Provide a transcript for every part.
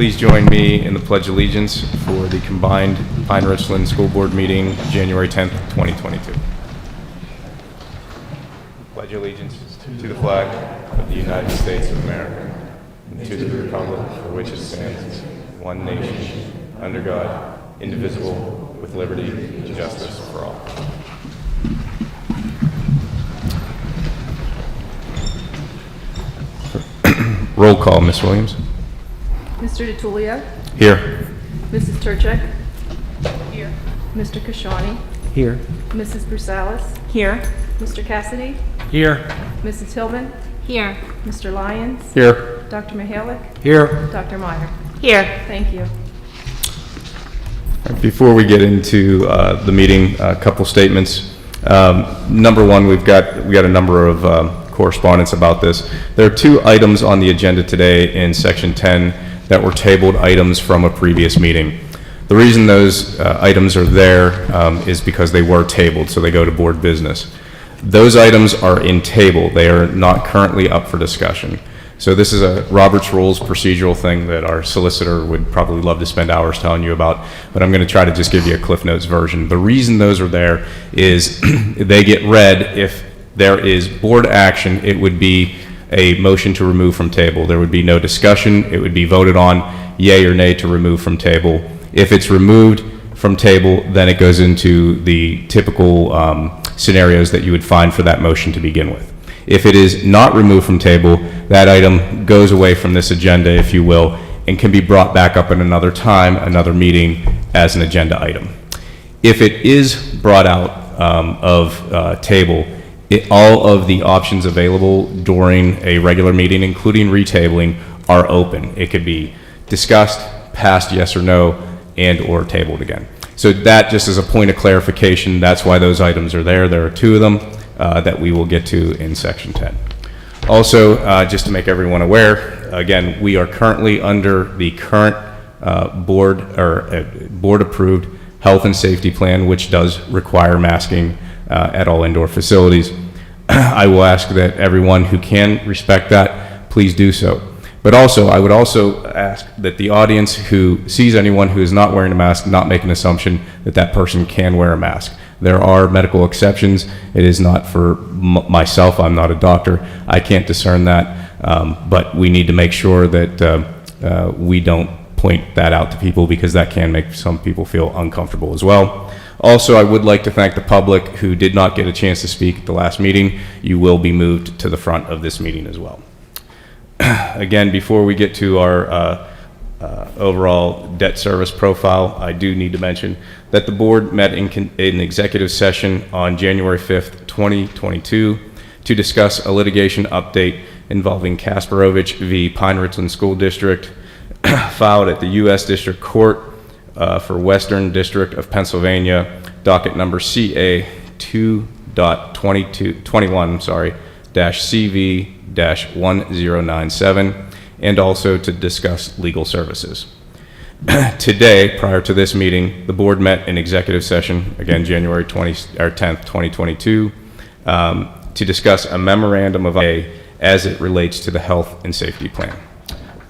please join me in the Pledge of Allegiance for the combined Pine-Richland School Board meeting, January 10th, 2022. Pledge allegiance to the flag of the United States of America and to the republic for which it stands, one nation, under God, indivisible, with liberty and justice for all. Roll call, Ms. Williams. Mr. DiTullio? Here. Mrs. Turchek? Here. Mr. Kashani? Here. Mrs. Brusalis? Here. Mr. Cassidy? Here. Mrs. Tillman? Here. Mr. Lyons? Here. Dr. Mihalik? Here. Dr. Meyer? Here. Thank you. Before we get into the meeting, a couple statements. Number one, we got a number of correspondence about this. There are two items on the agenda today in Section 10 that were tabled items from a previous meeting. The reason those items are there is because they were tabled, so they go to board business. Those items are in table. They are not currently up for discussion. So this is a Robert's Rules procedural thing that our solicitor would probably love to spend hours telling you about, but I'm going to try to just give you a Cliff Notes version. The reason those are there is they get read if there is board action. It would be a motion to remove from table. There would be no discussion. It would be voted on, yay or nay to remove from table. If it's removed from table, then it goes into the typical scenarios that you would find for that motion to begin with. If it is not removed from table, that item goes away from this agenda, if you will, and can be brought back up at another time, another meeting, as an agenda item. If it is brought out of table, all of the options available during a regular meeting, including retabling, are open. It could be discussed, passed yes or no, and or tabled again. So that, just as a point of clarification, that's why those items are there. There are two of them that we will get to in Section 10. Also, just to make everyone aware, again, we are currently under the current board-approved health and safety plan, which does require masking at all indoor facilities. I will ask that everyone who can respect that, please do so. But also, I would also ask that the audience who sees anyone who is not wearing a mask not make an assumption that that person can wear a mask. There are medical exceptions. It is not for myself. I'm not a doctor. I can't discern that. But we need to make sure that we don't point that out to people, because that can make some people feel uncomfortable as well. Also, I would like to thank the public who did not get a chance to speak at the last meeting. You will be moved to the front of this meeting as well. Again, before we get to our overall debt service profile, I do need to mention that the board met in executive session on January 5th, 2022 to discuss a litigation update involving Kasparovich v. Pine-Richland School District filed at the U.S. District Court for Western District of Pennsylvania, docket number CA 2.21-CV-1097, and also to discuss legal services. Today, prior to this meeting, the board met in executive session, again, January 10th, 2022, to discuss a memorandum of as it relates to the health and safety plan.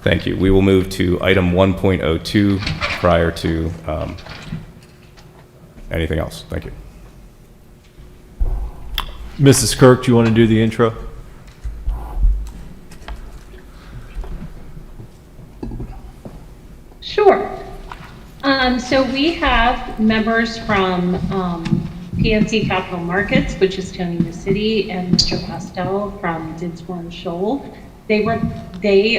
Thank you. We will move to item 1.02 prior to anything else. Thank you. Mrs. Kirk, do you want to do the intro? Sure. So we have members from PNC Capital Markets, which is Tony City, and Mr. Pastel from Dinsmore and Shoal. They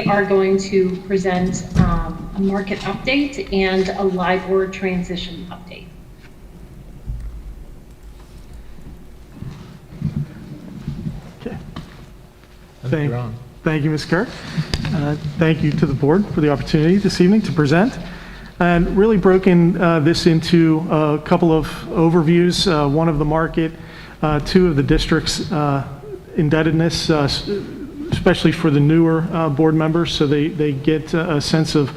are going to present a market update and a LIBOR transition update. Okay. Thank you, Ms. Kirk. Thank you to the board for the opportunity this evening to present. And really broken this into a couple of overviews, one of the market, two of the district's indebtedness, especially for the newer board members, so they get a sense of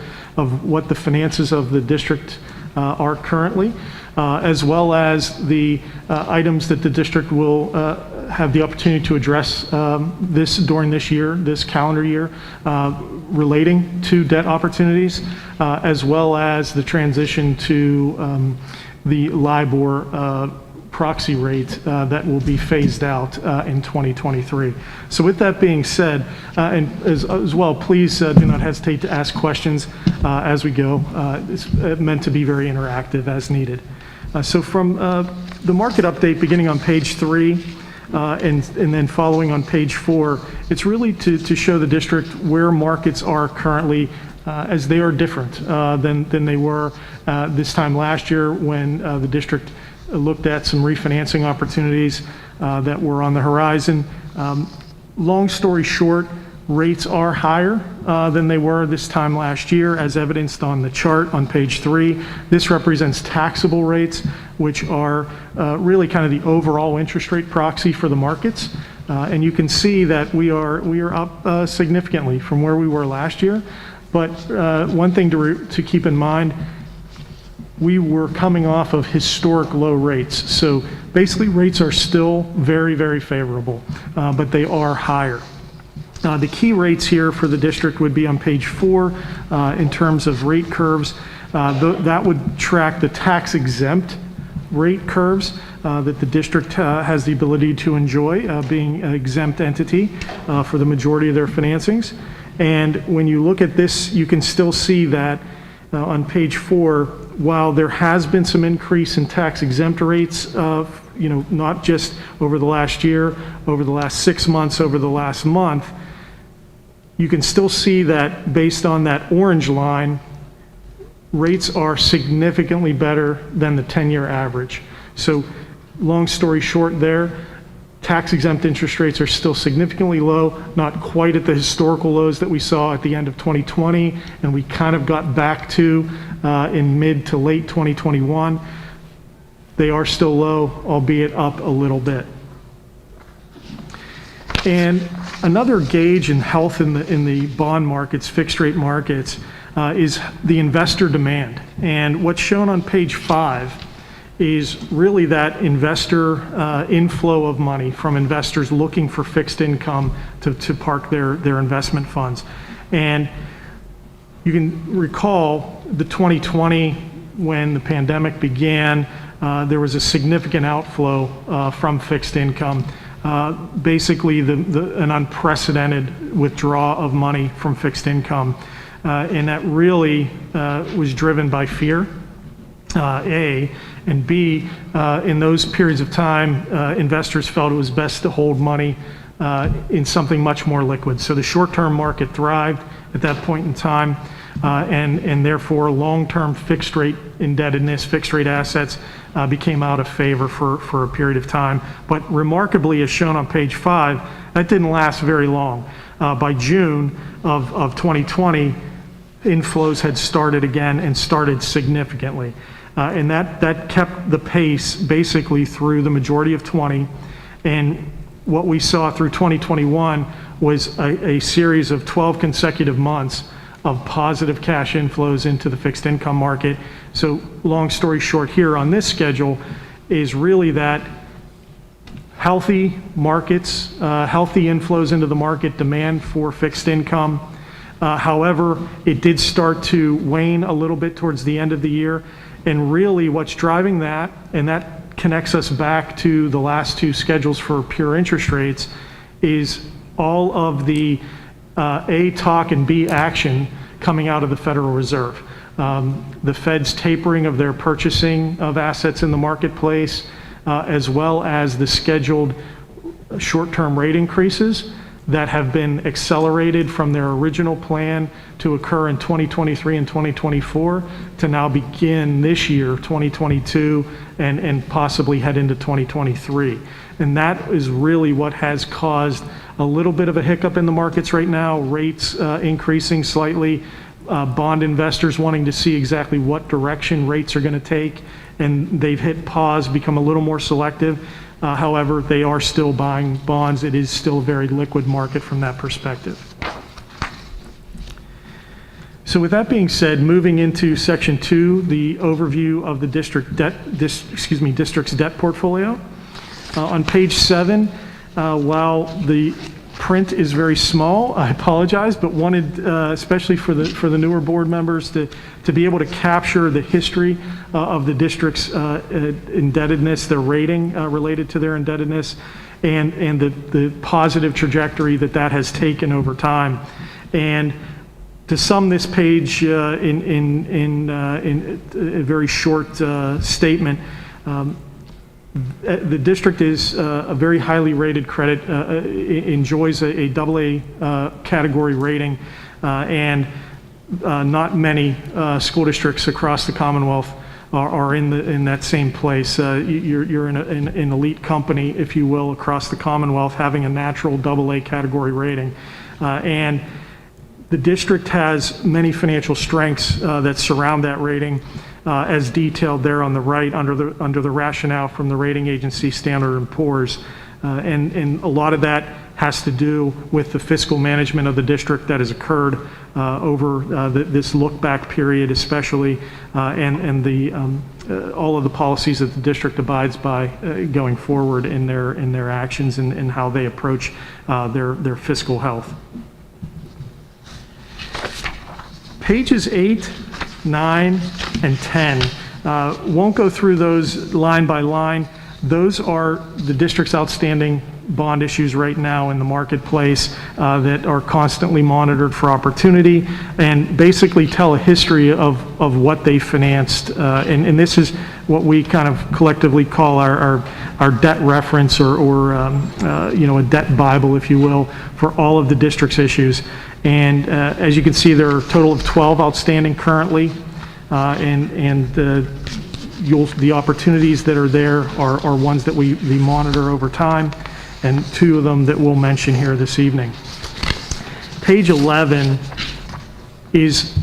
what the finances of the district are currently, as well as the items that the district will have the opportunity to address this during this calendar year, relating to debt opportunities, as well as the transition to the LIBOR proxy rate that will be phased out in 2023. So with that being said, and as well, please do not hesitate to ask questions as we go. It's meant to be very interactive as needed. So from the market update beginning on page 3 and then following on page 4, it's really to show the district where markets are currently, as they are different than they were this time last year when the district looked at some refinancing opportunities that were on the horizon. Long story short, rates are higher than they were this time last year, as evidenced on the chart on page 3. This represents taxable rates, which are really kind of the overall interest rate proxy for the markets. And you can see that we are up significantly from where we were last year. But one thing to keep in mind, we were coming off of historic low rates. So basically rates are still very, very favorable, but they are higher. The key rates here for the district would be on page 4 in terms of rate curves. That would track the tax-exempt rate curves that the district has the ability to enjoy, being an exempt entity for the majority of their financings. And when you look at this, you can still see that on page 4, while there has been some increase in tax-exempt rates, not just over the last year, over the last 6 months, over the last month, you can still see that based on that orange line, rates are significantly better than the 10-year average. So long story short there, tax-exempt interest rates are still significantly low, not quite at the historical lows that we saw at the end of 2020, and we kind of got back to in mid to late 2021. They are still low, albeit up a little bit. And another gauge in health in the bond markets, fixed rate markets, is the investor demand. And what's shown on page 5 is really that investor inflow of money from investors looking for fixed income to park their investment funds. And you can recall the 2020 when the pandemic began, there was a significant outflow from fixed income. Basically an unprecedented withdrawal of money from fixed income. And that really was driven by fear, A, and B, in those periods of time, investors felt it was best to hold money in something much more liquid. So the short-term market thrived at that point in time, and therefore long-term fixed rate indebtedness, fixed rate assets became out of favor for a period of time. But remarkably, as shown on page 5, that didn't last very long. By June of 2020, inflows had started again and started significantly. And that kept the pace basically through the majority of 20. And what we saw through 2021 was a series of 12 consecutive months of positive cash inflows into the fixed income market. So long story short here on this schedule is really that healthy markets, healthy inflows into the market, demand for fixed income. However, it did start to wane a little bit towards the end of the year. And really what's driving that, and that connects us back to the last 2 schedules for pure interest rates, is all of the A talk and B action coming out of the Federal Reserve. The Fed's tapering of their purchasing of assets in the marketplace, as well as the scheduled short-term rate increases that have been accelerated from their original plan to occur in 2023 and 2024 to now begin this year, 2022, and possibly head into 2023. And that is really what has caused a little bit of a hiccup in the markets right now, rates increasing slightly, bond investors wanting to see exactly what direction rates are going to take, and they've hit pause, become a little more selective. However, they are still buying bonds. It is still a very liquid market from that perspective. So with that being said, moving into section 2, the overview of the district's debt portfolio. On page 7, while the print is very small, I apologize, but wanted, especially for the newer board members, to be able to capture the history of the district's indebtedness, their rating related to their indebtedness, and the positive trajectory that has taken over time. And to sum this page in a very short statement, the district is a very highly rated credit, enjoys a AA category rating, and not many school districts across the Commonwealth are in that same place. You're in an elite company, if you will, across the Commonwealth, having a natural AA category rating. And the district has many financial strengths that surround that rating, as detailed there on the right under the rationale from the rating agency Standard & Poor's. And a lot of that has to do with the fiscal management of the district that has occurred over this look-back period especially, and all of the policies that the district abides by going forward in their actions and how they approach their fiscal health. Pages 8, 9, and 10. Won't go through those line by line. Those are the district's outstanding bond issues right now in the marketplace that are constantly monitored for opportunity and basically tell a history of what they financed. And this is what we kind of collectively call our debt reference or a debt Bible, if you will, for all of the district's issues. And as you can see, there are a total of 12 outstanding currently, and the opportunities that are there are ones that we monitor over time, and 2 of them that we'll mention here this evening. Page 11 is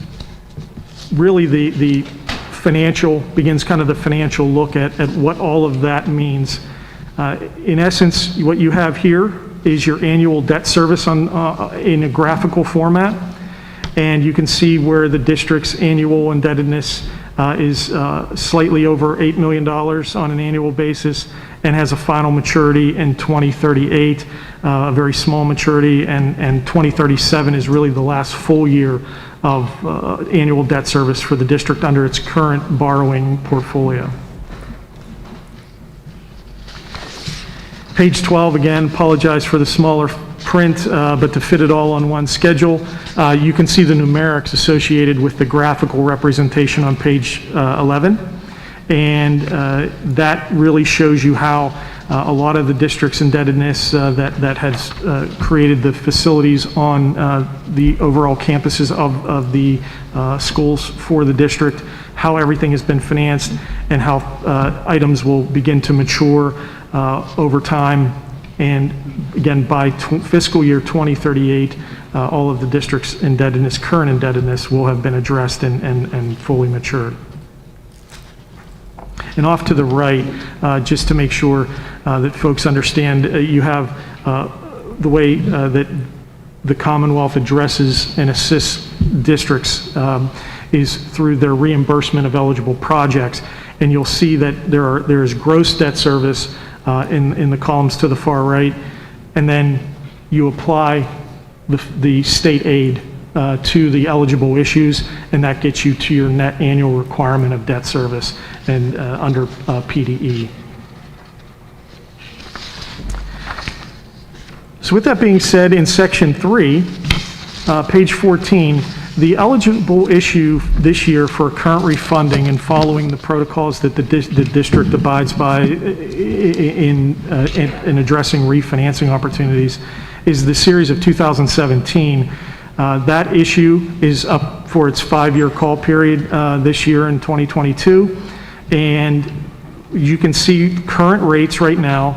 really the financial, begins kind of the financial look at what all of that means. In essence, what you have here is your annual debt service in a graphical format, and you can see where the district's annual indebtedness is slightly over $8 million on an annual basis and has a final maturity in 2038, a very small maturity, and 2037 is really the last full year of annual debt service for the district under its current borrowing portfolio. Page 12, again, apologize for the smaller print, but to fit it all on one schedule, you can see the numerics associated with the graphical representation on page 11. And that really shows you how a lot of the district's indebtedness that has created the facilities on the overall campuses of the schools for the district, how everything has been financed, and how items will begin to mature over time. And again, by fiscal year 2038, all of the district's indebtedness, current indebtedness, will have been addressed and fully matured. And off to the right, just to make sure that folks understand, you have the way that the Commonwealth addresses and assists districts is through their reimbursement of eligible projects. And you'll see that there is gross debt service in the columns to the far right, and then you apply the state aid to the eligible issues, and that gets you to your net annual requirement of debt service and under PDE. So with that being said, in section 3, page 14, the eligible issue this year for current refunding and following the protocols that the district abides by in addressing refinancing opportunities is the series of 2017. That issue is up for its 5-year call period this year in 2022. And you can see current rates right now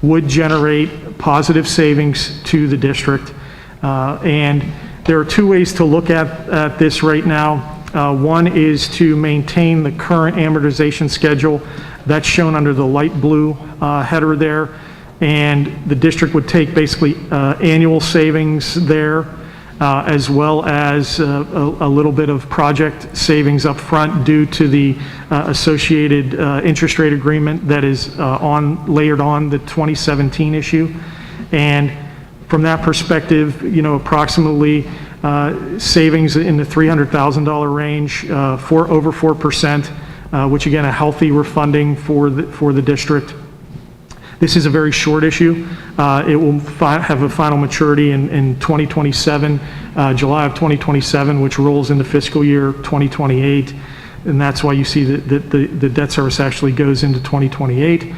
would generate positive savings to the district. And there are 2 ways to look at this right now. One is to maintain the current amortization schedule. That's shown under the light blue header there. And the district would take basically annual savings there, as well as a little bit of project savings up front due to the associated interest rate agreement that is layered on the 2017 issue. And from that perspective, approximately savings in the $300,000 range for over 4%, which again, a healthy refunding for the district. This is a very short issue. It will have a final maturity in 2027, July of 2027, which rolls into fiscal year 2028. And that's why you see that the debt service actually goes into 2028.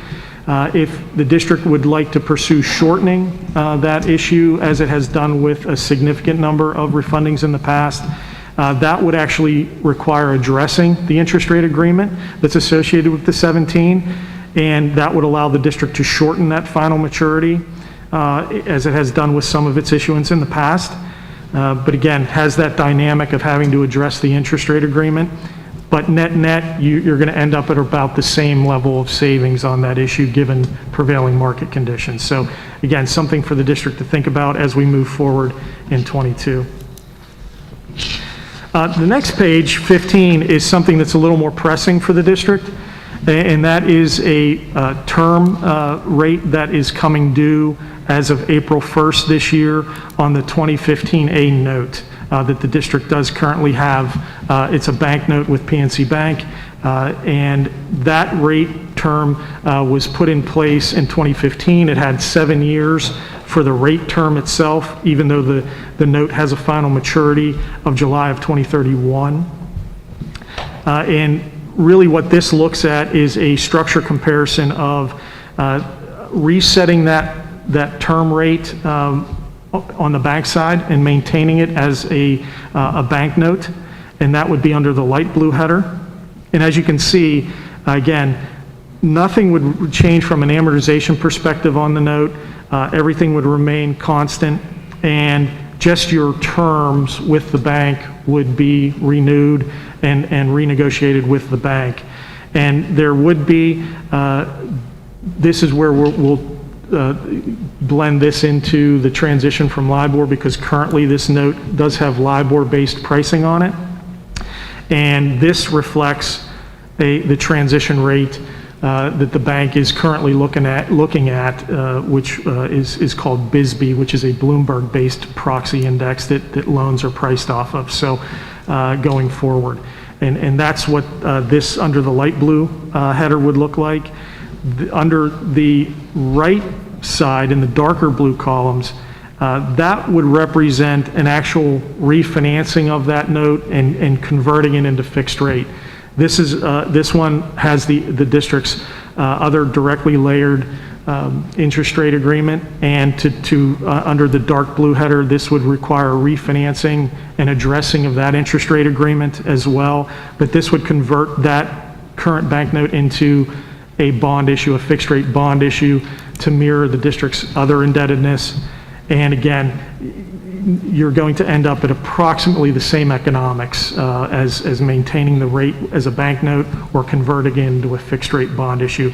If the district would like to pursue shortening that issue, as it has done with a significant number of refundings in the past, that would actually require addressing the interest rate agreement that's associated with the 17, and that would allow the district to shorten that final maturity, as it has done with some of its issuance in the past. But again, has that dynamic of having to address the interest rate agreement. But net, you're going to end up at about the same level of savings on that issue given prevailing market conditions. So again, something for the district to think about as we move forward in '22. The next page, 15, is something that's a little more pressing for the district, and that is a term rate that is coming due as of April 1st this year on the 2015A note. That the district does currently have. It's a bank note with PNC Bank, and that rate term was put in place in 2015. It had 7 years for the rate term itself, even though the note has a final maturity of July of 2031. And really what this looks at is a structure comparison of resetting that term rate on the bank side and maintaining it as a bank note, and that would be under the light blue header. And as you can see, again, nothing would change from an amortization perspective on the note. Everything would remain constant, and just your terms with the bank would be renewed and renegotiated with the bank. And there would be, this is where we'll blend this into the transition from LIBOR, because currently this note does have LIBOR-based pricing on it. And this reflects the transition rate that the bank is currently looking at, which is called BSBY, which is a Bloomberg-based proxy index that loans are priced off of. So going forward. And that's what this under the light blue header would look like. Under the right side in the darker blue columns, that would represent an actual refinancing of that note and converting it into fixed rate. This one has the district's other directly layered interest rate agreement, and under the dark blue header, this would require refinancing and addressing of that interest rate agreement as well. But this would convert that current bank note into a bond issue, a fixed rate bond issue, to mirror the district's other indebtedness. And again, you're going to end up at approximately the same economics as maintaining the rate as a bank note or converting it into a fixed rate bond issue.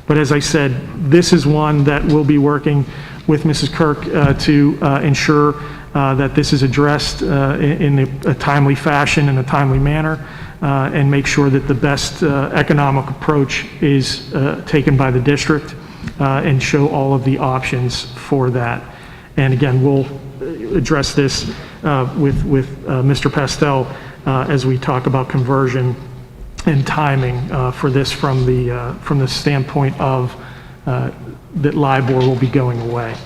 But as I said, this is one that we'll be working with Mrs. Kirk to ensure that this is addressed in a timely fashion, in a timely manner, and make sure that the best economic approach is taken by the district, and show all of the options for that. And again, we'll address this with Mr. Pastel as we talk about conversion and timing for this from the standpoint of that LIBOR will be going away.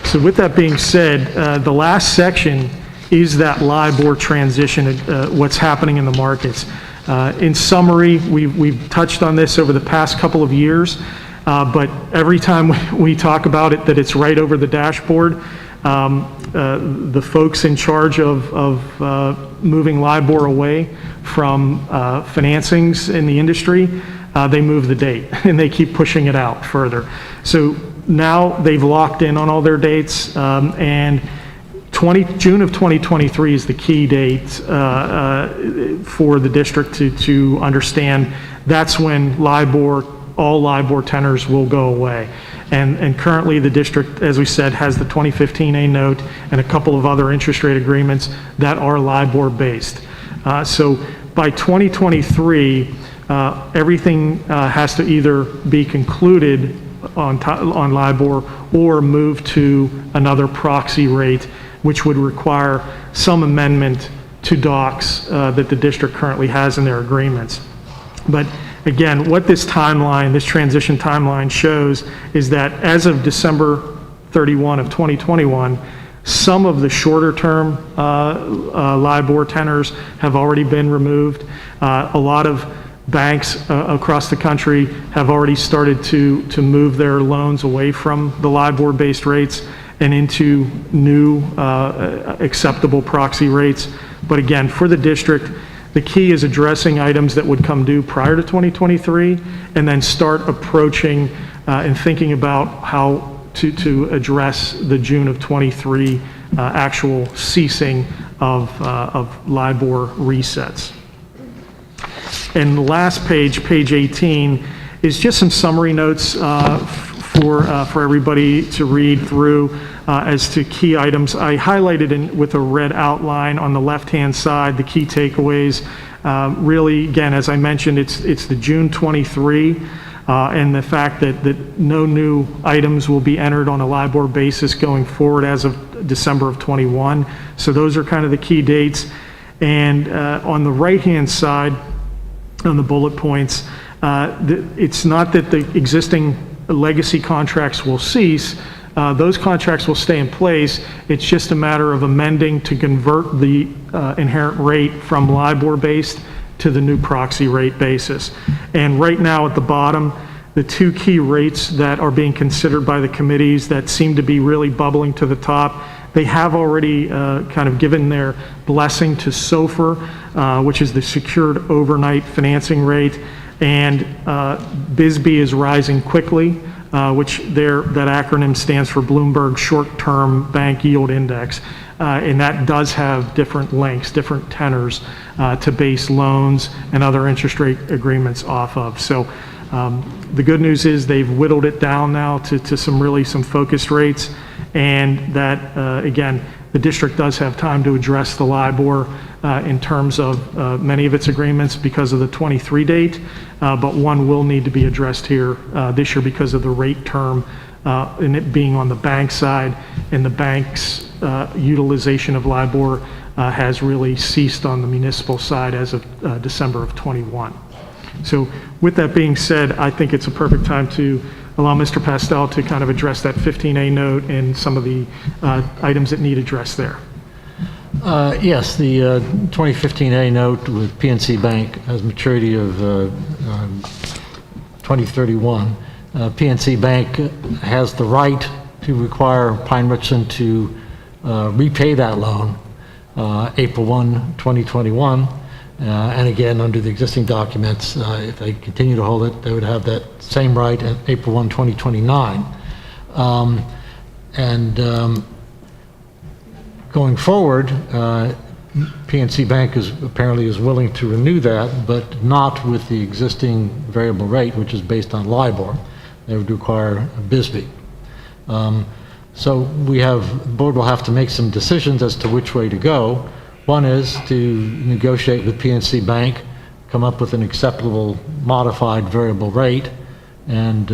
So with that being said, the last section is that LIBOR transition, what's happening in the markets. In summary, we've touched on this over the past couple of years, but every time we talk about it, that it's right over the dashboard, the folks in charge of moving LIBOR away from financings in the industry, they move the date and they keep pushing it out further. So now they've locked in on all their dates, and June of 2023 is the key date for the district to understand that's when all LIBOR tenors will go away. And currently the district, as we said, has the 2015A note and a couple of other interest rate agreements that are LIBOR based. So by 2023, everything has to either be concluded on LIBOR or move to another proxy rate, which would require some amendment to docs that the district currently has in their agreements. But again, what this timeline, this transition timeline shows is that as of December 31 of 2021, some of the shorter term LIBOR tenors have already been removed. A lot of banks across the country have already started to move their loans away from the LIBOR-based rates and into new acceptable proxy rates. But again, for the district, the key is addressing items that would come due prior to 2023 and then start approaching and thinking about how to address the June of 23 actual ceasing of LIBOR resets. And the last page, page 18, is just some summary notes for everybody to read through as to key items. I highlighted with a red outline on the left-hand side the key takeaways. Really, again, as I mentioned, it's the June 23 and the fact that no new items will be entered on a LIBOR basis going forward as of December of 21. So those are kind of the key dates. And on the right-hand side, on the bullet points, it's not that the existing legacy contracts will cease. Those contracts will stay in place. It's just a matter of amending to convert the inherent rate from LIBOR-based to the new proxy rate basis. And right now at the bottom, the two key rates that are being considered by the committees that seem to be really bubbling to the top, they have already kind of given their blessing to SOFR, which is the secured overnight financing rate, and BSBY is rising quickly, which that acronym stands for Bloomberg Short-Term Bank Yield Index, and that does have different lengths, different tenors to base loans and other interest rate agreements off of. So the good news is they've whittled it down now to some focused rates, and that again, the district does have time to address the LIBOR in terms of many of its agreements because of the 23 date, but one will need to be addressed here this year because of the rate term and it being on the bank side, and the bank's utilization of LIBOR has really ceased on the municipal side as of December of 21. So with that being said, I think it's a perfect time to allow Mr. Pastel to kind of address that 15A note and some of the items that need addressed there. Yes, the 2015A note with PNC Bank has maturity of 2031. PNC Bank has the right to require Pine-Richland to repay that loan April 1, 2021. And again, under the existing documents, if they continue to hold it, they would have that same right at April 1, 2029. Going forward, PNC Bank apparently is willing to renew that, but not with the existing variable rate, which is based on LIBOR. They would require a BSBY. So the board will have to make some decisions as to which way to go. One is to negotiate with PNC Bank, come up with an acceptable modified variable rate, and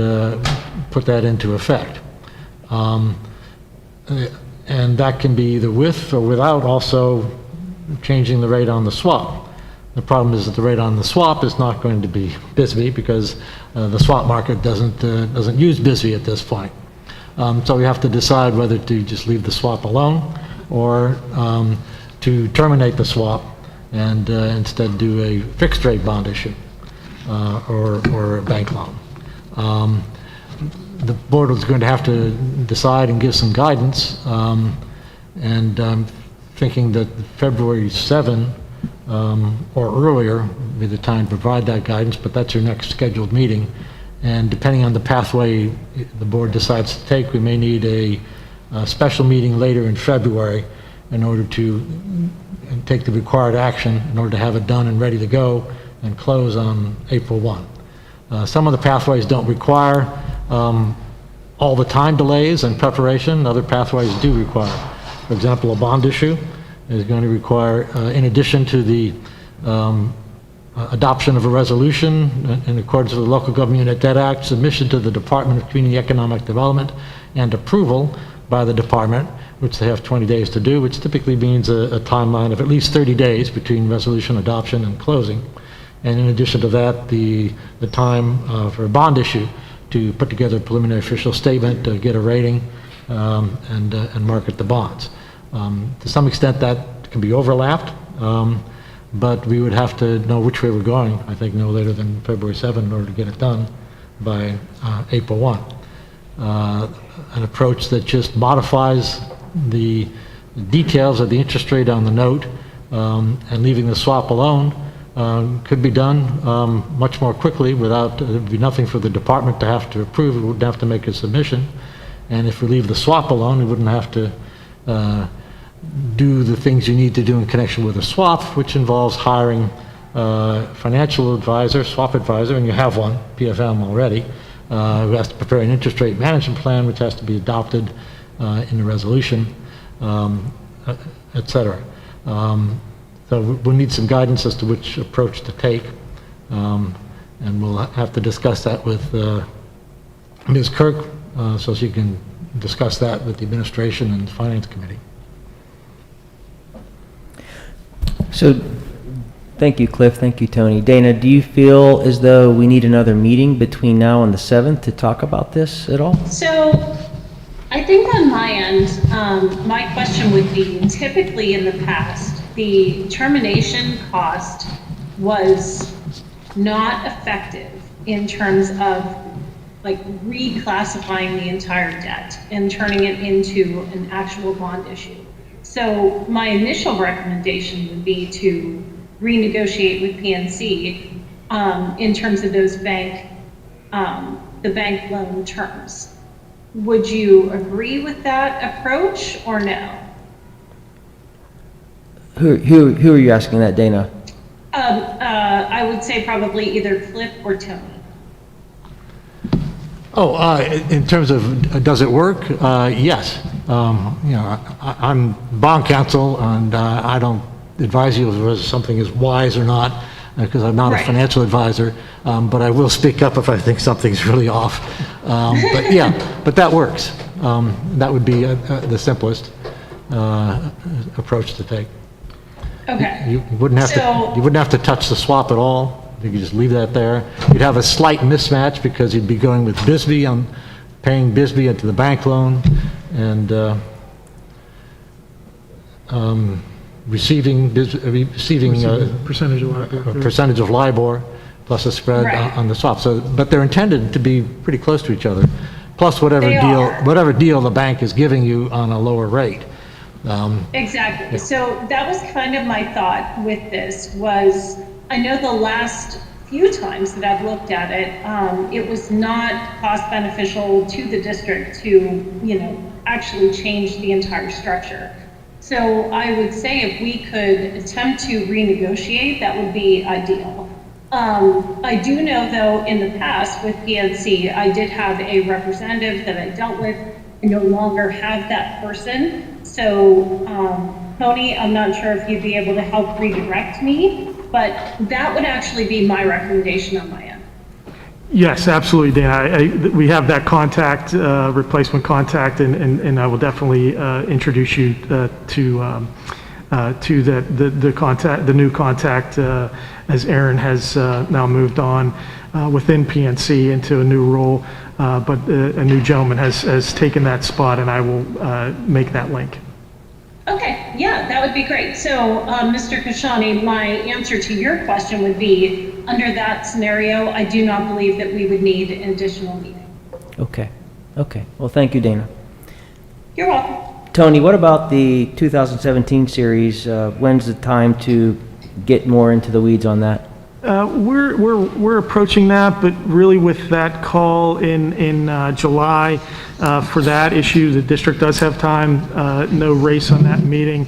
put that into effect. And that can be either with or without also changing the rate on the swap. The problem is that the rate on the swap is not going to be BSBY because the swap market doesn't use BSBY at this point. So we have to decide whether to just leave the swap alone or to terminate the swap and instead do a fixed rate bond issue or a bank loan. The board is going to have to decide and give some guidance, and I'm thinking that February 7 or earlier would be the time to provide that guidance, but that's your next scheduled meeting. And depending on the pathway the board decides to take, we may need a special meeting later in February in order to take the required action in order to have it done and ready to go and close on April 1. Some of the pathways don't require all the time delays and preparation. Other pathways do require. For example, a bond issue is going to require, in addition to the adoption of a resolution in accordance with the Local Government Unit Debt Act, submission to the Department of Community Economic Development, and approval by the department, which they have 20 days to do, which typically means a timeline of at least 30 days between resolution adoption and closing. And in addition to that, the time for a bond issue to put together a preliminary official statement, get a rating, and market the bonds. To some extent, that can be overlapped, but we would have to know which way we're going, I think no later than February 7 in order to get it done by April 1. An approach that just modifies the details of the interest rate on the note and leaving the swap alone could be done much more quickly without, there'd be nothing for the department to have to approve. We wouldn't have to make a submission. And if we leave the swap alone, we wouldn't have to do the things you need to do in connection with a swap, which involves hiring financial advisor, swap advisor, and you have one, PFM already, who has to prepare an interest rate management plan, which has to be adopted in the resolution, et cetera. So we'll need some guidance as to which approach to take, and we'll have to discuss that with Ms. Kirk, so she can discuss that with the administration and the finance committee. So, thank you, Cliff. Thank you, Tony. Dana, do you feel as though we need another meeting between now and the 7th to talk about this at all? So I think on my end, my question would be, typically in the past, the termination cost was not effective in terms of like reclassifying the entire debt and turning it into an actual bond issue. So my initial recommendation would be to renegotiate with PNC in terms of those bank, the bank loan terms. Would you agree with that approach or no? Who are you asking that, Dana? I would say probably either Cliff or Tony. Oh, in terms of does it work? Yes. You know, I'm bond counsel, and I don't advise you whether something is wise or not, because I'm not a financial advisor. But I will speak up if I think something's really off. But yeah, but that works. That would be the simplest approach to take. Okay. You wouldn't have to touch the swap at all. You could just leave that there. You'd have a slight mismatch because you'd be going with Bisbee on paying Bisbee into the bank loan and receiving Percentage of a percentage of LIBOR plus a spread on the swap. So, but they're intended to be pretty close to each other. Plus whatever deal the bank is giving you on a lower rate. Exactly. Yeah. So that was kind of my thought with this was, I know the last few times that I've looked at it, it was not cost beneficial to the district to, you know, actually change the entire structure. So I would say if we could attempt to renegotiate, that would be ideal. I do know though, in the past with PNC, I did have a representative that I dealt with. I no longer have that person. So, Tony, I'm not sure if you'd be able to help redirect me, but that would actually be my recommendation on my end. Yes, absolutely, Dana. We have that contact, replacement contact, and I will definitely introduce you to the contact, the new contact, as Aaron has now moved on within PNC into a new role, but a new gentleman has taken that spot, and I will make that link. Okay, yeah, that would be great. So, Mr. Kashani, my answer to your question would be, under that scenario, I do not believe that we would need an additional meeting. Okay. Well, thank you, Dana. You're welcome. Tony, what about the 2017 series? When's the time to get more into the weeds on that? We're approaching that, but really with that call in July for that issue, the district does have time. No race on that meeting.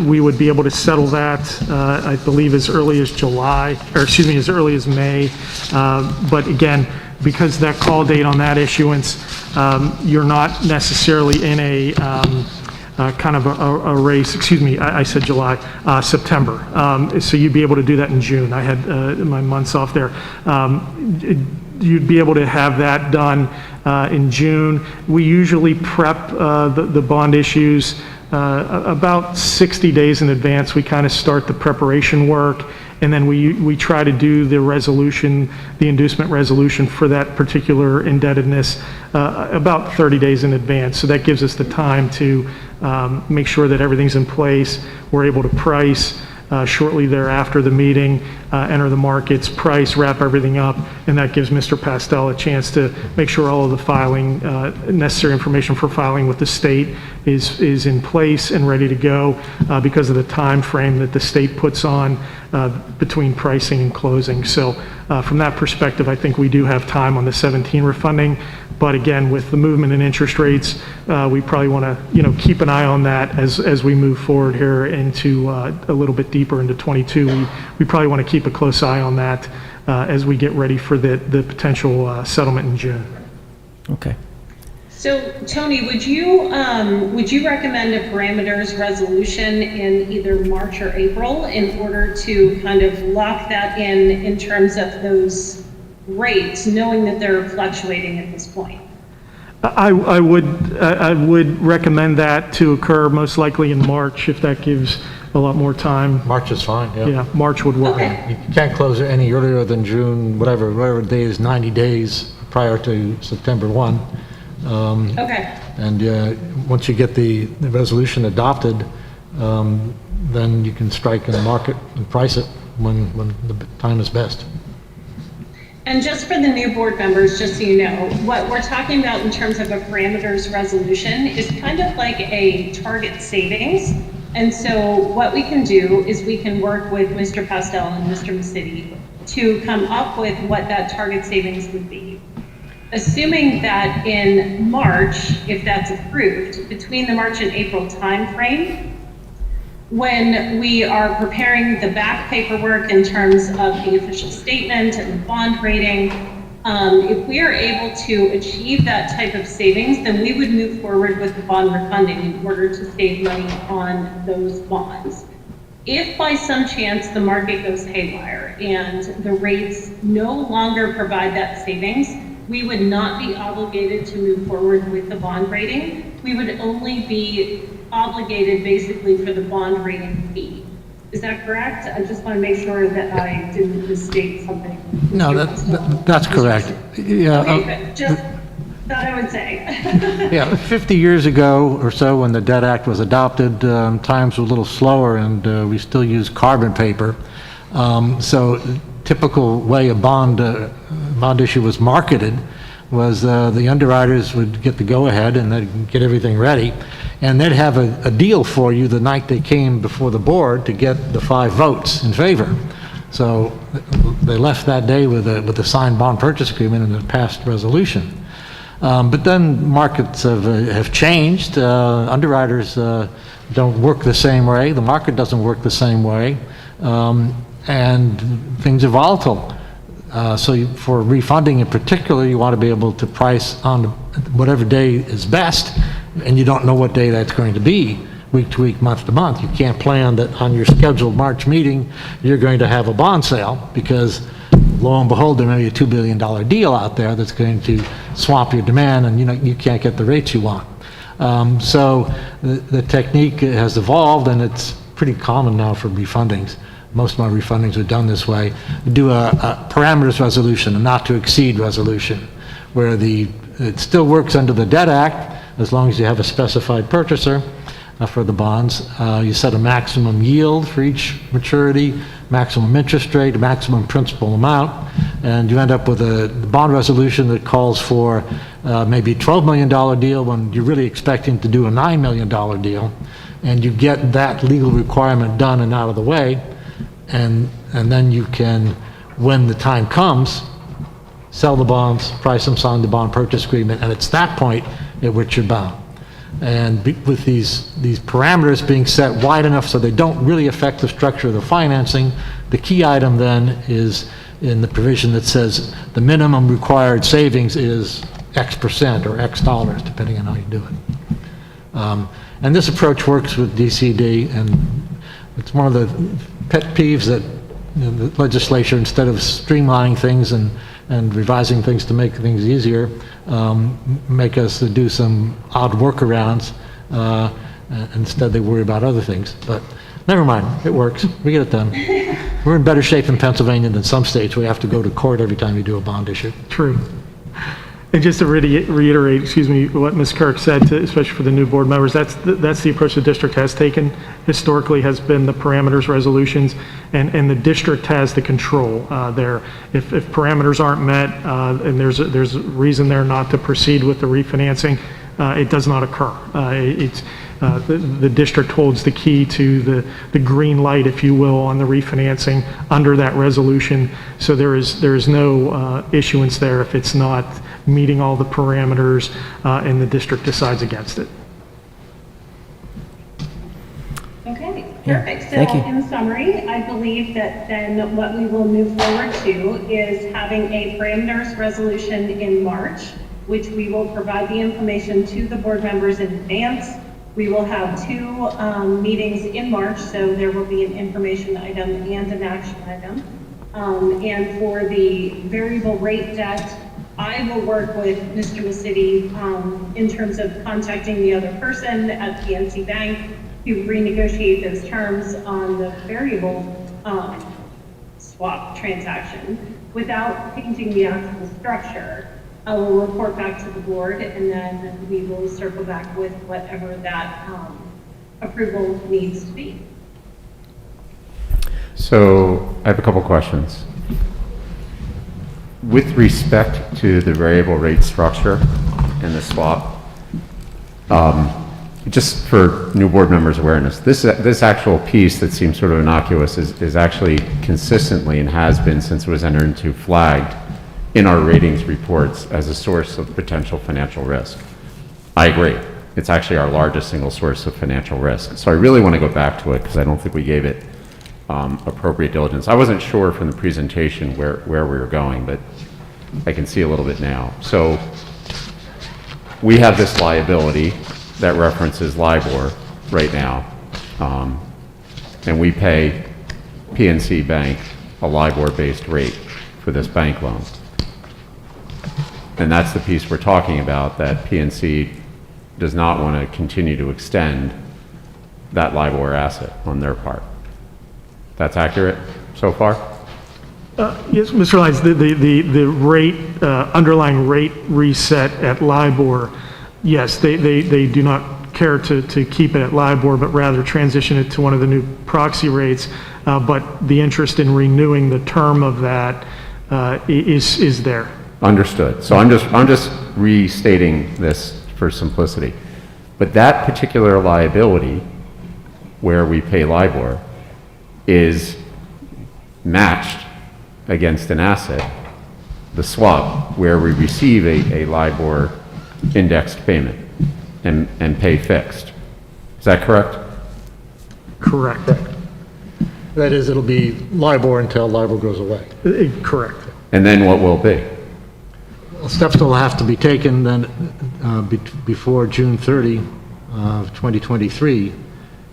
We would be able to settle that, I believe, as early as as early as May. But again, because that call date on that issuance, you're not necessarily in kind of a race, excuse me, I said July, September. So you'd be able to do that in June. I had my months off there. You'd be able to have that done in June. We usually prep the bond issues about 60 days in advance. We kind of start the preparation work, and then we try to do the resolution, the inducement resolution for that particular indebtedness about 30 days in advance. So that gives us the time to make sure that everything's in place. We're able to price shortly thereafter the meeting, enter the markets, price, wrap everything up, and that gives Mr. Pastel a chance to make sure all of the filing, necessary information for filing with the state is in place and ready to go because of the time frame that the state puts on between pricing and closing. So from that perspective, I think we do have time on the 17 refunding. But again, with the movement in interest rates, we probably want to, keep an eye on that as we move forward here into a little bit deeper into 22. We probably want to keep a close eye on that as we get ready for the potential settlement in June. Okay. So, Tony, would you recommend a parameters resolution in either March or April in order to kind of lock that in terms of those rates, knowing that they're fluctuating at this point? I would recommend that to occur most likely in March, if that gives a lot more time. March is fine, yeah. Yeah, March would work. Okay. You can't close it any earlier than June, whatever day is 90 days prior to September 1. Okay. And once you get the resolution adopted, then you can strike in the market and price it when the time is best. And just for the new board members, just so you know, what we're talking about in terms of a parameters resolution is kind of like a target savings. And so what we can do is we can work with Mr. Pastel and Mr. Massidi to come up with what that target savings would be. Assuming that in March, if that's approved, between the March and April timeframe, when we are preparing the back paperwork in terms of the official statement and the bond rating, if we are able to achieve that type of savings, then we would move forward with the bond refunding in order to save money on those bonds. If by some chance the market goes haywire and the rates no longer provide that savings, we would not be obligated to move forward with the bond rating. We would only be obligated basically for the bond rating fee. Is that correct? I just want to make sure that I didn't misstate something. No, that's correct. Yeah. Okay, but just that I would say. Yeah, 50 years ago or so, when the Debt Act was adopted, times were a little slower, and we still use carbon paper. So typical way a bond issue was marketed was the underwriters would get the go-ahead and they'd get everything ready, and they'd have a deal for you the night they came before the board to get the 5 votes in favor. So they left that day with a signed bond purchase agreement and a passed resolution. But then markets have changed. Underwriters don't work the same way. The market doesn't work the same way. And things are volatile. So for refunding in particular, you want to be able to price on whatever day is best, and you don't know what day that's going to be, week to week, month to month. You can't plan that on your scheduled March meeting, you're going to have a bond sale, because lo and behold, there may be a $2 billion deal out there that's going to swamp your demand, and you can't get the rates you want. So the technique has evolved, and it's pretty common now for refundings. Most of my refundings are done this way. Do a parameters resolution, a not to exceed resolution, where it still works under the Debt Act as long as you have a specified purchaser for the bonds. You set a maximum yield for each maturity, maximum interest rate, maximum principal amount, and you end up with a bond resolution that calls for maybe a $12 million deal when you're really expecting to do a $9 million deal, and you get that legal requirement done and out of the way. And then you can, when the time comes, sell the bonds, price them, sign the bond purchase agreement, and it's that point at which you're bound. And with these parameters being set wide enough so they don't really affect the structure of the financing, the key item then is in the provision that says the minimum required savings is X% or X dollars, depending on how you do it. And this approach works with DCD, and it's one of the pet peeves that the legislature, instead of streamlining things and revising things to make things easier, make us do some odd workarounds. Instead, they worry about other things. But never mind, it works. We get it done. We're in better shape in Pennsylvania than some states. We have to go to court every time you do a bond issue. True. And just to reiterate, what Ms. Kirk said, especially for the new board members, that's the approach the district has taken. Historically has been the parameters resolutions, and the district has the control there. If parameters aren't met and there's a reason there not to proceed with the refinancing, it does not occur. The district holds the key to the green light, if you will, on the refinancing under that resolution. So there is no issuance there if it's not meeting all the parameters and the district decides against it. Okay, Yeah, perfect. So thank you. in summary, I believe that then what we will move forward to is having a parameters resolution in March, which we will provide the information to the board members in advance. We will have 2 meetings in March, so there will be an information item and an action item. And for the variable rate debt, I will work with Mr. Masidi in terms of contacting the other person at PNC Bank to renegotiate those terms on the variable swap transaction without changing the actual structure. I will report back to the board, and then we will circle back with whatever that approval needs to be. So I have a couple questions. With respect to the variable rate structure and the swap, just for new board members' awareness, this actual piece that seems sort of innocuous is actually consistently and has been since it was entered into flagged in our ratings reports as a source of potential financial risk. I agree. It's actually our largest single source of financial risk. So I really want to go back to it because I don't think we gave it appropriate diligence. I wasn't sure from the presentation where we were going, but I can see a little bit now. So we have this liability that references LIBOR right now, and we pay PNC Bank a LIBOR-based rate for this bank loan. And that's the piece we're talking about, that PNC does not want to continue to extend that LIBOR asset on their part. That's accurate so far? Yes, Mr. Lyons, the rate, underlying rate reset at LIBOR, yes, they do not care to keep it at LIBOR, but rather transition it to one of the new proxy rates. But the interest in renewing the term of that is there. Understood. So I'm just restating this for simplicity. But that particular liability, where we pay LIBOR, is matched against an asset, the swap, where we receive a LIBOR indexed payment and pay fixed. Is that correct? Correct. That is, it'll be LIBOR until LIBOR goes away. Correct. And then what will be? Steps will have to be taken then before June 30 of 2023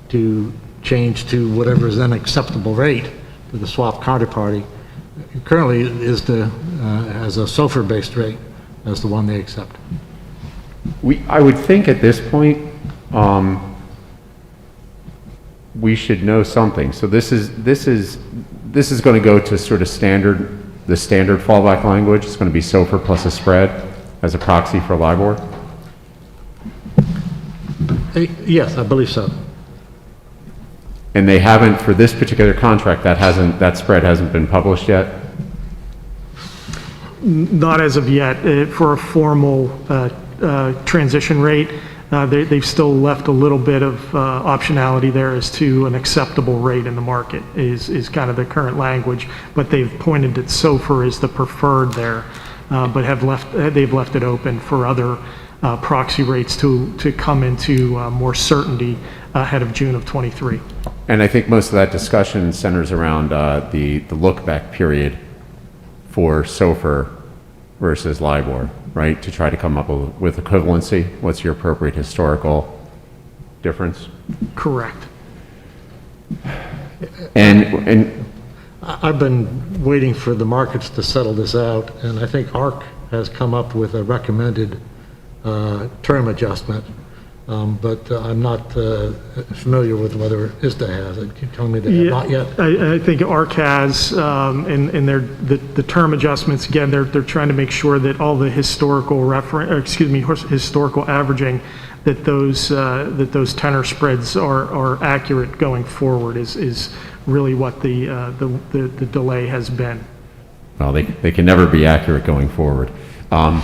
to change to whatever is then acceptable rate for the swap counterparty. Currently is as a SOFR-based rate as the one they accept. I would think at this point we should know something. So this is going to go to sort of the standard fallback language. It's going to be SOFR plus a spread as a proxy for LIBOR. Yes, I believe so. And they haven't, for this particular contract, that spread hasn't been published yet? Not as of yet. For a formal transition rate, they've still left a little bit of optionality there as to an acceptable rate in the market is kind of the current language, but they've pointed that SOFR is the preferred there, but they've left it open for other proxy rates to come into more certainty ahead of June of 23. And I think most of that discussion centers around the look-back period for SOFR versus LIBOR, right? To try to come up with equivalency. What's your appropriate historical difference? Correct. And I've been waiting for the markets to settle this out, and I think ARC has come up with a recommended term adjustment, but I'm not familiar with whether ISTA has it. Can you tell me they have not yet? I think ARC has, and the term adjustments, again, they're trying to make sure that all the historical historical averaging, that those tenor spreads are accurate going forward is really what the delay has been. well, they can never be accurate going forward. So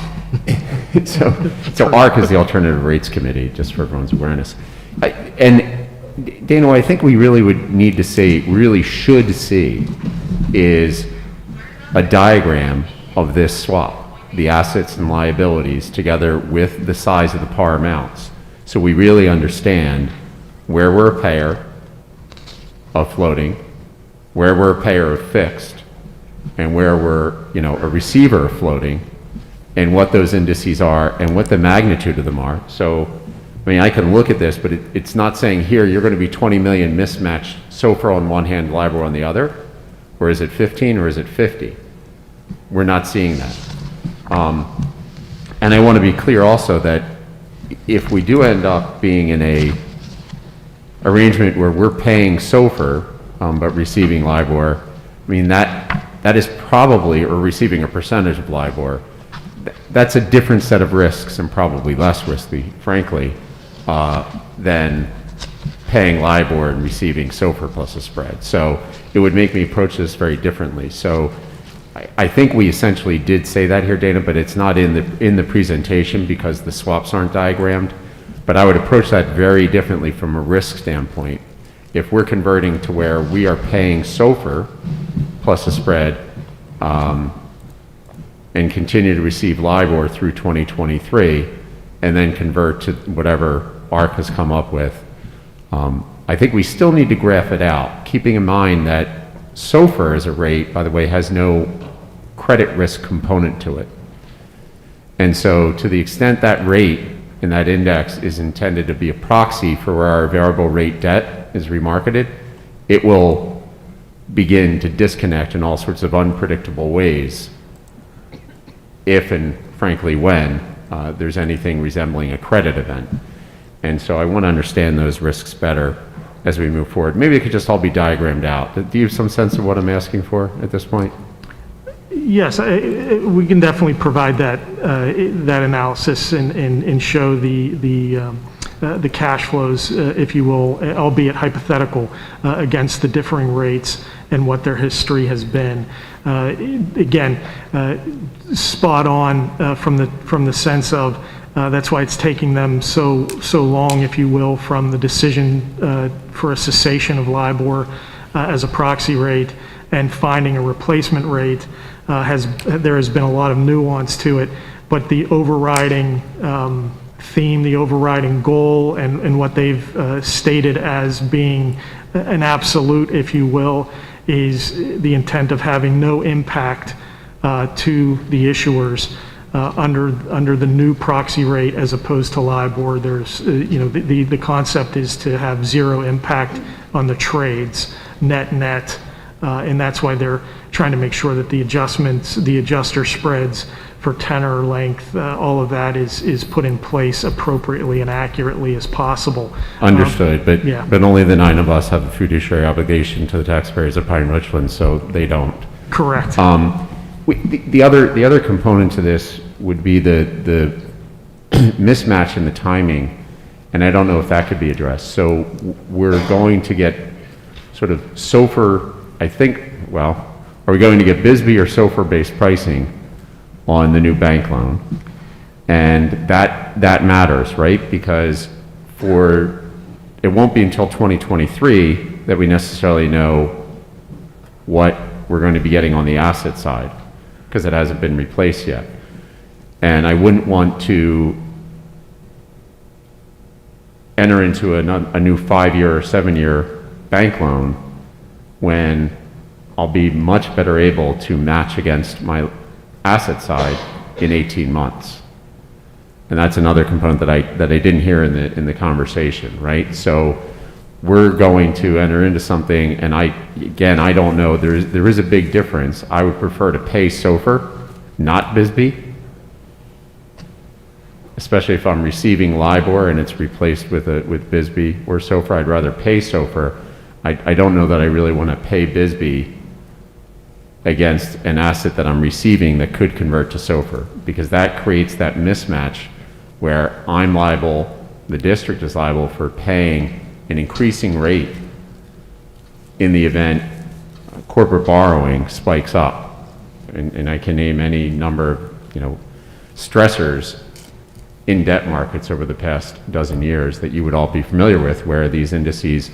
ARC is the Alternative Rates Committee, just for everyone's awareness. And Dana, what I think we really would need to see, really should see, is a diagram of this swap, the assets and liabilities together with the size of the par amounts. So we really understand where we're a payer of floating, where we're a payer of fixed, and where we're, a receiver of floating, and what those indices are and what the magnitude of them are. So, I can look at this, but it's not saying here you're going to be 20 million mismatched SOFR on one hand, LIBOR on the other, or is it 15 or is it 50? We're not seeing that. And I want to be clear also that if we do end up being in a arrangement where we're paying SOFR but receiving LIBOR, that is probably, or receiving a percentage of LIBOR, that's a different set of risks and probably less risky, frankly, than paying LIBOR and receiving SOFR plus a spread. So it would make me approach this very differently. So I think we essentially did say that here, Dana, but it's not in the presentation because the swaps aren't diagrammed. But I would approach that very differently from a risk standpoint. If we're converting to where we are paying SOFR plus a spread, and continue to receive LIBOR through 2023, and then convert to whatever ARC has come up with, I think we still need to graph it out, keeping in mind that SOFR as a rate, by the way, has no credit risk component to it. And so to the extent that rate in that index is intended to be a proxy for where our variable rate debt is remarketed, it will begin to disconnect in all sorts of unpredictable ways if and frankly when there's anything resembling a credit event. And so I want to understand those risks better as we move forward. Maybe it could just all be diagrammed out. Do you have some sense of what I'm asking for at this point? Yes, we can definitely provide that analysis and show the cash flows, if you will, albeit hypothetical, against the differing rates and what their history has been. Again, spot on from the sense of that's why it's taking them so long, if you will, from the decision for a cessation of LIBOR as a proxy rate and finding a replacement rate. There has been a lot of nuance to it, but the overriding theme, the overriding goal, and what they've stated as being an absolute, if you will, is the intent of having no impact to the issuers under the new proxy rate as opposed to LIBOR. There's, the concept is to have zero impact on the trades, net, and that's why they're trying to make sure that the adjustments, the adjuster spreads for tenor, length, all of that is put in place appropriately and accurately as possible. Understood, yeah. but only the 9 of us have a fiduciary obligation to the taxpayers of Pine-Richland, so they don't. Correct. The other component to this would be the mismatch in the timing, and I don't know if that could be addressed. So we're going to get sort of SOFR, I think, well, are we going to get BSBY or SOFR-based pricing on the new bank loan? And that matters, right? Because it won't be until 2023 that we necessarily know what we're going to be getting on the asset side, because it hasn't been replaced yet. And I wouldn't want to enter into a new 5-year or 7-year bank loan when I'll be much better able to match against my asset side in 18 months. And that's another component that I didn't hear in the conversation, right? So we're going to enter into something, and I don't know, there is a big difference. I would prefer to pay SOFR, not BSBY, especially if I'm receiving LIBOR and it's replaced with BSBY or SOFR. I'd rather pay SOFR. I don't know that I really want to pay BSBY against an asset that I'm receiving that could convert to SOFR, because that creates that mismatch where I'm liable, the district is liable for paying an increasing rate in the event corporate borrowing spikes up. And I can name any number of, stressors in debt markets over the past dozen years that you would all be familiar with, where these indices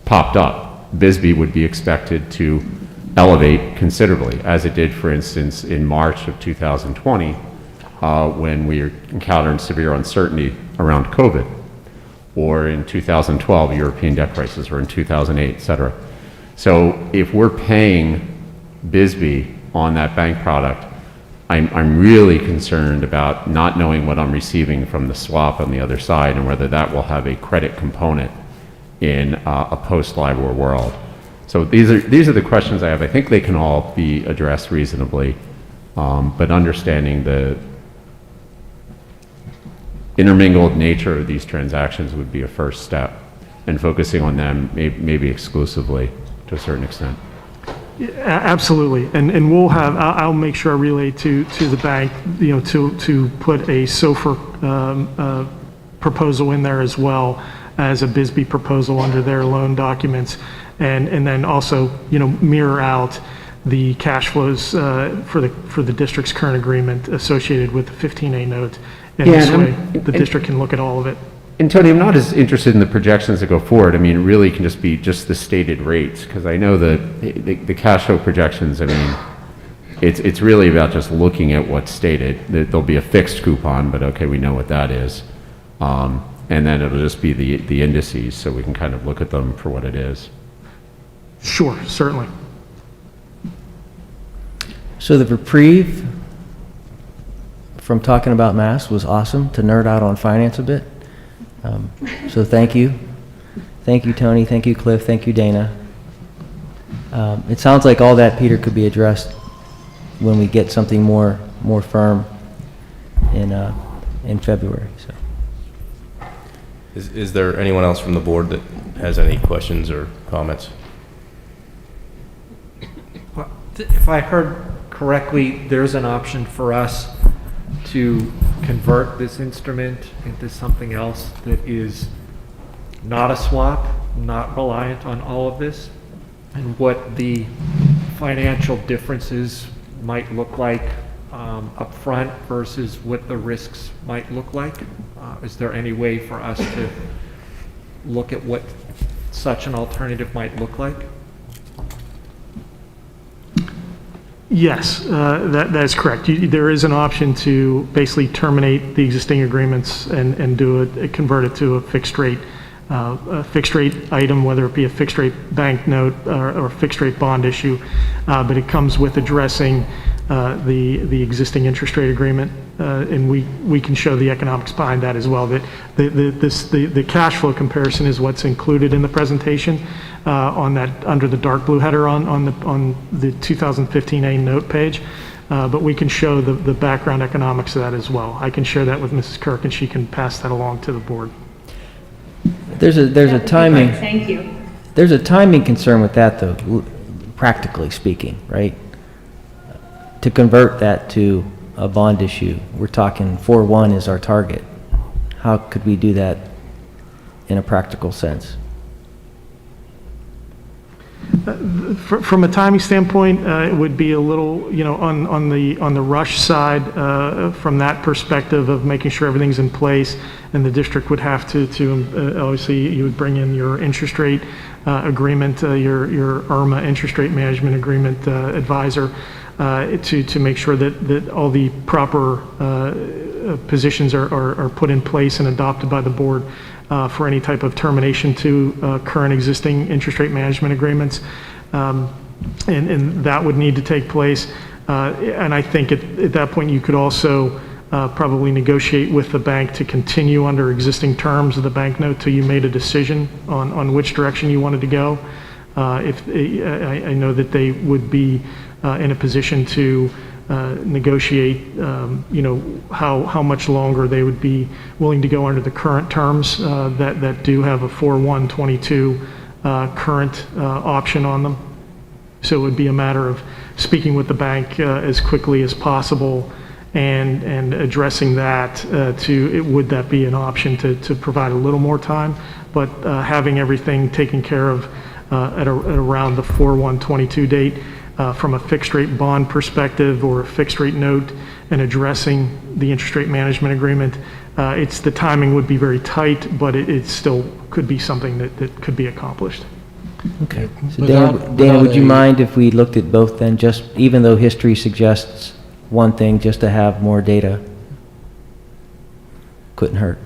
popped up. BSBY would be expected to elevate considerably, as it did, for instance, in March of 2020, when we encountered severe uncertainty around COVID, or in 2012, European debt crisis, or in 2008, et cetera. So if we're paying BSBY on that bank product, I'm really concerned about not knowing what I'm receiving from the swap on the other side, and whether that will have a credit component in a post-LIBOR world. So these are the questions I have. I think they can all be addressed reasonably, but understanding the intermingled nature of these transactions would be a first step, and focusing on them maybe exclusively to a certain extent. Absolutely, and I'll make sure I relay to the bank, to put a SOFR proposal in there as well as a BSBY proposal under their loan documents, and then also, mirror out the cash flows for the district's current agreement associated with the 15A note. And this way, the district can look at all of it. And Tony, I'm not as interested in the projections that go forward. I mean, it really can just be just the stated rates, because I know the cash flow projections, I mean, it's really about just looking at what's stated. There'll be a fixed coupon, but okay, we know what that is. And then it'll just be the indices, so we can kind of look at them for what it is. Sure, certainly. So the reprieve from talking about mass was awesome, to nerd out on finance a bit. So thank you. Thank you, Tony. Thank you, Cliff. Thank you, Dana. It sounds like all that, Peter, could be addressed when we get something more firm in February. So. Is there anyone else from the board that has any questions or comments? Well, if I heard correctly, there's an option for us to convert this instrument into something else that is not a swap, not reliant on all of this, and what the financial differences might look like up front versus what the risks might look like. Is there any way for us to look at what such an alternative might look like? Yes, that is correct. There is an option to basically terminate the existing agreements and convert it to a fixed rate item, whether it be a fixed rate bank note or a fixed rate bond issue. But it comes with addressing the existing interest rate agreement, and we can show the economics behind that as well. The cash flow comparison is what's included in the presentation on that, under the dark blue header on the 2015A note page. But we can show the background economics of that as well. I can share that with Mrs. Kirk, and she can pass that along to the board. There's a timing. Thank you. There's a timing concern with that, though, practically speaking, right? To convert that to a bond issue, we're talking 4/1 is our target. How could we do that in a practical sense? From a timing standpoint, it would be a little, on the rush side, from that perspective of making sure everything's in place, and the district would have to obviously, you would bring in your interest rate agreement, your IRMA interest rate management agreement advisor, to make sure that all the proper positions are put in place and adopted by the board for any type of termination to current existing interest rate management agreements. And that would need to take place. And I think at that point, you could also probably negotiate with the bank to continue under existing terms of the bank note till you made a decision on which direction you wanted to go. I know that they would be in a position to negotiate, how much longer they would be willing to go under the current terms that do have a 4/1/22 current option on them. So it would be a matter of speaking with the bank as quickly as possible and addressing that would that be an option to provide a little more time, but having everything taken care of at around the 4/1/22 date from a fixed rate bond perspective or a fixed rate note and addressing the interest rate management agreement. The timing would be very tight, but it still could be something that could be accomplished. Okay. So Dana, would you mind if we looked at both then, just even though history suggests one thing, just to have more data? Couldn't hurt.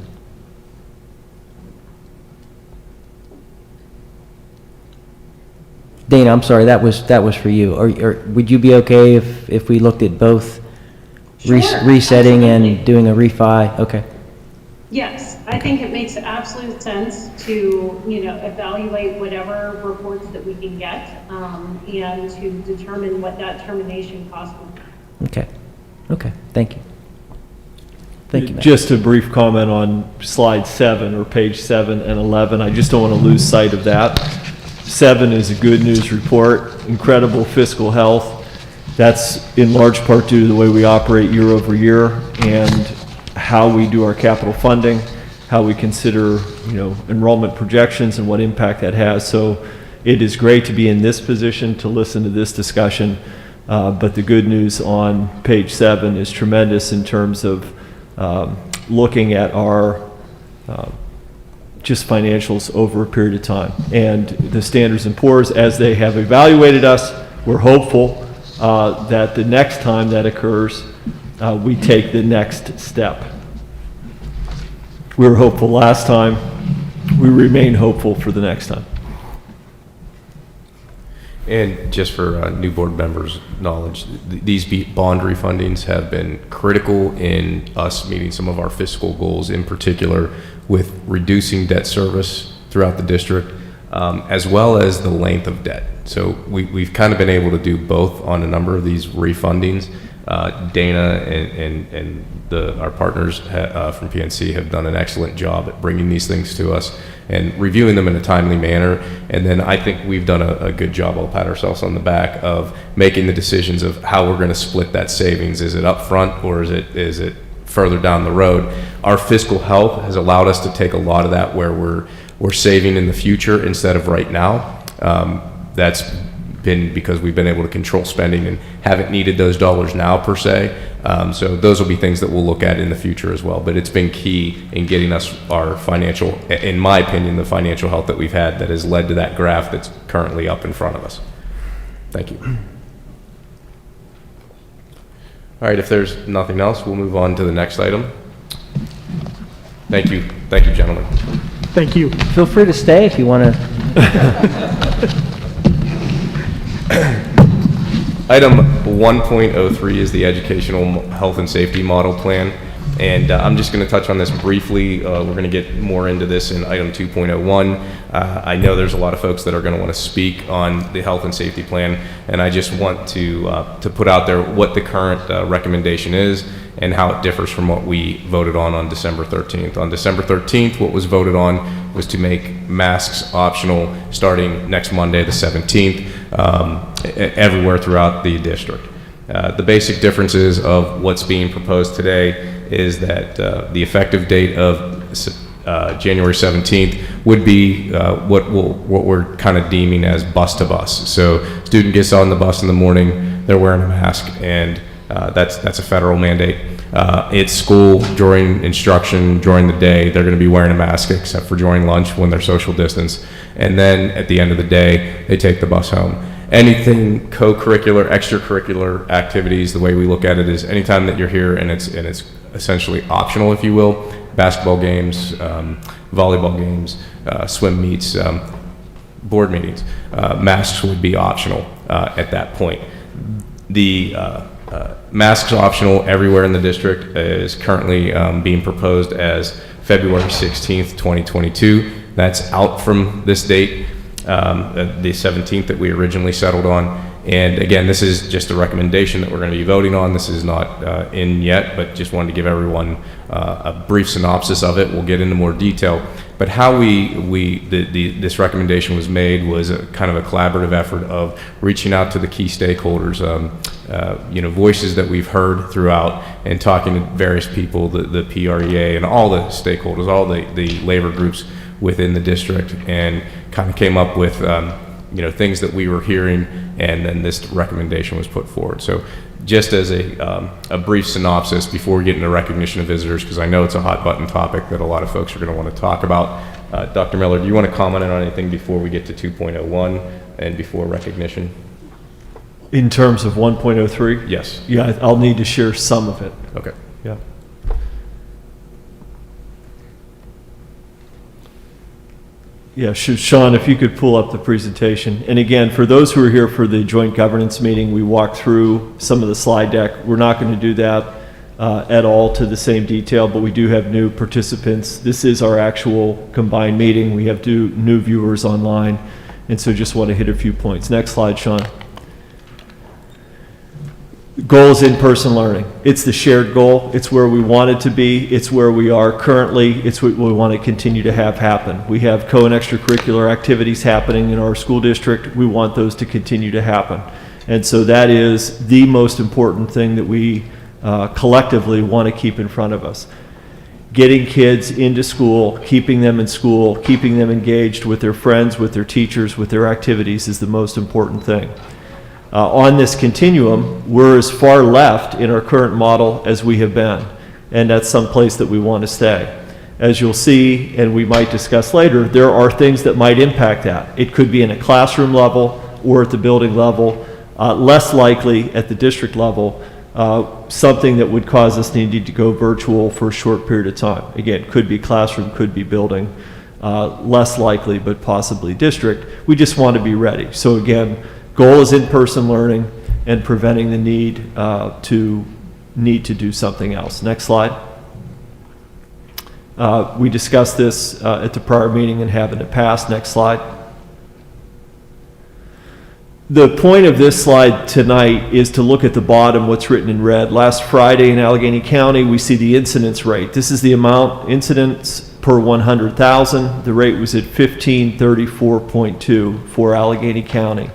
Dana, I'm sorry, that was for you. Or would you be okay if we looked at both resetting absolutely. and doing a refi? Okay. Yes, I think it makes absolute sense to, evaluate whatever reports that we can get, and to determine what that termination cost would be. Okay, thank you. Thank you, Matt. Just a brief comment on slide 7 or page 7 and 11. I just don't want to lose sight of that. 7 is a good news report, incredible fiscal health. That's in large part due to the way we operate year over year and how we do our capital funding, how we consider, enrollment projections and what impact that has. So it is great to be in this position to listen to this discussion. But the good news on page 7 is tremendous in terms of looking at our just financials over a period of time. And the Standards & Poor's, as they have evaluated us, we're hopeful that the next time that occurs, we take the next step. We were hopeful last time. We remain hopeful for the next time. And just for new board members' knowledge, these bond refundings have been critical in us meeting some of our fiscal goals, in particular with reducing debt service throughout the district, as well as the length of debt. So we've kind of been able to do both on a number of these refundings. Dana and our partners from PNC have done an excellent job at bringing these things to us and reviewing them in a timely manner. And then I think we've done a good job, I'll pat ourselves on the back, of making the decisions of how we're going to split that savings. Is it up front or is it further down the road? Our fiscal health has allowed us to take a lot of that where we're saving in the future instead of right now. That's been because we've been able to control spending and haven't needed those dollars now per se. So those will be things that we'll look at in the future as well. But it's been key in getting us our financial, in my opinion, the financial health that we've had that has led to that graph that's currently up in front of us. Thank you. All right, if there's nothing else, we'll move on to the next item. Thank you. Thank you, gentlemen. Thank you. Feel free to stay if you want to. Item 1.03 is the Educational Health and Safety Model Plan, and I'm just going to touch on this briefly. We're going to get more into this in item 2.01. I know there's a lot of folks that are going to want to speak on the health and safety plan, and I just want to put out there what the current recommendation is and how it differs from what we voted on December 13th. On December 13th, what was voted on was to make masks optional starting next Monday, the 17th, everywhere throughout the district. The basic differences of what's being proposed today is that the effective date of January 17th would be what we're kind of deeming as bus to bus. So student gets on the bus in the morning, they're wearing a mask, and that's a federal mandate. At school, during instruction, during the day, they're going to be wearing a mask except for during lunch when they're social distance. And then at the end of the day, they take the bus home. Anything co-curricular, extracurricular activities, the way we look at it is anytime that you're here and it's essentially optional, if you will, basketball games, volleyball games, swim meets, board meetings, masks would be optional at that point. The Masks optional everywhere in the district is currently being proposed as February 16th, 2022. That's out from this date, the 17th that we originally settled on. And again, this is just a recommendation that we're going to be voting on. This is not in yet, but just wanted to give everyone a brief synopsis of it. We'll get into more detail. But how this recommendation was made was a kind of a collaborative effort of reaching out to the key stakeholders, voices that we've heard throughout, and talking to various people, the PREA and all the stakeholders, all the labor groups within the district, and kind of came up with things that we were hearing, and then this recommendation was put forward. So just as a brief synopsis before we get into recognition of visitors, because I know it's a hot button topic that a lot of folks are going to want to talk about. Dr. Miller, do you want to comment on anything before we get to 2.01 and before recognition? In terms of 1.03? Yes. Yeah, I'll need to share some of it. Okay. Yeah. Yeah, Sean, if you could pull up the presentation. And again, for those who are here for the joint governance meeting, we walked through some of the slide deck. We're not going to do that at all to the same detail, but we do have new participants. This is our actual combined meeting. We have new viewers online, and so just want to hit a few points. Next slide, Sean. Goal is in-person learning. It's the shared goal. It's where we want it to be. It's where we are currently. It's what we want to continue to have happen. We have co- and extracurricular activities happening in our school district. We want those to continue to happen. And so that is the most important thing that we collectively want to keep in front of us. Getting kids into school, keeping them in school, keeping them engaged with their friends, with their teachers, with their activities is the most important thing. On this continuum, we're as far left in our current model as we have been, and that's someplace that we want to stay. As you'll see, and we might discuss later, there are things that might impact that. It could be in a classroom level or at the building level, less likely at the district level, something that would cause us to need to go virtual for a short period of time. Again, could be classroom, could be building, less likely, but possibly district. We just want to be ready. So again, goal is in-person learning and preventing the need to do something else. Next slide. We discussed this at the prior meeting and have in the past. Next slide. The point of this slide tonight is to look at the bottom, what's written in red. Last Friday in Allegheny County, we see the incidence rate. This is the amount, incidents per 100,000. The rate was at 1534.2 for Allegheny County.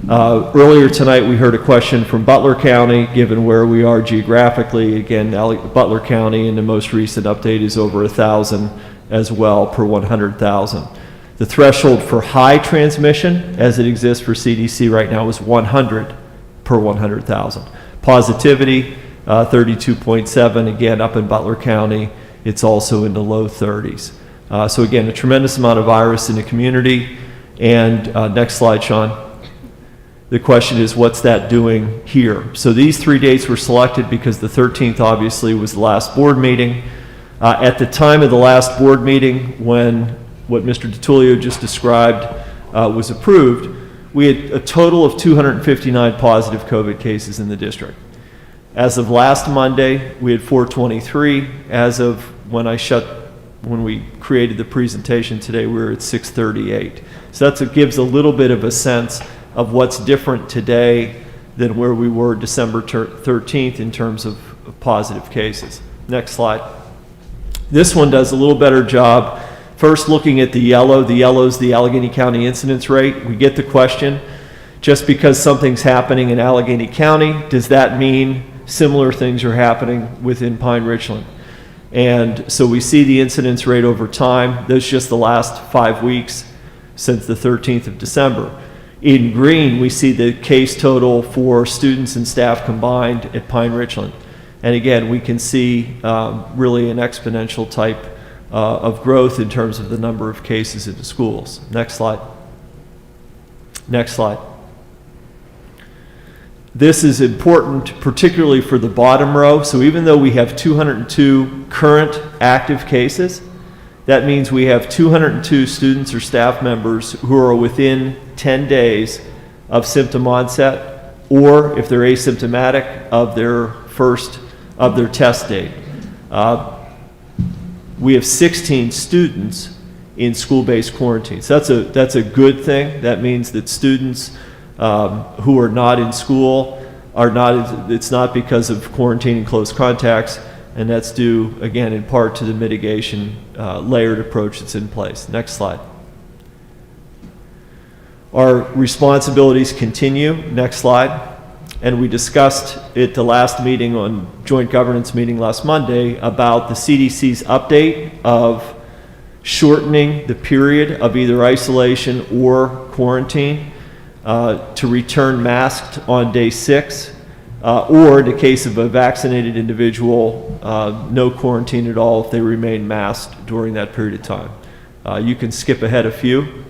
Earlier tonight, we heard a question from Butler County, given where we are geographically. Again, Butler County in the most recent update is over 1,000 as well per 100,000. The threshold for high transmission, as it exists for CDC right now, is 100 per 100,000. Positivity, 32.7, again, up in Butler County. It's also in the low 30s. So again, a tremendous amount of virus in the community. And next slide, Sean. The question is, what's that doing here? So these 3 dates were selected because the 13th obviously was the last board meeting. At the time of the last board meeting, when what Mr. DiTullio just described was approved, we had a total of 259 positive COVID cases in the district. As of last Monday, we had 423. As of when we created the presentation today, we were at 638. So that gives a little bit of a sense of what's different today than where we were December 13th in terms of positive cases. Next slide. This one does a little better job. First, looking at the yellow. The yellow is the Allegheny County incidence rate. We get the question, just because something's happening in Allegheny County, does that mean similar things are happening within Pine-Richland? And so we see the incidence rate over time. That's just the last 5 weeks since the 13th of December. In green, we see the case total for students and staff combined at Pine-Richland. And again, we can see really an exponential type of growth in terms of the number of cases in the schools. Next slide. Next slide. This is important, particularly for the bottom row. So even though we have 202 current active cases, that means we have 202 students or staff members who are within 10 days of symptom onset or if they're asymptomatic of their test date. We have 16 students in school-based quarantine. So that's a good thing. That means that students who are not in school it's not because of quarantining close contacts, and that's due, again, in part to the mitigation layered approach that's in place. Next slide. Our responsibilities continue. Next slide. And we discussed at the last meeting on joint governance meeting last Monday about the CDC's update of shortening the period of either isolation or quarantine to return masked on day 6, or in the case of a vaccinated individual, no quarantine at all if they remain masked during that period of time. You can skip ahead a few.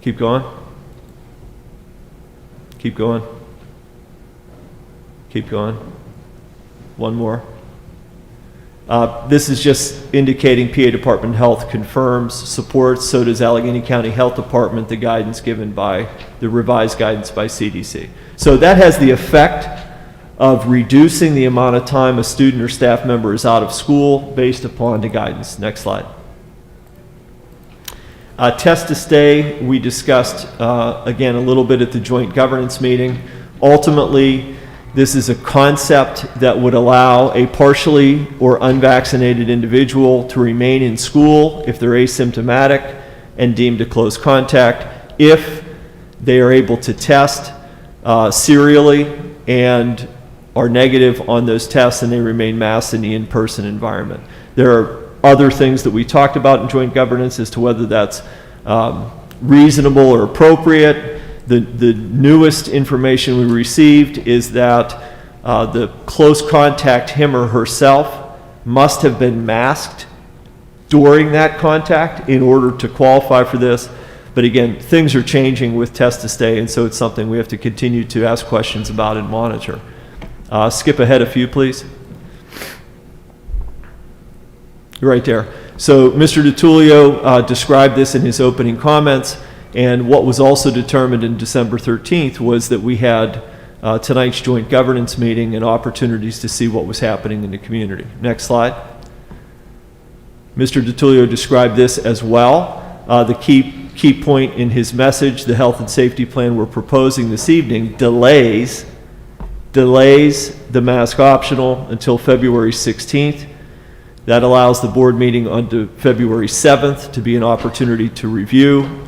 Keep going. Keep going. Keep going. One more. This is just indicating PA Department of Health confirms, supports, so does Allegheny County Health Department, the guidance given by, the revised guidance by CDC. So that has the effect of reducing the amount of time a student or staff member is out of school based upon the guidance. Next slide. Test to stay, we discussed again a little bit at the joint governance meeting. Ultimately, this is a concept that would allow a partially or unvaccinated individual to remain in school if they're asymptomatic and deemed a close contact, if they are able to test serially and are negative on those tests and they remain masked in the in-person environment. There are other things that we talked about in joint governance as to whether that's reasonable or appropriate. The newest information we received is that the close contact, him or herself, must have been masked during that contact in order to qualify for this. But again, things are changing with test to stay, and so it's something we have to continue to ask questions about and monitor. Skip ahead a few, please. Right there. So Mr. DiTullio described this in his opening comments, and what was also determined in December 13th was that we had tonight's joint governance meeting and opportunities to see what was happening in the community. Next slide. Mr. DiTullio described this as well. The key point in his message, the health and safety plan we're proposing this evening, delays the mask optional until February 16th. That allows the board meeting on February 7th to be an opportunity to review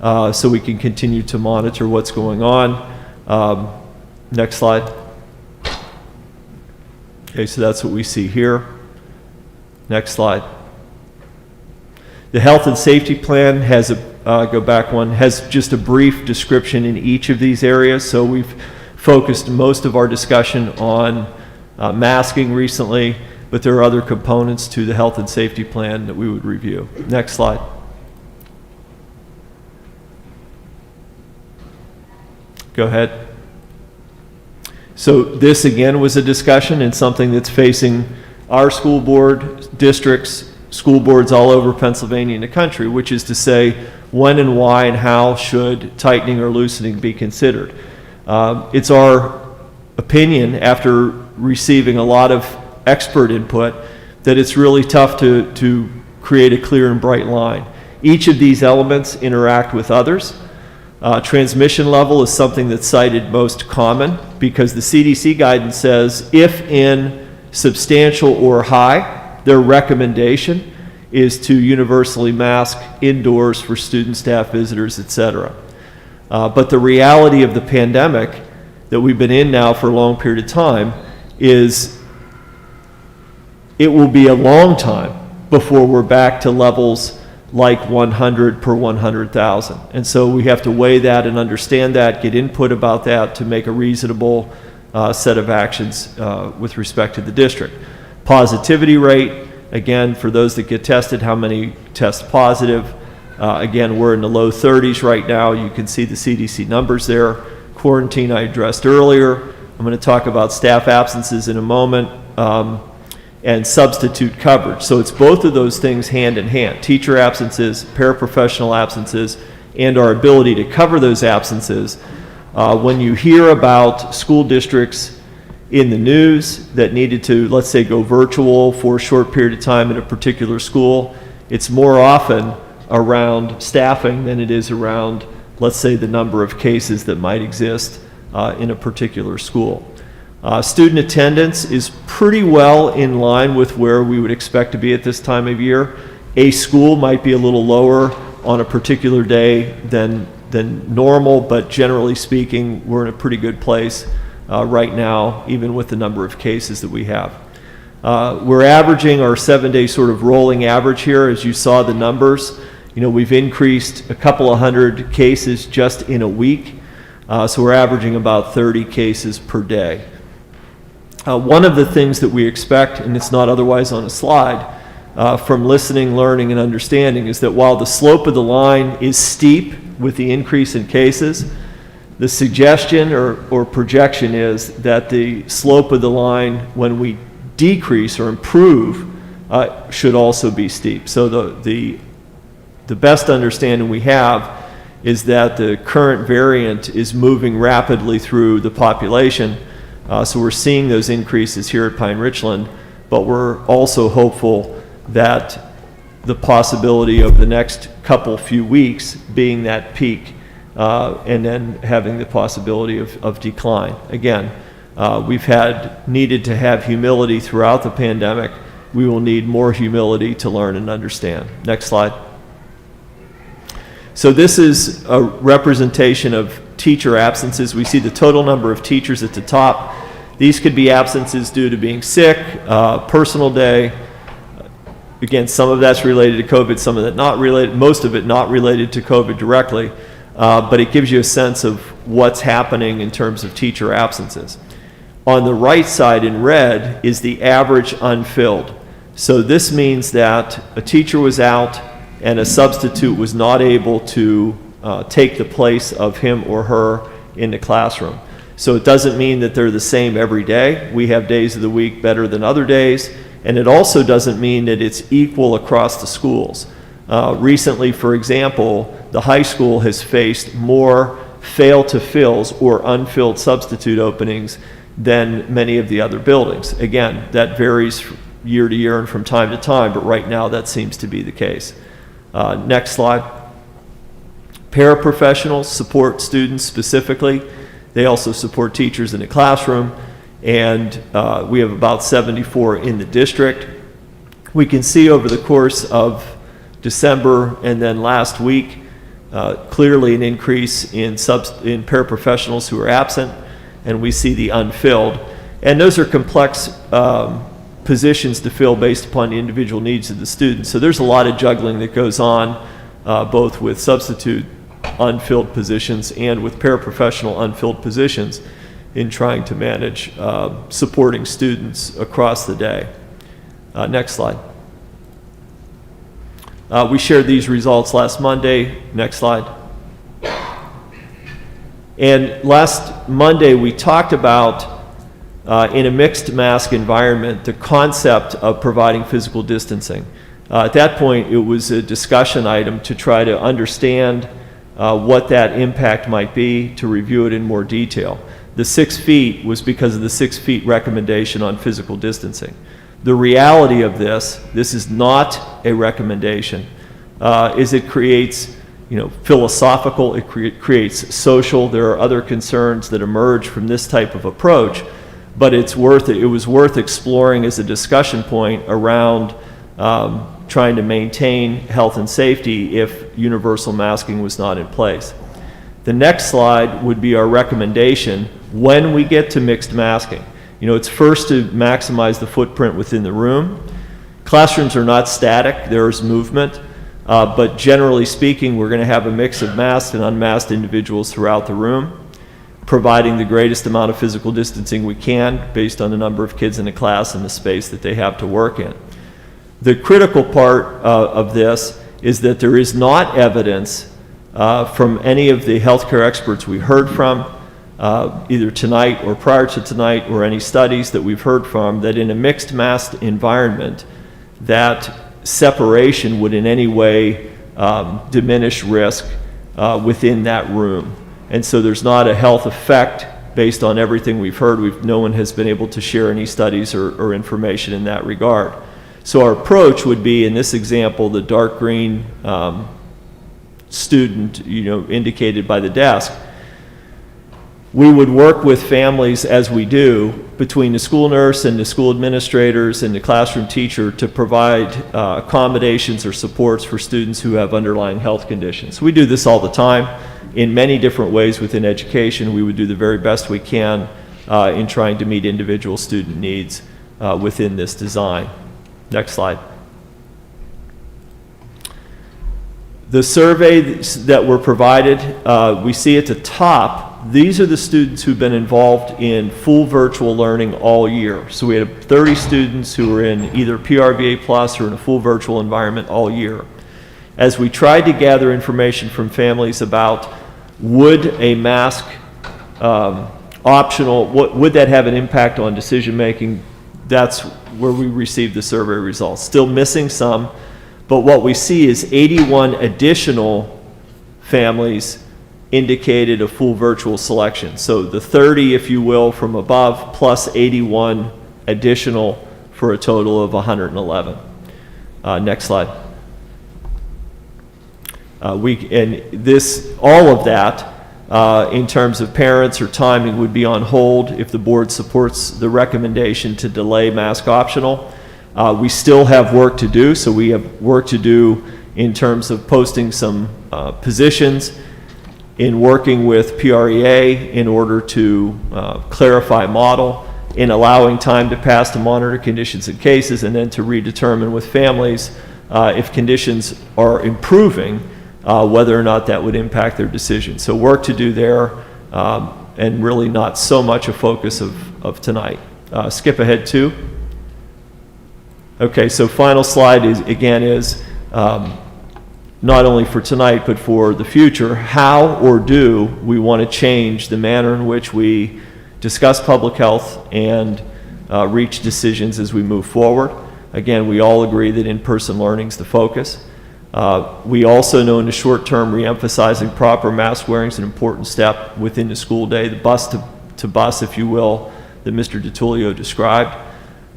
so we can continue to monitor what's going on. Next slide. Okay, so that's what we see here. Next slide. The health and safety plan has go back one, has just a brief description in each of these areas. So we've focused most of our discussion on masking recently, but there are other components to the health and safety plan that we would review. Next slide. Go ahead. So this again was a discussion and something that's facing our school board, districts, school boards all over Pennsylvania and the country, which is to say when and why and how should tightening or loosening be considered. It's our opinion, after receiving a lot of expert input, that it's really tough to create a clear and bright line. Each of these elements interact with others. Transmission level is something that's cited most common because the CDC guidance says if in substantial or high, their recommendation is to universally mask indoors for students, staff, visitors, etc. But the reality of the pandemic that we've been in now for a long period of time is it will be a long time before we're back to levels like 100 per 100,000. And so we have to weigh that and understand that, get input about that to make a reasonable set of actions with respect to the district. Positivity rate, again, for those that get tested, how many test positive? Again, we're in the low 30s right now. You can see the CDC numbers there. Quarantine I addressed earlier. I'm going to talk about staff absences in a moment. And substitute coverage. So it's both of those things hand in hand. Teacher absences, paraprofessional absences, and our ability to cover those absences When you hear about school districts in the news that needed to, let's say, go virtual for a short period of time in a particular school, it's more often around staffing than it is around, let's say, the number of cases that might exist in a particular school. Student attendance is pretty well in line with where we would expect to be at this time of year. A school might be a little lower on a particular day than normal, but generally speaking, we're in a pretty good place right now, even with the number of cases that we have. We're averaging our 7-day sort of rolling average here. As you saw the numbers, we've increased a couple of hundred cases just in a week. So we're averaging about 30 cases per day. One of the things that we expect, and it's not otherwise on a slide, from listening, learning, and understanding is that while the slope of the line is steep with the increase in cases, the suggestion or projection is that the slope of the line when we decrease or improve should also be steep. So the best understanding we have is that the current variant is moving rapidly through the population. So we're seeing those increases here at Pine-Richland, but we're also hopeful that the possibility of the next few weeks being that peak and then having the possibility of decline. Again, we've needed to have humility throughout the pandemic. We will need more humility to learn and understand. Next slide. So this is a representation of teacher absences. We see the total number of teachers at the top. These could be absences due to being sick, personal day. Again, some of that's related to COVID, some of that not related, most of it not related to COVID directly, but it gives you a sense of what's happening in terms of teacher absences. On the right side in red is the average unfilled. So this means that a teacher was out and a substitute was not able to take the place of him or her in the classroom. So it doesn't mean that they're the same every day. We have days of the week better than other days, and it also doesn't mean that it's equal across the schools. Recently, for example, the high school has faced more fail-to-fills or unfilled substitute openings than many of the other buildings. Again, that varies year to year and from time to time, but right now that seems to be the case. Next slide. Paraprofessionals support students specifically. They also support teachers in the classroom, and we have about 74 in the district. We can see over the course of December and then last week, clearly an increase in paraprofessionals who are absent, and we see the unfilled. And those are complex positions to fill based upon the individual needs of the students. So there's a lot of juggling that goes on, both with substitute unfilled positions and with paraprofessional unfilled positions in trying to manage supporting students across the day. Next slide. We shared these results last Monday. Next slide. And last Monday we talked about in a mixed mask environment the concept of providing physical distancing. At that point it was a discussion item to try to understand what that impact might be, to review it in more detail. The 6 feet was because of the 6 feet recommendation on physical distancing. The reality of this is not a recommendation, is it creates philosophical, it creates social, there are other concerns that emerge from this type of approach, but it was worth exploring as a discussion point around trying to maintain health and safety if universal masking was not in place. The next slide would be our recommendation when we get to mixed masking. It's first to maximize the footprint within the room. Classrooms are not static, there is movement, but generally speaking, we're going to have a mix of masked and unmasked individuals throughout the room, providing the greatest amount of physical distancing we can based on the number of kids in the class and the space that they have to work in. The critical part of this is that there is not evidence from any of the healthcare experts we heard from, either tonight or prior to tonight, or any studies that we've heard from, that in a mixed masked environment, that separation would in any way diminish risk within that room. And so there's not a health effect based on everything we've heard. No one has been able to share any studies or information in that regard. So our approach would be, in this example, the dark green student, indicated by the desk. We would work with families, as we do, between the school nurse and the school administrators and the classroom teacher to provide accommodations or supports for students who have underlying health conditions. We do this all the time in many different ways within education. We would do the very best we can in trying to meet individual student needs within this design. Next slide. The surveys that were provided, we see at the top, these are the students who've been involved in full virtual learning all year. So we had 30 students who were in either PRVA Plus or in a full virtual environment all year. As we tried to gather information from families about would a mask optional, would that have an impact on decision making, that's where we received the survey results. Still missing some, but what we see is 81 additional families indicated a full virtual selection. So the 30, if you will, from above, plus 81 additional for a total of 111. Next slide. All of that, in terms of parents or timing, would be on hold if the board supports the recommendation to delay mask optional. We still have work to do, so we have work to do in terms of posting some positions, in working with PREA in order to clarify model, in allowing time to pass to monitor conditions and cases, and then to redetermine with families if conditions are improving, whether or not that would impact their decision. So work to do there, and really not so much a focus of tonight. Skip ahead to. Okay, so final slide is not only for tonight, but for the future, how or do we want to change the manner in which we discuss public health and reach decisions as we move forward? Again, we all agree that in-person learning is the focus. We also know in the short term, re-emphasizing proper mask wearing is an important step within the school day, the bus to bus, if you will, that Mr. DiTullio described.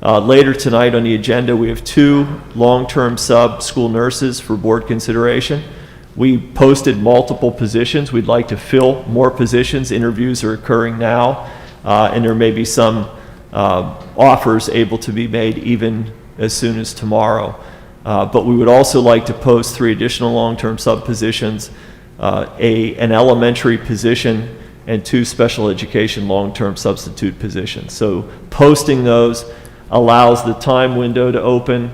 Later tonight on the agenda, we have 2 long-term sub-school nurses for board consideration. We posted multiple positions. We'd like to fill more positions. Interviews are occurring now, and there may be some offers able to be made even as soon as tomorrow. But we would also like to post 3 additional long-term sub-positions, an elementary position, and 2 special education long-term substitute positions. So posting those allows the time window to open,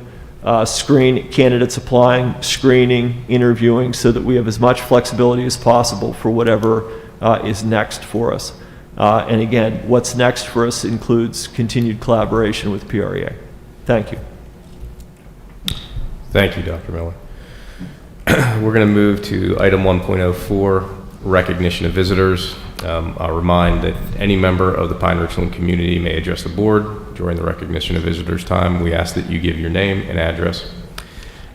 screen candidates applying, screening, interviewing, so that we have as much flexibility as possible for whatever is next for us. And again, what's next for us includes continued collaboration with PREA. Thank you. Thank you, Dr. Miller. We're going to move to item 1.04, recognition of visitors. I'll remind that any member of the Pine-Richland community may address the board during the recognition of visitors time. We ask that you give your name and address.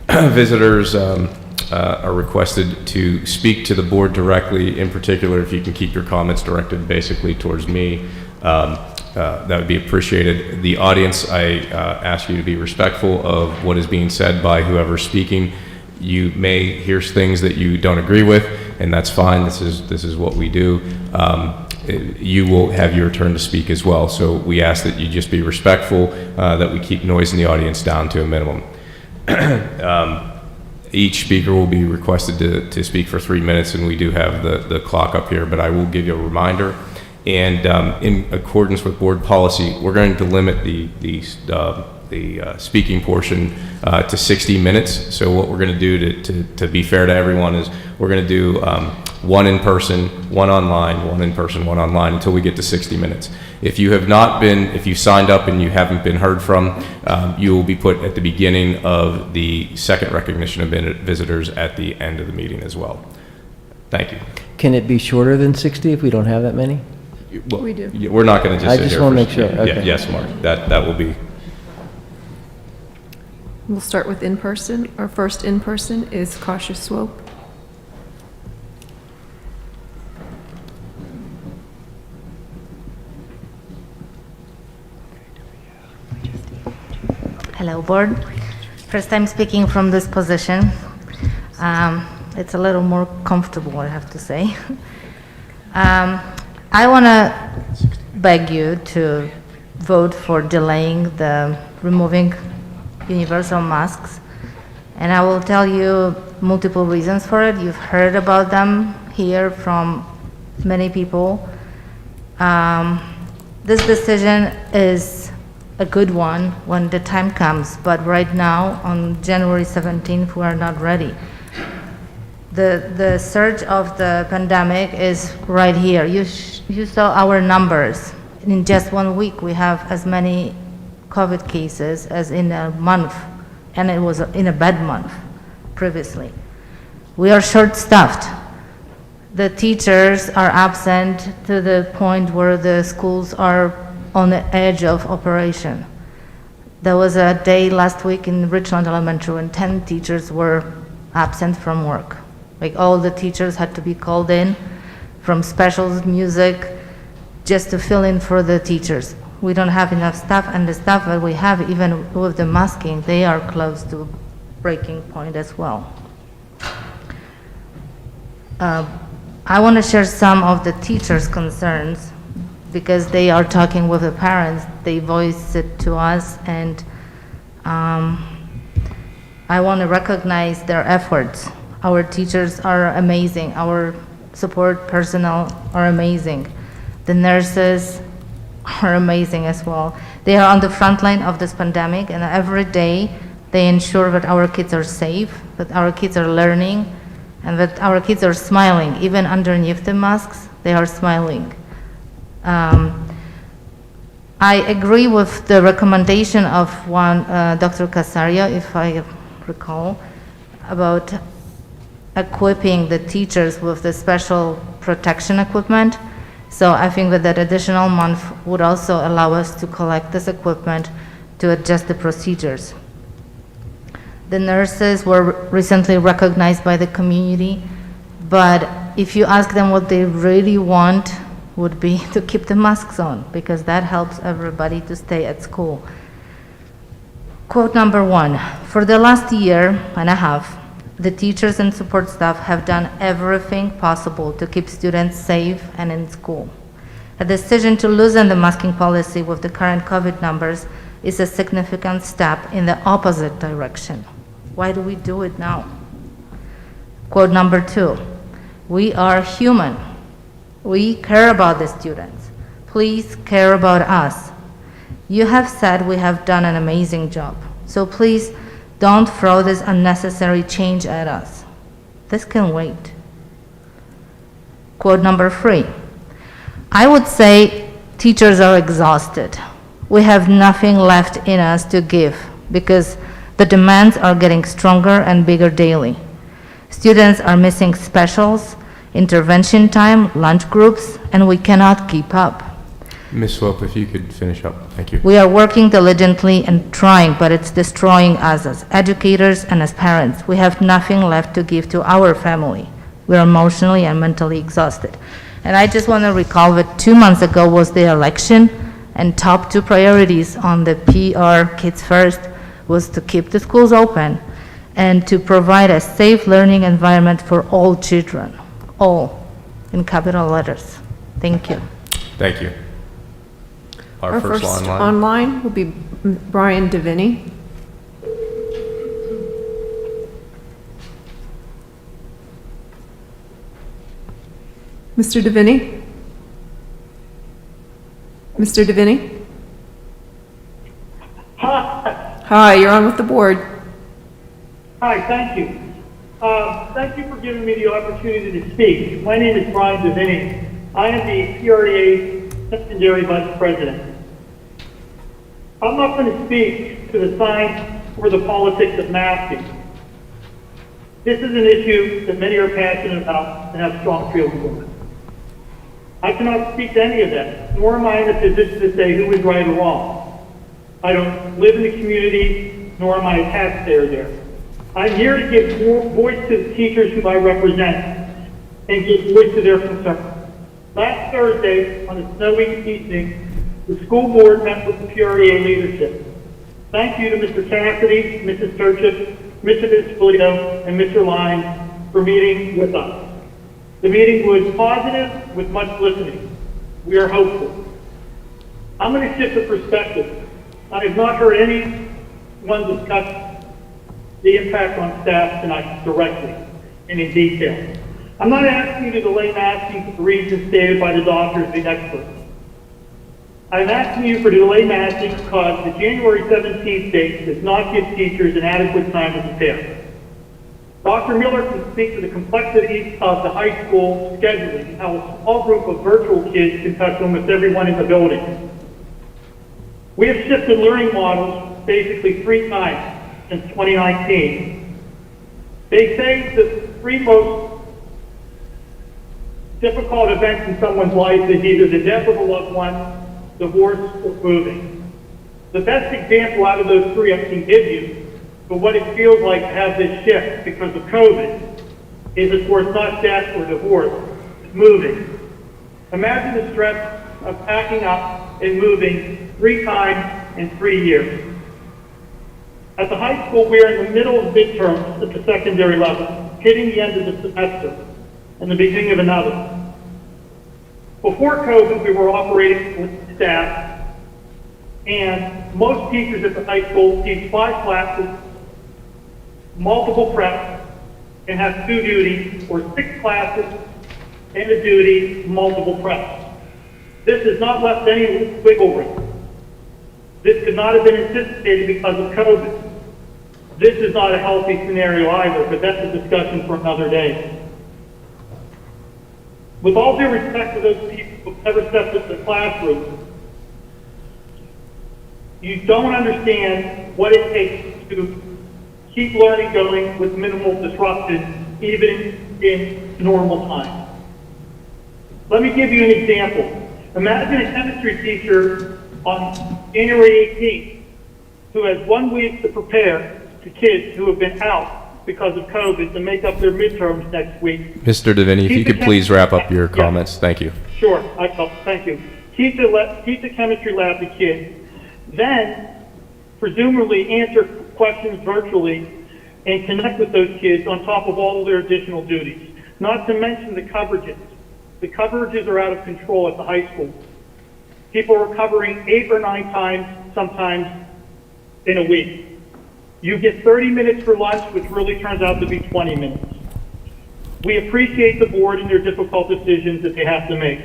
Visitors are requested to speak to the board directly. In particular, if you can keep your comments directed basically towards me, that would be appreciated. The audience, I ask you to be respectful of what is being said by whoever's speaking. You may hear things that you don't agree with, and that's fine. This is what we do. You will have your turn to speak as well. So we ask that you just be respectful, that we keep noise in the audience down to a minimum. Each speaker will be requested to speak for 3 minutes, and we do have the clock up here, but I will give you a reminder. And in accordance with board policy, we're going to limit the speaking portion to 60 minutes. So what we're going to do to be fair to everyone is we're going to do 1 in person, 1 online, 1 in person, 1 online until we get to 60 minutes. If you have not been, if you signed up and you haven't been heard from, you will be put at the beginning of the second recognition of visitors at the end of the meeting as well. Thank you. Can it be shorter than 60 if we don't have that many? Well, We do. we're not going to just I sit just here wanna for- make sure, Yeah, okay. yes, Mark, that will be. We'll start with in-person. Our first in-person is Cautious Swope. Hello, board. First time speaking from this position. It's a little more comfortable, I have to say. I want to beg you to vote for delaying the removing universal masks. And I will tell you multiple reasons for it. You've heard about them here from many people. This decision is a good one when the time comes, but right now, on January 17th, we are not ready. The surge of the pandemic is right here. You saw our numbers. In just 1 week, we have as many COVID cases as in a month, and it was in a bad month previously. We are short-staffed. The teachers are absent to the point where the schools are on the edge of operation. There was a day last week in Richland Elementary when 10 teachers were absent from work. Like all the teachers had to be called in from specials, music, just to fill in for the teachers. We don't have enough staff, and the staff that we have, even with the masking, they are close to breaking point as well. I want to share some of the teachers' concerns because they are talking with the parents. They voice it to us, and I want to recognize their efforts. Our teachers are amazing. Our support personnel are amazing. The nurses are amazing as well. They are on the front line of this pandemic, and every day they ensure that our kids are safe, that our kids are learning, and that our kids are smiling. Even underneath the masks, they are smiling. I agree with the recommendation of one Dr. Casario, if I recall, about equipping the teachers with the special protection equipment. So I think that additional month would also allow us to collect this equipment to adjust the procedures. The nurses were recently recognized by the community, but if you ask them what they really want, would be to keep the masks on, because that helps everybody to stay at school. Quote number 1, for the last year and a half, the teachers and support staff have done everything possible to keep students safe and in school. A decision to loosen the masking policy with the current COVID numbers is a significant step in the opposite direction. Why do we do it now? Quote number 2, we are human. We care about the students. Please care about us. You have said we have done an amazing job, so please don't throw this unnecessary change at us. This can wait. Quote number 3, I would say teachers are exhausted. We have nothing left in us to give because the demands are getting stronger and bigger daily. Students are missing specials, intervention time, lunch groups, and we cannot keep up. Ms. Swope, if you could finish up. Thank you. We are working diligently and trying, but it's destroying us as educators and as parents. We have nothing left to give to our family. We are emotionally and mentally exhausted. And I just want to recall that 2 months ago was the election, and top 2 priorities on the PR Kids First was to keep the schools open and to provide a safe learning environment for all children, all, in capital letters. Thank you. Thank you. Our first online will be Brian Deviney. Mr. Deviney? Mr. Deviney? Hi. Hi, you're on with the board. Hi, thank you. Thank you for giving me the opportunity to speak. My name is Brian Deviney. I am the PRTA Secondary Vice President. I'm not going to speak to the science or the politics of masking. This is an issue that many are passionate about and have strong feelings on. I cannot speak to any of that, nor am I in a position to say who is right or wrong. I don't live in the community, nor am I a taxpayer there. I'm here to give more voice to the teachers who I represent and give voice to their concerns. Last Thursday, on a snowy evening, the school board met with the PRTA leadership. Thank you to Mr. Cassidy, Mrs. Turchip, Mr. Vispolito, and Mr. Lyons for meeting with us. The meeting was positive with much listening. We are hopeful. I'm going to shift the perspective. I have not heard anyone discuss the impact on staff tonight directly and in detail. I'm not asking you to delay masking for the reasons stated by the doctors and the experts. I'm asking you for delay masking because the January 17th date does not give teachers an adequate time to prepare. Dr. Miller can speak to the complexities of the high school scheduling and how a small group of virtual kids can touch almost everyone in the building. We have shifted learning models basically 3 times since 2019. They say the 3 most difficult events in someone's life is either the death of a loved one, divorce, or moving. The best example out of those 3 I can give you for what it feels like to have this shift because of COVID is, of course, not death or divorce, it's moving. Imagine the stress of packing up and moving 3 times in 3 years. At the high school, we are in the middle of midterms at the secondary level, hitting the end of the semester and the beginning of another. Before COVID, we were operating with staff, and most teachers at the high school teach 5 classes, multiple preps, and have 2 duties, or 6 classes and a duty, multiple preps. This has not left any wiggle room. This could not have been anticipated because of COVID. This is not a healthy scenario either, but that's a discussion for another day. With all due respect to those people who've never stepped into the classroom, you don't understand what it takes to keep learning going with minimal disruption, even in normal times. Let me give you an example. Imagine a chemistry teacher on January 18th who has 1 week to prepare to kids who have been out because of COVID to make up their midterms next week. Mr. Devaney, if you could please wrap up your comments. Thank you. Sure, I will. Thank you. Teach a chemistry lab to kids, then presumably answer questions virtually and connect with those kids on top of all of their additional duties. Not to mention the coverages. The coverages are out of control at the high school. People are covering 8 or 9 times, sometimes in a week. You get 30 minutes for lunch, which really turns out to be 20 minutes. We appreciate the board and their difficult decisions that they have to make.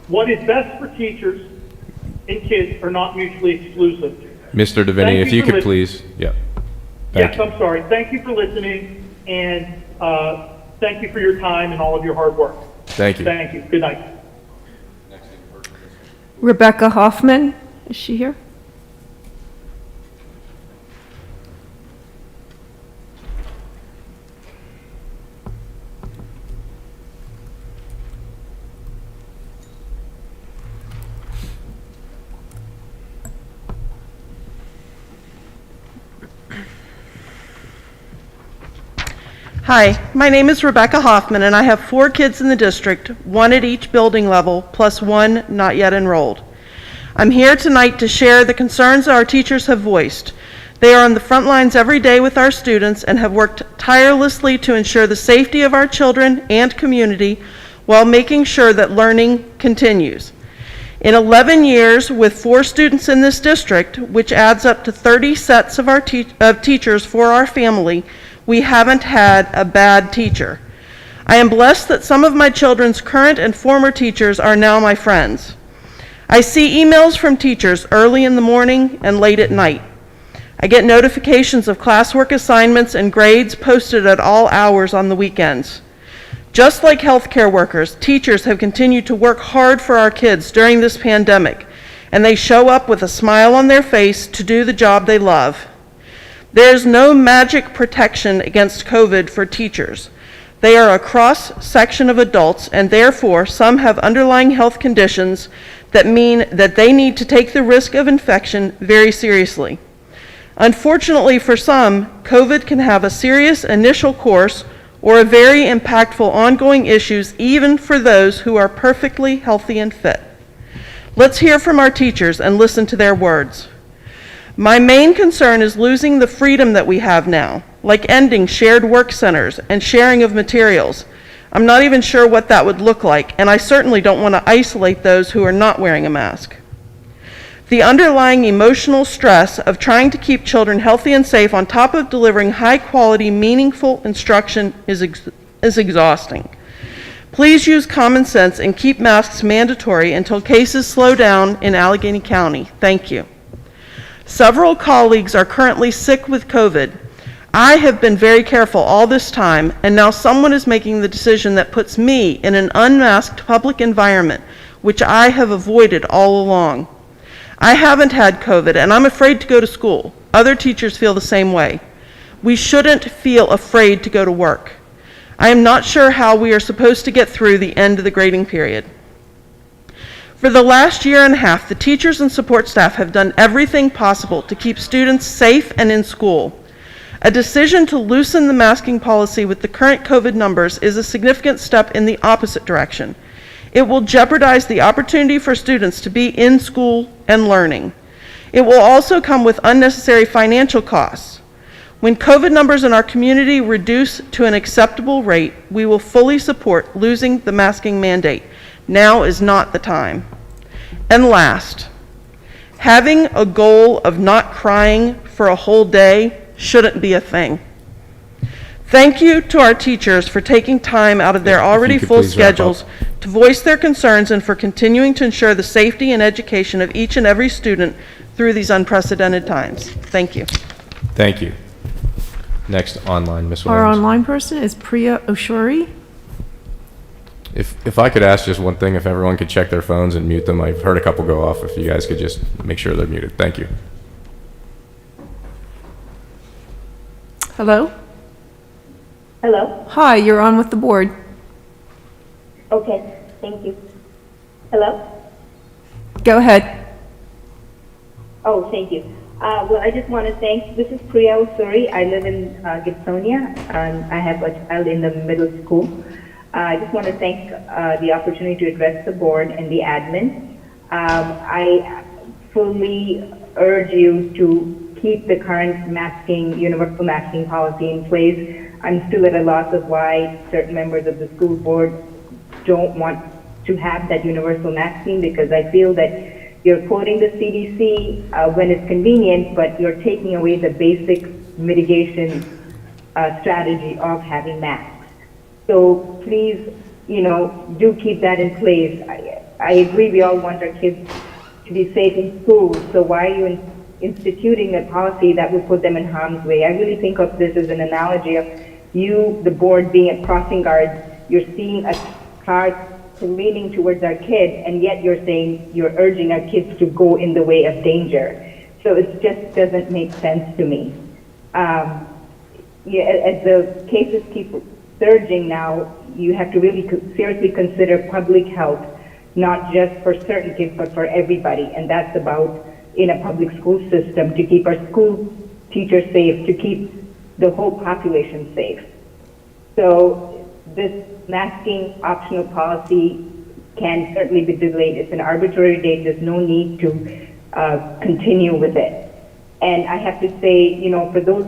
What is best for teachers and kids are not mutually exclusive. Mr. Devaney, if you could please, yeah. Yes, I'm sorry. Thank you for listening, and thank you for your time and all of your hard work. Thank you. Thank you. Good night. Rebecca Hoffman, is she here? Hi, my name is Rebecca Hoffman, and I have 4 kids in the district, 1 at each building level, plus 1 not yet enrolled. I'm here tonight to share the concerns our teachers have voiced. They are on the front lines every day with our students and have worked tirelessly to ensure the safety of our children and community while making sure that learning continues. In 11 years with 4 students in this district, which adds up to 30 sets of teachers for our family, we haven't had a bad teacher. I am blessed that some of my children's current and former teachers are now my friends. I see emails from teachers early in the morning and late at night. I get notifications of classwork assignments and grades posted at all hours on the weekends. Just like healthcare workers, teachers have continued to work hard for our kids during this pandemic, and they show up with a smile on their face to do the job they love. There is no magic protection against COVID for teachers. They are a cross-section of adults, and therefore some have underlying health conditions that mean that they need to take the risk of infection very seriously. Unfortunately for some, COVID can have a serious initial course or a very impactful ongoing issues even for those who are perfectly healthy and fit. Let's hear from our teachers and listen to their words. My main concern is losing the freedom that we have now, like ending shared work centers and sharing of materials. I'm not even sure what that would look like, and I certainly don't want to isolate those who are not wearing a mask. The underlying emotional stress of trying to keep children healthy and safe on top of delivering high-quality, meaningful instruction is exhausting. Please use common sense and keep masks mandatory until cases slow down in Allegheny County. Thank you. Several colleagues are currently sick with COVID. I have been very careful all this time, and now someone is making the decision that puts me in an unmasked public environment, which I have avoided all along. I haven't had COVID, and I'm afraid to go to school. Other teachers feel the same way. We shouldn't feel afraid to go to work. I am not sure how we are supposed to get through the end of the grading period. For the last year and a half, the teachers and support staff have done everything possible to keep students safe and in school. A decision to loosen the masking policy with the current COVID numbers is a significant step in the opposite direction. It will jeopardize the opportunity for students to be in school and learning. It will also come with unnecessary financial costs. When COVID numbers in our community reduce to an acceptable rate, we will fully support losing the masking mandate. Now is not the time. And last, having a goal of not crying for a whole day shouldn't be a thing. Thank you to our teachers for taking time out of their already full schedules to voice their concerns and for continuing to ensure the safety and education of each and every student through these unprecedented times. Thank you. Thank you. Next online, Ms. Our Williams. online person is Priya Oshuri. If I could ask just one thing, if everyone could check their phones and mute them. I've heard a couple go off. If you guys could just make sure they're muted. Thank you. Hello? Hello? Hi, you're on with the board. Okay, thank you. Hello? Go ahead. Oh, thank you. Well, I just want to thank, this is Priya Usuri. I live in Gibsonia, and I have a child in the middle school. I just want to thank the opportunity to address the board and the admin. I fully urge you to keep the current masking, universal masking policy in place. I'm still at a loss of why certain members of the school board don't want to have that universal masking, because I feel that you're quoting the CDC when it's convenient, but you're taking away the basic mitigation strategy of having masks. So please, do keep that in place. I agree we all want our kids to be safe in school, so why are you instituting a policy that will put them in harm's way? I really think of this as an analogy of you, the board, being a crossing guard. You're seeing a car leaning towards our kid, and yet you're saying you're urging our kids to go in the way of danger. So it just doesn't make sense to me. As the cases keep surging now, you have to really seriously consider public health, not just for certain kids, but for everybody. And that's about, in a public school system, to keep our school teachers safe, to keep the whole population safe. So this masking optional policy can certainly be delayed. It's an arbitrary date. There's no need to continue with it. And I have to say, for those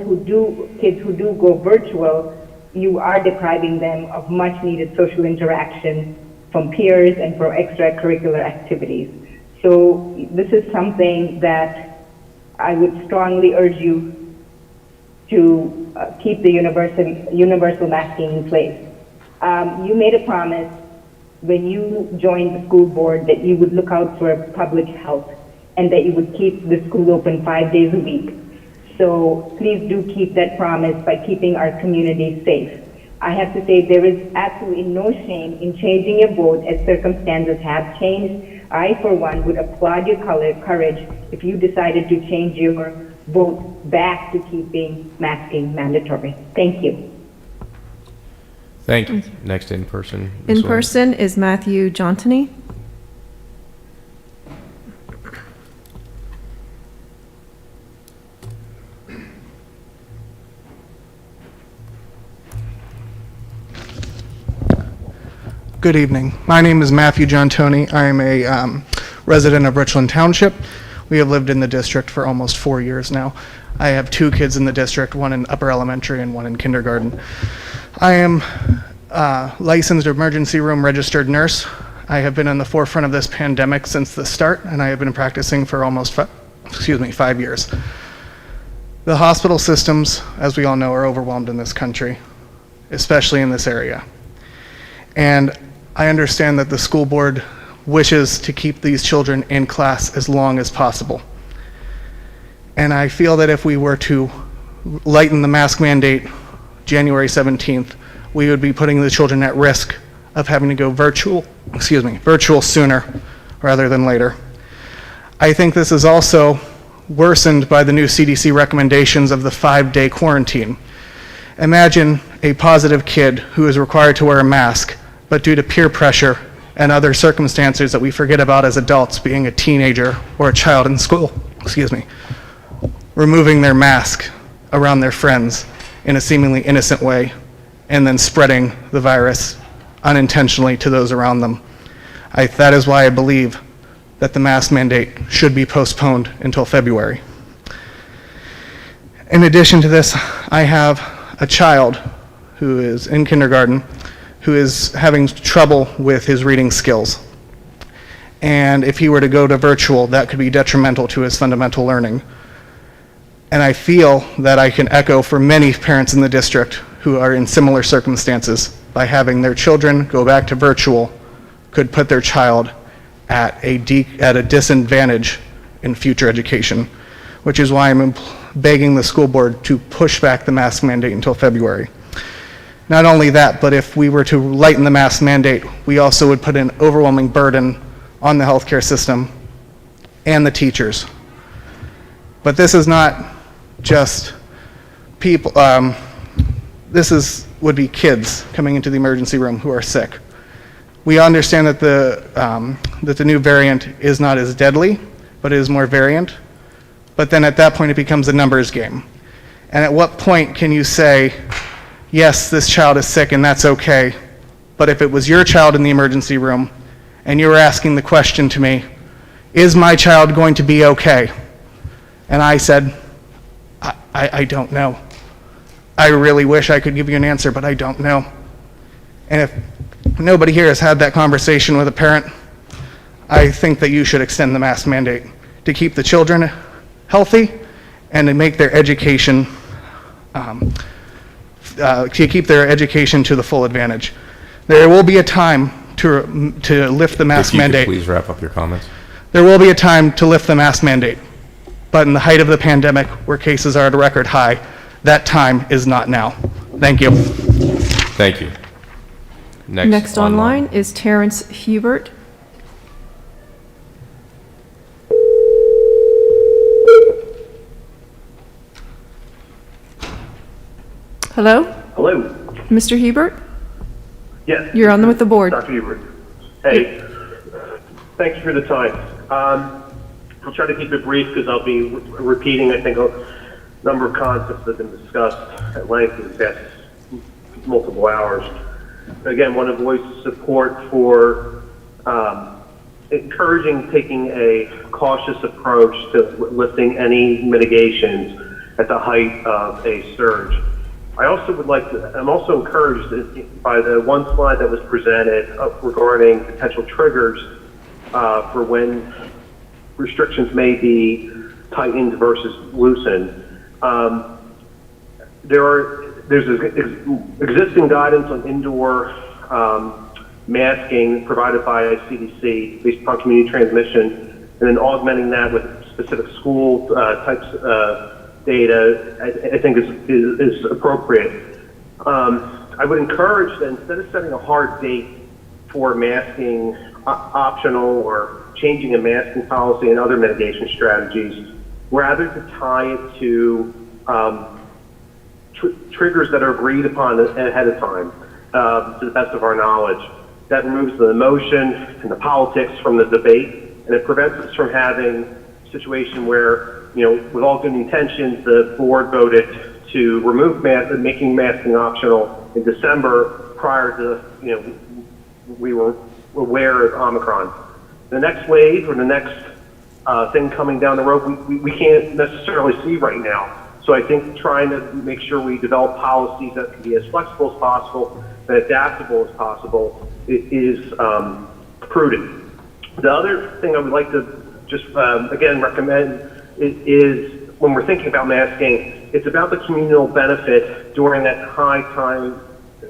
kids who do go virtual, you are depriving them of much needed social interaction from peers and for extracurricular activities. So this is something that I would strongly urge you to keep the universal masking in place. You made a promise when you joined the school board that you would look out for public health and that you would keep the school open 5 days a week. So please do keep that promise by keeping our community safe. I have to say there is absolutely no shame in changing your vote as circumstances have changed. I, for one, would applaud your courage if you decided to change your vote back to keeping masking mandatory. Thank you. Thank you. Next in person. In person is Matthew Jontony. Good evening. My name is Matthew Jontoni. I am a resident of Richland Township. We have lived in the district for almost 4 years now. I have 2 kids in the district, one in upper elementary and one in kindergarten. I am a licensed emergency room registered nurse. I have been on the forefront of this pandemic since the start, and I have been practicing for almost 5 years. The hospital systems, as we all know, are overwhelmed in this country, especially in this area. And I understand that the school board wishes to keep these children in class as long as possible. And I feel that if we were to lighten the mask mandate January 17th, we would be putting the children at risk of having to go virtual sooner rather than later. I think this is also worsened by the new CDC recommendations of the 5-day quarantine. Imagine a positive kid who is required to wear a mask, but due to peer pressure and other circumstances that we forget about as adults, being a teenager or a child in school, removing their mask around their friends in a seemingly innocent way, and then spreading the virus unintentionally to those around them. That is why I believe that the mask mandate should be postponed until February. In addition to this, I have a child who is in kindergarten who is having trouble with his reading skills. And if he were to go to virtual, that could be detrimental to his fundamental learning. And I feel that I can echo for many parents in the district who are in similar circumstances. By having their children go back to virtual could put their child at a disadvantage in future education, which is why I'm begging the school board to push back the mask mandate until February. Not only that, but if we were to lighten the mask mandate, we also would put an overwhelming burden on the healthcare system and the teachers. But this is not just people, would be kids coming into the emergency room who are sick. We understand that the new variant is not as deadly, but it is more variant. But then at that point, it becomes a numbers game. And at what point can you say, yes, this child is sick and that's okay, but if it was your child in the emergency room and you were asking the question to me, is my child going to be okay? And I said, I don't know. I really wish I could give you an answer, but I don't know. And if nobody here has had that conversation with a parent, I think that you should extend the mask mandate to keep the children healthy and to make their education, to keep their education to the full advantage. There will be a time to lift the mask mandate. If you could please wrap up your comments. There will be a time to lift the mask mandate, but in the height of the pandemic, where cases are at a record high, that time is not now. Thank you. Thank you. Next online is Terrence Hubert. Hello? Hello. Mr. Hubert? Yes. You're on with the board. Dr. Hubert. Hey, thank you for the time. I'll try to keep it brief because I'll be repeating, I think, a number of concepts that have been discussed at length in the past multiple hours. Again, want to voice support for encouraging taking a cautious approach to lifting any mitigations at the height of a surge. I also would like to, I'm also encouraged by the one slide that was presented regarding potential triggers for when restrictions may be tightened versus loosened. There's existing guidance on indoor masking provided by CDC based upon community transmission, and then augmenting that with specific school types data, I think is appropriate. I would encourage that instead of setting a hard date for masking optional or changing a masking policy and other mitigation strategies, rather to tie it to triggers that are agreed upon ahead of time, to the best of our knowledge. That removes the emotion and the politics from the debate, and it prevents us from having a situation where, with all good intentions, the board voted to remove making masking optional in December prior to, we were aware of Omicron. The next wave or the next thing coming down the road we can't necessarily see right now. So I think trying to make sure we develop policies that can be as flexible as possible and adaptable as possible is prudent. The other thing I would like to just, again, recommend is when we're thinking about masking, it's about the communal benefit during that high time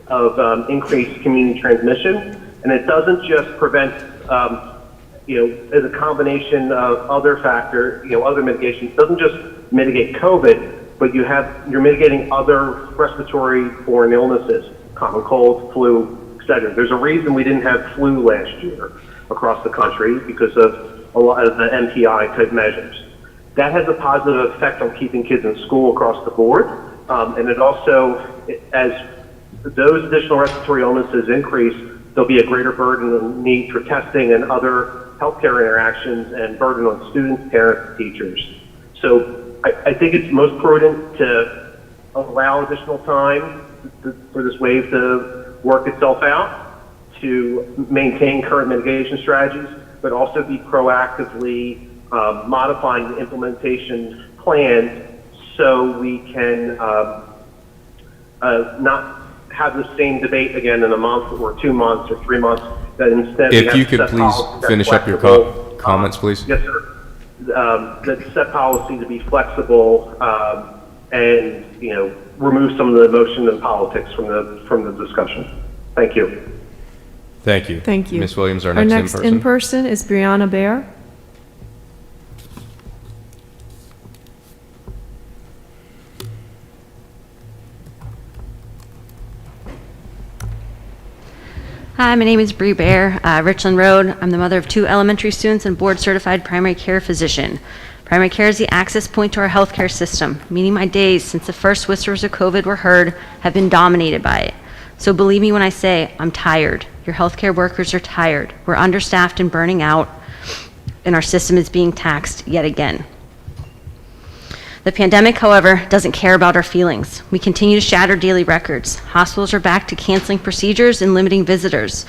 of increased community transmission. And it doesn't just prevent, as a combination of other factors, other mitigations, it doesn't just mitigate COVID, but you're mitigating other respiratory borne illnesses, common cold, flu, etc. There's a reason we didn't have flu last year across the country because of a lot of the MPI type measures. That has a positive effect on keeping kids in school across the board. And it also, as those additional respiratory illnesses increase, there'll be a greater burden and need for testing and other healthcare interactions and burden on students, parents, and teachers. So I think it's most prudent to allow additional time for this wave to work itself out, to maintain current mitigation strategies, but also be proactively modifying the implementation plans so we can not have the same debate again in a month or 2 months or 3 months. That instead, if you could please finish up your comments, please. Yes, sir. That set policy to be flexible and remove some of the emotion and politics from the discussion. Thank you. Thank you. Thank you. Ms. Williams, our Our next next in-person. in-person is Brianna Bear. Hi, my name is Bree Bear, Richland Road. I'm the mother of 2 elementary students and board-certified primary care physician. Primary care is the access point to our healthcare system, meaning my days since the first whispers of COVID were heard have been dominated by it. So believe me when I say I'm tired. Your healthcare workers are tired. We're understaffed and burning out, and our system is being taxed yet again. The pandemic, however, doesn't care about our feelings. We continue to shatter daily records. Hospitals are back to canceling procedures and limiting visitors.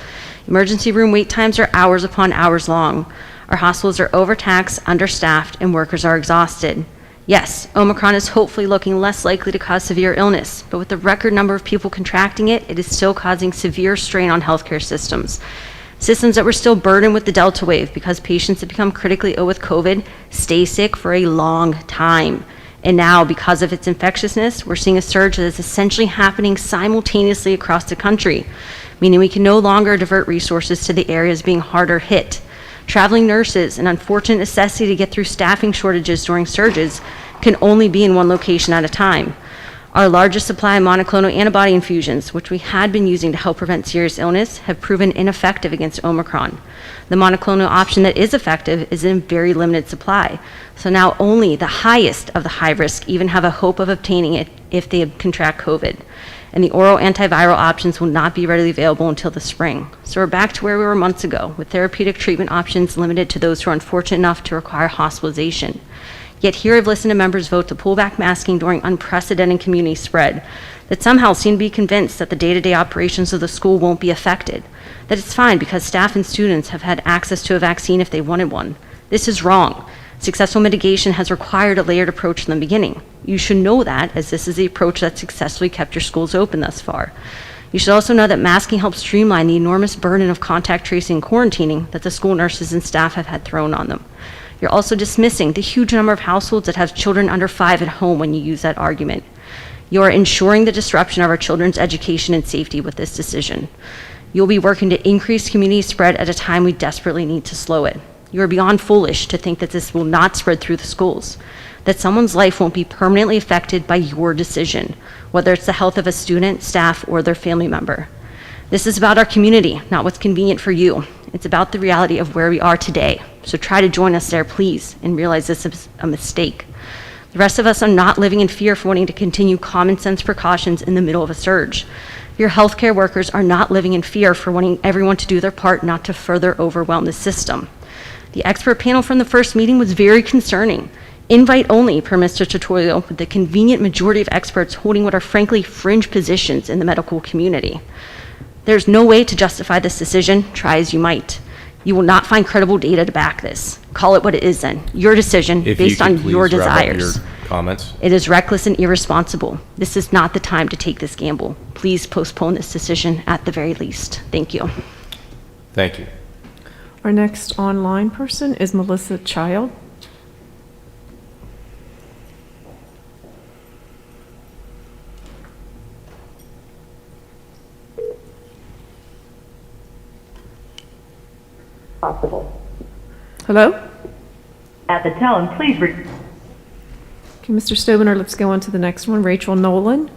Emergency room wait times are hours upon hours long. Our hospitals are overtaxed, understaffed, and workers are exhausted. Yes, Omicron is hopefully looking less likely to cause severe illness, but with the record number of people contracting it, it is still causing severe strain on healthcare systems. Systems that were still burdened with the Delta wave because patients that become critically ill with COVID stay sick for a long time. And now, because of its infectiousness, we're seeing a surge that is essentially happening simultaneously across the country, meaning we can no longer divert resources to the areas being harder hit. Traveling nurses, an unfortunate necessity to get through staffing shortages during surges, can only be in one location at a time. Our largest supply of monoclonal antibody infusions, which we had been using to help prevent serious illness, have proven ineffective against Omicron. The monoclonal option that is effective is in very limited supply. So now only the highest of the high risk even have a hope of obtaining it if they contract COVID. And the oral antiviral options will not be readily available until the spring. So we're back to where we were months ago, with therapeutic treatment options limited to those who are unfortunate enough to require hospitalization. Yet here I've listened to members vote to pull back masking during unprecedented community spread, that somehow seem to be convinced that the day-to-day operations of the school won't be affected, that it's fine because staff and students have had access to a vaccine if they wanted one. This is wrong. Successful mitigation has required a layered approach from the beginning. You should know that, as this is the approach that successfully kept your schools open thus far. You should also know that masking helps streamline the enormous burden of contact tracing and quarantining that the school nurses and staff have had thrown on them. You're also dismissing the huge number of households that have children under 5 at home when you use that argument. You are ensuring the disruption of our children's education and safety with this decision. You'll be working to increase community spread at a time we desperately need to slow it. You are beyond foolish to think that this will not spread through the schools, that someone's life won't be permanently affected by your decision, whether it's the health of a student, staff, or their family member. This is about our community, not what's convenient for you. It's about the reality of where we are today. So try to join us there, please, and realize this is a mistake. The rest of us are not living in fear for wanting to continue common sense precautions in the middle of a surge. Your healthcare workers are not living in fear for wanting everyone to do their part not to further overwhelm the system. The expert panel from the first meeting was very concerning. Invite only per Mr. Tutorial, with the convenient majority of experts holding what are frankly fringe positions in the medical community. There's no way to justify this decision, try as you might. You will not find credible data to back this. Call it what it is then. Your decision If you based could on your please wrap up your desires. comments. It is reckless and irresponsible. This is not the time to take this gamble. Please postpone this decision at the very least. Thank you. Thank you. Our next online person is Melissa Child. Possible. Hello? At the tone, please Okay, Mr. Stoviner, let's go on to the next one. Rachel Nolan.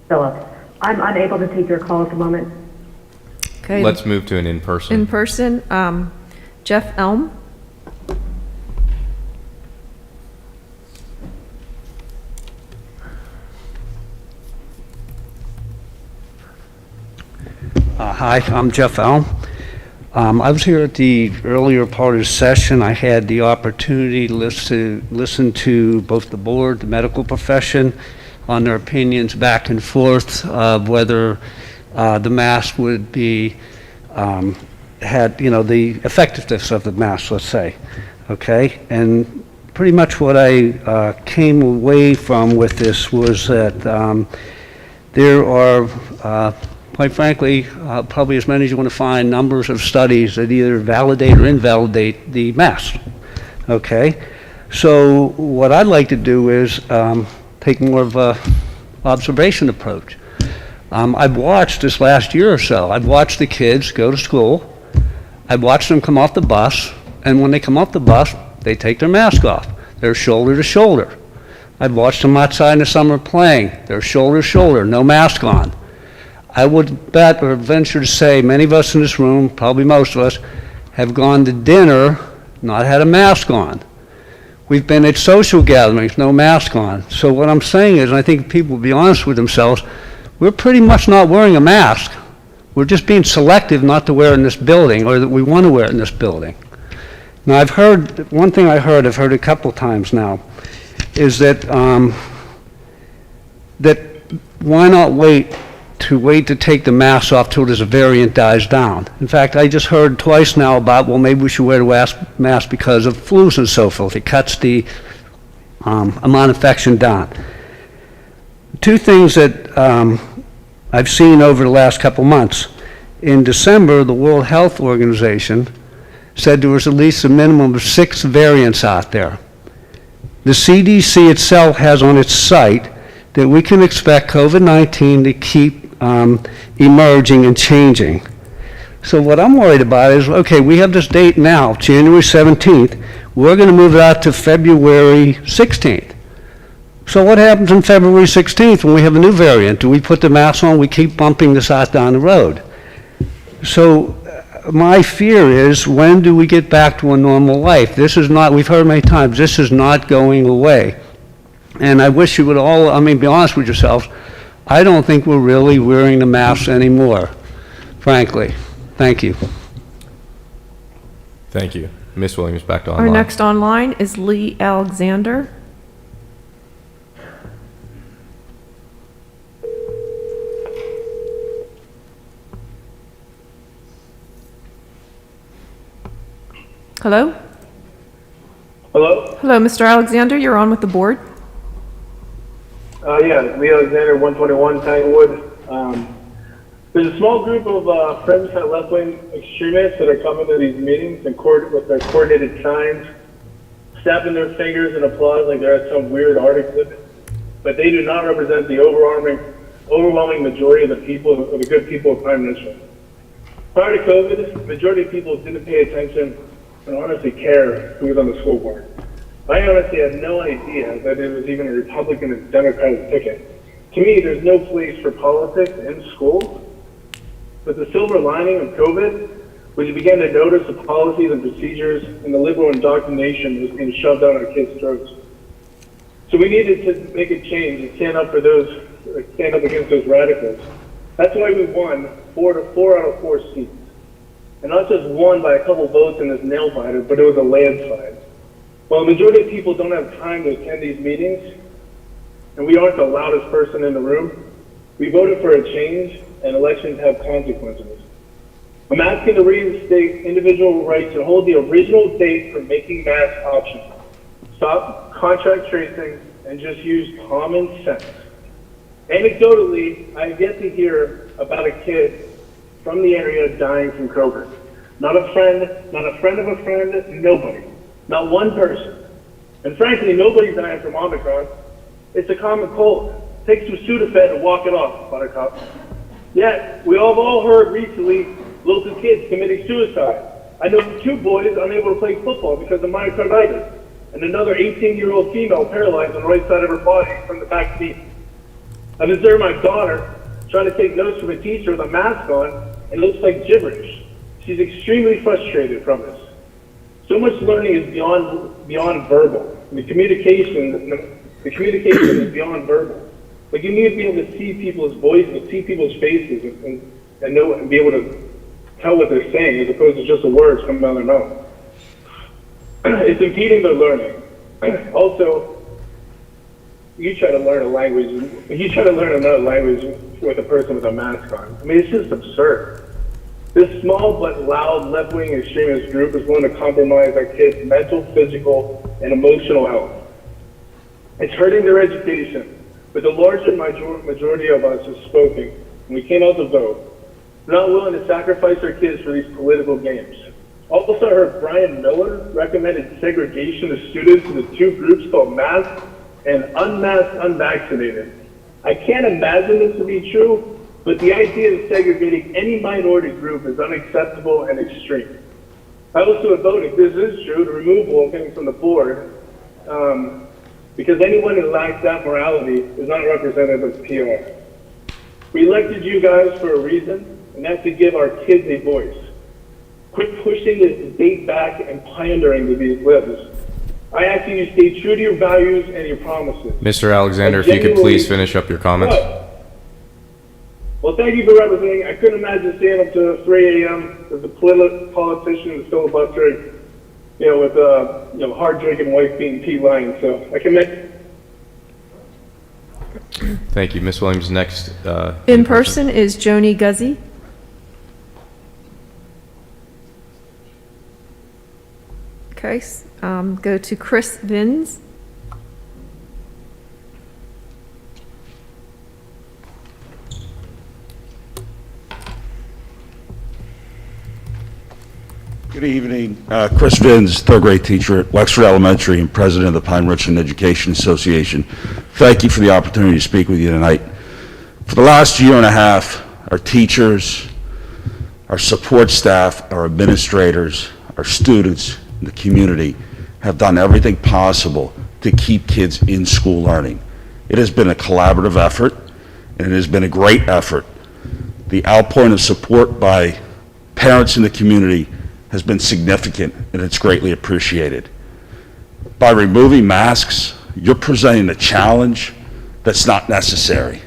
Phillips. I'm unable to take your call at the moment. Okay. Let's move to an in-person. In person, Jeff Elm. Hi, I'm Jeff Elm. I was here at the earlier part of the session. I had the opportunity to listen to both the board, the medical profession, on their opinions back and forth of whether the mask would be, the effectiveness of the mask, let's say, okay? And pretty much what I came away from with this was that there are, quite frankly, probably as many as you want to find, numbers of studies that either validate or invalidate the mask, okay? So what I'd like to do is take more of a observation approach. I've watched this last year or so, I've watched the kids go to school, I've watched them come off the bus, and when they come off the bus, they take their mask off. They're shoulder to shoulder. I've watched them outside in the summer playing. They're shoulder to shoulder, no mask on. I would bet or venture to say many of us in this room, probably most of us, have gone to dinner, not had a mask on. We've been at social gatherings, no mask on. So what I'm saying is, and I think people will be honest with themselves, we're pretty much not wearing a mask. We're just being selective not to wear it in this building, or that we want to wear it in this building. Now I've heard, one thing I've heard a couple times now, is that, that why not wait to take the mask off till this variant dies down. In fact, I just heard twice now about, well, maybe we should wear the mask because of flus and so forth. It cuts the amount of infection down. Two things that I've seen over the last couple months. In December, the World Health Organization said there was at least a minimum of 6 variants out there. The CDC itself has on its site that we can expect COVID-19 to keep emerging and changing. So what I'm worried about is, okay, we have this date now, January 17th. We're going to move it out to February 16th. So what happens on February 16th when we have a new variant? Do we put the mask on? We keep bumping this out down the road. So my fear is, when do we get back to a normal life? This is not, we've heard many times, this is not going away. And I wish you would all, be honest with yourselves, I don't think we're really wearing the masks anymore, frankly. Thank you. Thank you. Ms. Williams, back to online. Our next online is Lee Alexander. Hello? Hello? Hello, Mr. Alexander, you're on with the board. Yeah, Lee Alexander, 121 Tanglewood. There's a small group of friends at left-wing extremists that are coming to these meetings and with their coordinated signs, snapping their fingers in applause like they're at some weird art exhibit. But they do not represent the overwhelming majority of the people, of the good people of Pine-Richland. Prior to COVID, the majority of people didn't pay attention and honestly care who was on the school board. I honestly had no idea that it was even a Republican and Democratic ticket. To me, there's no place for politics in schools. But the silver lining of COVID was you began to notice the policies and procedures and the liberal indoctrination that was being shoved down our kids' throats. So we needed to make a change and stand up against those radicals. That's why we won 4 out of 4 seats. and not just won by a couple votes in this nail biter, but it was a landslide. While the majority of people don't have time to attend these meetings, and we aren't the loudest person in the room, we voted for a change, and elections have consequences. I'm asking to reinstate individual rights and hold the original date for making masks optional. Stop contract tracing and just use common sense. Anecdotally, I have yet to hear about a kid from the area dying from COVID. Not a friend of a friend, nobody. Not one person. And frankly, nobody's dying from Omicron. It's a common cold. Take some Sudafed and walk it off, Buttercup. Yet, we have all heard recently local kids committing suicide. I know 2 boys unable to play football because of myocarditis, and another 18-year-old female paralyzed on the right side of her body from the back knee. I've observed my daughter trying to take notes from a teacher with a mask on, and it looks like gibberish. She's extremely frustrated from this. So much learning is beyond verbal. The communication is beyond verbal. Like, you need to be able to see people's voices, see people's faces, and know and be able to tell what they're saying as opposed to just the words coming out of their mouth. It's impeding their learning. Also, you try to learn another language with a person with a mask on. I mean, it's just absurd. This small but loud left-wing extremist group is willing to compromise our kids' mental, physical, and emotional health. It's hurting their education, but the larger majority of us have spoken, and we came out to vote. We're not willing to sacrifice our kids for these political games. Also, I heard Brian Miller recommended segregation of students into 2 groups called masked and unmasked unvaccinated. I can't imagine this to be true, but the idea of segregating any minority group is unacceptable and extreme. I also would vote, if this is true, to remove Wolfgang from the board, because anyone who lacks that morality is not representative of PR. We elected you guys for a reason, and that's to give our kids a voice. Quit pushing this debate back and pandering to these libs. I ask you to stay true to your values and your promises. Mr. Alexander, if you could please finish up your comments. Well, thank you for representing. I couldn't imagine staying up to 3 a.m. as a politician and filibustering, with hard drinking wife being Pete Lyons. So I commend. Thank you. Ms. Williams, next. In person is Joni Guzzi. Okay, go to Chris Vins. Good evening. Chris Vins, third grade teacher at Wexford Elementary and president of the Pine-Richland Education Association. Thank you for the opportunity to speak with you tonight. For the last year and a half, our teachers, our support staff, our administrators, our students, and the community have done everything possible to keep kids in school learning. It has been a collaborative effort, and it has been a great effort. The outpouring of support by parents in the community has been significant, and it's greatly appreciated. By removing masks, you're presenting a challenge that's not necessary.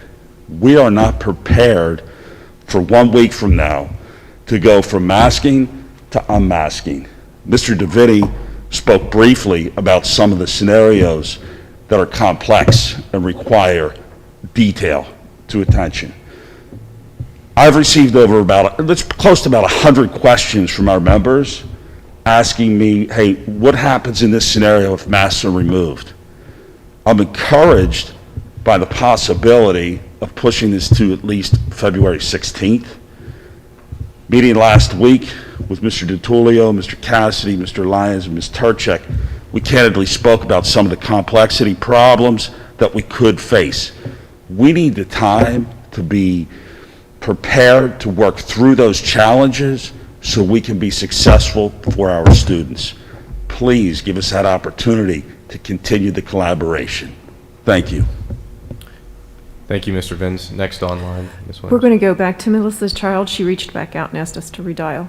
We are not prepared for 1 week from now to go from masking to unmasking. Mr. DeVitti spoke briefly about some of the scenarios that are complex and require detail to attention. I've received close to about 100 questions from our members asking me, hey, what happens in this scenario if masks are removed? I'm encouraged by the possibility of pushing this to at least February 16th. Meeting last week with Mr. DiTullio, Mr. Cassidy, Mr. Lyons, and Ms. Turchek, we candidly spoke about some of the complexity problems that we could face. We need the time to be prepared to work through those challenges so we can be successful for our students. Please give us that opportunity to continue the collaboration. Thank you. Thank you, Mr. Vins. Next online, Ms. Williams. We're going to go back to Melissa Child. She reached back out and asked us to redial.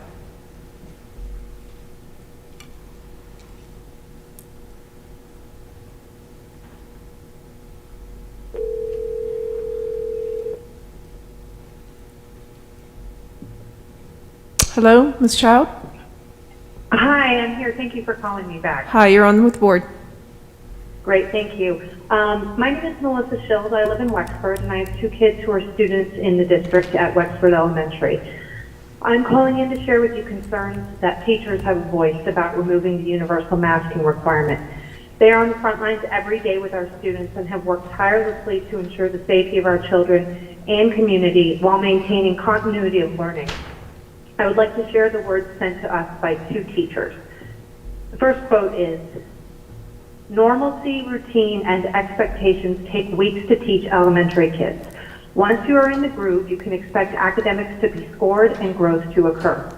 Hello, Ms. Child? Hi, I'm here. Thank you for calling me back. Hi, you're on with board. Great, thank you. My name is Melissa Schills. I live in Wexford, and I have 2 kids who are students in the district at Wexford Elementary. I'm calling in to share with you concerns that teachers have voiced about removing the universal masking requirement. They are on the front lines every day with our students and have worked tirelessly to ensure the safety of our children and community while maintaining continuity of learning. I would like to share the words sent to us by 2 teachers. The first quote is, "Normalcy, routine, and expectations take weeks to teach elementary kids. Once you are in the groove, you can expect academics to be scored and growth to occur.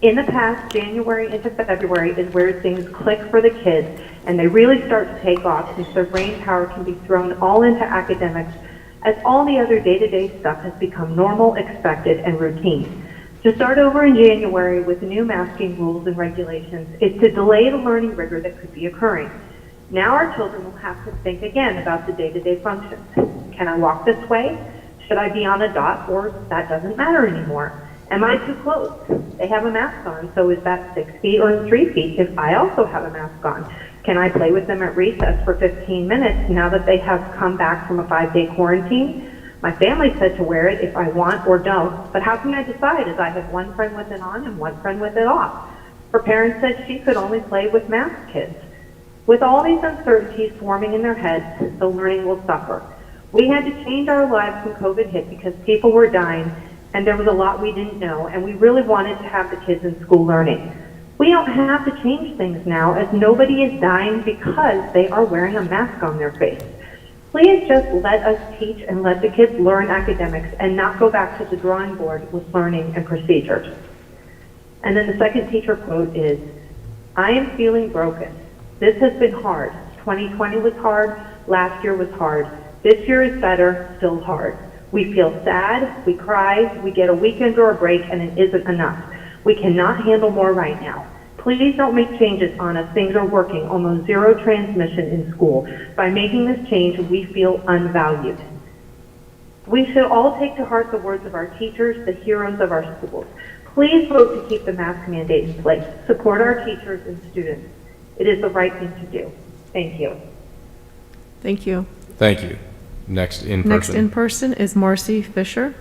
In the past, January into February is where things click for the kids and they really start to take off since their brain power can be thrown all into academics as all the other day-to-day stuff has become normal, expected, and routine. To start over in January with new masking rules and regulations is to delay the learning rigor that could be occurring. Now our children will have to think again about the day-to-day functions. Can I walk this way? Should I be on a dot, or that doesn't matter anymore? Am I too close? They have a mask on, so is that 6 feet or 3 feet if I also have a mask on? Can I play with them at recess for 15 minutes now that they have come back from a 5-day quarantine? My family said to wear it if I want or don't, but how can I decide as I have one friend with it on and one friend with it off? Her parents said she could only play with masked kids. With all these uncertainties forming in their heads, the learning will suffer. We had to change our lives when COVID hit because people were dying and there was a lot we didn't know, and we really wanted to have the kids in school learning. We don't have to change things now as nobody is dying because they are wearing a mask on their face. Please just let us teach and let the kids learn academics and not go back to the drawing board with learning and procedures." And then the second teacher quote is, "I am feeling broken. This has been hard. 2020 was hard. Last year was hard. This year is better, still hard. We feel sad, we cry, we get a weekend or a break, and it isn't enough. We cannot handle more right now. Please don't make changes on us. Things are working, almost zero transmission in school. By making this change, we feel unvalued." We should all take to heart the words of our teachers, the heroes of our schools. Please vote to keep the mask mandate in place. Support our teachers and students. It is the right thing to do. Thank you. Thank you. Thank you. Next in person. Next in person is Marcy Fisher.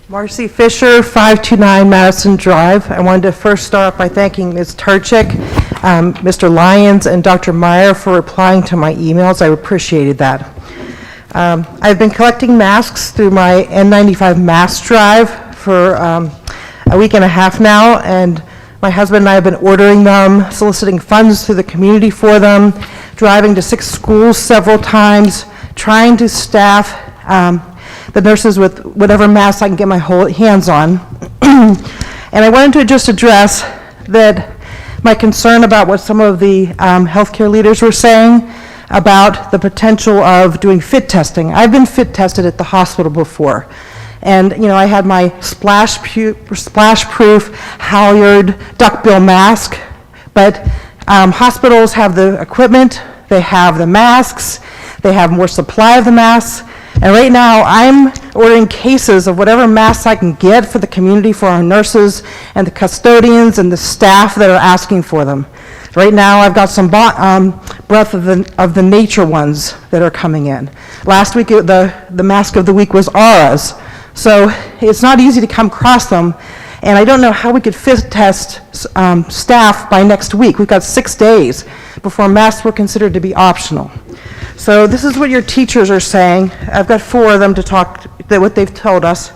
Marcy Fisher, 529 Madison Drive. I wanted to first start off by thanking Ms. Turchik, Mr. Lyons, and Dr. Meyer for replying to my emails. I appreciated that. I've been collecting masks through my N95 mask drive for a week and a half now, and my husband and I have been ordering them, soliciting funds through the community for them, driving to 6 schools several times, trying to staff the nurses with whatever masks I can get my hands on. And I wanted to just address that my concern about what some of the healthcare leaders were saying about the potential of doing fit testing. I've been fit tested at the hospital before. And, you know, I had my splash-proof halyard duckbill mask, but hospitals have the equipment, they have the masks, they have more supply of the masks, and right now I'm ordering cases of whatever masks I can get for the community, for our nurses and the custodians and the staff that are asking for them. Right now I've got some breath of the nature ones that are coming in. Last week the mask of the week was Aura's. So it's not easy to come across them, and I don't know how we could fit test staff by next week. We've got 6 days before masks were considered to be optional. So this is what your teachers are saying. I've got 4 of them to talk, what they've told us.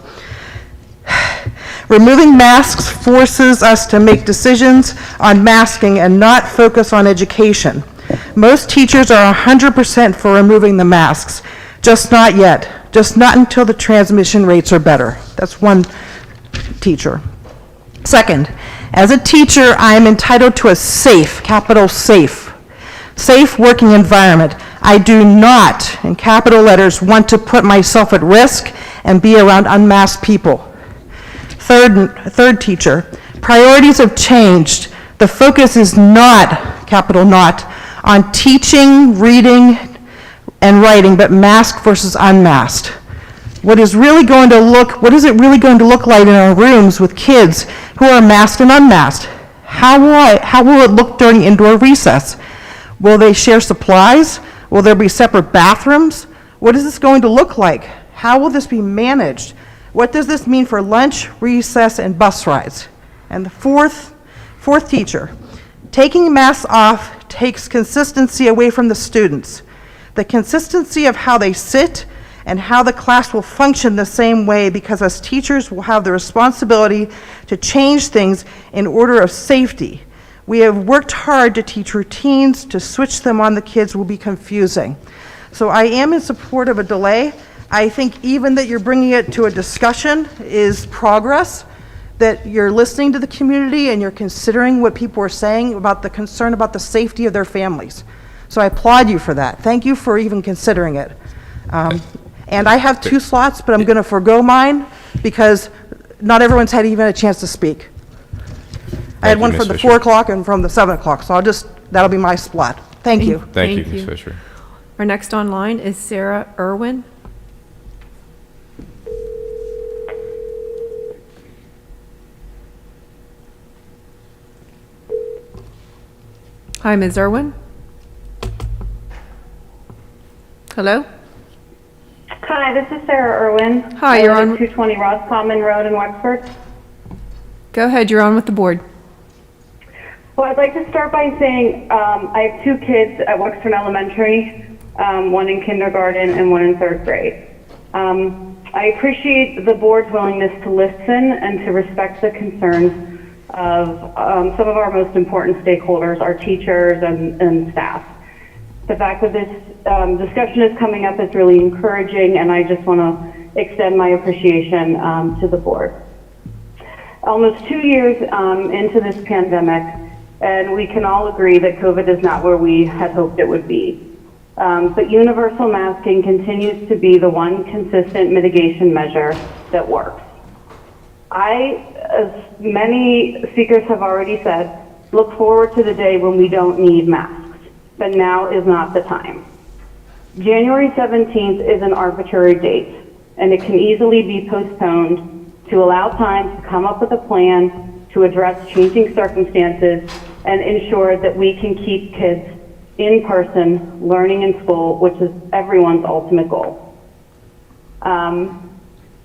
Removing masks forces us to make decisions on masking and not focus on education. Most teachers are 100% for removing the masks, just not yet. Just not until the transmission rates are better. That's one teacher. Second, as a teacher, I am entitled to a safe, capital safe working environment. I do not, in capital letters, want to put myself at risk and be around unmasked people. Third teacher, priorities have changed. The focus is not, capital not, on teaching, reading, and writing, but masked versus unmasked. what is it really going to look like in our rooms with kids who are masked and unmasked? How will it look during indoor recess? Will they share supplies? Will there be separate bathrooms? What is this going to look like? How will this be managed? What does this mean for lunch, recess, and bus rides? And the fourth teacher, taking masks off takes consistency away from the students. The consistency of how they sit and how the class will function the same way, because as teachers will have the responsibility to change things in order of safety. We have worked hard to teach routines. To switch them on the kids will be confusing. So I am in support of a delay. I think even that you're bringing it to a discussion is progress, that you're listening to the community and you're considering what people are saying about the concern about the safety of their families. So I applaud you for that. Thank you for even considering it. And I have 2 slots, but I'm going to forego mine because not everyone's had even a chance to speak. I had one from the 4 o'clock and from the 7 o'clock, so that'll be my spot. Thank you. Thank you, Ms. Fisher. Our next online is Sarah Irwin. Hi, Ms. Irwin. Hello? Hi, this is Sarah Irwin. Hi, you're on. 220 Ross Common Road in Wexford. Go ahead, you're on with the board. Well, I'd like to start by saying I have 2 kids at Wexford Elementary, one in kindergarten and one in 3rd grade. I appreciate the board's willingness to listen and to respect the concerns of some of our most important stakeholders, our teachers and staff. The fact that this discussion is coming up is really encouraging, and I just want to extend my appreciation to the board. Almost 2 years into this pandemic, and we can all agree that COVID is not where we had hoped it would be. But universal masking continues to be the one consistent mitigation measure that works. I, as many speakers have already said, look forward to the day when we don't need masks, but now is not the time. January 17th is an arbitrary date, and it can easily be postponed to allow time to come up with a plan to address changing circumstances and ensure that we can keep kids in person learning in school, which is everyone's ultimate goal.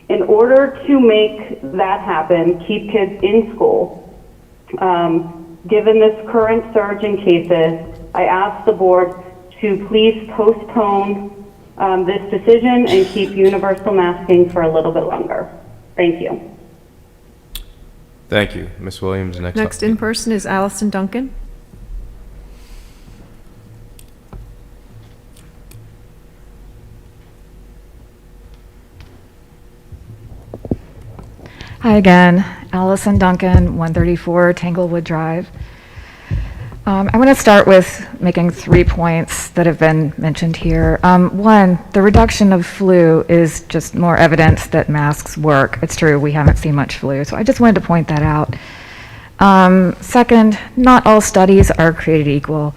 In order to make that happen, keep kids in school, given this current surge in cases, I ask the board to please postpone this decision and keep universal masking for a little bit longer. Thank you. Thank you. Ms. Williams, Next in person is Allison Duncan. Hi again, Allison Duncan, 134 Tanglewood Drive. I want to start with making 3 points that have been mentioned here. One, the reduction of flu is just more evidence that masks work. It's true, we haven't seen much flu, so I just wanted to point that out. Second, not all studies are created equal.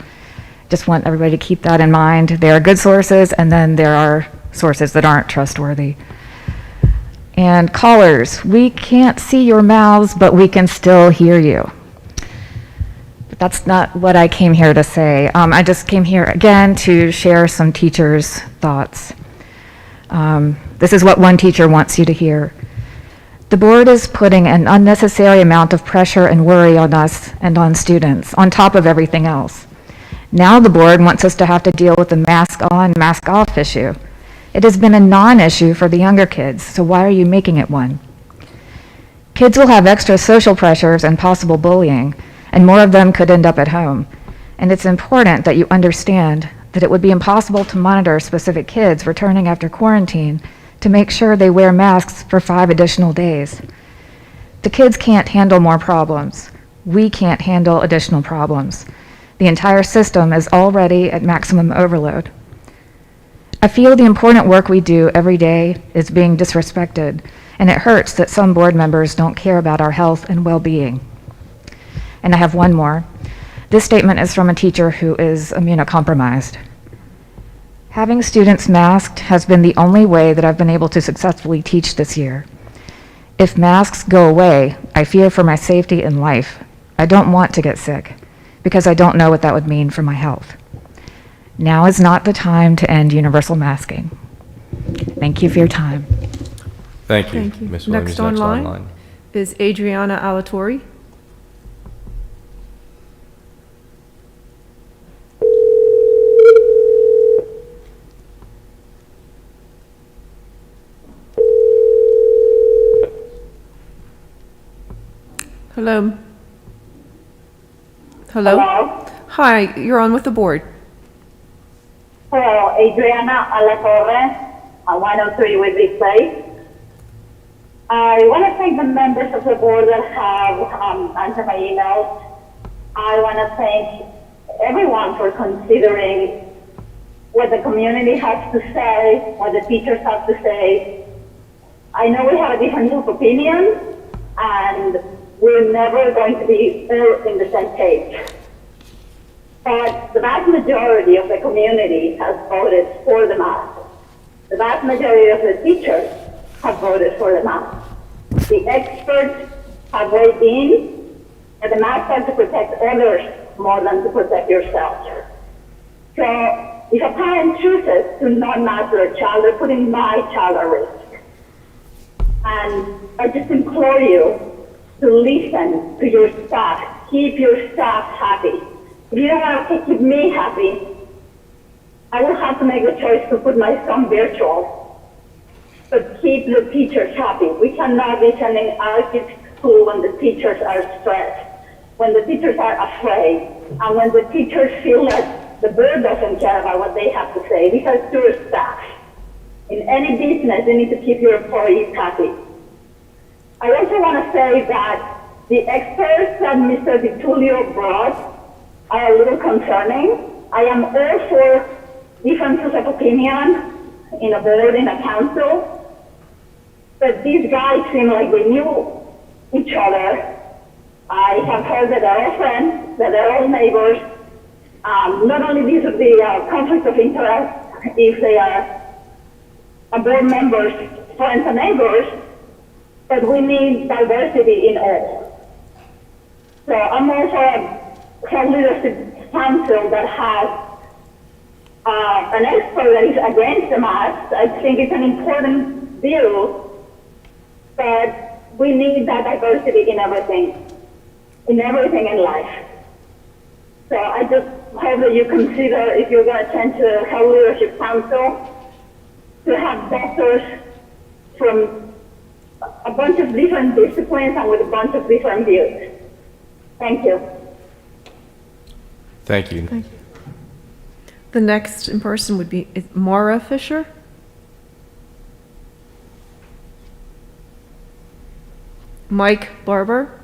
Just want everybody to keep that in mind. There are good sources, and then there are sources that aren't trustworthy. And callers, we can't see your mouths, but we can still hear you. But that's not what I came here to say. I just came here again to share some teachers' thoughts. This is what one teacher wants you to hear. The board is putting an unnecessary amount of pressure and worry on us and on students, on top of everything else. Now the board wants us to have to deal with the mask on, mask off issue. It has been a non-issue for the younger kids, so why are you making it one? Kids will have extra social pressures and possible bullying, and more of them could end up at home. And it's important that you understand that it would be impossible to monitor specific kids returning after quarantine to make sure they wear masks for 5 additional days. The kids can't handle more problems. We can't handle additional problems. The entire system is already at maximum overload. I feel the important work we do every day is being disrespected, and it hurts that some board members don't care about our health and well-being. And I have one more. This statement is from a teacher who is immunocompromised. Having students masked has been the only way that I've been able to successfully teach this year. If masks go away, I fear for my safety and life. I don't want to get sick because I don't know what that would mean for my health. Now is not the time to end universal masking. Thank you for your time. Thank you. Thank you. Ms. Williams, Next online is Adriana Alatorre. Hello. Hello. Hello. Hi, you're on with the board. Hello, Adriana Alatorre, 103 Whitby Place. I want to thank the members of the board that have answered my emails. I want to thank everyone for considering what the community has to say, what the teachers have to say. I know we have a difference of opinion, and we're never going to be all in the same page. But the vast majority of the community has voted for the mask. The vast majority of the teachers have voted for the mask. The experts have weighed in, and the mask has to protect others more than to protect yourself. So if a parent chooses to not mask their child, they're putting my child at risk. And I just implore you to listen to your staff. Keep your staff happy. If you don't want to keep me happy, I will have to make the choice to put my son virtual. But keep the teachers happy. We cannot be sending our kids to school when the teachers are stressed, when the teachers are afraid, and when the teachers feel like the board doesn't care about what they have to say, because you're staff. In any business, you need to keep your employees happy. I also want to say that the experts that Mr. DiTullio brought are a little concerning. I am all for differences of opinion in a board, in a council, but these guys seem like they knew each other. I have heard that they're all friends, that they're all neighbors. Not only these would be conflicts of interest if they are board members, friends and neighbors, but we need diversity in all. So I'm also a health leadership council that has an expert that is against the mask. I think it's an important view, but we need that diversity in everything in life. So I just hope that you consider, if you're going to attend to health leadership council, to have doctors from a bunch of different disciplines and with a bunch of different views. Thank you. Thank you. Thank you. The next in person would be Mara Fisher. Mike Barber.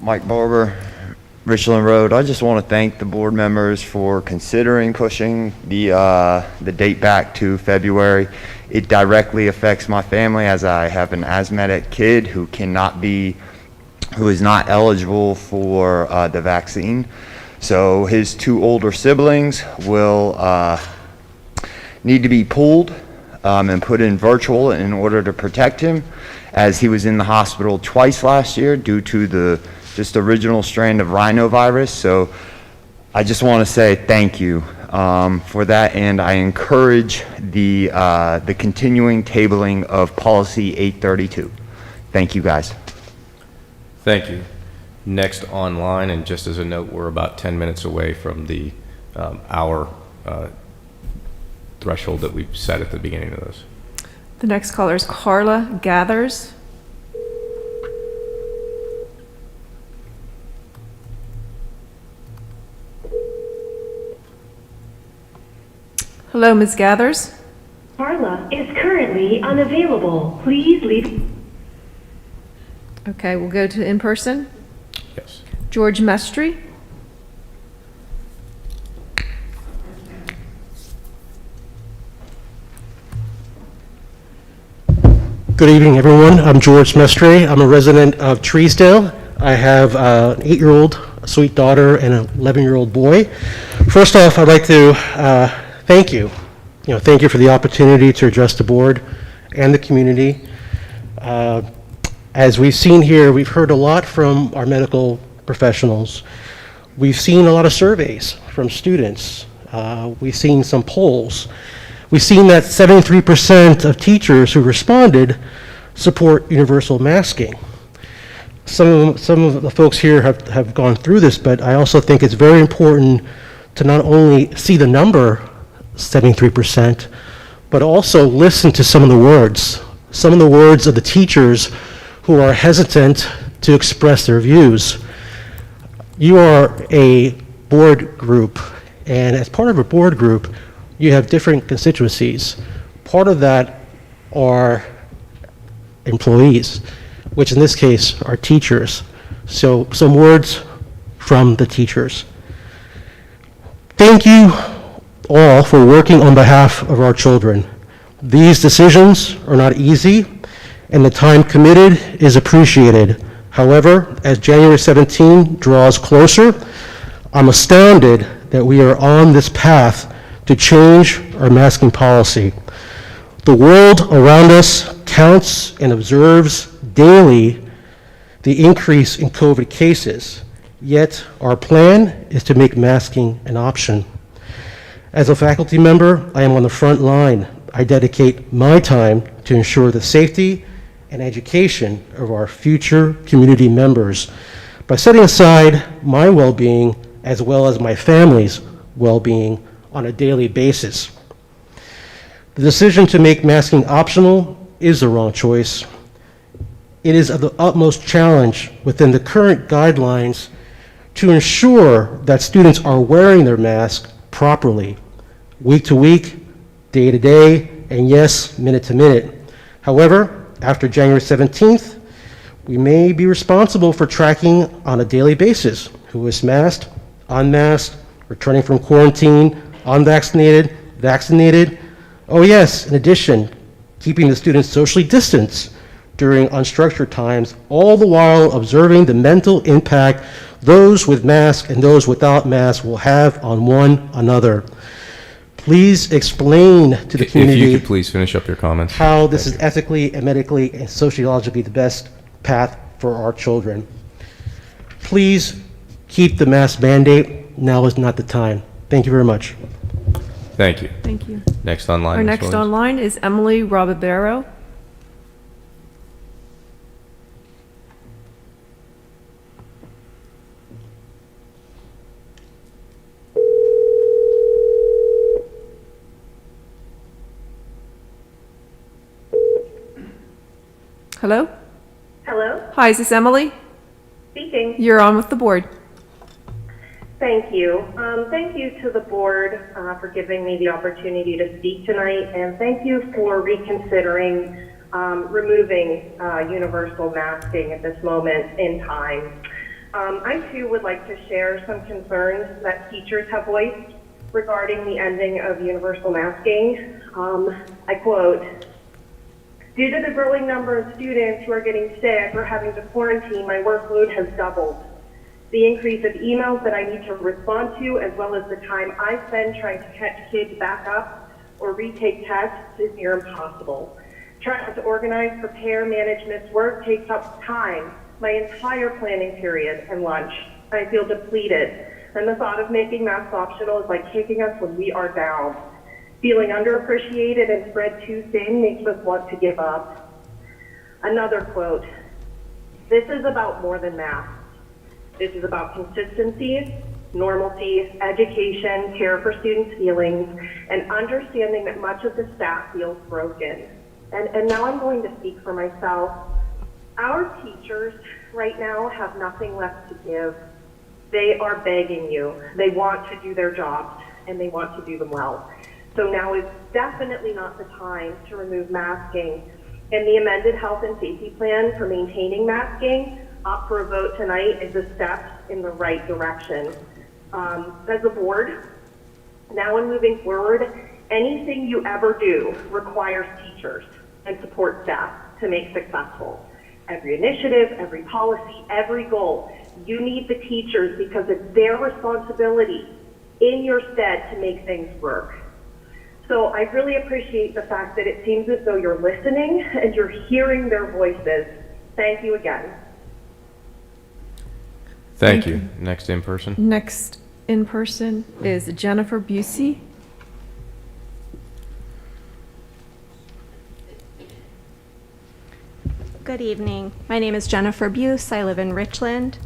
Mike Barber, Richland Road. I just want to thank the board members for considering pushing the date back to February. It directly affects my family as I have an asthmatic kid who is not eligible for the vaccine. So his two older siblings will need to be pulled and put in virtual in order to protect him, as he was in the hospital twice last year due to the original strain of rhinovirus. So I just want to say thank you for that, and I encourage the continuing tabling of policy 832. Thank you, guys. Thank you. Next online, and just as a note, we're about 10 minutes away from the hour threshold that we set at the beginning of this. The next caller is Carla Gathers. Hello, Ms. Gathers. Carla is currently unavailable. Please leave. Okay, we'll go to in person. Yes. George Mestry. Good evening, everyone. I'm George Mestre. I'm a resident of Treesdale. I have an 8-year-old sweet daughter and an 11-year-old boy. First off, I'd like to thank you. Thank you for the opportunity to address the board and the community. As we've seen here, we've heard a lot from our medical professionals. We've seen a lot of surveys from students. We've seen some polls. We've seen that 73% of teachers who responded support universal masking. Some of the folks here have gone through this, but I also think it's very important to not only see the number, 73%, but also listen to some of the words of the teachers who are hesitant to express their views. You are a board group, and as part of a board group, you have different constituencies. Part of that are employees, which in this case are teachers. So some words from the teachers. Thank you all for working on behalf of our children. These decisions are not easy, and the time committed is appreciated. However, as January 17 draws closer, I'm astounded that we are on this path to change our masking policy. The world around us counts and observes daily the increase in COVID cases, yet our plan is to make masking an option. As a faculty member, I am on the front line. I dedicate my time to ensure the safety and education of our future community members by setting aside my well-being as well as my family's well-being on a daily basis. The decision to make masking optional is the wrong choice. It is of the utmost challenge within the current guidelines to ensure that students are wearing their mask properly, week to week, day to day, and yes, minute to minute. However, after January 17th, we may be responsible for tracking on a daily basis who is masked, unmasked, returning from quarantine, unvaccinated, vaccinated. Oh yes, in addition, keeping the students socially distanced during unstructured times, all the while observing the mental impact those with masks and those without masks will have on one another. Please explain to the community. If you could please finish up your comments. How this is ethically and medically and sociologically the best path for our children. Please keep the mask mandate. Now is not the time. Thank you very much. Thank you. Thank you. Next online. Our Ms. next Williams. online is Emily Robibero. Hello? Hello? Hi, is this Emily? Speaking. You're on with the board. Thank you. Thank you to the board for giving me the opportunity to speak tonight, and thank you for reconsidering removing universal masking at this moment in time. I too would like to share some concerns that teachers have voiced regarding the ending of universal masking. I quote, "Due to the growing number of students who are getting sick or having to quarantine, my workload has doubled. The increase of emails that I need to respond to, as well as the time I spend trying to catch kids back up or retake tests is near impossible. Trying to organize, prepare, manage this work takes up time, my entire planning period, and lunch. I feel depleted, and the thought of making masks optional is like kicking us when we are down. Feeling underappreciated and spread too thin makes us want to give up." Another quote, "This is about more than masks. This is about consistency, normalcy, education, care for students' feelings, and understanding that much of the staff feels broken." And now I'm going to speak for myself. Our teachers right now have nothing left to give. They are begging you. They want to do their jobs, and they want to do them well. So now is definitely not the time to remove masking. And the amended health and safety plan for maintaining masking up for a vote tonight is a step in the right direction. As a board, now and moving forward, anything you ever do requires teachers and support staff. to make successful. Every initiative, every policy, every goal, you need the teachers because it's their responsibility in your stead to make things work. So I really appreciate the fact that it seems as though you're listening and you're hearing their voices. Thank you again. Thank you. Next in person. Next in person is Jennifer Busey. Good evening. My name is Jennifer Buse. I live in Richland.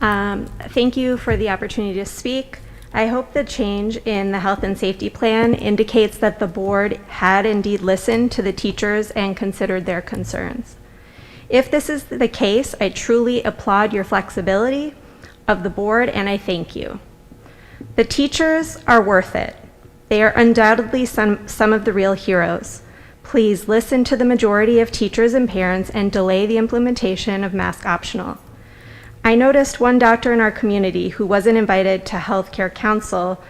Thank you for the opportunity to speak. I hope the change in the health and safety plan indicates that the board had indeed listened to the teachers and considered their concerns. If this is the case, I truly applaud your flexibility of the board and I thank you. The teachers are worth it. They are undoubtedly some of the real heroes. Please listen to the majority of teachers and parents and delay the implementation of mask optional. I noticed one doctor in our community who wasn't invited to healthcare council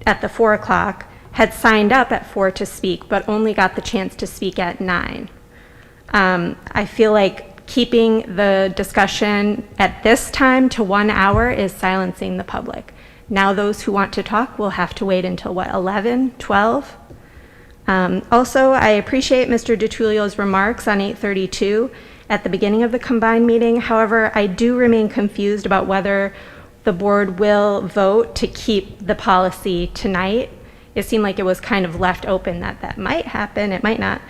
at the 4 o'clock had signed up at 4 to speak, but only got the chance to speak at 9. I feel like keeping the discussion at this time to 1 hour is silencing the public. Now those who want to talk will have to wait until, 11, 12? Also, I appreciate Mr. DiTullio's remarks on 832 at the beginning of the combined meeting. However, I do remain confused about whether the board will vote to keep the policy tonight. It seemed like it was kind of left open that that might happen, it might not.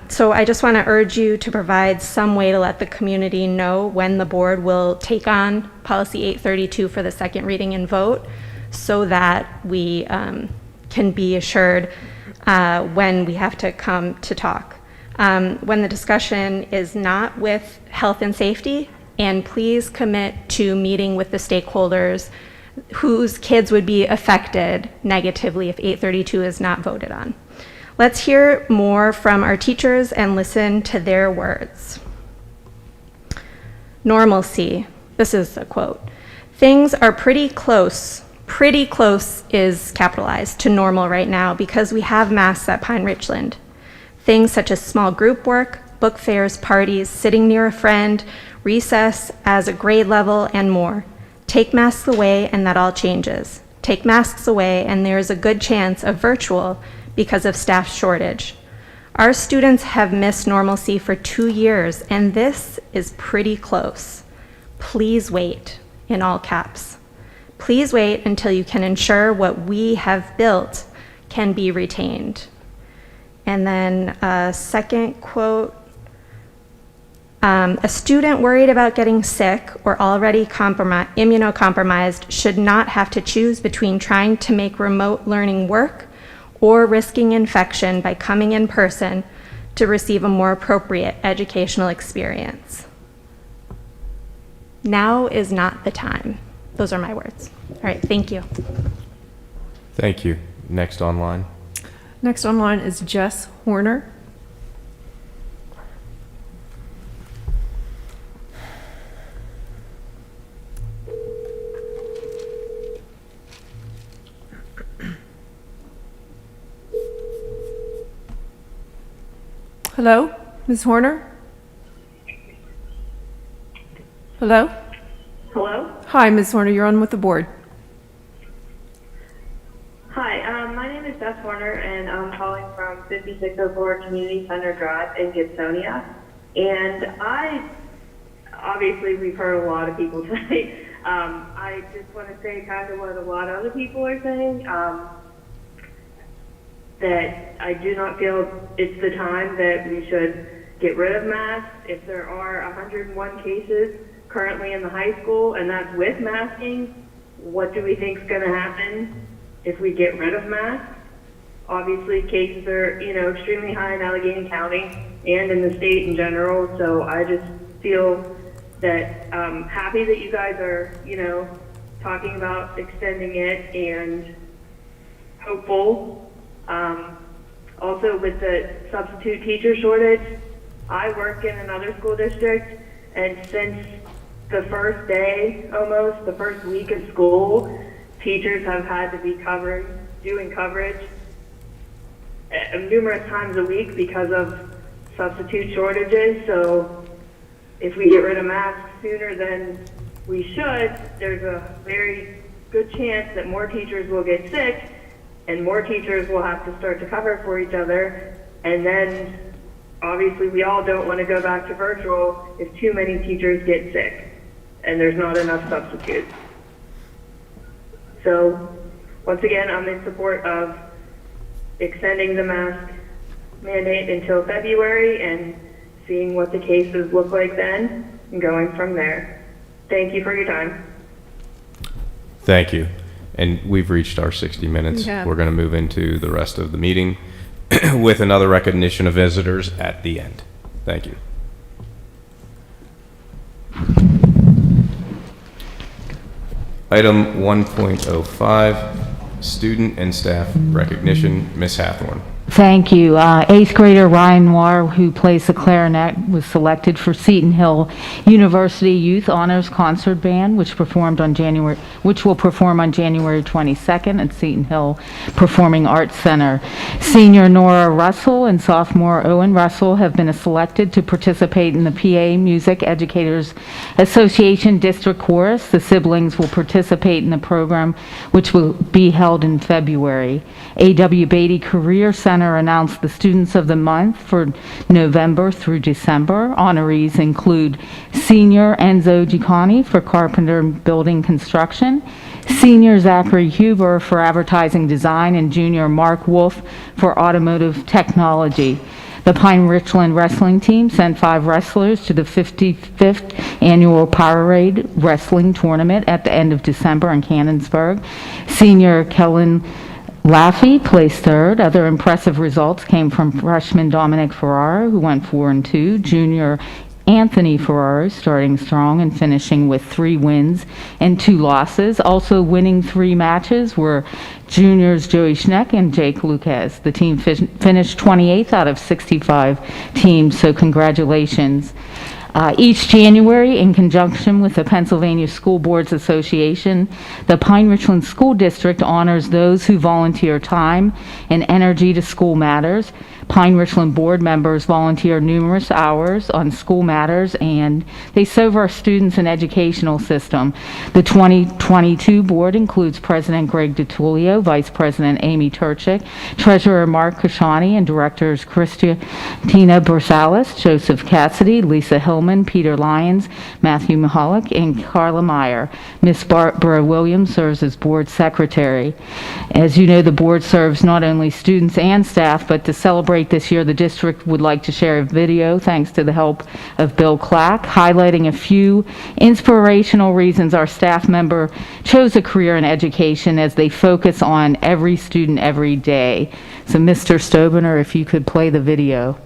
So I just want to urge you to provide some way to let the community know when the board will take on policy 832 for the second reading and vote so that we can be assured when we have to come to talk. When the discussion is not with health and safety, and please commit to meeting with the stakeholders whose kids would be affected negatively if 832 is not voted on. Let's hear more from our teachers and listen to their words. Normalcy, this is a quote. Things are pretty close is capitalized to normal right now because we have masks at Pine-Richland. Things such as small group work, book fairs, parties, sitting near a friend, recess as a grade level, and more. Take masks away and that all changes. Take masks away and there is a good chance of virtual because of staff shortage. Our students have missed normalcy for 2 years and this is pretty close. Please wait, in all caps. Please wait until you can ensure what we have built can be retained. And then a second quote, a student worried about getting sick or already immunocompromised should not have to choose between trying to make remote learning work or risking infection by coming in person to receive a more appropriate educational experience. Now is not the time. Those are my words. All right, thank you. Thank you. Next online. Next online is Jess Horner. Hello, Ms. Horner? Hello? Hello? Hi, Ms. Horner, you're on with the board. Hi, my name is Beth Horner, and I'm calling from 5604 Community Center Drive in Gibsonia. And obviously, we've heard a lot of people tonight. I just want to say kind of what a lot of other people are saying, that I do not feel it's the time that we should get rid of masks. If there are 101 cases currently in the high school, and that's with masking, what do we think is going to happen if we get rid of masks? Obviously, cases are, extremely high in Allegheny County and in the state in general. So I just feel that I'm happy that you guys are, talking about extending it and hopeful. Also, with the substitute teacher shortage, I work in another school district, and since the first day, almost the first week of school, teachers have had to be doing coverage numerous times a week because of substitute shortages, so if we get rid of masks sooner than we should, there's a very good chance that more teachers will get sick and more teachers will have to start to cover for each other. And then obviously we all don't want to go back to virtual if too many teachers get sick and there's not enough substitutes. So once again, I'm in support of extending the mask mandate until February and seeing what the cases look like then and going from there. Thank you for your time. Thank you. And we've reached our 60 minutes. Yeah. We're going to move into the rest of the meeting with another recognition of visitors at the end. Thank you. Item 1.05, student and staff recognition. Ms. Hathorn. Thank you. Eighth grader Ryan Noir, who plays the clarinet, was selected for Seton Hill University Youth Honors Concert Band, which will perform on January 22nd at Seton Hill Performing Arts Center. Senior Nora Russell and sophomore Owen Russell have been selected to participate in the PA Music Educators Association District Chorus. The siblings will participate in the program, which will be held in February. A.W. Beatty Career Center announced the Students of the Month for November through December. Honorees include Senior Enzo Giacani for Carpenter Building Construction, Senior Zachary Huber for Advertising Design, and Junior Mark Wolf for Automotive Technology. The Pine-Richland wrestling team sent 5 wrestlers to the 55th Annual Powerade Wrestling Tournament at the end of December in Cannonsburg. Senior Kellen Laffey placed 3rd. Other impressive results came from freshman Dominic Ferrara, who went 4-2, junior Anthony Ferraro starting strong and finishing with 3 wins and 2 losses. Also winning 3 matches were juniors Joey Schneck and Jake Lucas. The team finished 28th out of 65 teams, so congratulations. Each January, in conjunction with the Pennsylvania School Boards Association, the Pine-Richland School District honors those who volunteer time and energy to school matters. Pine-Richland board members volunteer numerous hours on school matters, and they serve our students and educational system. The 2022 board includes President Greg DiTullio, Vice President Amy Turchik, Treasurer Mark Kashani, and Directors Christina Borsalis, Joseph Cassidy, Lisa Hillman, Peter Lyons, Matthew Mahalik, and Carla Meyer. Ms. Barbara Williams serves as board secretary. As you know, the board serves not only students and staff, but to celebrate this year, the district would like to share a video, thanks to the help of Bill Clack, highlighting a few inspirational reasons our staff member chose a career in education as they focus on every student every day. So Mr. Stobener, if you could play the video.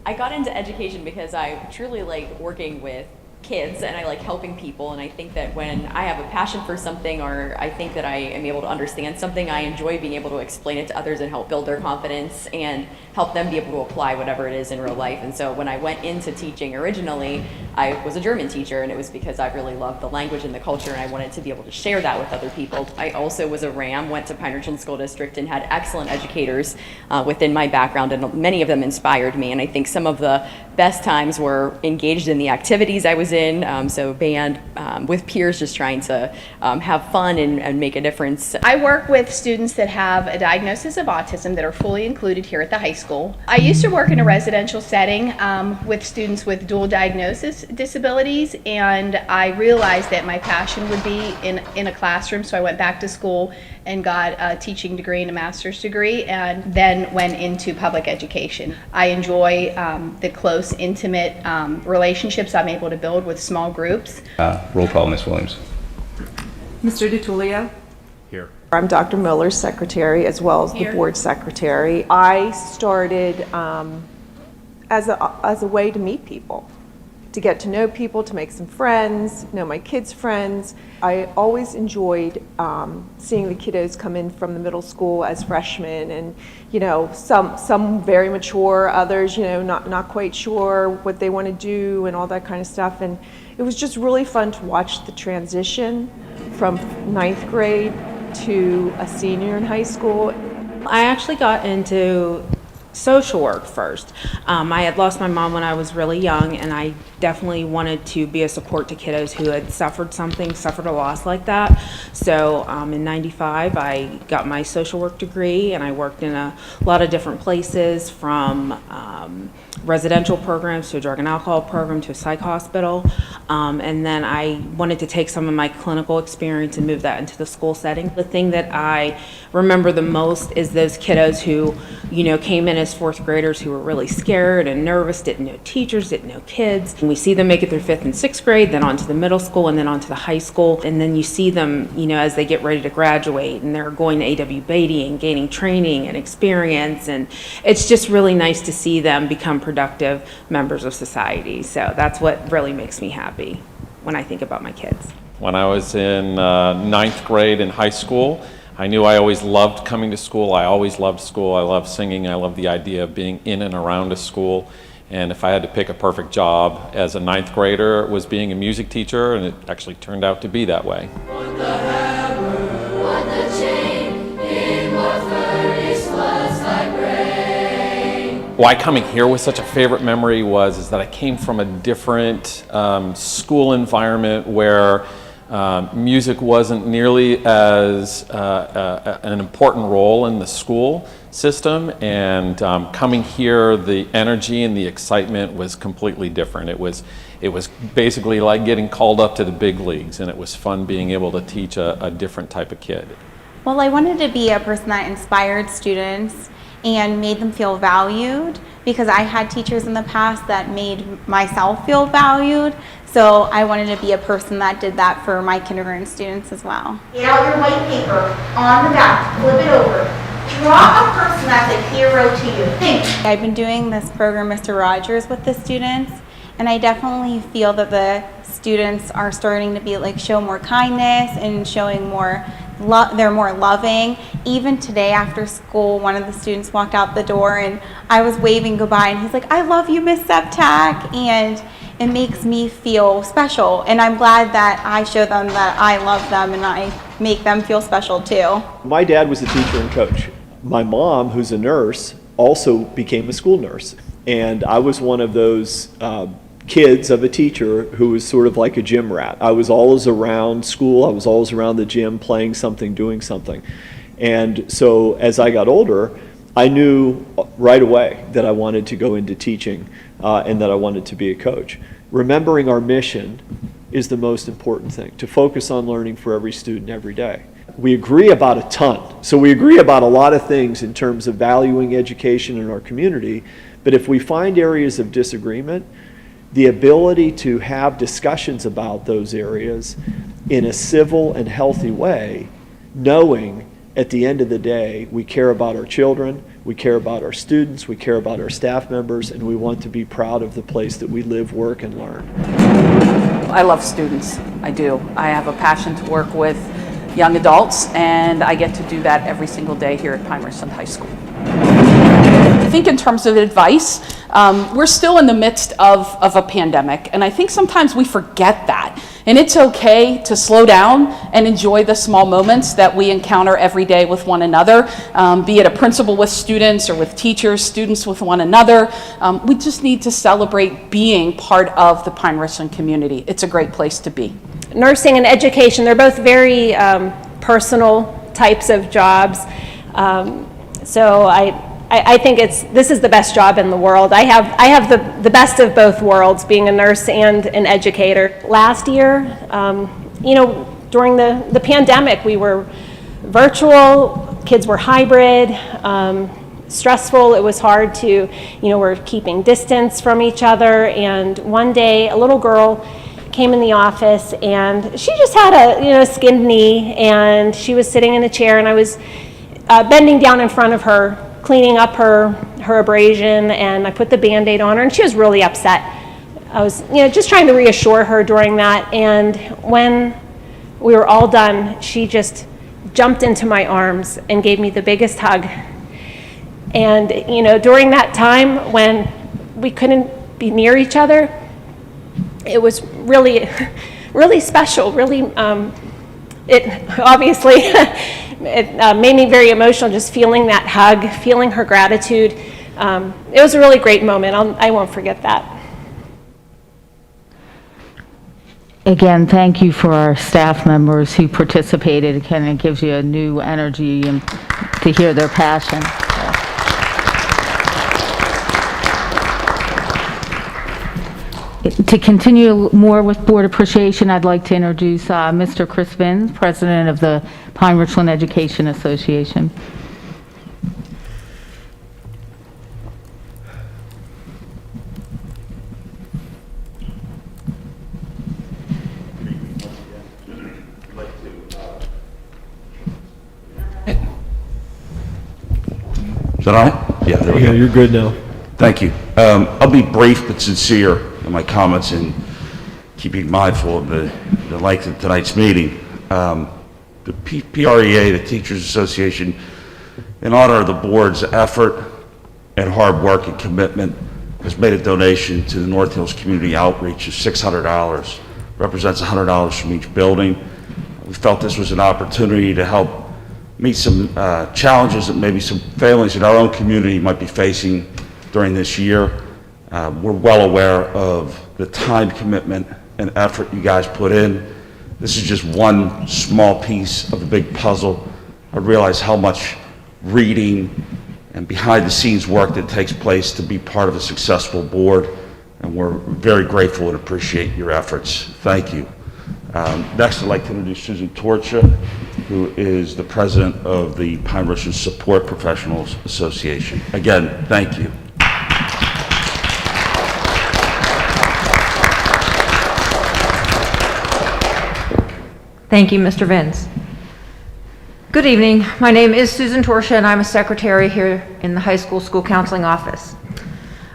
I got into education because I truly like working with kids and I like helping people, and I think that when I have a passion for something, or I think that I am able to understand something, I enjoy being able to explain it to others and help build their confidence and help them be able to apply whatever it is in real life. And so when I went into teaching originally, I was a German teacher, and it was because I really loved the language and the culture, and I wanted to be able to share that with other people. I also was a RAM, went to Pine-Richland School District, and had excellent educators within my background, and many of them inspired me. And I think some of the best times were engaged in the activities I was in, so band, with peers, just trying to have fun and make a difference. I work with students that have a diagnosis of autism that are fully included here at the high school. I used to work in a residential setting with students with dual diagnosis disabilities, and I realized that my passion would be in a classroom, so I went back to school and got a teaching degree and a master's degree, and then went into public education. I enjoy the close, intimate relationships I'm able to build with small groups. Roll call, Ms. Williams. Mr. DiTullio? Here. I'm Dr. Miller's secretary as well as the board secretary. I started as a way to meet people, to get to know people, to make some friends, know my kids' friends. I always enjoyed seeing the kiddos come in from the middle school as freshmen, and some very mature, others not quite sure what they want to do and all that kind of stuff. And it was just really fun to watch the transition from 9th grade to a senior in high school. I actually got into social work first. I had lost my mom when I was really young, and I definitely wanted to be a support to kiddos who had suffered a loss like that. So in '95, I got my social work degree, and I worked in a lot of different places, from residential programs to a drug and alcohol program to a psych hospital. And then I wanted to take some of my clinical experience and move that into the school setting. The thing that I remember the most is those kiddos who, came in as fourth graders who were really scared and nervous, didn't know teachers, didn't know kids. And we see them make it through 5th and 6th grade, then on to the middle school, and then on to the high school. And then you see them, as they get ready to graduate, and they're going to A.W. Beatty and gaining training and experience. And it's just really nice to see them become productive members of society. So that's what really makes me happy when I think about my kids. When I was in 9th grade in high school, I knew I always loved coming to school. I always loved school. I loved singing. I loved the idea of being in and around a school. And if I had to pick a perfect job as a 9th grader, it was being a music teacher, and it actually turned out to be that way. Why coming here was such a favorite memory is that I came from a different school environment where music wasn't nearly as an important role in the school system, and coming here, the energy and the excitement was completely different. It was basically like getting called up to the big leagues, and it was fun being able to teach a different type of kid. Well, I wanted to be a person that inspired students and made them feel valued, because I had teachers in the past that made myself feel valued. So I wanted to be a person that did that for my kindergarten students as well. Get out your white paper, on the back, flip it over. Draw a person that's a hero to you. Think. I've been doing this program, Mr. Rogers, with the students, and I definitely feel that the students are starting to be show more kindness and showing more they're more loving. Even today after school, one of the students walked out the door and I was waving goodbye, and he's like, "I love you, Miss Septak," and it makes me feel special, and I'm glad that I show them that I love them and I make them feel special too. My dad was a teacher and coach. My mom, who's a nurse, also became a school nurse, and I was one of those kids of a teacher who was sort of like a gym rat. I was always around school, I was always around the gym, playing something, doing something. And so as I got older, I knew right away that I wanted to go into teaching and that I wanted to be a coach. Remembering our mission is the most important thing, to focus on learning for every student every day. We agree about a ton. So we agree about a lot of things in terms of valuing education in our community, but if we find areas of disagreement, the ability to have discussions about those areas in a civil and healthy way, knowing at the end of the day we care about our children, we care about our students, we care about our staff members, and we want to be proud of the place that we live, work, and learn. I love students, I do. I have a passion to work with young adults, and I get to do that every single day here at Pine-Richland High School. I think in terms of advice, we're still in the midst of a pandemic, and I think sometimes we forget that. And it's okay to slow down and enjoy the small moments that we encounter every day with one another, be it a principal with students or with teachers, students with one another. We just need to celebrate being part of the Pine-Richland community. It's a great place to be. Nursing and education, they're both very personal types of jobs. So I think this is the best job in the world. I have the best of both worlds, being a nurse and an educator. Last year, during the pandemic, we were virtual, kids were hybrid, stressful. It was hard to, we're keeping distance from each other. And one day, a little girl came in the office, and she just had a skinned knee, and she was sitting in a chair, and I was bending down in front of her, cleaning up her abrasion, and I put the Band-Aid on her, and she was really upset. I was just trying to reassure her during that, and when we were all done, she just jumped into my arms and gave me the biggest hug. And during that time when we couldn't be near each other, it was really, really special, really, it obviously it made me very emotional just feeling that hug, feeling her gratitude. It was a really great moment. I won't forget that. Again, thank you for our staff members who participated. Again, it gives you a new energy and to hear their passion. To continue more with board appreciation, I'd like to introduce Mr. Chris Vins, President of the Pine-Richland Education Association. Is that on? Yeah, there we go. You're good now. Thank you. I'll be brief but sincere in my comments and keeping mindful of the length of tonight's meeting. The PREA, the Teachers Association, in honor of the board's effort and hard work and commitment, has made a donation to the North Hills Community Outreach of $600. Represents $100 from each building. We felt this was an opportunity to help meet some challenges that maybe some families in our own community might be facing during this year. We're well aware of the time commitment and effort you guys put in. This is just one small piece of the big puzzle. I realize how much reading and behind the scenes work that takes place to be part of a successful board, and we're very grateful and appreciate your efforts. Thank you. Next, I'd like to introduce Susan Torcha, who is the president of the Pine-Richland Support Professionals Association. Again, thank you. Thank you, Mr. Vins. Good evening. My name is Susan Torcha, and I'm a secretary here in the high school counseling office.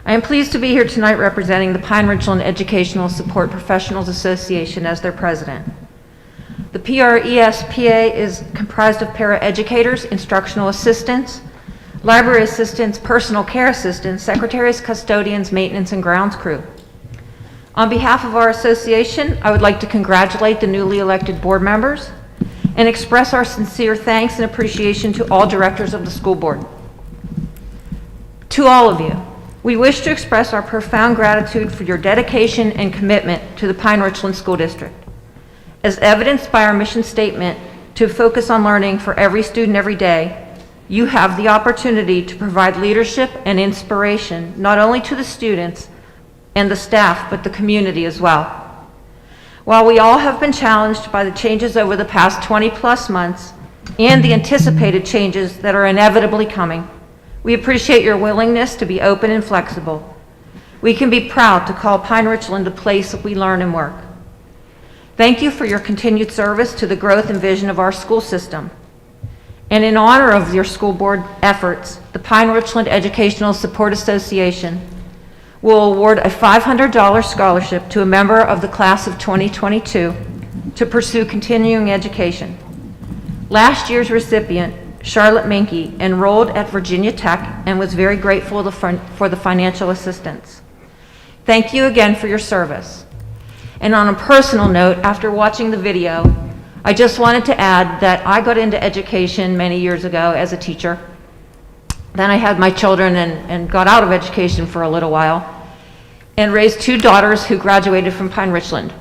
I am pleased to be here tonight representing the Pine-Richland Educational Support Professionals Association as their president. The PRESPA is comprised of paraeducators, instructional assistants, library assistants, personal care assistants, secretaries, custodians, maintenance, and grounds crew. On behalf of our association, I would like to congratulate the newly elected board members and express our sincere thanks and appreciation to all directors of the school board. To all of you, we wish to express our profound gratitude for your dedication and commitment to the Pine-Richland School District. As evidenced by our mission statement to focus on learning for every student every day, you have the opportunity to provide leadership and inspiration not only to the students and the staff, but the community as well. While we all have been challenged by the changes over the past 20+ months and the anticipated changes that are inevitably coming, we appreciate your willingness to be open and flexible. We can be proud to call Pine-Richland a place that we learn and work. Thank you for your continued service to the growth and vision of our school system. And in honor of your school board efforts, the Pine-Richland Educational Support Association will award a $500 scholarship to a member of the class of 2022 to pursue continuing education. Last year's recipient, Charlotte Minke, enrolled at Virginia Tech and was very grateful for the financial assistance. Thank you again for your service. And on a personal note, after watching the video, I just wanted to add that I got into education many years ago as a teacher. Then I had my children and got out of education for a little while and raised 2 daughters who graduated from Pine-Richland.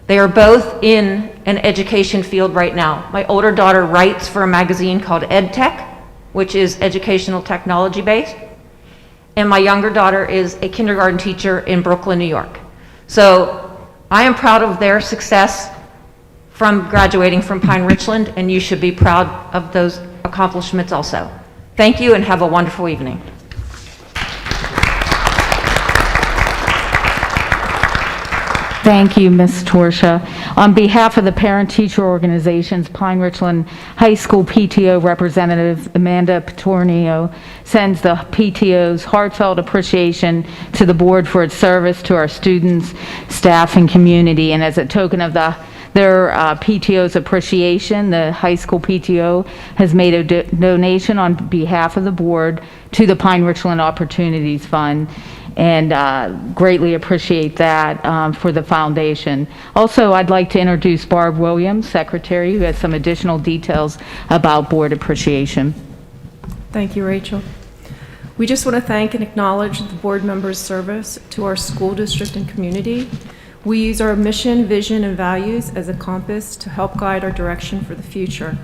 They are both in an education field right now. My older daughter writes for a magazine called EdTech, which is educational technology based. And my younger daughter is a kindergarten teacher in Brooklyn, New York. So I am proud of their success from graduating from Pine-Richland, and you should be proud of those accomplishments also. Thank you and have a wonderful evening. Thank you, Ms. Torcha. On behalf of the parent-teacher organizations, Pine-Richland High School PTO representative Amanda Patornio sends the PTO's heartfelt appreciation to the board for its service to our students, staff, and community. And as a token of their PTO's appreciation, the high school PTO has made a donation on behalf of the board to the Pine-Richland Opportunities Fund. and greatly appreciate that for the foundation. Also, I'd like to introduce Barb Williams, Secretary, who has some additional details about board appreciation. Thank you, Rachel. We just want to thank and acknowledge the board members' service to our school district and community. We use our mission, vision, and values as a compass to help guide our direction for the future.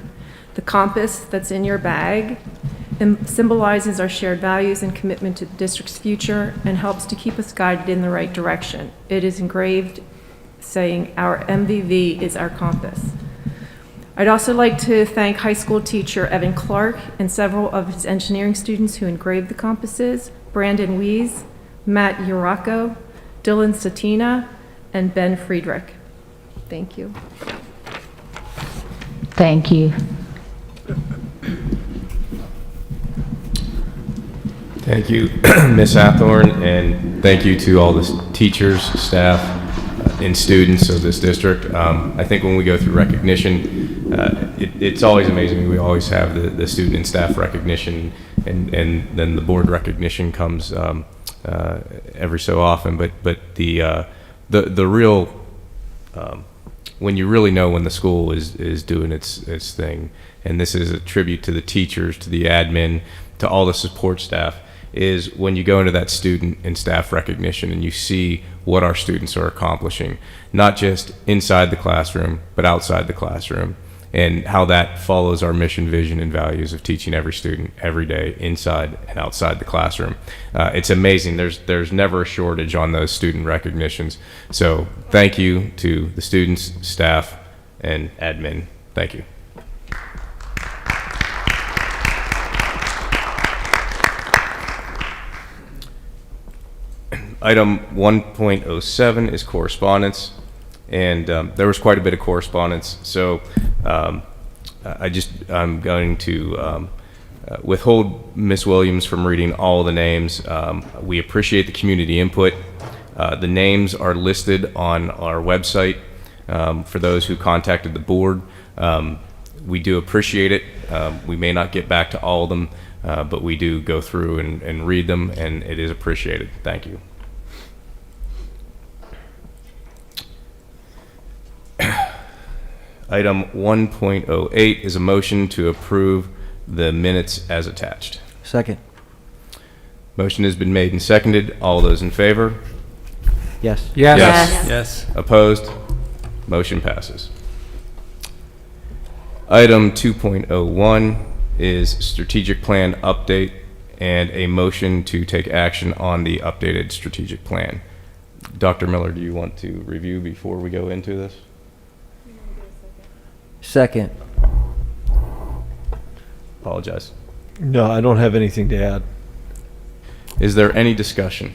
The compass that's in your bag symbolizes our shared values and commitment to the district's future and helps to keep us guided in the right direction. It is engraved saying our MVV is our compass. I'd also like to thank high school teacher Evan Clark and several of his engineering students who engraved the compasses, Brandon Wees, Matt Uracco, Dylan Satina, and Ben Friedrich. Thank you. Thank you. Thank you, Ms. Hathorn, and thank you to all the teachers, staff, and students of this district. I think when we go through recognition, it's always amazing. We always have the student and staff recognition, and then the board recognition comes every so often. But the real when you really know when the school is doing its thing, and this is a tribute to the teachers, to the admin, to all the support staff, is when you go into that student and staff recognition and you see what our students are accomplishing, not just inside the classroom, but outside the classroom, and how that follows our mission, vision, and values of teaching every student every day inside and outside the classroom. It's amazing. There's never a shortage on those student recognitions. So thank you to the students, staff, and admin. Thank you. Item 1.07 is correspondence, and there was quite a bit of correspondence, so I'm going to withhold Ms. Williams from reading all the names. We appreciate the community input. The names are listed on our website for those who contacted the board. We do appreciate it. We may not get back to all of them, but we do go through and read them, and it is appreciated. Thank you. Item 1.08 is a motion to approve the minutes as attached. Second. Motion has been made and seconded. All those in favor? Yes. Yes. Yes. Yes. Opposed? Motion passes. Item 2.01 is strategic plan update and a motion to take action on the updated strategic plan. Dr. Miller, do you want to review before we go into this? Second. Apologize. No, I don't have anything to add. Is there any discussion?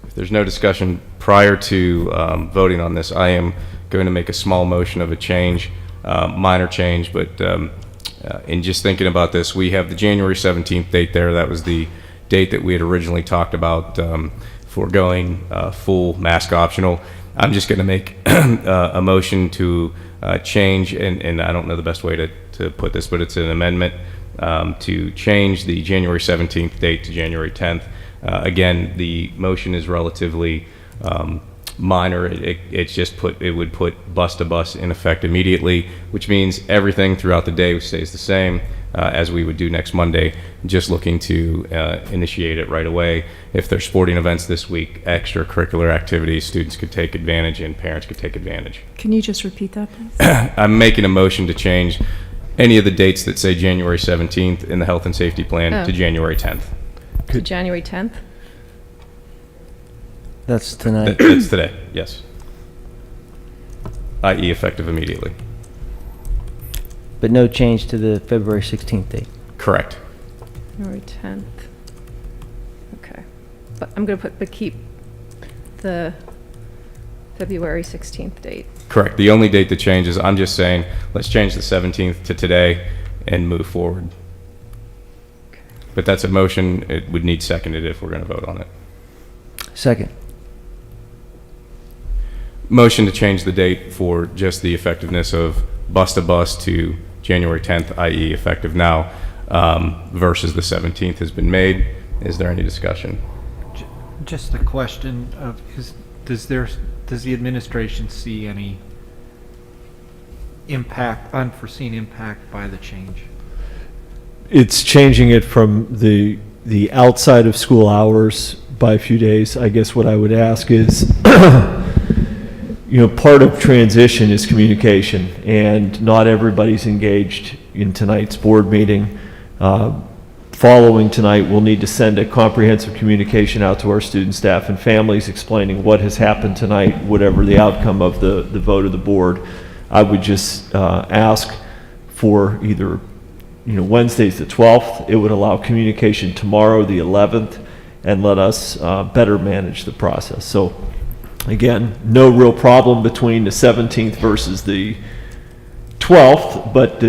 If there's no discussion prior to voting on this, I am going to make a small motion of a change, minor change, but in just thinking about this, we have the January 17th date there. That was the date that we had originally talked about foregoing full mask optional. I'm just going to make a motion to change, and I don't know the best way to put this, but it's an amendment to change the January 17th date to January 10th. Again, the motion is relatively minor. It would put bus to bus in effect immediately, which means everything throughout the day stays the same as we would do next Monday, just looking to initiate it right away. If there's sporting events this week, extracurricular activities, students could take advantage and parents could take advantage. Can you just repeat that, please? I'm making a motion to change any of the dates that say January 17th in the health and safety plan to January 10th. To January 10th? That's tonight. It's today, yes. I.e. effective immediately. But no change to the February 16th date. Correct. January 10th. Okay. But I'm going to but keep the February 16th date. Correct. The only date that changes, I'm just saying, let's change the 17th to today and move forward. Okay. But that's a motion. It would need seconded if we're going to vote on it. Second. Motion to change the date for just the effectiveness of bus to bus to January 10th, i.e. effective now. versus the 17th has been made. Is there any discussion? Just a question of, does the administration see any unforeseen impact by the change? It's changing it from the outside of school hours by a few days. I guess what I would ask is, part of transition is communication, and not everybody's engaged in tonight's board meeting. Following tonight, we'll need to send a comprehensive communication out to our student, staff, and families explaining what has happened tonight, whatever the outcome of the vote of the board. I would just ask for either, Wednesday's the 12th. It would allow communication tomorrow, the 11th, and let us better manage the process. So, again, no real problem between the 17th versus the 12th, but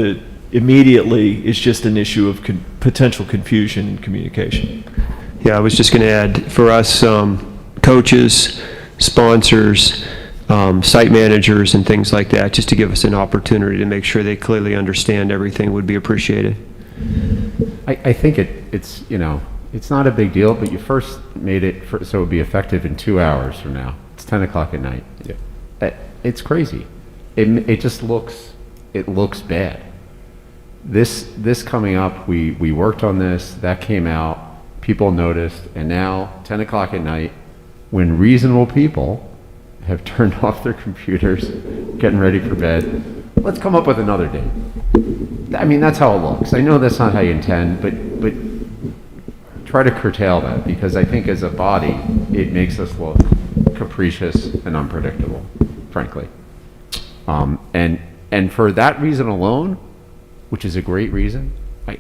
immediately it's just an issue of potential confusion in communication. Yeah, I was just going to add, for us, coaches, sponsors, site managers and things like that, just to give us an opportunity to make sure they clearly understand everything would be appreciated. I think it's it's not a big deal, but you first made it so it would be effective in 2 hours from now. It's 10 o'clock at night. Yeah. It's crazy. It just looks bad. This coming up, we worked on this, that came out, people noticed, and now 10 o'clock at night, when reasonable people have turned off their computers, getting ready for bed, let's come up with another date. I mean, that's how it looks. I know that's not how you intend, but try to curtail that, because I think as a body, it makes us look capricious and unpredictable, frankly. And for that reason alone, which is a great reason,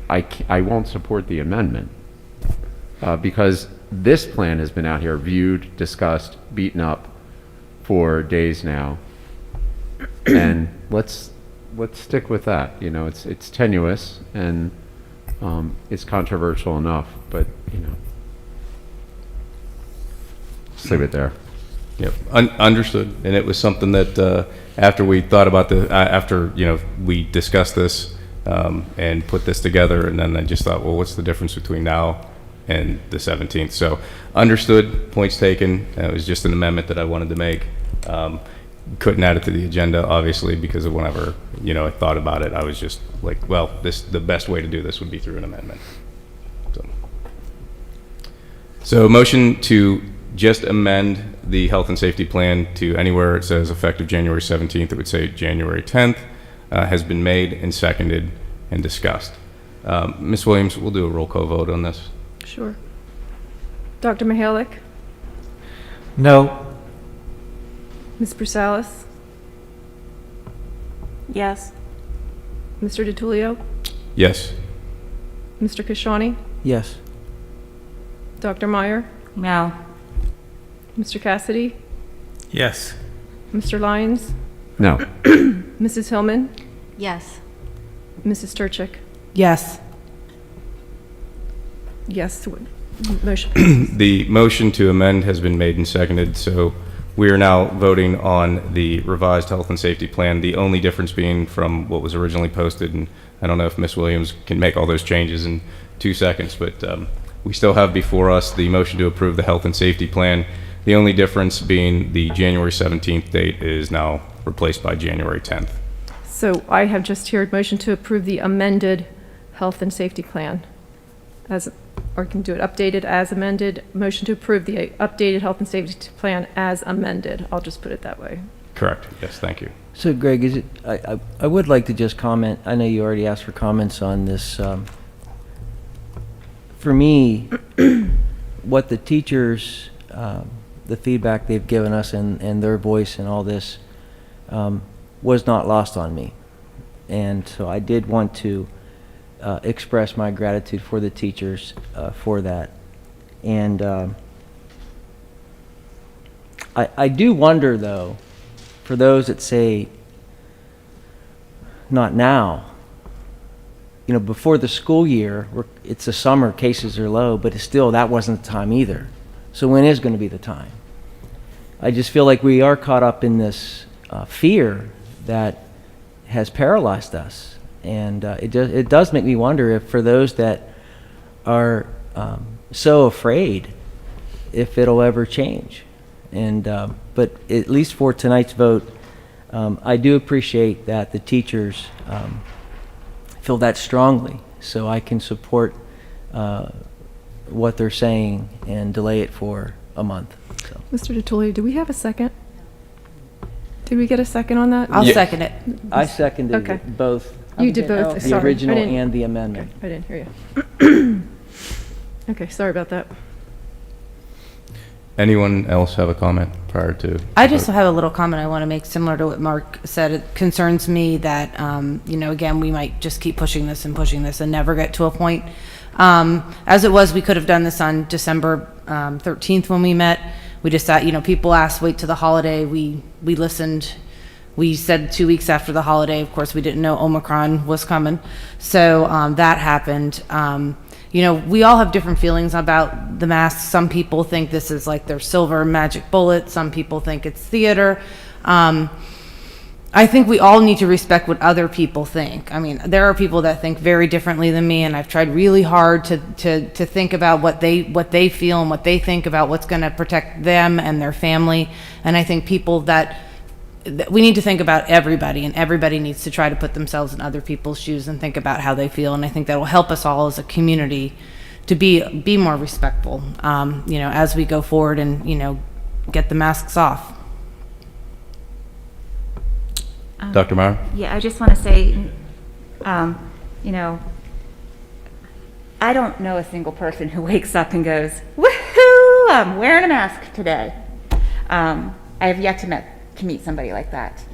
I won't support the amendment, because this plan has been out here viewed, discussed, beaten up for days now, and let's stick with that. It's tenuous and it's controversial enough, but just leave it there. Yep, understood. And it was something that after we thought about after we discussed this and put this together, and then I just thought, well, what's the difference between now and the 17th? So understood, points taken. It was just an amendment that I wanted to make. Couldn't add it to the agenda, obviously, because of whenever I thought about it, I was just like, well, the best way to do this would be through an amendment. So motion to just amend the health and safety plan to anywhere it says effective January 17th, it would say January 10th, has been made and seconded and discussed. Ms. Williams, we'll do a roll call vote on this. Sure. Dr. Mihalik? No. Ms. Brusalis? Yes. Mr. DiTullio? Yes. Mr. Kashani? Yes. Dr. Meyer? No. Mr. Cassidy? Yes. Mr. Lyons? No. Mrs. Hillman? Yes. Mrs. Turchick? Yes. Yes. Motion. The motion to amend has been made and seconded, so we are now voting on the revised health and safety plan, the only difference being from what was originally posted, and I don't know if Ms. Williams can make all those changes in 2 seconds, but we still have before us the motion to approve the health and safety plan. The only difference being the January 17th date is now replaced by January 10th. So I have just heard motion to approve the amended health and safety plan, or can do it updated as amended. Motion to approve the updated health and safety plan as amended. I'll just put it that way. Correct. Yes, thank you. So Greg, I would like to just comment. I know you already asked for comments on this. For me, what the teachers, the feedback they've given us and their voice and all this was not lost on me. And so I did want to express my gratitude for the teachers for that. And I do wonder, though, for those that say, not now, before the school year, it's the summer, cases are low, but it's still, that wasn't the time either. So when is going to be the time? I just feel like we are caught up in this fear that has paralyzed us. And it does make me wonder if for those that are so afraid, if it'll ever change. And but at least for tonight's vote, I do appreciate that the teachers feel that strongly, so I can support what they're saying and delay it for a month. So. Mr. DeTulio, do we have a second? Did we get a second on that? I'll second it. I seconded Okay. it, both. You did both. The Sorry. original I didn't- and the amendment. Okay, I didn't hear you. Okay, sorry about that. Anyone else have a comment prior to? I just have a little comment I want to make similar to what Mark said. It concerns me that, again, we might just keep pushing this and never get to a point. As it was, we could have done this on December 13th when we met. We just thought, people asked, wait till the holiday. We listened. We said 2 weeks after the holiday. Of course, we didn't know Omicron was coming. So that happened. We all have different feelings about the masks. Some people think this is like their silver magic bullet. Some people think it's theater. I think we all need to respect what other people think. I mean, there are people that think very differently than me, and I've tried really hard to think about what they feel and what they think about what's going to protect them and their family. And I think people that we need to think about everybody, and everybody needs to try to put themselves in other people's shoes and think about how they feel. And I think that will help us all as a community to be more respectful, as we go forward and, get the masks off. Dr. Maurer? Yeah, I just want to say, I don't know a single person who wakes up and goes, woohoo, I'm wearing a mask today. I have yet to meet somebody like that.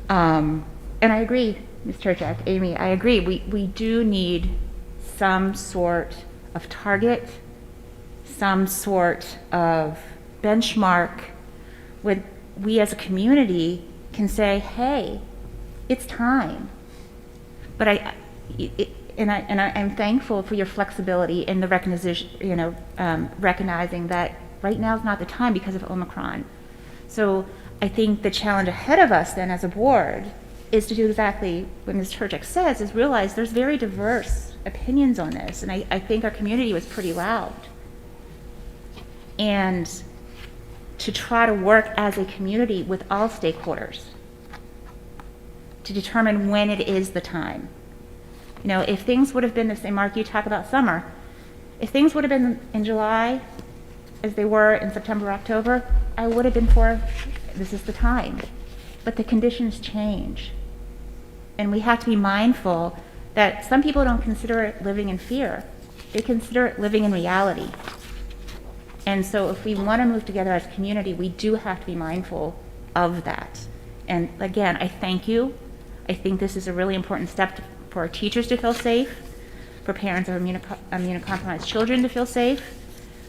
And I agree, Ms. Turchak, Amy, I agree. We do need some sort of target, some sort of benchmark when we as a community can say, hey, it's time. But I'm thankful for your flexibility in the recognition, recognizing that right now is not the time because of Omicron. So I think the challenge ahead of us then as a board is to do exactly what Ms. Turchak says, is realize there's very diverse opinions on this. And I think our community was pretty loud. And to try to work as a community with all stakeholders to determine when it is the time. If things would have been the same, Mark, you talk about summer, if things would have been in July as they were in September, October, I would have been for this is the time. But the conditions change. And we have to be mindful that some people don't consider it living in fear. They consider it living in reality. And so if we want to move together as a community, we do have to be mindful of that. And again, I thank you. I think this is a really important step for our teachers to feel safe, for parents of immunocompromised children to feel safe.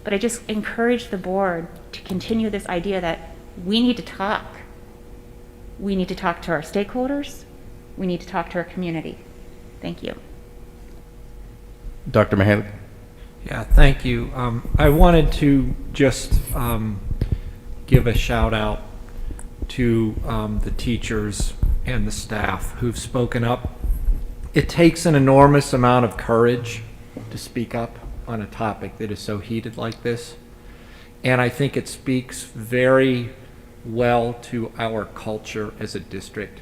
But I just encourage the board to continue this idea that we need to talk. We need to talk to our stakeholders. We need to talk to our community. Thank you. Dr. Mahalik? Yeah, thank you. I wanted to just give a shout out to the teachers and the staff who've spoken up. It takes an enormous amount of courage to speak up on a topic that is so heated like this. And I think it speaks very well to our culture as a district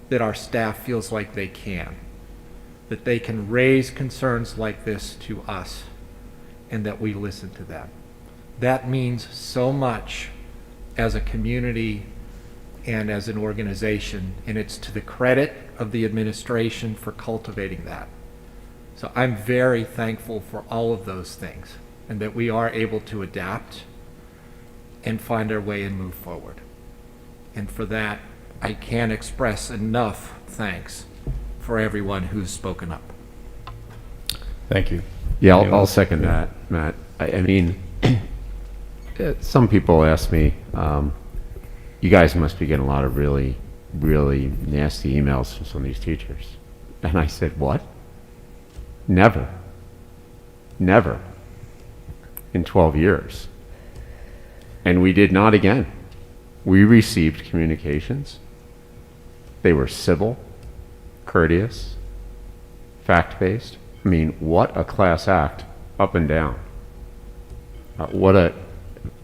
that our staff feels like they can, that they can raise concerns like this to us and that we listen to them. That means so much as a community and as an organization, and it's to the credit of the administration for cultivating that. So I'm very thankful for all of those things and that we are able to adapt and find our way and move forward. And for that, I can't express enough thanks for everyone who's spoken up. Thank you. Yeah, I'll second that, Matt. I mean, some people ask me, you guys must be getting a lot of really, really nasty emails from some of these teachers. And I said, what? Never. Never. In 12 years. And we did not again. We received communications. They were civil, courteous, fact-based. I mean, what a class act, up and down. What a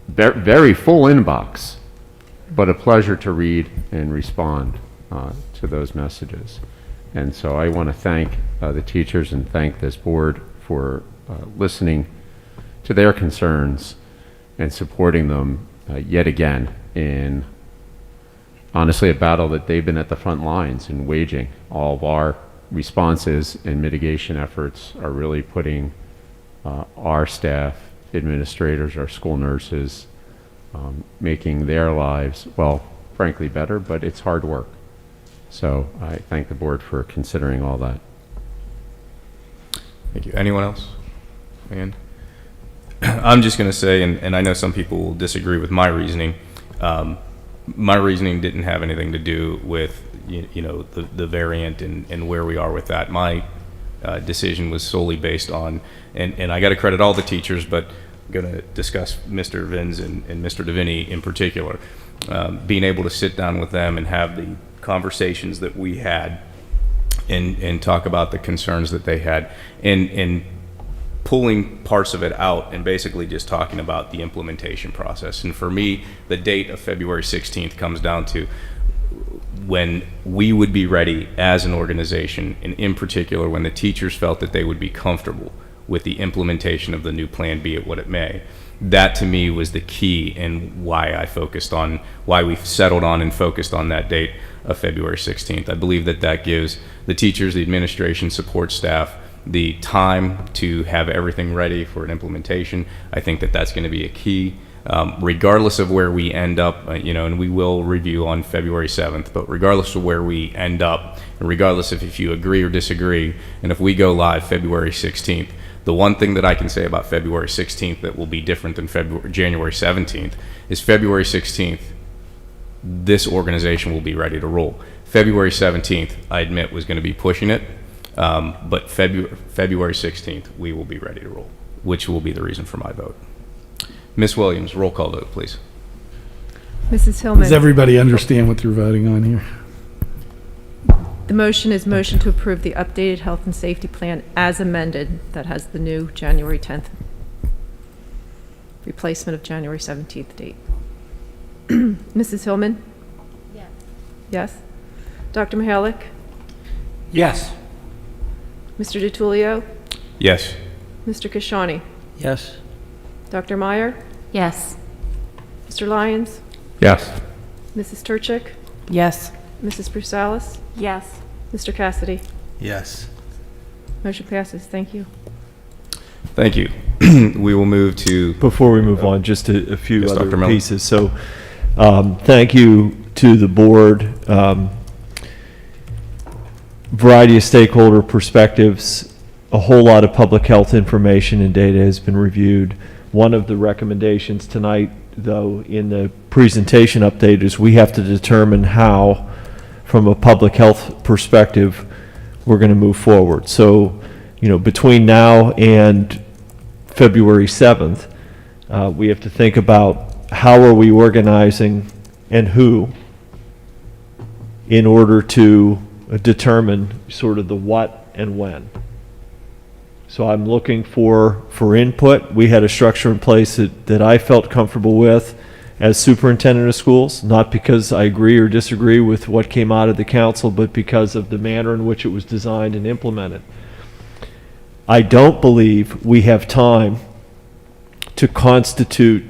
very full inbox, but a pleasure to read and respond to those messages. And so I want to thank the teachers and thank this board for listening to their concerns and supporting them yet again in, honestly, a battle that they've been at the front lines in waging. All of our responses and mitigation efforts are really putting our staff, administrators, our school nurses, making their lives, well, frankly, better, but it's hard work. So I thank the board for considering all that. Thank you. Anyone else? And I'm just going to say, and I know some people will disagree with my reasoning. My reasoning didn't have anything to do with the variant and where we are with that. My decision was solely based on, and I got to credit all the teachers, but I'm going to discuss Mr. Vins and Mr. Davini in particular. Being able to sit down with them and have the conversations that we had and talk about the concerns that they had and pulling parts of it out and basically just talking about the implementation process. And for me, the date of February 16th comes down to when we would be ready as an organization, and in particular when the teachers felt that they would be comfortable with the implementation of the new plan, be it what it may. That to me was the key and why I focused on, why we settled on and focused on that date of February 16th. I believe that that gives the teachers, the administration, support staff, the time to have everything ready for an implementation. I think that that's going to be a key, regardless of where we end up, and we will review on February 7th, but regardless of where we end up, and regardless if you agree or disagree, and if we go live February 16th, the one thing that I can say about February 16th that will be different than January 17th is February 16th, this organization will be ready to roll. February 17th, I admit, was going to be pushing it, but February 16th, we will be ready to roll, which will be the reason for my vote. Ms. Williams, roll call vote, please. Mrs. Hillman. Does everybody understand what they're voting on here? The motion is motion to approve the updated health and safety plan as amended that has the new January 10th replacement of January 17th date. Mrs. Hillman? Yes. Yes. Dr. Mihalik? Yes. Mr. DiTullio? Yes. Mr. Kashani? Yes. Dr. Meyer? Yes. Mr. Lyons? Yes. Mrs. Turchik? Yes. Mrs. Brusalis? Yes. Mr. Cassidy? Yes. Motion passes. Thank you. Thank you. We will move to... Before we move on, just a few Yes, other Dr. Miller. pieces. So thank you to the board. Variety of stakeholder perspectives, a whole lot of public health information and data has been reviewed. One of the recommendations tonight, though, in the presentation update is we have to determine how, from a public health perspective, we're going to move forward. So, between now and February 7th, we have to think about how are we organizing and who in order to determine sort of the what and when. So I'm looking for input. We had a structure in place that I felt comfortable with as superintendent of schools, not because I agree or disagree with what came out of the council, but because of the manner in which it was designed and implemented. I don't believe we have time to constitute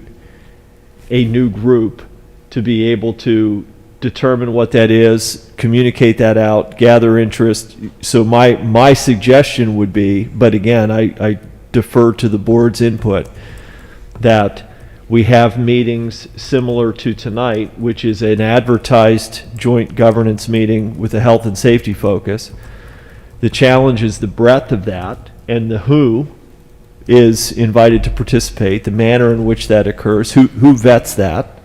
a new group to be able to determine what that is, communicate that out, gather interest. So my suggestion would be, but again, I defer to the board's input, that we have meetings similar to tonight, which is an advertised joint governance meeting with a health and safety focus. The challenge is the breadth of that, and the who is invited to participate, the manner in which that occurs, who vets that.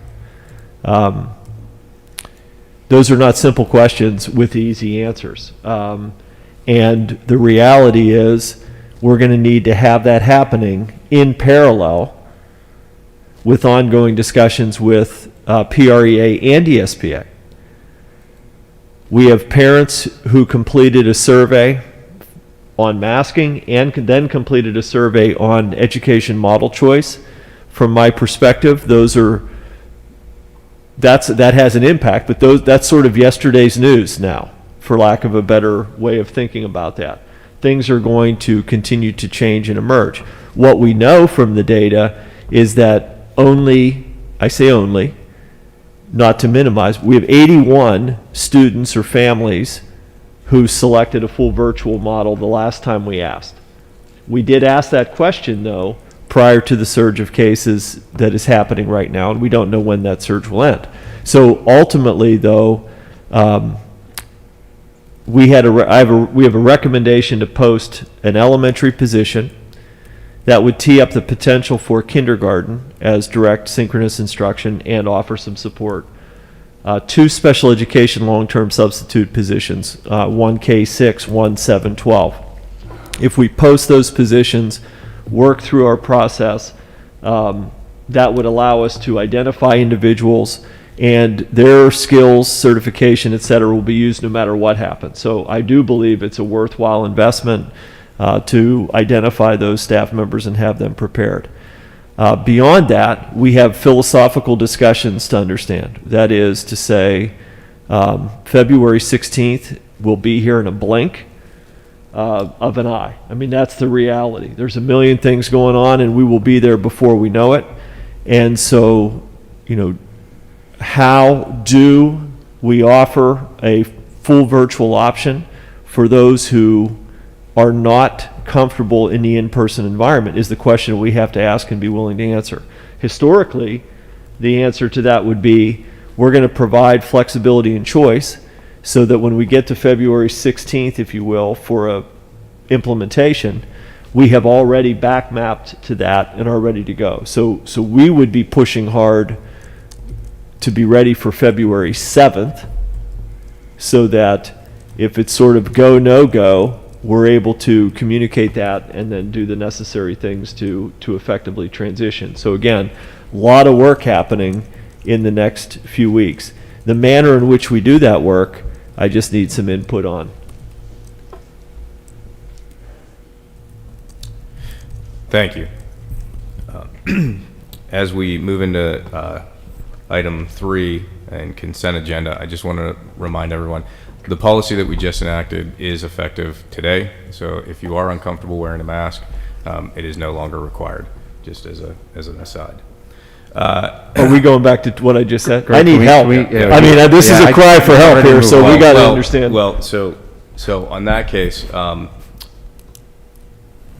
Those are not simple questions with easy answers. And the reality is we're going to need to have that happening in parallel with ongoing discussions with PREA and ESPA. We have parents who completed a survey on masking and then completed a survey on education model choice. From my perspective, that has an impact, but that's sort of yesterday's news now, for lack of a better way of thinking about that. Things are going to continue to change and emerge. What we know from the data is that I say only, not to minimize, we have 81 students or families who selected a full virtual model the last time we asked. We did ask that question, though, prior to the surge of cases that is happening right now, and we don't know when that surge will end. So ultimately, though, we have a recommendation to post an elementary position that would tee up the potential for kindergarten as direct synchronous instruction and offer some support. 2 special education long-term substitute positions, one K-6, one 7-12. If we post those positions, work through our process, that would allow us to identify individuals, and their skills, certification, et cetera, will be used no matter what happens. So I do believe it's a worthwhile investment to identify those staff members and have them prepared. Beyond that, we have philosophical discussions to understand. That is to say, February 16th will be here in a blink of an eye. I mean, that's the reality. There's a million things going on, and we will be there before we know it. And so, how do we offer a full virtual option for those who are not comfortable in the in-person environment is the question we have to ask and be willing to answer. Historically, the answer to that would be, we're going to provide flexibility and choice so that when we get to February 16th, if you will, for a implementation, we have already back mapped to that and are ready to go. So we would be pushing hard to be ready for February 7th so that if it's sort of go, no go, we're able to communicate that and then do the necessary things to effectively transition. So again, a lot of work happening in the next few weeks. The manner in which we do that work, I just need some input on. Thank you. As we move into item 3 and consent agenda, I just want to remind everyone, the policy that we just enacted is effective today. So if you are uncomfortable wearing a mask, it is no longer required, just as an aside. Are we going back to what I just said? Greg, I need help. This is a cry for help here, so we got to understand. Well, so on that case,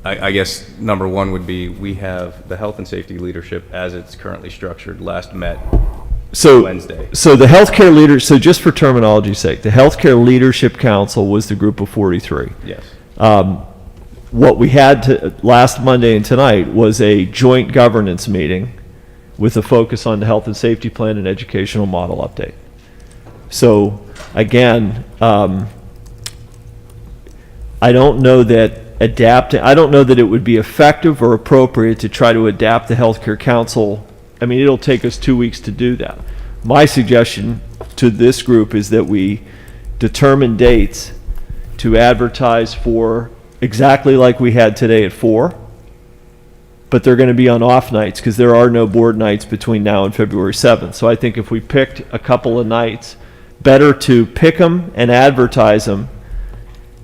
I guess number 1 would be, we have the health and safety leadership as it's currently structured last met Wednesday. So the healthcare leaders, so just for terminology's sake, the Healthcare Leadership Council was the group of 43. Yes. What we had last Monday and tonight was a joint governance meeting with a focus on the health and safety plan and educational model update. So again, I don't know that it would be effective or appropriate to try to adapt the Healthcare Council. I mean, it'll take us 2 weeks to do that. My suggestion to this group is that we determine dates to advertise for exactly like we had today at 4, but they're going to be on off nights because there are no board nights between now and February 7th. So I think if we picked a couple of nights, better to pick them and advertise them,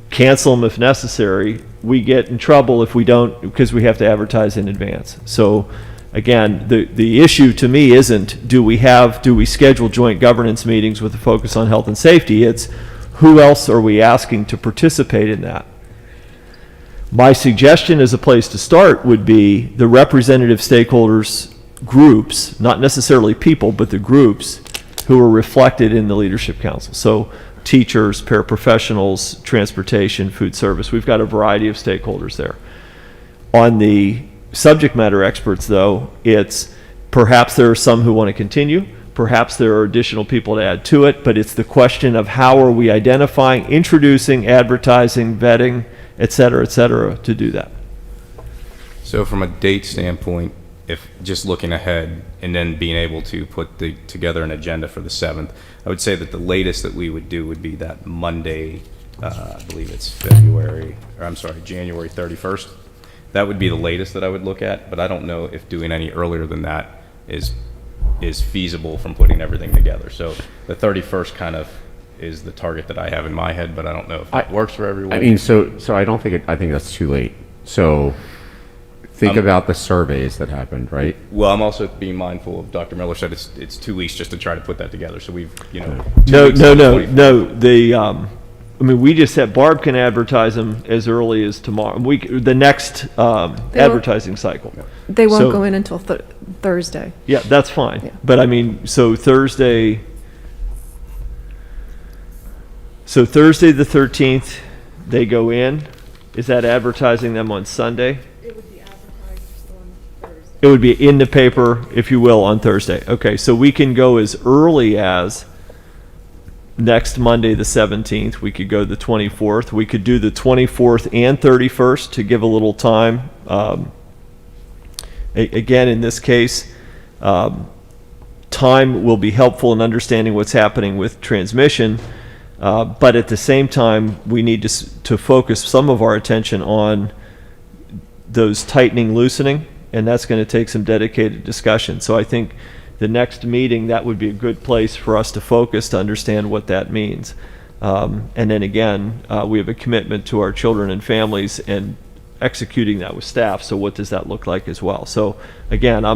cancel them if necessary. We get in trouble if we don't, because we have to advertise in advance. So again, the issue to me isn't do we schedule joint governance meetings with a focus on health and safety? It's who else are we asking to participate in that? My suggestion as a place to start would be the representative stakeholders groups, not necessarily people, but the groups who are reflected in the Leadership Council. So teachers, paraprofessionals, transportation, food service. We've got a variety of stakeholders there. On the subject matter experts, though, it's perhaps there are some who want to continue, perhaps there are additional people to add to it, but it's the question of how are we identifying, introducing, advertising, vetting, et cetera, to do that. So from a date standpoint, if just looking ahead and then being able to put together an agenda for the 7th, I would say that the latest that we would do would be that Monday I believe it's January 31st. That would be the latest that I would look at, but I don't know if doing any earlier than that is feasible from putting everything together. So the 31st kind of is the target that I have in my head, but I don't know if it works for everyone. I mean, so I don't think I think that's too late. So think about the surveys that happened, right? Well, I'm also being mindful of Dr. Miller said it's 2 weeks just to try to put that together. So we've, No. I mean, we just said Barb can advertise them as early as tomorrow. The next advertising cycle. They won't go in until Thursday. Yeah, that's fine. Yeah. But I mean, so Thursday the 13th, they go in. Is that advertising them on Sunday? It would be advertised on Thursday. It would be in the paper, if you will, on Thursday. Okay, so we can go as early as next Monday, the 17th. We could go the 24th. We could do the 24th and 31st to give a little time. Again, in this case, time will be helpful in understanding what's happening with transmission. But at the same time, we need to focus some of our attention on those tightening, loosening, and that's going to take some dedicated discussion. So I think the next meeting, that would be a good place for us to focus to understand what that means. And then again, we have a commitment to our children and families and executing that with staff. So what does that look like as well? So again,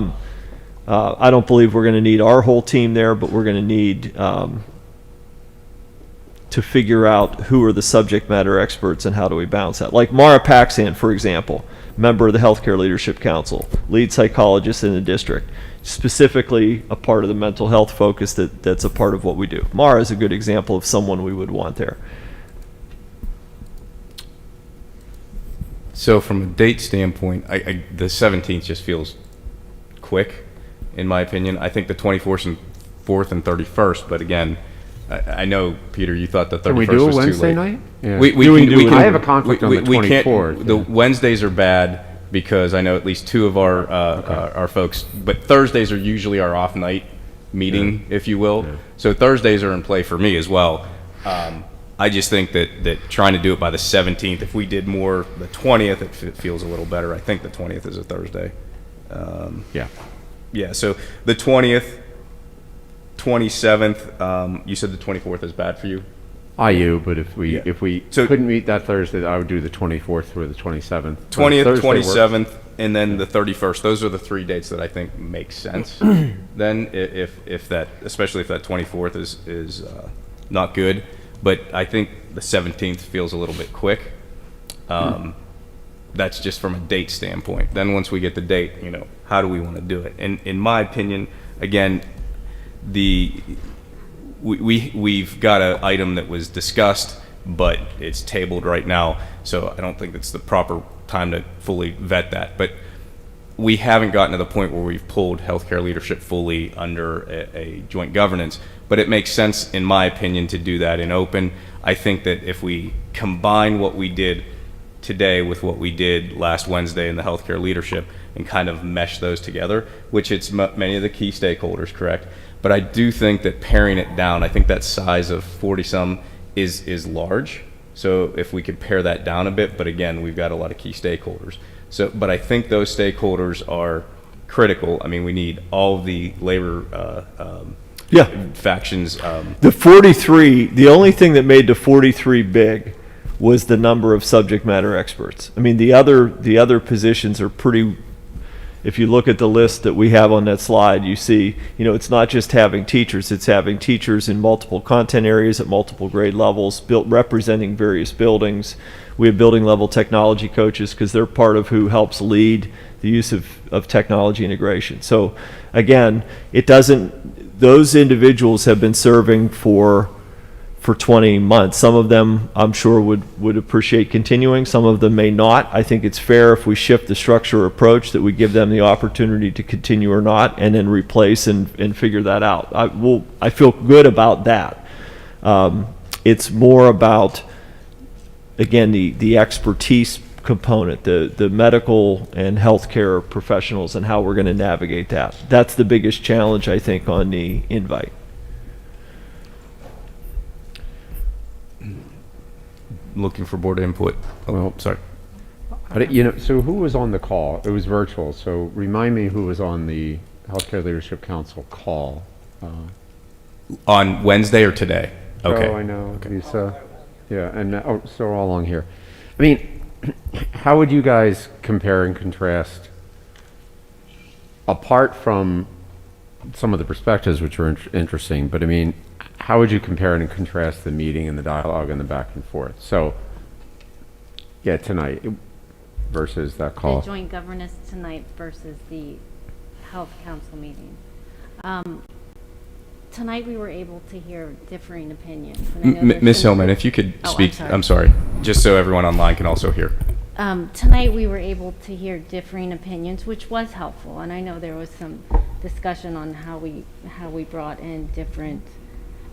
I don't believe we're going to need our whole team there, but we're going to need to figure out who are the subject matter experts and how do we balance that. Like Mara Paxan, for example, member of the Healthcare Leadership Council, lead psychologist in the district, specifically a part of the mental health focus that's a part of what we do. Mara is a good example of someone we would want there. So from a date standpoint, the 17th just feels quick, in my opinion. I think the 24th and 31st, but again, I know, Peter, you thought the 31st was too late. Can we do a Wednesday night? Yeah. We can, I have a conflict on the 24th. The Wednesdays are bad because I know at least two of our folks, but Thursdays are usually our off night meeting, if you will. Yeah. So Thursdays are in play for me as well. I just think that trying to do it by the 17th, if we did more the 20th, it feels a little better. I think the 20th is a Thursday. Yeah, so the 20th, 27th, you said the 24th is bad for you? But if we couldn't meet that Thursday, I would do the 24th or the 27th. 20th, 27th, and then the 31st. Those are the three dates that I think make sense. Then, if that, especially if that 24th is not good, but I think the 17th feels a little bit quick. That's just from a date standpoint. Then once we get the date, how do we want to do it? And in my opinion, again, we've got an item that was discussed, but it's tabled right now, so I don't think it's the proper time to fully vet that. But we haven't gotten to the point where we've pulled healthcare leadership fully under a joint governance, but it makes sense, in my opinion, to do that in open. I think that if we combine what we did today with what we did last Wednesday in the healthcare leadership and kind of mesh those together, which it's many of the key stakeholders, correct? But I do think that paring it down, I think that size of 40-some is large. So if we could pare that down a bit, but again, we've got a lot of key stakeholders. So, but I think those stakeholders are critical. I mean, we need all of the labor factions. The 43, the only thing that made the 43 big was the number of subject matter experts. I mean, the other positions are pretty. If you look at the list that we have on that slide, you see, it's not just having teachers, it's having teachers in multiple content areas at multiple grade levels, representing various buildings. We have building level technology coaches because they're part of who helps lead the use of technology integration. So again, those individuals have been serving for 20 months. Some of them, I'm sure, would appreciate continuing. Some of them may not. I think it's fair if we shift the structure approach that we give them the opportunity to continue or not, and then replace and figure that out. I feel good about that. It's more about, again, the expertise component, the medical and healthcare professionals, and how we're going to navigate that. That's the biggest challenge, I think, on the invite. looking for board input. Oh, Well, sorry. But, you know, so who was on the call? It was virtual, so remind me who was on the Healthcare Leadership Council call. On Wednesday or today? Okay. Oh, I know, Lisa. Yeah, and, so we're all along here. I mean, how would you guys compare and contrast, apart from some of the perspectives which were interesting, but I mean, how would you compare and contrast the meeting and the dialogue and the back and forth? So, yeah, tonight versus that call. The joint governance tonight versus the health council meeting. Tonight we were able to hear differing opinions. And I know there's Ms. some- Hillman, if you could Oh, speak, I'm I'm sorry, just so everyone online can also hear. Tonight we were able to hear differing opinions, which was helpful, and I know there was some discussion on how we brought in different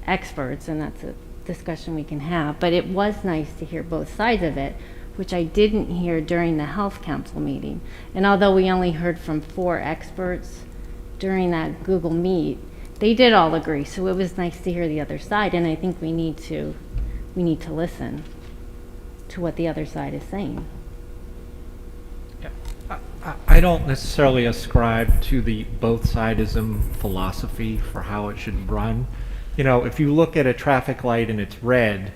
experts, and that's a discussion we can have. But it was nice to hear both sides of it, which I didn't hear during the health council meeting. And although we only heard from 4 experts during that Google Meet, they did all agree. So it was nice to hear the other side, and I think we need to listen to what the other side is saying. I don't necessarily ascribe to the both-sidism philosophy for how it should run. You know, if you look at a traffic light and it's red,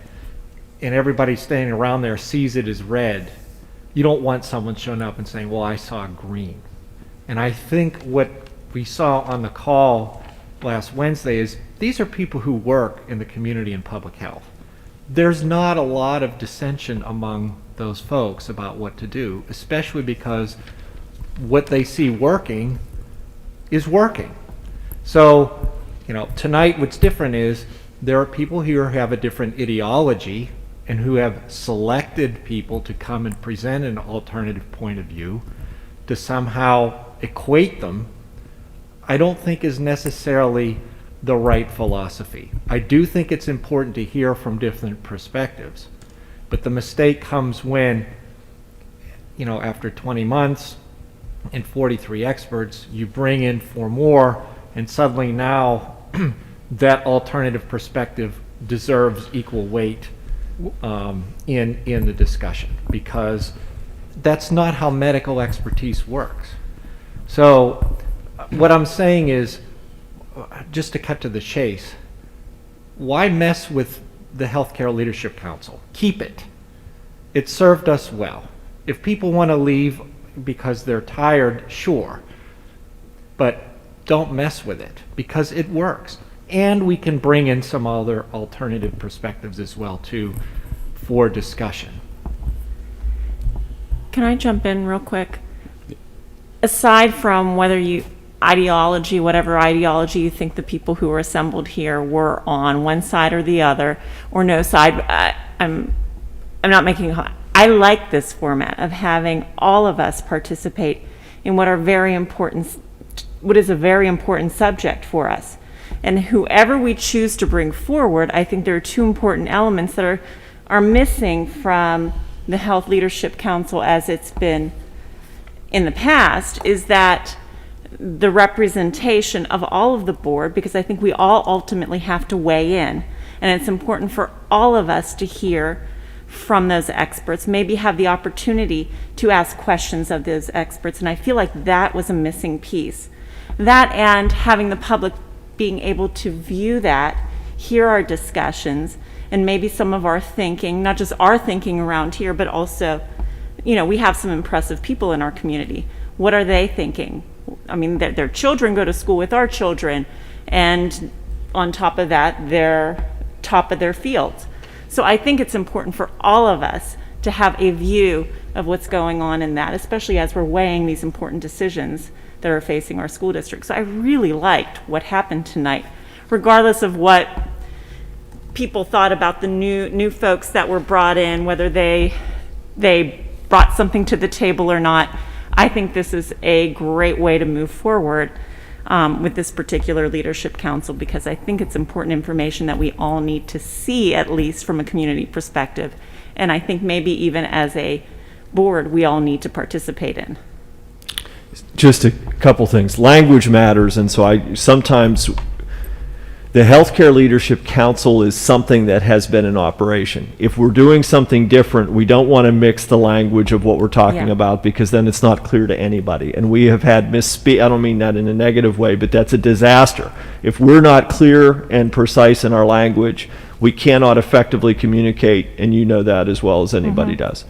and everybody standing around there sees it as red, you don't want someone showing up and saying, well, I saw green. And I think what we saw on the call last Wednesday is these are people who work in the community in public health. There's not a lot of dissension among those folks about what to do, especially because what they see working is working. So, you know, tonight what's different is there are people here who have a different ideology and who have selected people to come and present an alternative point of view to somehow equate them, I don't think is necessarily the right philosophy. I do think it's important to hear from different perspectives, but the mistake comes when, you know, after 20 months and 43 experts, you bring in 4 more, and suddenly now that alternative perspective deserves equal weight in the discussion, because that's not how medical expertise works. So what I'm saying is, just to cut to the chase, why mess with the Healthcare Leadership Council? Keep it. It served us well. If people want to leave because they're tired, sure, but don't mess with it because it works. And we can bring in some other alternative perspectives as well too for discussion. Can I jump in real quick? Aside from whether whatever ideology you think the people who were assembled here were on one side or the other, or no side, I'm not making a, I like this format of having all of us participate in what is a very important subject for us. And whoever we choose to bring forward, I think there are 2 important elements that are missing from the Health Leadership Council as it's been in the past, is that the representation of all of the board, because I think we all ultimately have to weigh in, and it's important for all of us to hear from those experts, maybe have the opportunity to ask questions of those experts, and I feel like that was a missing piece. That, and having the public being able to view that, hear our discussions, and maybe some of our thinking, not just our thinking around here, but also, you know, we have some impressive people in our community. What are they thinking? I mean, their children go to school with our children, and on top of that, they're top of their fields. So I think it's important for all of us to have a view of what's going on in that, especially as we're weighing these important decisions that are facing our school district. So I really liked what happened tonight, regardless of what people thought about the new folks that were brought in, whether they brought something to the table or not. I think this is a great way to move forward with this particular leadership council, because I think it's important information that we all need to see, at least from a community perspective. And I think maybe even as a board, we all need to participate in. Just a couple things. Language matters, and so I sometimes The Healthcare Leadership Council is something that has been in operation. If we're doing something different, we don't want to mix the language of what we're talking about, because then it's not clear to anybody. And we have had I don't mean that in a negative way, but that's a disaster. If we're not clear and precise in our language, we cannot effectively communicate, and you know that as well as anybody does.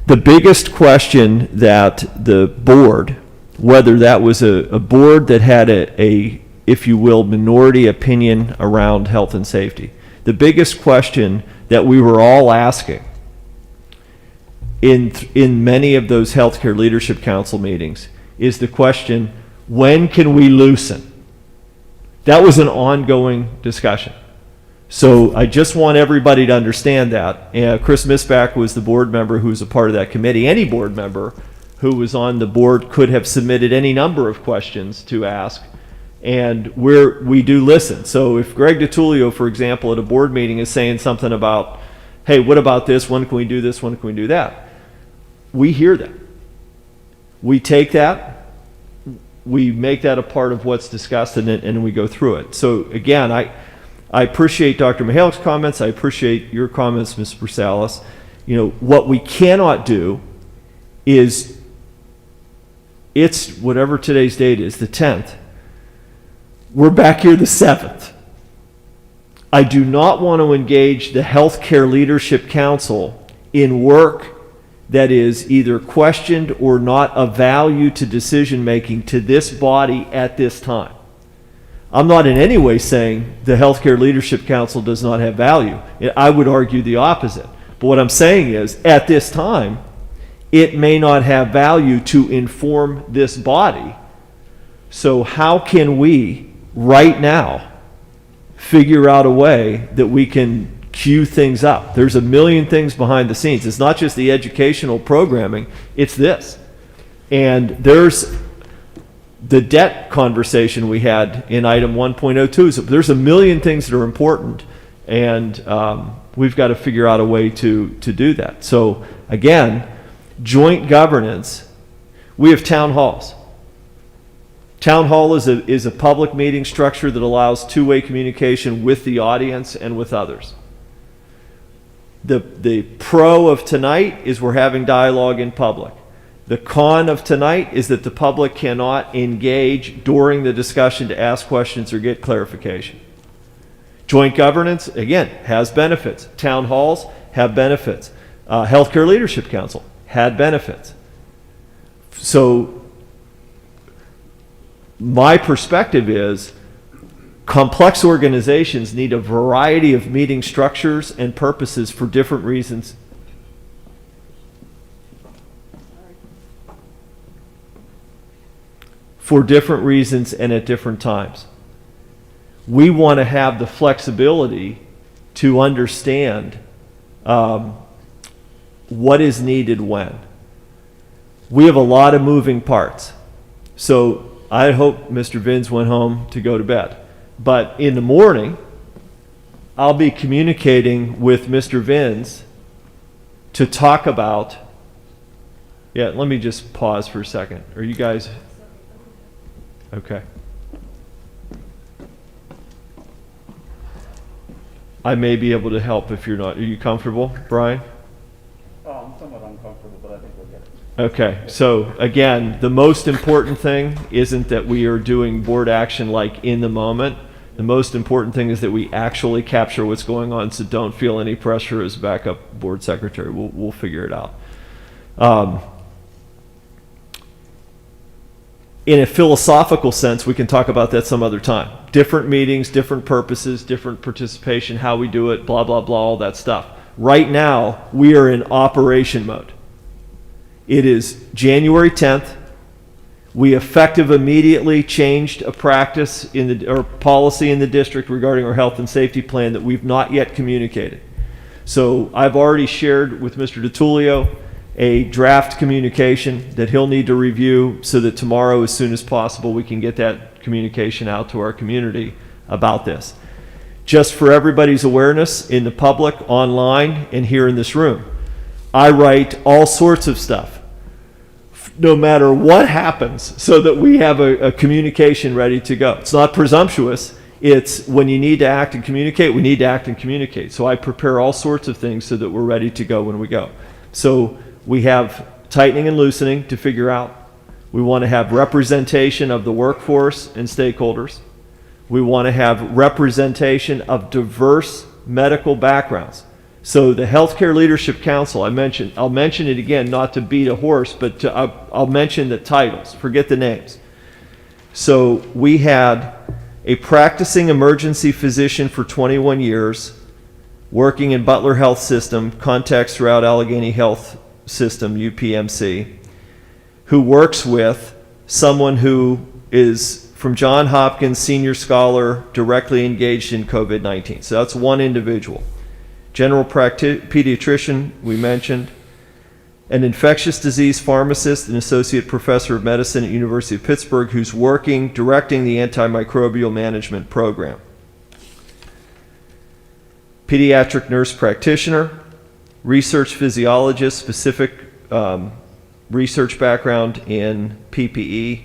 The biggest question that the board, whether that was a board that had a if you will, minority opinion around health and safety. The biggest question that we were all asking in many of those Healthcare Leadership Council meetings is the question, when can we loosen? That was an ongoing discussion. So I just want everybody to understand that. Chris Misbach was the board member who was a part of that committee. Any board member who was on the board could have submitted any number of questions to ask. And we do listen. So if Greg DiTullio, for example, at a board meeting is saying something about, hey, what about this? When can we do this? When can we do that? We hear that. We take that. We make that a part of what's discussed, and we go through it. So again, I appreciate Dr. Mihalik's comments. I appreciate your comments, Ms. Brsalis. You know, what we cannot do is, it's whatever today's date is, the 10th. We're back here the 7th. I do not want to engage the Healthcare Leadership Council in work that is either questioned or not of value to decision making to this body at this time. I'm not in any way saying the Healthcare Leadership Council does not have value. I would argue the opposite. But what I'm saying is, at this time, it may not have value to inform this body. So how can we right now figure out a way that we can cue things up? There's a million things behind the scenes. It's not just the educational programming, it's this. And there's the debt conversation we had in item 1.02. So there's a million things that are important, and we've got to figure out a way to do that. So again, joint governance, we have town halls. Town hall is a public meeting structure that allows two-way communication with the audience and with others. The pro of tonight is we're having dialogue in public. The con of tonight is that the public cannot engage during the discussion to ask questions or get clarification. Joint governance, again, has benefits. Town halls have benefits. Healthcare Leadership Council had benefits. So my perspective is complex organizations need a variety of meeting structures and purposes for different reasons. For different reasons and at different times. We want to have the flexibility to understand what is needed when. We have a lot of moving parts. So I hope Mr. Vins went home to go to bed. But in the morning, I'll be communicating with Mr. Vins to talk about, yeah, let me just pause for a second. Are you guys, okay. I may be able to help if you're not. Are you comfortable, Brian? Oh, I'm somewhat uncomfortable, but I think we'll get it. Okay, so again, the most important thing isn't that we are doing board action like in the moment. The most important thing is that we actually capture what's going on, so don't feel any pressure as backup board secretary. We'll figure it out. In a philosophical sense, we can talk about that some other time. Different meetings, different purposes, different participation, how we do it, blah, blah, blah, all that stuff. Right now, we are in operation mode. It is January 10th. We effective immediately changed a practice or policy in the district regarding our health and safety plan that we've not yet communicated. So I've already shared with Mr. DiTullio a draft communication that he'll need to review so that tomorrow, as soon as possible, we can get that communication out to our community about this. Just for everybody's awareness, in the public, online, and here in this room, I write all sorts of stuff, no matter what happens, so that we have a communication ready to go. It's not presumptuous. it's when you need to act and communicate, we need to act and communicate. So I prepare all sorts of things so that we're ready to go when we go. So we have tightening and loosening to figure out. We want to have representation of the workforce and stakeholders. We want to have representation of diverse medical backgrounds. So the Healthcare Leadership Council, I'll mention it again, not to beat a horse, but I'll mention the titles, forget the names. So we had a practicing emergency physician for 21 years, working in Butler Health System, contacts throughout Allegheny Health System, UPMC, who works with someone who is from Johns Hopkins, senior scholar, directly engaged in COVID-19. So that's one individual. General pediatrician, we mentioned. An infectious disease pharmacist and associate professor of medicine at University of Pittsburgh who's directing the antimicrobial management program. Pediatric nurse practitioner, research physiologist, specific research background in PPE.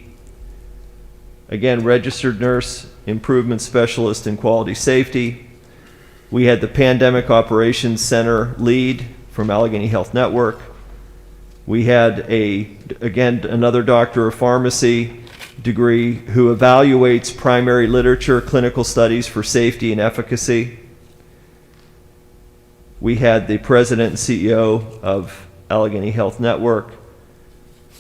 Again, registered nurse, improvement specialist in quality safety. We had the Pandemic Operations Center lead from Allegheny Health Network. We had another doctor of pharmacy degree who evaluates primary literature, clinical studies for safety and efficacy. We had the president and CEO of Allegheny Health Network.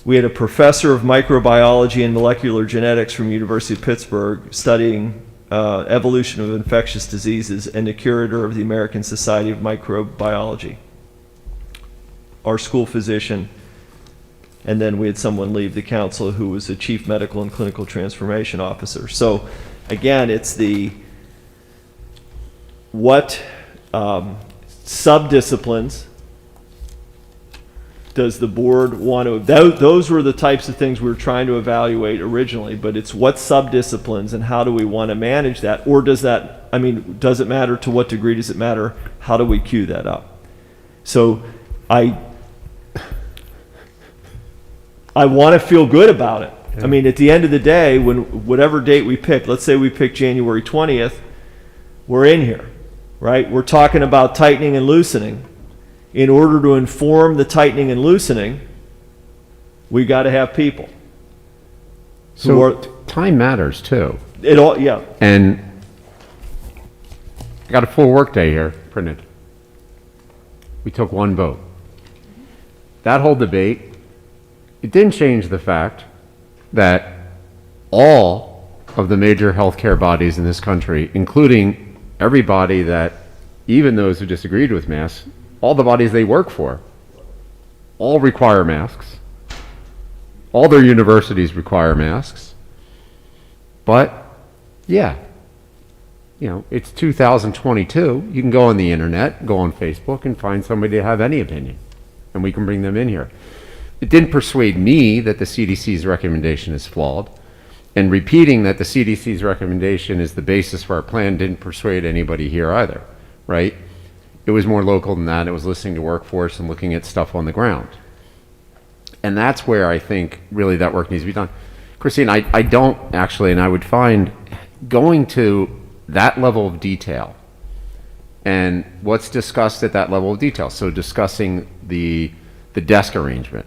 We had a professor of microbiology and molecular genetics from University of Pittsburgh studying evolution of infectious diseases and the curator of the American Society of Microbiology. Our school physician, and then we had someone leave the council who was a chief medical and clinical transformation officer. So again, it's what subdisciplines does the board want to, those were the types of things we were trying to evaluate originally, but it's what subdisciplines and how do we want to manage that? Or does it matter? To what degree does it matter? How do we cue that up? So I want to feel good about it. I mean, at the end of the day, whatever date we pick, let's say we pick January 20th, we're in here, right? We're talking about tightening and loosening. In order to inform the tightening and loosening, we got to have people. So time matters too. Yeah. And I got a full workday here printed. We took one vote. That whole debate, it didn't change the fact that all of the major healthcare bodies in this country, including everybody that, even those who disagreed with masks, all the bodies they work for, all require masks. All their universities require masks. But, yeah, it's 2022. You can go on the internet, go on Facebook, and find somebody to have any opinion. And we can bring them in here. It didn't persuade me that the CDC's recommendation is flawed. And repeating that the CDC's recommendation is the basis for our plan didn't persuade anybody here either, right? It was more local than that. It was listening to workforce and looking at stuff on the ground. And that's where I think really that work needs to be done. Christine, I don't actually, and I would find going to that level of detail and what's discussed at that level of detail. So discussing the desk arrangement.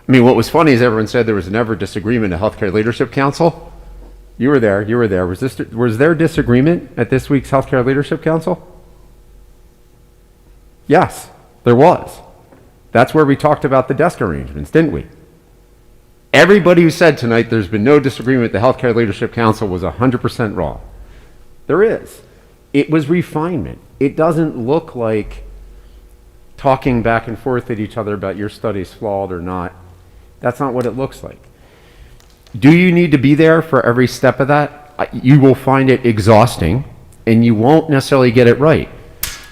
I mean, what was funny is everyone said there was never disagreement at Healthcare Leadership Council. You were there. Was there disagreement at this week's Healthcare Leadership Council? Yes, there was. That's where we talked about the desk arrangements, didn't we? Everybody who said tonight there's been no disagreement at the Healthcare Leadership Council was 100% wrong. There is. It was refinement. It doesn't look like talking back and forth at each other about your study's flawed or not. That's not what it looks like. Do you need to be there for every step of that? You will find it exhausting, and you won't necessarily get it right.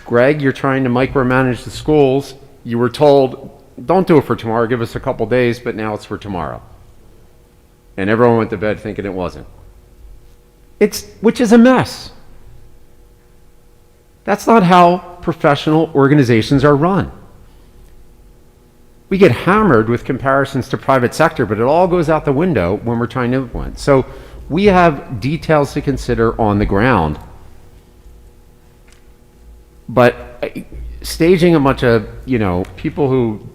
Greg, you're trying to micromanage the schools. You were told, don't do it for tomorrow, give us a couple days, but now it's for tomorrow. And everyone went to bed thinking it wasn't. Which is a mess. That's not how professional organizations are run. We get hammered with comparisons to private sector, but it all goes out the window when we're trying to implement. So We have details to consider on the ground. But staging a bunch of, people who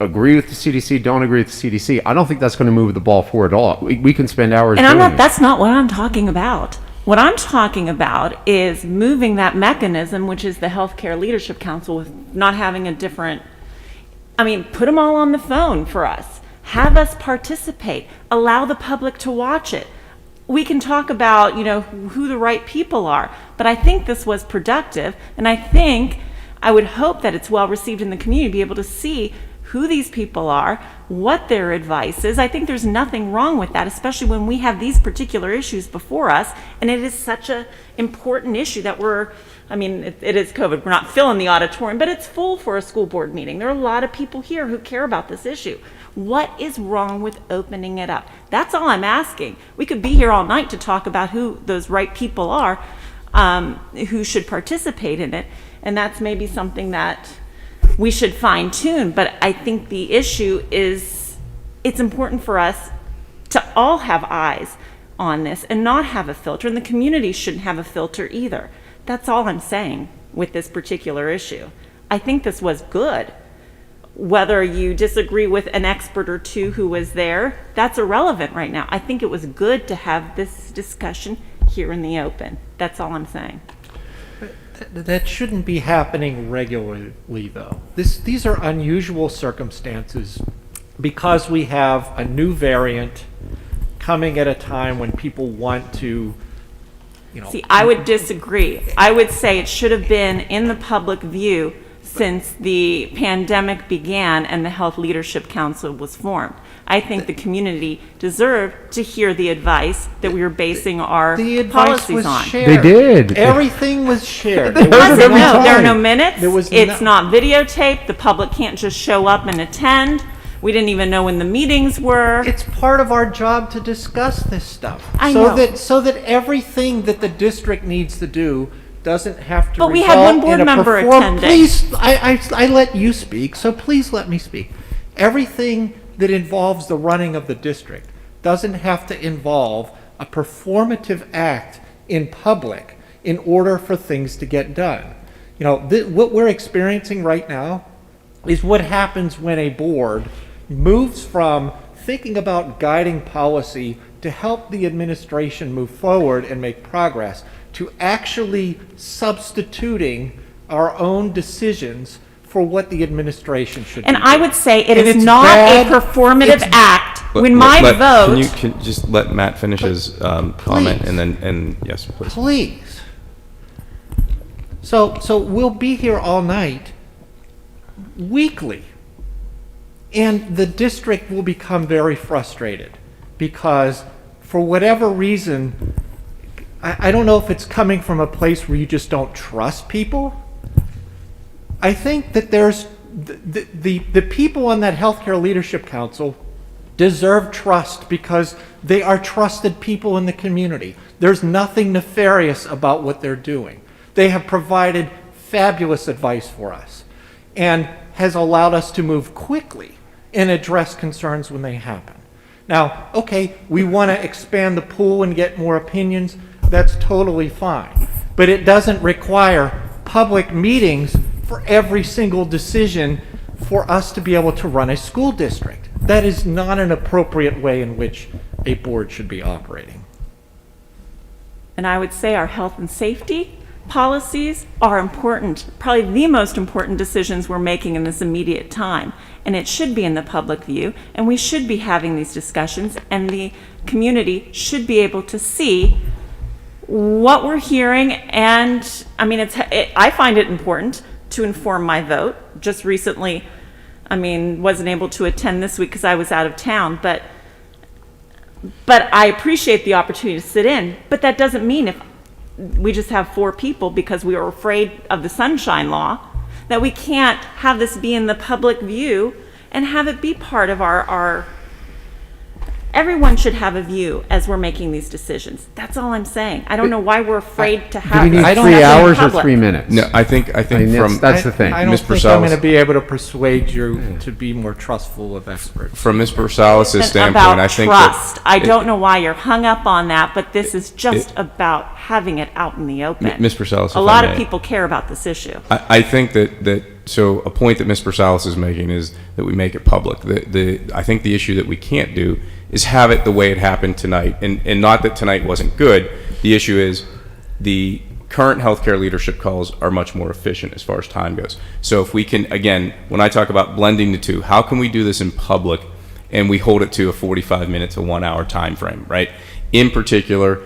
agree with the CDC, don't agree with the CDC, I don't think that's going to move the ball forward at all. We can spend hours And doing it. that's not what I'm talking about. What I'm talking about is moving that mechanism, which is the Healthcare Leadership Council, with not having a different, put them all on the phone for us. Have us participate. Allow the public to watch it. We can talk about, who the right people are, but I think this was productive, and I would hope that it's well received in the community to be able to see who these people are, what their advice is. I think there's nothing wrong with that, especially when we have these particular issues before us, and it is such an important issue that it is COVID. We're not filling the auditorium, but it's full for a school board meeting. There are a lot of people here who care about this issue. What is wrong with opening it up? That's all I'm asking. We could be here all night to talk about who those right people are, who should participate in it, and that's maybe something that we should fine tune. But I think the issue is it's important for us to all have eyes on this and not have a filter, and the community shouldn't have a filter either. That's all I'm saying with this particular issue. I think this was good. Whether you disagree with an expert or two who was there, that's irrelevant right now. I think it was good to have this discussion here in the open. That's all I'm saying. That shouldn't be happening regularly, though. These are unusual circumstances because we have a new variant coming at a time when people want to, See, I would disagree. I would say it should have been in the public view since the pandemic began and the Health Leadership Council was formed. I think the community deserved to hear the advice that we were basing our policies on. They did. Everything was shared. There are no minutes. It's not videotaped. The public can't just show up and attend. We didn't even know when the meetings were. It's part of our job to discuss this stuff. I know. So that everything that the district needs to do doesn't have to But we had one board member attending. Please, I let you speak, so please let me speak. Everything that involves the running of the district doesn't have to involve a performative act in public in order for things to get done. What we're experiencing right now is what happens when a board moves from thinking about guiding policy to help the administration move forward and make progress to actually substituting our own decisions for what the administration should do. And I would say it is not a performative act when my vote. Can you just let Matt finish his comment and yes, please. Please. So we'll be here all night, weekly, and the district will become very frustrated because for whatever reason, I don't know if it's coming from a place where you just don't trust people. I think that there's the people on that Healthcare Leadership Council deserve trust because they are trusted people in the community. There's nothing nefarious about what they're doing. They have provided fabulous advice for us and has allowed us to move quickly and address concerns when they happen. Now, okay, we want to expand the pool and get more opinions. That's totally fine. But it doesn't require public meetings for every single decision for us to be able to run a school district. That is not an appropriate way in which a board should be operating. And I would say our health and safety policies are important, probably the most important decisions we're making in this immediate time. And it should be in the public view, and we should be having these discussions, and the community should be able to see what we're hearing. And I find it important to inform my vote. Just recently, wasn't able to attend this week because I was out of town, but I appreciate the opportunity to sit in. But that doesn't mean if we just have 4 people because we are afraid of the sunshine law, that we can't have this be in the public view and have it be part of our Everyone should have a view as we're making these decisions. That's all I'm saying. I don't know why we're afraid to Do have. we need I don't 3 have it in hours or public. 3 minutes? No, I think mean, from that's the thing. I don't Ms. think I'm Purcell's- going to be able to persuade you to be more trustful of experts. From Ms. Purcell's It's standpoint, about I think trust. that I don't know why you're hung up on that, but this is just about having it out in the open. Ms. Purcell, if a I lot of may. people care about this issue. I think so a point that Ms. Purcell is making is that we make it public. I think the issue that we can't do is have it the way it happened tonight, and not that tonight wasn't good. The issue is the current healthcare leadership calls are much more efficient as far as time goes. So if we can, again, when I talk about blending the two, how can we do this in public and we hold it to a 45-minute to 1 hour time frame, right? In particular,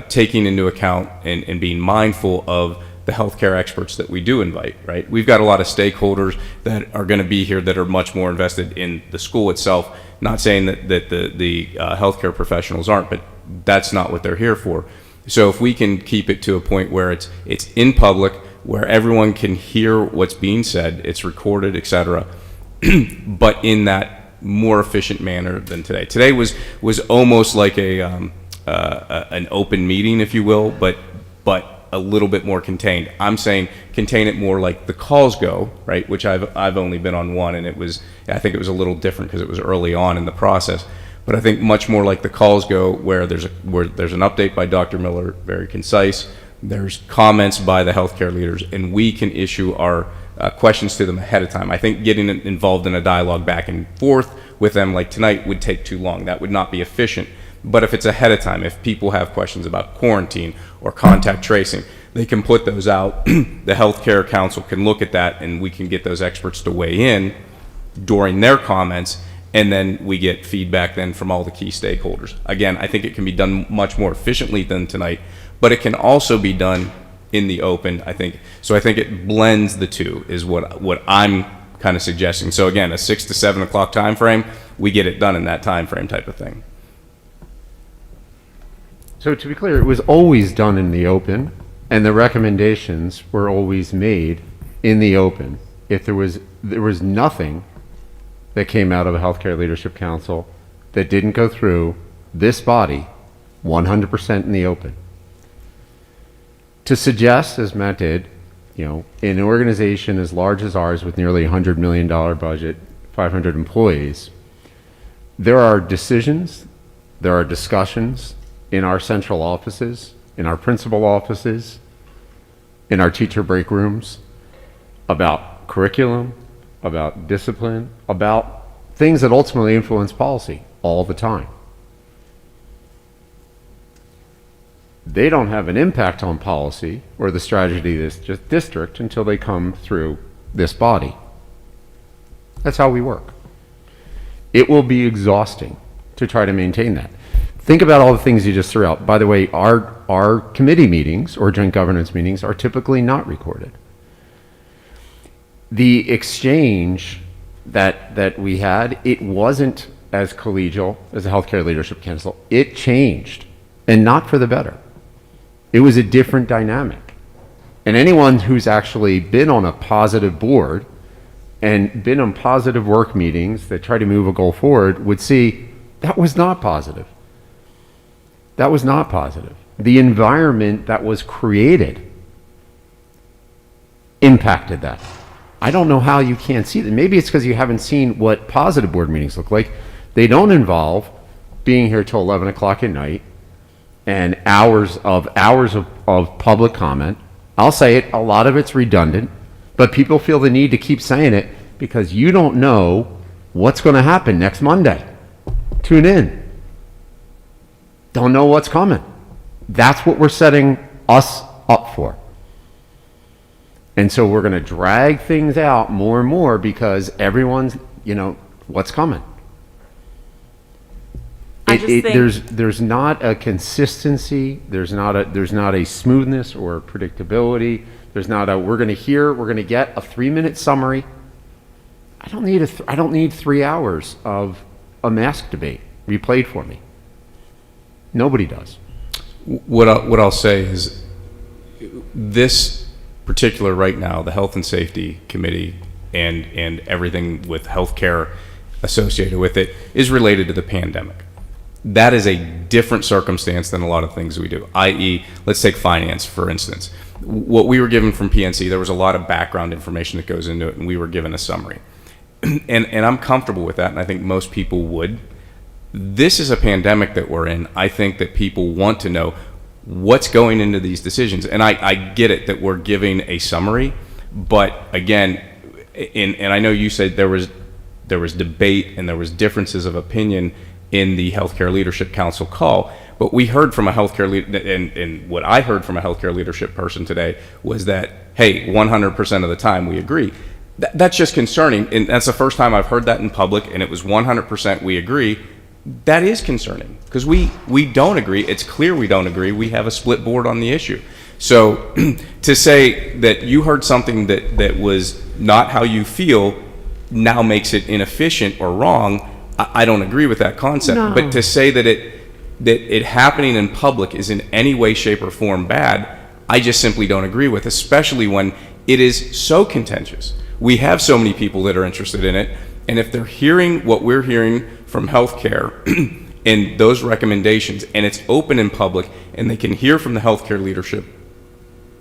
taking into account and being mindful of the healthcare experts that we do invite, right? We've got a lot of stakeholders that are going to be here that are much more invested in the school itself. Not saying that the healthcare professionals aren't, but that's not what they're here for. So if we can keep it to a point where it's in public, where everyone can hear what's being said, it's recorded, etc., but in that more efficient manner than today. Today was almost like an open meeting, if you will, but a little bit more contained. I'm saying contain it more like the calls go, right? Which I've only been on one, and I think it was a little different because it was early on in the process. But I think much more like the calls go, where there's an update by Dr. Miller, very concise. There's comments by the healthcare leaders, and we can issue our questions to them ahead of time. I think getting involved in a dialogue back and forth with them like tonight would take too long. That would not be efficient. But if it's ahead of time, if people have questions about quarantine or contact tracing, they can put those out. The healthcare council can look at that, and we can get those experts to weigh in during their comments, and then we get feedback then from all the key stakeholders. Again, I think it can be done much more efficiently than tonight, but it can also be done in the open, I think. So I think it blends the two is what I'm kind of suggesting. So again, a 6 to 7 o'clock time frame, we get it done in that time frame type of thing. So to be clear, it was always done in the open, and the recommendations were always made in the open. If there was nothing that came out of a Healthcare Leadership Council that didn't go through this body 100% in the open. To suggest, as Matt did, in an organization as large as ours with nearly $100 million budget, 500 employees, there are decisions, there are discussions in our central offices, in our principal offices, in our teacher break rooms about curriculum, about discipline, about things that ultimately influence policy all the time. They don't have an impact on policy or the strategy of this district until they come through this body. That's how we work. It will be exhausting to try to maintain that. Think about all the things you just threw out. By the way, our committee meetings or joint governance meetings are typically not recorded. The exchange that we had, it wasn't as collegial as the Healthcare Leadership Council. It changed, and not for the better. It was a different dynamic. And anyone who's actually been on a positive board and been on positive work meetings that try to move a goal forward would see that was not positive. That was not positive. The environment that was created impacted that. I don't know how you can't see that. Maybe it's because you haven't seen what positive board meetings look like. They don't involve being here till 11 o'clock at night and hours of public comment. I'll say it, a lot of it's redundant, but people feel the need to keep saying it because you don't know what's going to happen next Monday. Tune in. Don't know what's coming. That's what we're setting us up for. And so we're going to drag things out more and more because everyone's, what's coming. There's not a consistency. There's not a smoothness or predictability. There's not a we're going to get a 3-minute summary. I don't need 3 hours of a mask debate replayed for me. Nobody does. What I'll say is this particular right now, the Health and Safety Committee and everything with healthcare associated with it is related to the pandemic. That is a different circumstance than a lot of things we do, i.e., let's take finance, for instance. What we were given from PNC, there was a lot of background information that goes into it, and we were given a summary. And I'm comfortable with that, and I think most people would. This is a pandemic that we're in. I think that people want to know what's going into these decisions. And I get it that we're giving a summary, but again, and I know you said there was debate and there was differences of opinion in the Healthcare Leadership Council call, but we heard from a healthcare leader, and what I heard from a healthcare leadership person today was that, hey, 100% of the time we agree. That's just concerning, and that's the first time I've heard that in public, and it was 100% we agree. That is concerning, because we don't agree. It's clear we don't agree. We have a split board on the issue. So to say that you heard something that was not how you feel now makes it inefficient or wrong, I don't agree with that concept. No. But to say that it happening in public is in any way, shape, or form bad, I just simply don't agree with, especially when it is so contentious. We have so many people that are interested in it, and if they're hearing what we're hearing from healthcare and those recommendations, and it's open in public, and they can hear from the healthcare leadership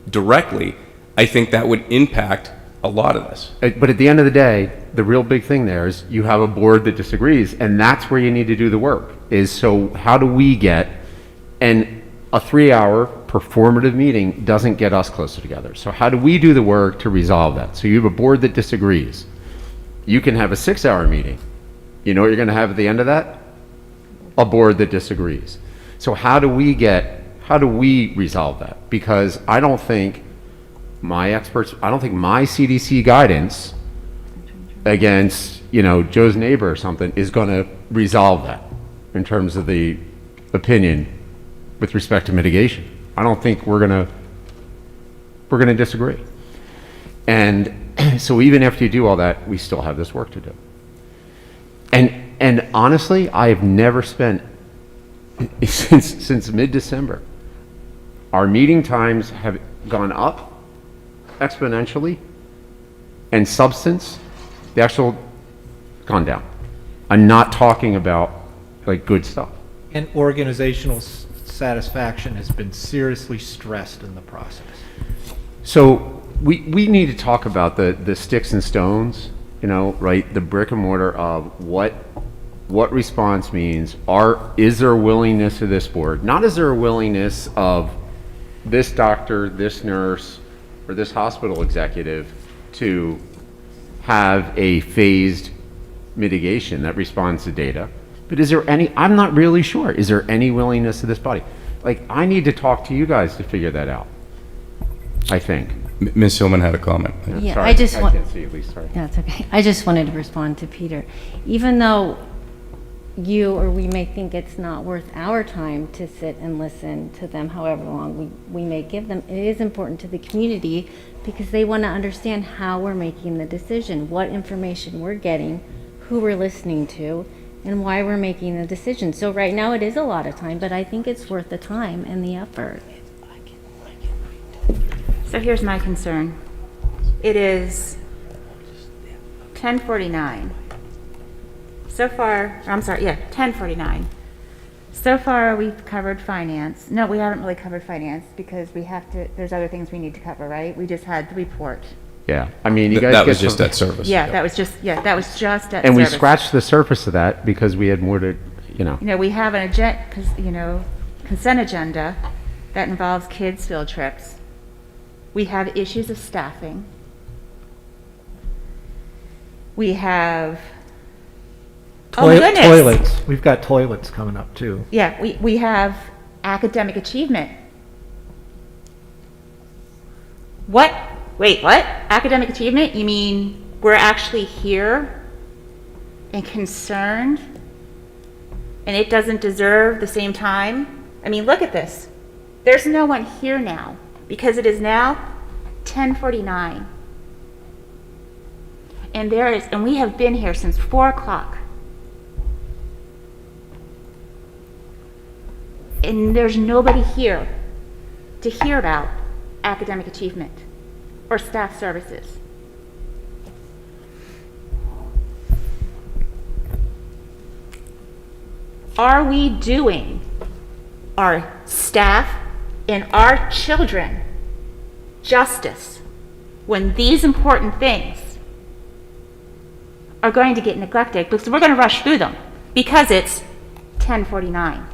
directly, I think that would impact a lot of this. But at the end of the day, the real big thing there is you have a board that disagrees, and that's where you need to do the work, is so how do we get, and a 3-hour performative meeting doesn't get us closer together. So how do we do the work to resolve that? So you have a board that disagrees. You can have a 6-hour meeting. You know what you're going to have at the end of that? A board that disagrees. So how do we resolve that? Because I don't think my CDC guidance against, Joe's neighbor or something is going to resolve that in terms of the opinion with respect to mitigation. I don't think we're going to disagree. And so even after you do all that, we still have this work to do. And honestly, I have never spent since mid-December, our meeting times have gone up exponentially, and substance, the actual, gone down. I'm not talking about like good stuff. And organizational satisfaction has been seriously stressed in the process. So we need to talk about the sticks and stones, right? The brick and mortar of what response means. Is there a willingness of this board? Not is there a willingness of this doctor, this nurse, or this hospital executive to have a phased mitigation that responds to data, but is there any, I'm not really sure, is there any willingness of this body? Like, I need to talk to you guys to figure that out, I think. Ms. Hillman had a comment. Yeah, Sorry, I just want. can't see you, Lisa, sorry. That's okay. I just wanted to respond to Peter. Even though you or we may think it's not worth our time to sit and listen to them however long we may give them, it is important to the community because they want to understand how we're making the decision, what information we're getting, who we're listening to, and why we're making the decision. So right now it is a lot of time, but I think it's worth the time and the effort. So here's my concern. It is 10:49. So far, I'm sorry, 10:49. So far, we've covered finance. No, we haven't really covered finance because there's other things we need to cover, right? We just had the report. Yeah, I mean, you guys that get was just some- that service. Yeah, that was just debt and we service. scratched the surface of that because we had more to, We have an consent agenda that involves kids' field trips. We have issues of staffing. We have oh my goodness. Toilets. We've got toilets coming up too. Yeah, we have academic achievement. What? Wait, what? Academic achievement? You mean we're actually here and concerned and it doesn't deserve the same time? I mean, look at this. There's no one here now because it is now 10:49. And we have been here since 4 o'clock. And there's nobody here to hear about academic achievement or staff services. are we doing our staff and our children justice when these important things are going to get neglected? Because we're going to rush through them because it's 10:49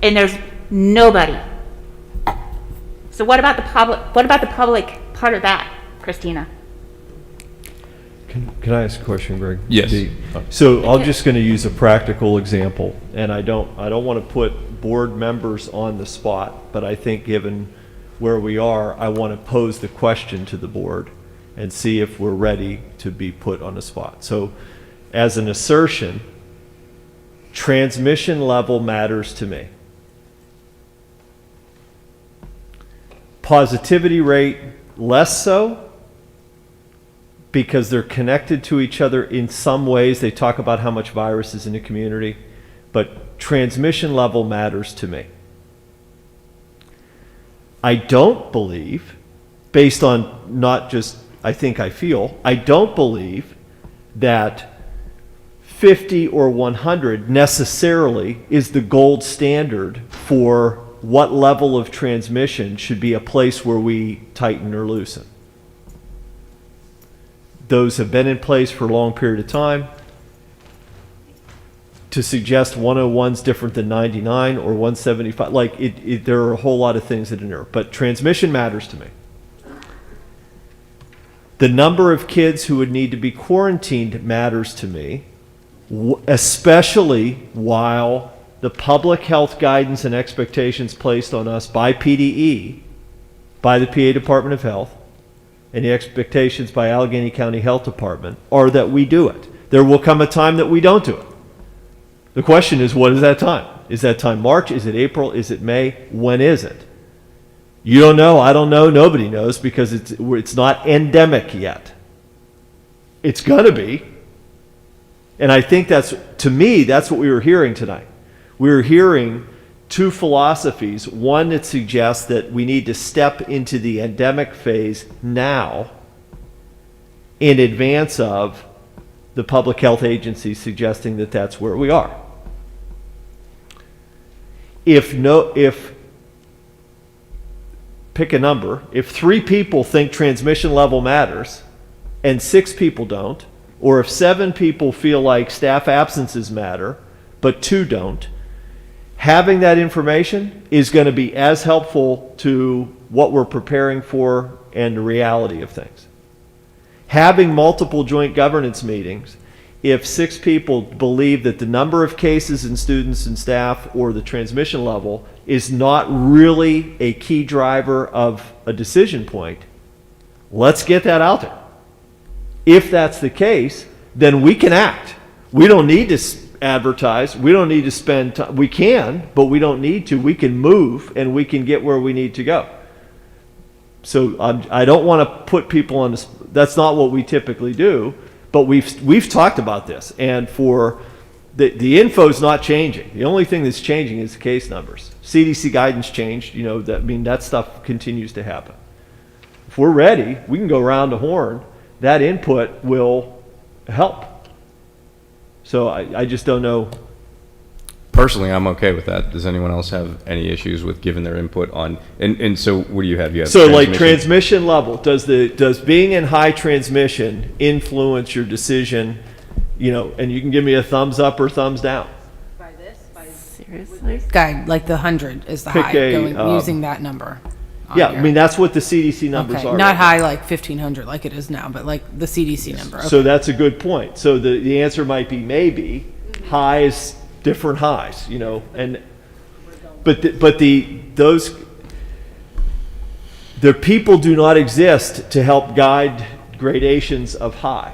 and there's nobody. So what about the public? What about the public part of that, Christina? Can I ask a question, Greg? Yes. So I'm just going to use a practical example, and I don't want to put board members on the spot, but I think given where we are, I want to pose the question to the board and see if we're ready to be put on the spot. So as an assertion, transmission level matters to me. Positivity rate, less so, because they're connected to each other in some ways. They talk about how much virus is in the community, but transmission level matters to me. I don't believe, based on not just I think I feel, I don't believe that 50 or 100 necessarily is the gold standard for what level of transmission should be a place where we tighten or loosen. Those have been in place for a long period of time. To suggest 101 is different than 99 or 175, like there are a whole lot of things that are in there. But transmission matters to me. The number of kids who would need to be quarantined matters to me, especially while the public health guidance and expectations placed on us by PDE, by the PA Department of Health, and the expectations by Allegheny County Health Department are that we do it. There will come a time that we don't do it. The question is, what is that time? Is that time March? Is it April? Is it May? When is it? You don't know. I don't know. Nobody knows because it's not endemic yet. It's going to be. And I think to me, that's what we were hearing tonight. We were hearing two philosophies. One that suggests that we need to step into the endemic phase now in advance of the public health agencies suggesting that that's where we are. If pick a number, if 3 people think transmission level matters and 6 people don't, or if 7 people feel like staff absences matter but 2 don't, having that information is going to be as helpful to what we're preparing for and the reality of things. Having multiple joint governance meetings, if 6 people believe that the number of cases in students and staff or the transmission level is not really a key driver of a decision point, let's get that out there. If that's the case, then we can act. We don't need to advertise. We don't need to spend time. We can, but we don't need to. We can move and we can get where we need to go. So I don't want to put people on this. That's not what we typically do, but we've talked about this. And for the info's not changing. The only thing that's changing is the case numbers. CDC guidance changed. That stuff continues to happen. If we're ready, we can go around the horn. That input will help. So I just don't know. Personally, I'm okay with that. Does anyone else have any issues with giving their input on? And so, what do you have? You have so like transmission level. Does being in high transmission influence your decision? And you can give me a thumbs up or thumbs down. Seriously? Guide, like the 100 is the Pick high, using that number. Yeah, I mean, that's what the CDC numbers Okay, are. not high like 1,500 like it is now, but like the CDC number. Okay. So that's a good point. So the answer might be maybe. Highs, different highs, but the people do not exist to help guide gradations of high.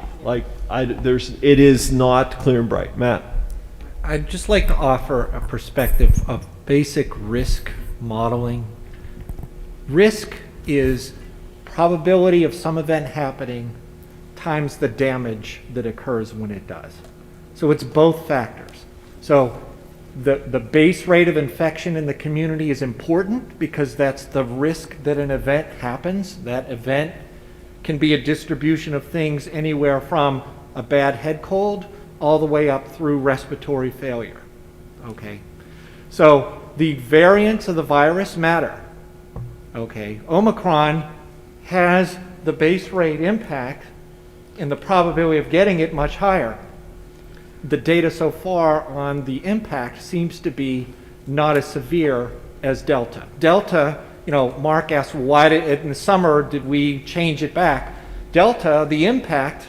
It is not clear and bright. Matt? I'd just like to offer a perspective of basic risk modeling. Risk is probability of some event happening times the damage that occurs when it does. So it's both factors. So the base rate of infection in the community is important because that's the risk that an event happens. That event can be a distribution of things anywhere from a bad head cold all the way up through respiratory failure. okay? So the variants of the virus matter, okay? Omicron has the base rate impact and the probability of getting it much higher. The data so far on the impact seems to be not as severe as Delta. Delta, you know, Mark asked, why in the summer did we change it back? Delta, the impact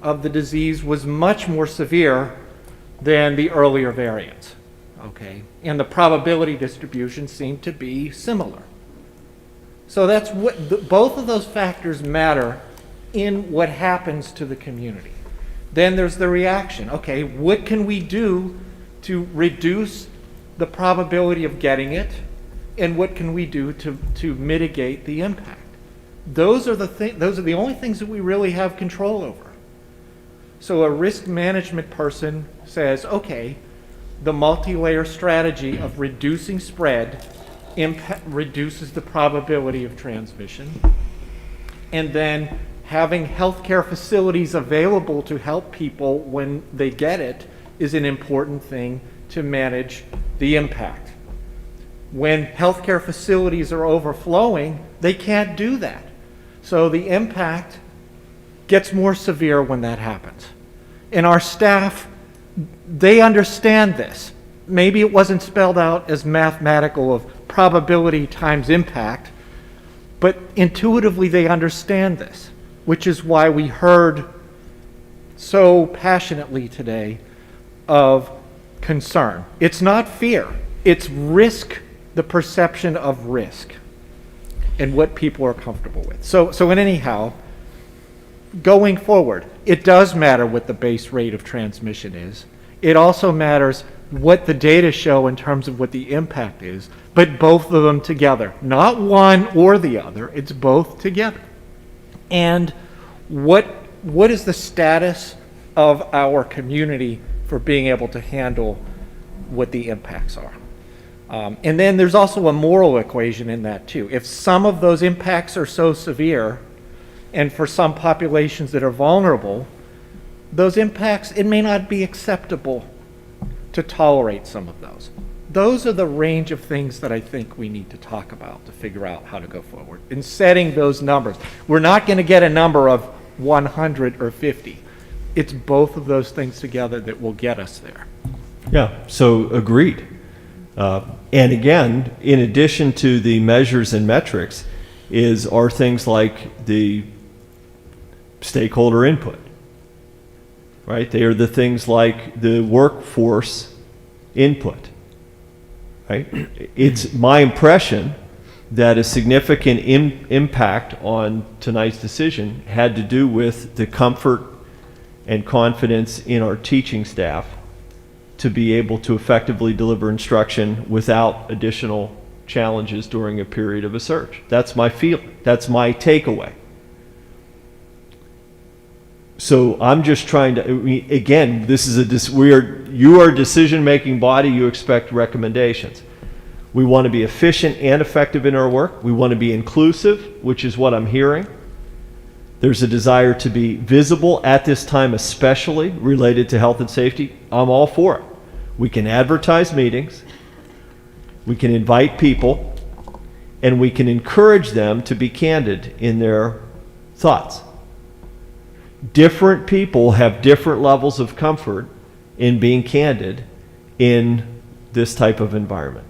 of the disease was much more severe than the earlier variants, okay? And the probability distribution seemed to be similar. So that's what, both of those factors matter in what happens to the community. Then there's the reaction. Okay, what can we do to reduce the probability of getting it, and what can we do to mitigate the impact? Those are the only things that we really have control over. So a risk management person says, okay, the multi-layer strategy of reducing spread reduces the probability of transmission, and then having healthcare facilities available to help people when they get it is an important thing to manage the impact. When healthcare facilities are overflowing, they can't do that. So the impact gets more severe when that happens. And our staff, they understand this. Maybe it wasn't spelled out as mathematical of probability times impact, but intuitively they understand this, which is why we heard so passionately today of concern. It's not fear, it's risk, the perception of risk, and what people are comfortable with. So in anyhow, going forward, it does matter what the base rate of transmission is. It also matters what the data show in terms of what the impact is, but both of them together. Not one or the other, it's both together. And what is the status of our community for being able to handle what the impacts are? And then there's also a moral equation in that too. If some of those impacts are so severe, and for some populations that are vulnerable, those impacts, it may not be acceptable to tolerate some of those. Those are the range of things that I think we need to talk about to figure out how to go forward in setting those numbers. We're not going to get a number of 100 or 50. It's both of those things together that will get us there. Yeah, so agreed. And again, in addition to the measures and metrics, are things like the stakeholder input, right? They are the things like the workforce input, right? It's my impression that a significant impact on tonight's decision had to do with the comfort and confidence in our teaching staff to be able to effectively deliver instruction without additional challenges during a period of a surge. That's my feeling. That's my takeaway. So I'm just trying to, again, this is you are a decision-making body, you expect recommendations. We want to be efficient and effective in our work. We want to be inclusive, which is what I'm hearing. There's a desire to be visible at this time, especially related to health and safety. I'm all for it. We can advertise meetings, we can invite people, and we can encourage them to be candid in their thoughts. Different people have different levels of comfort in being candid in this type of environment.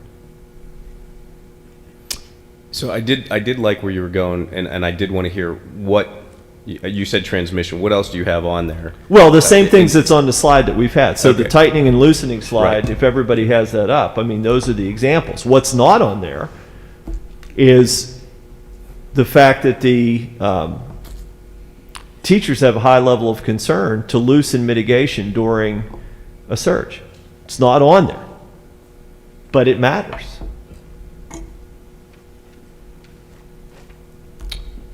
So I did like where you were going, and I did want to hear what you said. Transmission. What else do you have on there? Well, the same things that's on the slide that we've had. So Okay. the tightening and loosening slide, Right. if everybody has that up, I mean, those are the examples. What's not on there is the fact that the teachers have a high level of concern to loosen mitigation during a surge. It's not on there, but it matters.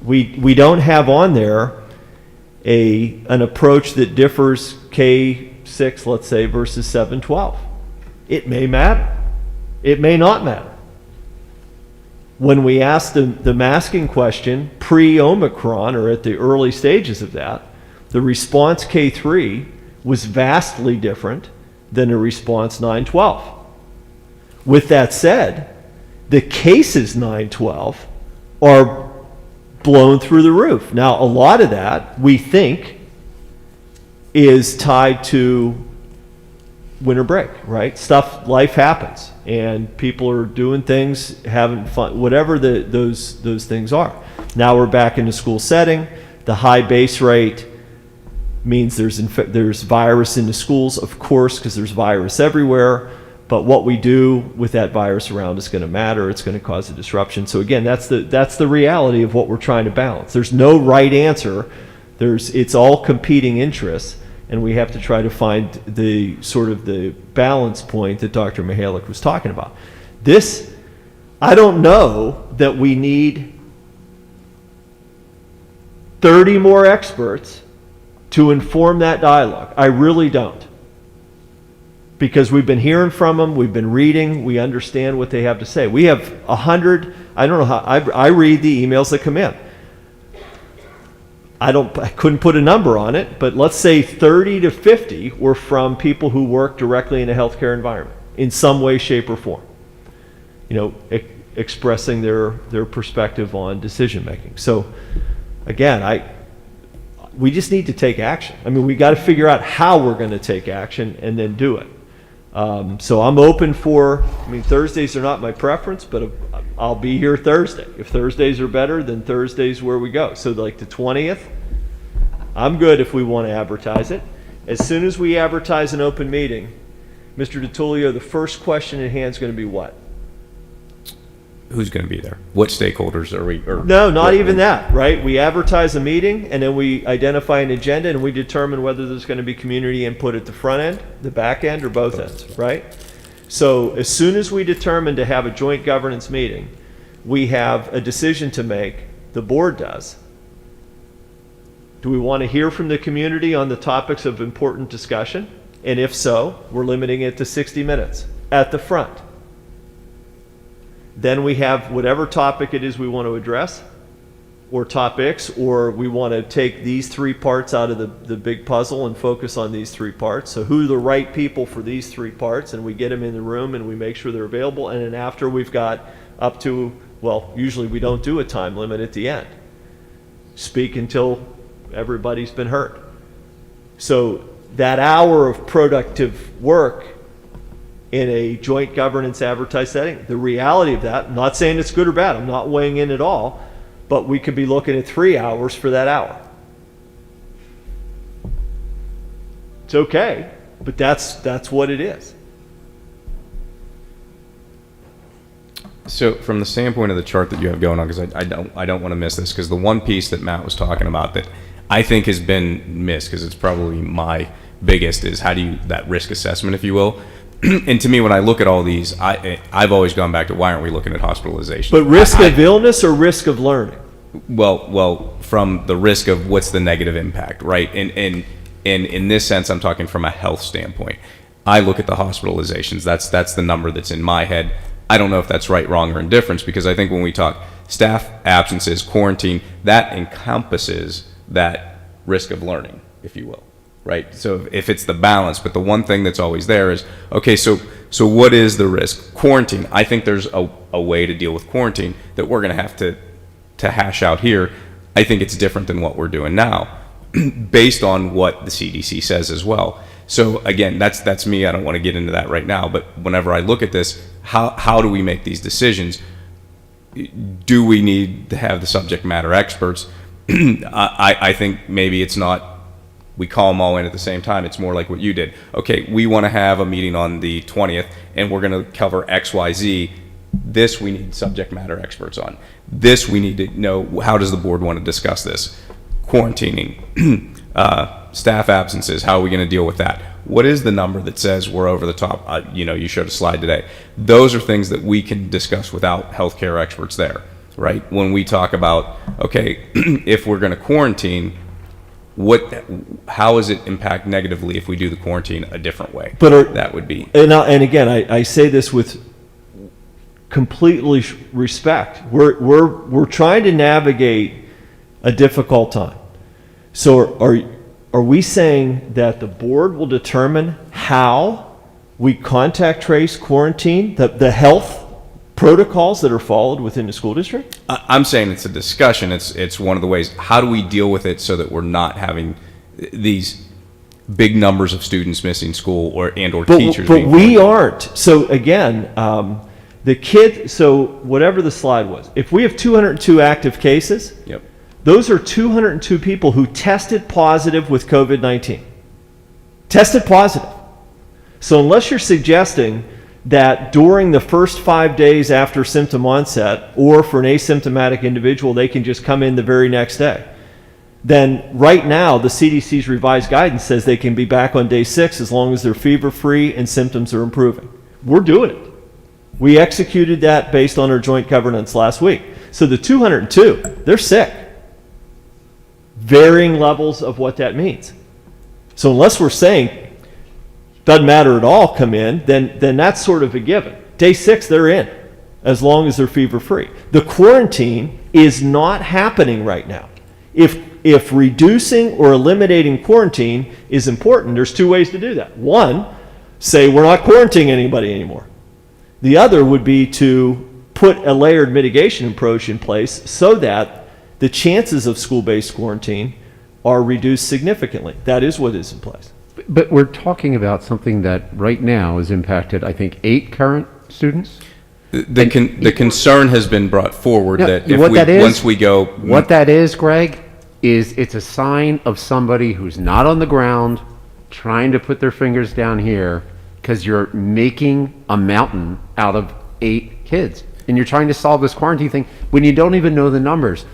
We don't have on there an approach that differs K6, let's say, versus 712. It may matter. It may not matter. When we asked the masking question pre-Omicron, or at the early stages of that, the response K3 was vastly different than a response 912. With that said, the cases 912 are blown through the roof. Now, a lot of that, we think, is tied to winter break, right? Life happens, and people are doing things, having fun, whatever those things are. Now we're back in the school setting. The high base rate means there's virus in the schools, of course, because there's virus everywhere. But what we do with that virus around is going to matter. It's going to cause a disruption. So again, that's the reality of what we're trying to balance. There's no right answer. It's all competing interests, and we have to try to find the sort of the balance point that Dr. Mihalik was talking about. I don't know that we need 30 more experts to inform that dialogue. I really don't. Because we've been hearing from them, we've been reading, we understand what they have to say. We have 100, I don't know how, I read the emails that come in. I couldn't put a number on it, but let's say 30 to 50 were from people who work directly in a healthcare environment in some way, shape, or form. Expressing their perspective on decision making. So again, we just need to take action. I mean, we got to figure out how we're going to take action and then do it. So I'm open Thursdays are not my preference, but I'll be here Thursday. If Thursdays are better, then Thursday's where we go. So like the 20th, I'm good if we want to advertise it. As soon as we advertise an open meeting, Mr. DiTullio, the first question at hand is going to be what? Who's going to be there? What stakeholders are we? No, not even that, right? We advertise a meeting, and then we identify an agenda, and we determine whether there's going to be community input at the front end, the back end, or both ends, right? So as soon as we determine to have a joint governance meeting, we have a decision to make, the board does. Do we want to hear from the community on the topics of important discussion? And if so, we're limiting it to 60 minutes at the front. Then we have whatever topic it is we want to address, or topics, or we want to take these three parts out of the big puzzle and focus on these three parts. So who are the right people for these three parts, and we get them in the room and we make sure they're available. And then after we've got up to, usually we don't do a time limit at the end. Speak until everybody's been heard. So that hour of productive work in a joint governance advertised setting, the reality of that, I'm not saying it's good or bad, I'm not weighing in at all, but we could be looking at 3 hours for that hour. It's okay, but that's what it is. So from the standpoint of the chart that you have going on, because I don't want to miss this, because the one piece that Matt was talking about that I think has been missed, because it's probably my biggest, is that risk assessment, if you will. And to me, when I look at all these, I've always gone back to why aren't we looking at hospitalization? But risk of illness or risk of learning? Well, from the risk of what's the negative impact, right? And in this sense, I'm talking from a health standpoint. I look at the hospitalizations. That's the number that's in my head. I don't know if that's right, wrong, or indifference, because I think when we talk staff absences, quarantine, that encompasses that risk of learning, if you will. Right. So if it's the balance, but the one thing that's always there is, okay, so what is the risk? Quarantine. I think there's a way to deal with quarantine that we're going to have to hash out here. I think it's different than what we're doing now based on what the CDC says as well. So again, that's me. I don't want to get into that right now, but whenever I look at this, how do we make these decisions? Do we need to have the subject matter experts? I think maybe it's not, we call them all in at the same time. It's more like what you did. Okay, we want to have a meeting on the 20th, and we're going to cover X, Y, Z. This we need subject matter experts on. This we need to know, how does the board want to discuss this? Quarantining, staff absences, how are we going to deal with that? What is the number that says we're over the top? You showed a slide today. Those are things that we can discuss without healthcare experts there, right? When we talk about, okay, if we're going to quarantine, how does it impact negatively if we do the quarantine a different way? But that would be. And again, I say this with completely respect. We're trying to navigate a difficult time. So are we saying that the board will determine how We contact trace, quarantine, the health protocols that are followed within the school district. I'm saying it's a discussion. It's one of the ways. How do we deal with it so that we're not having these big numbers of students missing school or teachers? But we aren't. So again, so whatever the slide was, if we have 202 active cases, yep, those are 202 people who tested positive with COVID-19. Tested positive. So unless you're suggesting that during the first 5 days after symptom onset, or for an asymptomatic individual, they can just come in the very next day, then right now the CDC's revised guidance says they can be back on day 6 as long as they're fever-free and symptoms are improving. We're doing it. We executed that based on our joint governance last week. So the 202, they're sick. Varying levels of what that means. So unless we're saying doesn't matter at all come in, then that's sort of a given. Day 6, they're in, as long as they're fever-free. The quarantine is not happening right now. If reducing or eliminating quarantine is important, there's 2 ways to do that. One, say we're not quarantining anybody anymore. The other would be to put a layered mitigation approach in place so that the chances of school-based quarantine are reduced significantly. That is what is in place. But we're talking about something that right now has impacted, I think, 8 current students. The concern has been brought forward that if once we go... What that is, Greg, is it's a sign of somebody who's not on the ground trying to put their fingers down here because you're making a mountain out of 8 kids. And you're trying to solve this quarantine thing when you don't even know the numbers.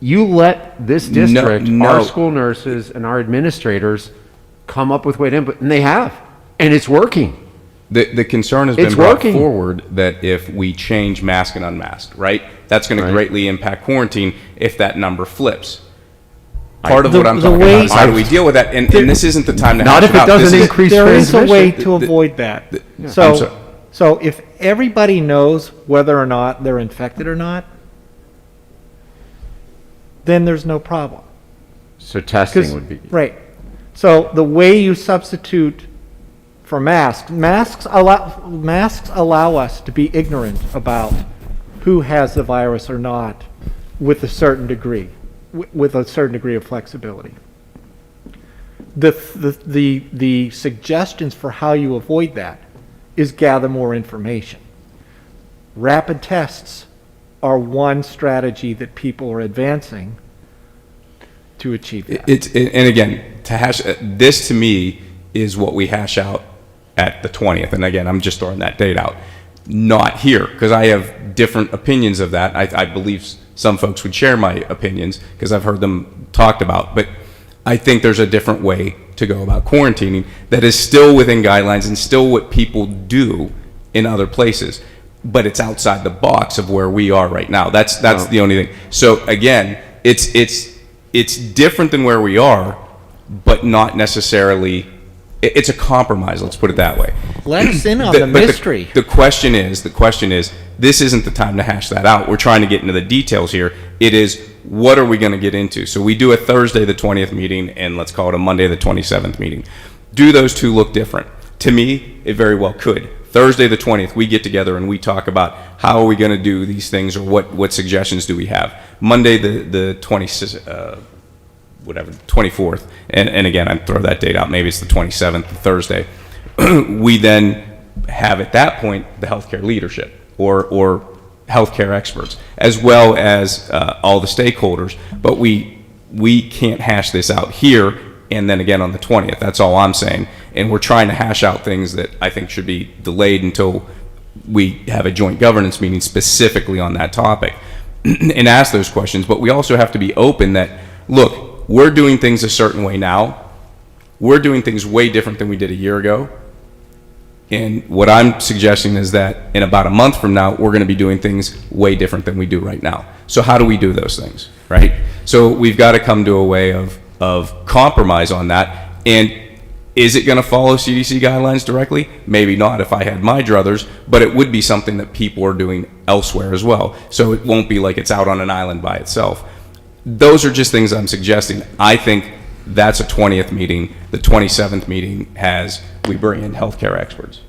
You let this district, our school nurses and our administrators come up with way to input, and they have, and it's working. The concern has been brought forward that if we change mask and unmasked, right, that's going to greatly impact quarantine if that number flips. Part of what I'm talking about is how do we deal with that, and this isn't the time to hash it out. Not if it doesn't increase transmission. There is a way to avoid that. So if everybody knows whether or not they're infected or not, then there's no problem. So testing would be... Right. So the way you substitute for masks allow us to be ignorant about who has the virus or not with a certain degree of flexibility. The suggestions for how you avoid that is gather more information. Rapid tests are one strategy that people are advancing to achieve that. And again, to hash this to me is what we hash out at the 20th. And again, I'm just throwing that date out, not here, because I have different opinions of that. I believe some folks would share my opinions because I've heard them talked about. But I think there's a different way to go about quarantining that is still within guidelines and still what people do in other places. But it's outside the box of where we are right now. That's the only thing. So again, it's different than where we are, but not necessarily. It's a compromise. Let's put it that way. Let us in on the mystery. The question is, this isn't the time to hash that out. We're trying to get into the details here. It is, what are we going to get into? So we do a Thursday the 20th meeting, and let's call it a Monday the 27th meeting. Do those two look different? To me, it very well could. Thursday the 20th, we get together and we talk about how are we going to do these things, or what suggestions do we have. Monday the 24th, and again, I throw that date out, maybe it's the 27th, Thursday. We then have at that point the healthcare leadership or healthcare experts, as well as all the stakeholders, but we can't hash this out here and then again on the 20th. That's all I'm saying. And we're trying to hash out things that I think should be delayed until we have a joint governance meeting specifically on that topic and ask those questions. But we also have to be open that, look, we're doing things a certain way now. We're doing things way different than we did a year ago. And what I'm suggesting is that in about a month from now, we're going to be doing things way different than we do right now. So how do we do those things, right? So we've got to come to a way of compromise on that. And is it going to follow CDC guidelines directly? Maybe not if I had my druthers, but it would be something that people are doing elsewhere as well. So it won't be like it's out on an island by itself. Those are just things I'm suggesting. I think that's a 20th meeting. The 27th meeting we bring in healthcare experts.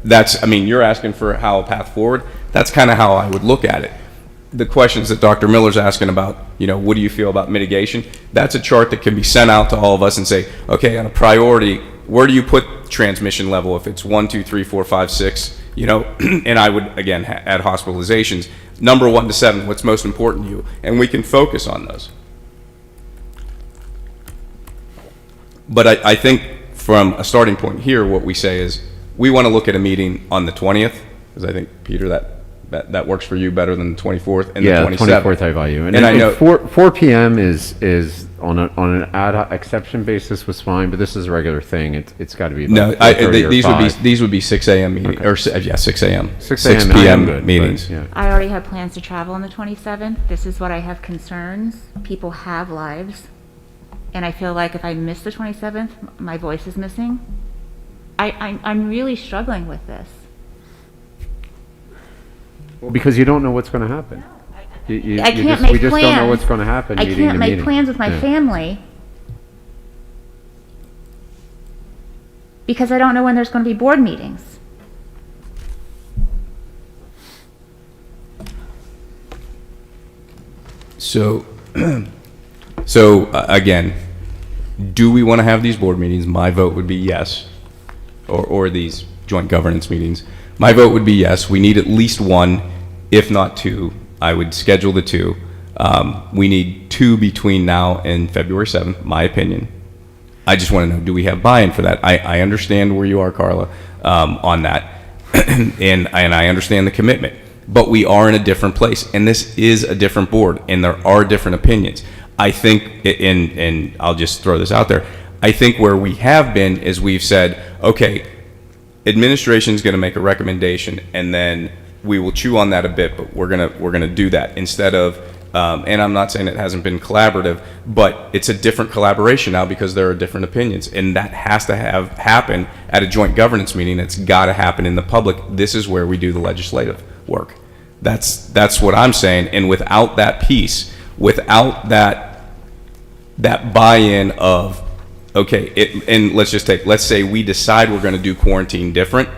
That's, I mean, you're asking for how a path forward. That's kind of how I would look at it. The questions that Dr. Miller's asking about, you know, what do you feel about mitigation? That's a chart that can be sent out to all of us and say, okay, on a priority, where do you put transmission level? If it's 1, 2, 3, 4, 5, 6, you know, and I would, again, add hospitalizations. Number 1 to 7, what's most important to you? And we can focus on those. But I think from a starting point here, what we say is, we want to look at a meeting on the 20th, because I think, Peter, that works for you better than the 24th and yeah, the 27th. 24th I value. And I know 4 p.m. is on an ad hoc exception basis was fine, but this is a regular thing. It's got to be about 4:30 or these would be 6 a.m. meetings, Okay. or 6 a.m. 6 a.m. p.m. good, meetings. but, yeah. I already have plans to travel on the 27th. This is what I have concerns. People have lives. And I feel like if I miss the 27th, my voice is missing. I'm really struggling with this. Well, because you don't know what's going to happen. I can't make we just plans. don't know what's going to happen. I meeting can't to make meeting. plans with my Yeah. family because I don't know when there's going to be board meetings. So, again, do we want to have these board meetings? My vote would be yes, or these joint governance meetings. My vote would be yes. We need at least 1, if not 2. I would schedule the 2. We need 2 between now and February 7th, my opinion. I just want to know, do we have buy-in for that? I understand where you are, Carla, on that, and I understand the commitment. But we are in a different place, and this is a different board, and there are different opinions. I think, and I'll just throw this out there, I think where we have been is we've said, okay, administration's going to make a recommendation, and then we will chew on that a bit, but we're gonna do that instead of, and I'm not saying it hasn't been collaborative, but it's a different collaboration now because there are different opinions, and that has to happen at a joint governance meeting. It's got to happen in the public. This is where we do the legislative work. That's what I'm saying. And without that piece, without that buy-in of, okay, and let's say we decide we're going to do quarantine different,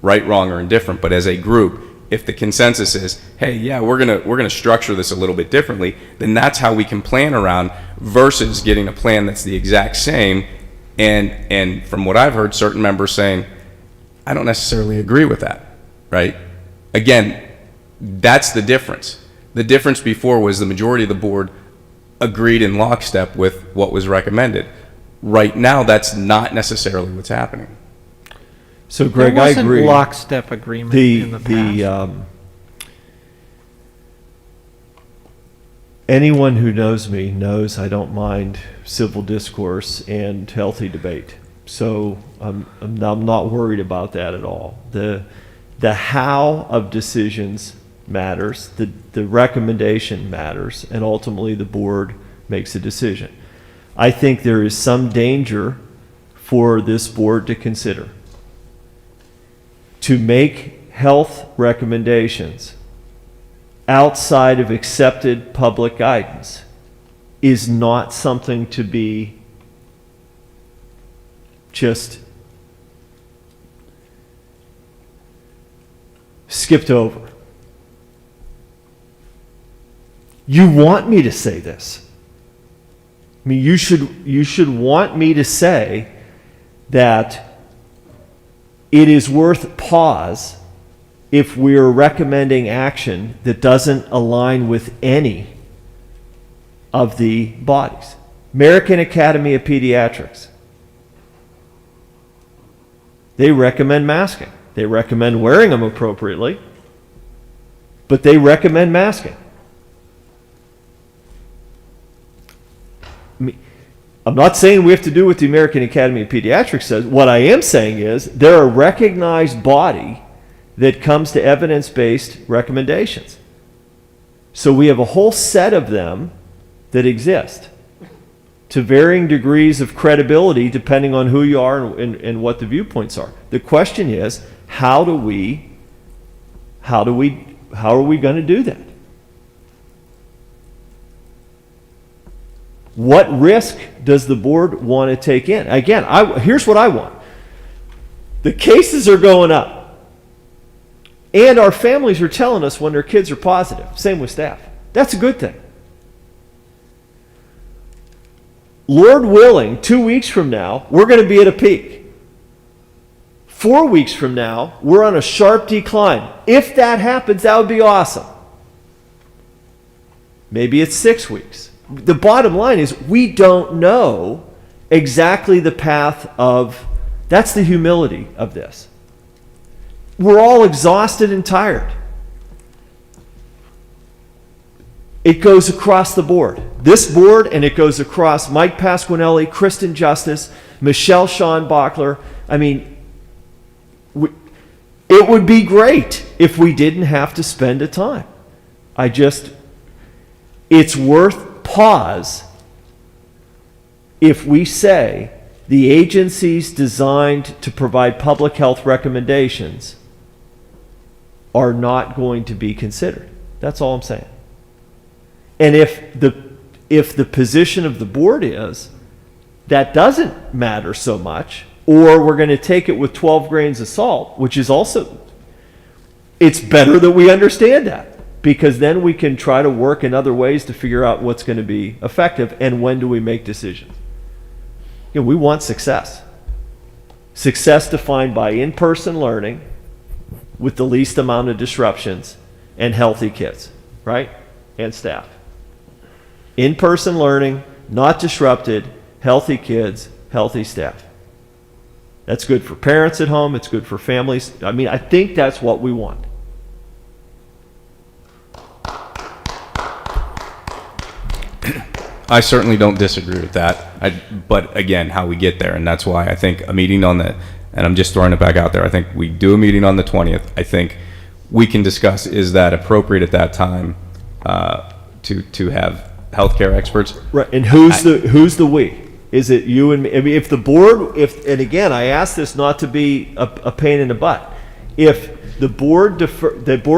right, wrong, or indifferent, but as a group, if the consensus is, hey, yeah, we're gonna structure this a little bit differently, then that's how we can plan around versus getting a plan that's the exact same. And from what I've heard, certain members saying, I don't necessarily agree with that, right? Again, that's the difference. The difference before was the majority of the board agreed in lockstep with what was recommended. Right now, that's not necessarily what's happening. So, Greg, There I wasn't agree. lockstep agreement in the past. Anyone who knows me knows I don't mind civil discourse and healthy debate. So I'm not worried about that at all. The how of decisions matters, the recommendation matters, and ultimately the board makes a decision. I think there is some danger for this board to consider. To make health recommendations outside of accepted public guidance is not something to be just skipped over. You want me to say this. I mean, you should want me to say that it is worth pause if we're recommending action that doesn't align with any of the bodies. American Academy of Pediatrics, they recommend masking. They recommend wearing them appropriately, but they recommend masking. I'm not saying we have to do what the American Academy of Pediatrics says. What I am saying is they're a recognized body that comes to evidence-based recommendations. So we have a whole set of them that exist to varying degrees of credibility depending on who you are and what the viewpoints are. The question is, how are we going to do that? What risk does the board want to take in? Again, here's what I want. The cases are going up. And our families are telling us when their kids are positive. Same with staff. That's a good thing. Lord willing, 2 weeks from now, we're going to be at a peak. 4 weeks from now, we're on a sharp decline. If that happens, that would be awesome. Maybe it's 6 weeks. The bottom line is we don't know exactly the path of, that's the humility of this. We're all exhausted and tired. It goes across the board. This board, and it goes across Mike Pasquinelli, Kristen Justice, Michelle Sean Bachler. I mean, it would be great if we didn't have to spend a time. It's worth pause if we say the agencies designed to provide public health recommendations are not going to be considered. That's all I'm saying. And if the position of the board is that doesn't matter so much, or we're going to take it with 12 grains of salt, which is also, it's better that we understand that, because then we can try to work in other ways to figure out what's going to be effective and when do we make decisions. You know, we want success. Success defined by in-person learning with the least amount of disruptions and healthy kids, right? And staff. In-person learning, not disrupted, healthy kids, healthy staff. That's good for parents at home. It's good for families. I mean, I think that's what we want. I certainly don't disagree with that. But again, how we get there, and that's why I think a meeting on the, and I'm just throwing it back out there, I think we do a meeting on the 20th. I think we can discuss, is that appropriate at that time to have healthcare experts? Right, and who's the we? Is it you and me? I mean, if the board, and again, I ask this not to be a pain in the butt. If the board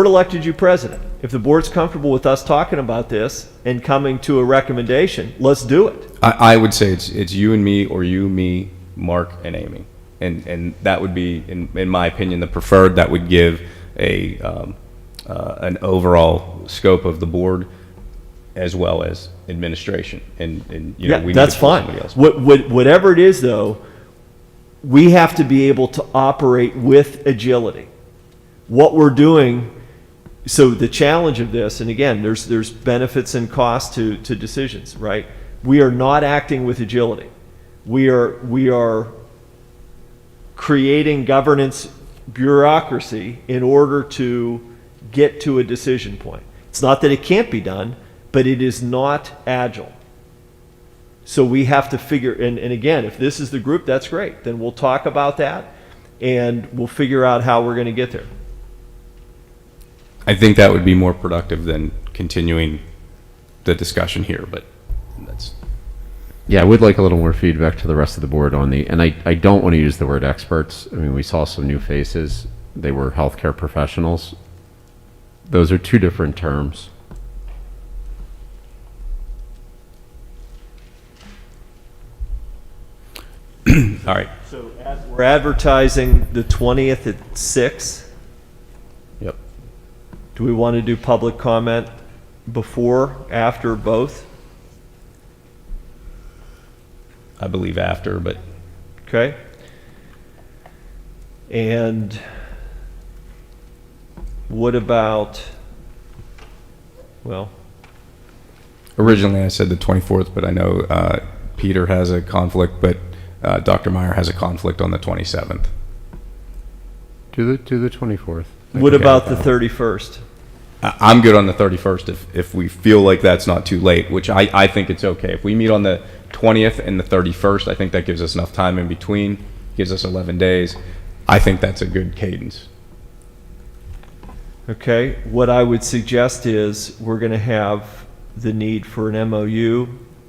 elected you president, if the board's comfortable with us talking about this and coming to a recommendation, let's do it. I would say it's you and me, or you, me, Mark, and Amy, and that would be, in my opinion, the preferred. That would give an overall scope of the board as well as administration, and you know, we that's need to pull fine. somebody else. Whatever it is, though, we have to be able to operate with agility. What we're doing. So the challenge of this, and again, there's benefits and costs to decisions, right? We are not acting with agility. We are creating governance bureaucracy in order to get to a decision point. It's not that it can't be done, but it is not agile. So we have to figure, and again, if this is the group, that's great. Then we'll talk about that, and we'll figure out how we're going to get there. I think that would be more productive than continuing the discussion here, but that's... Yeah, I would like a little more feedback to the rest of the board on the, and I don't want to use the word experts. I mean, we saw some new faces. They were healthcare professionals. Those are two different terms. All right. So we're advertising the 20th at 6. Yep. Do we want to do public comment before, after, both? I believe after, but... Okay. And what about, well... Originally I said the 24th, but I know Peter has a conflict, but Dr. Meyer has a conflict on the 27th. Do the 24th. What about the 31st? I'm good on the 31st if we feel like that's not too late, which I think it's okay. If we meet on the 20th and the 31st, I think that gives us enough time in between, gives us 11 days. I think that's a good cadence. Okay, what I would suggest is we're going to have the need for an MOU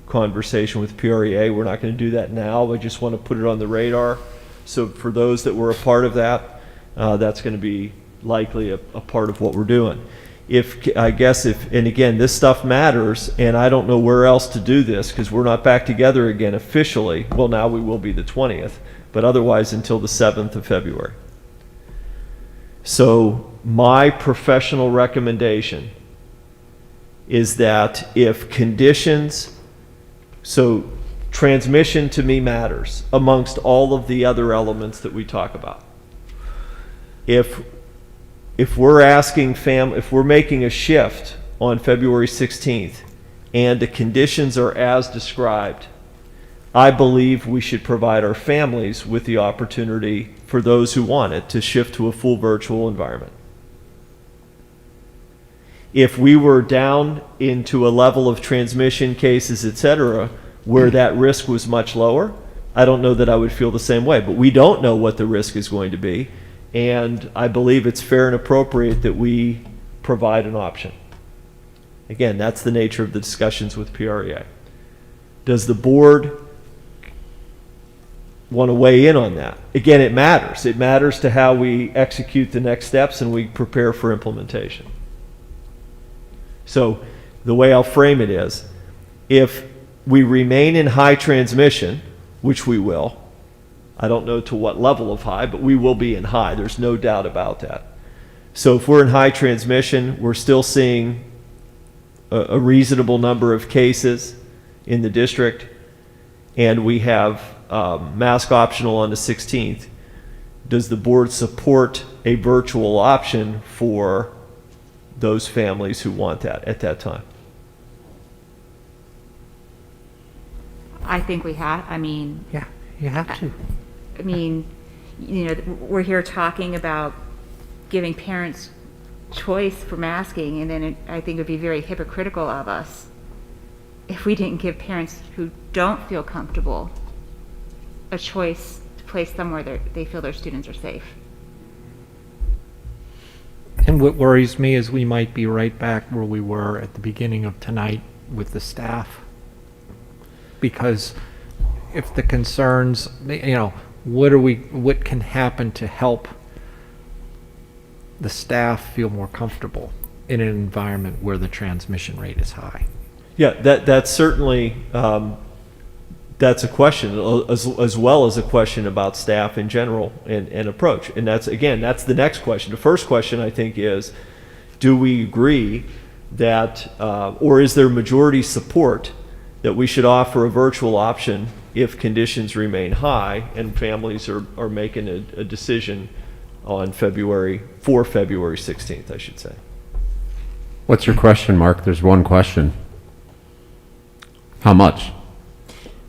conversation with PREA. We're not going to do that now. I just want to put it on the radar. So for those that were a part of that, that's going to be likely a part of what we're doing. and again, this stuff matters, and I don't know where else to do this because we're not back together again officially. Well, now we will be the 20th, but otherwise until the 7th of February. So my professional recommendation is that if conditions, so transmission to me matters amongst all of the other elements that we talk about. If we're asking if we're making a shift on February 16th and the conditions are as described, I believe we should provide our families with the opportunity, for those who want it, to shift to a full virtual environment. If we were down into a level of transmission cases, et cetera, where that risk was much lower, I don't know that I would feel the same way. But we don't know what the risk is going to be, and I believe it's fair and appropriate that we provide an option. Again, that's the nature of the discussions with PREA. Does the board want to weigh in on that? Again, it matters. It matters to how we execute the next steps and we prepare for implementation. So the way I'll frame it is, if we remain in high transmission, which we will, I don't know to what level of high, but we will be in high. There's no doubt about that. So if we're in high transmission, we're still seeing a reasonable number of cases in the district, and we have mask optional on the 16th. Does the board support a virtual option for those families who want that at that time? I think we have, I mean. Yeah, you have to. I mean, you know, we're here talking about giving parents choice for masking, and then I think it would be very hypocritical of us if we didn't give parents who don't feel comfortable a choice to place somewhere they feel their students are safe. And what worries me is we might be right back where we were at the beginning of tonight with the staff. Because if the concerns, you know, what can happen to help the staff feel more comfortable in an environment where the transmission rate is high? Yeah, that's certainly, that's a question, as well as a question about staff in general and approach. And that's, again, that's the next question. The first question, I think, is, do we agree that, or is there majority support that we should offer a virtual option if conditions remain high and families are making a decision on February 16th, I should say. What's your question, Mark? There's one question. How much?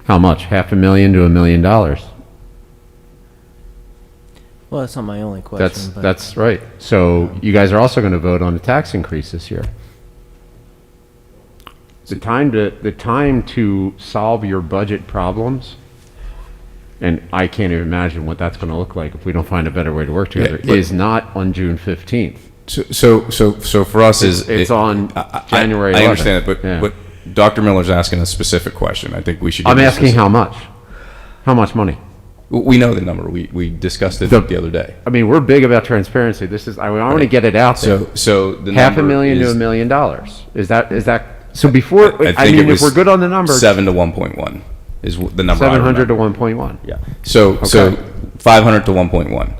How much? $500,000 to $1 million? Well, that's not my only question. That's right. So you guys are also going to vote on the tax increase this year. The time to solve your budget problems, and I can't even imagine what that's going to look like if we don't find a better way to work together, is not on June 15th. So for us, it's on January 11th. I understand it, but Dr. Miller's asking a specific question. I think we should. I'm asking how much? How much money? We know the number. We discussed it the other day. I mean, we're big about transparency. This is, I want to get it out there. So the $500,000 to $1 million. Is that? So before, I mean, if we're good on the numbers, 7 to 1.1 is the number. 700 to 1.1. Yeah. So 500 to 1.1.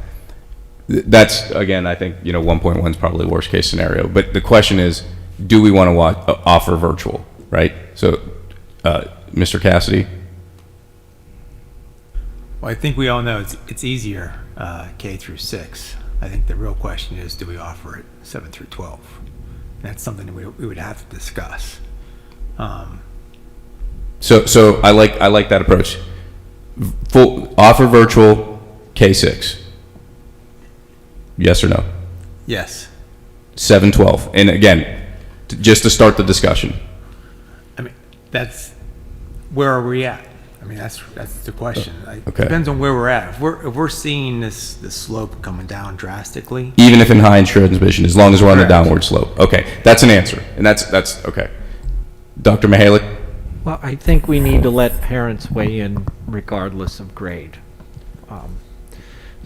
That's, again, I think, 1.1 is probably worst case scenario. But the question is, do we want to offer virtual, right? So, Mr. Cassidy. Well, I think we all know it's easier K through 6. I think the real question is, do we offer it 7 through 12? That's something that we would have to discuss. So I like that approach. Offer virtual K6. Yes or no? Yes. 7-12. And again, just to start the discussion. I mean, that's where are we at? I mean, that's the question. Okay. Depends on where we're at. If we're seeing this slope coming down drastically, Even if in high transmission, as long as we're on the downward slope. Okay, that's an answer, and that's okay. Dr. Mihalik? Well, I think we need to let parents weigh in regardless of grade.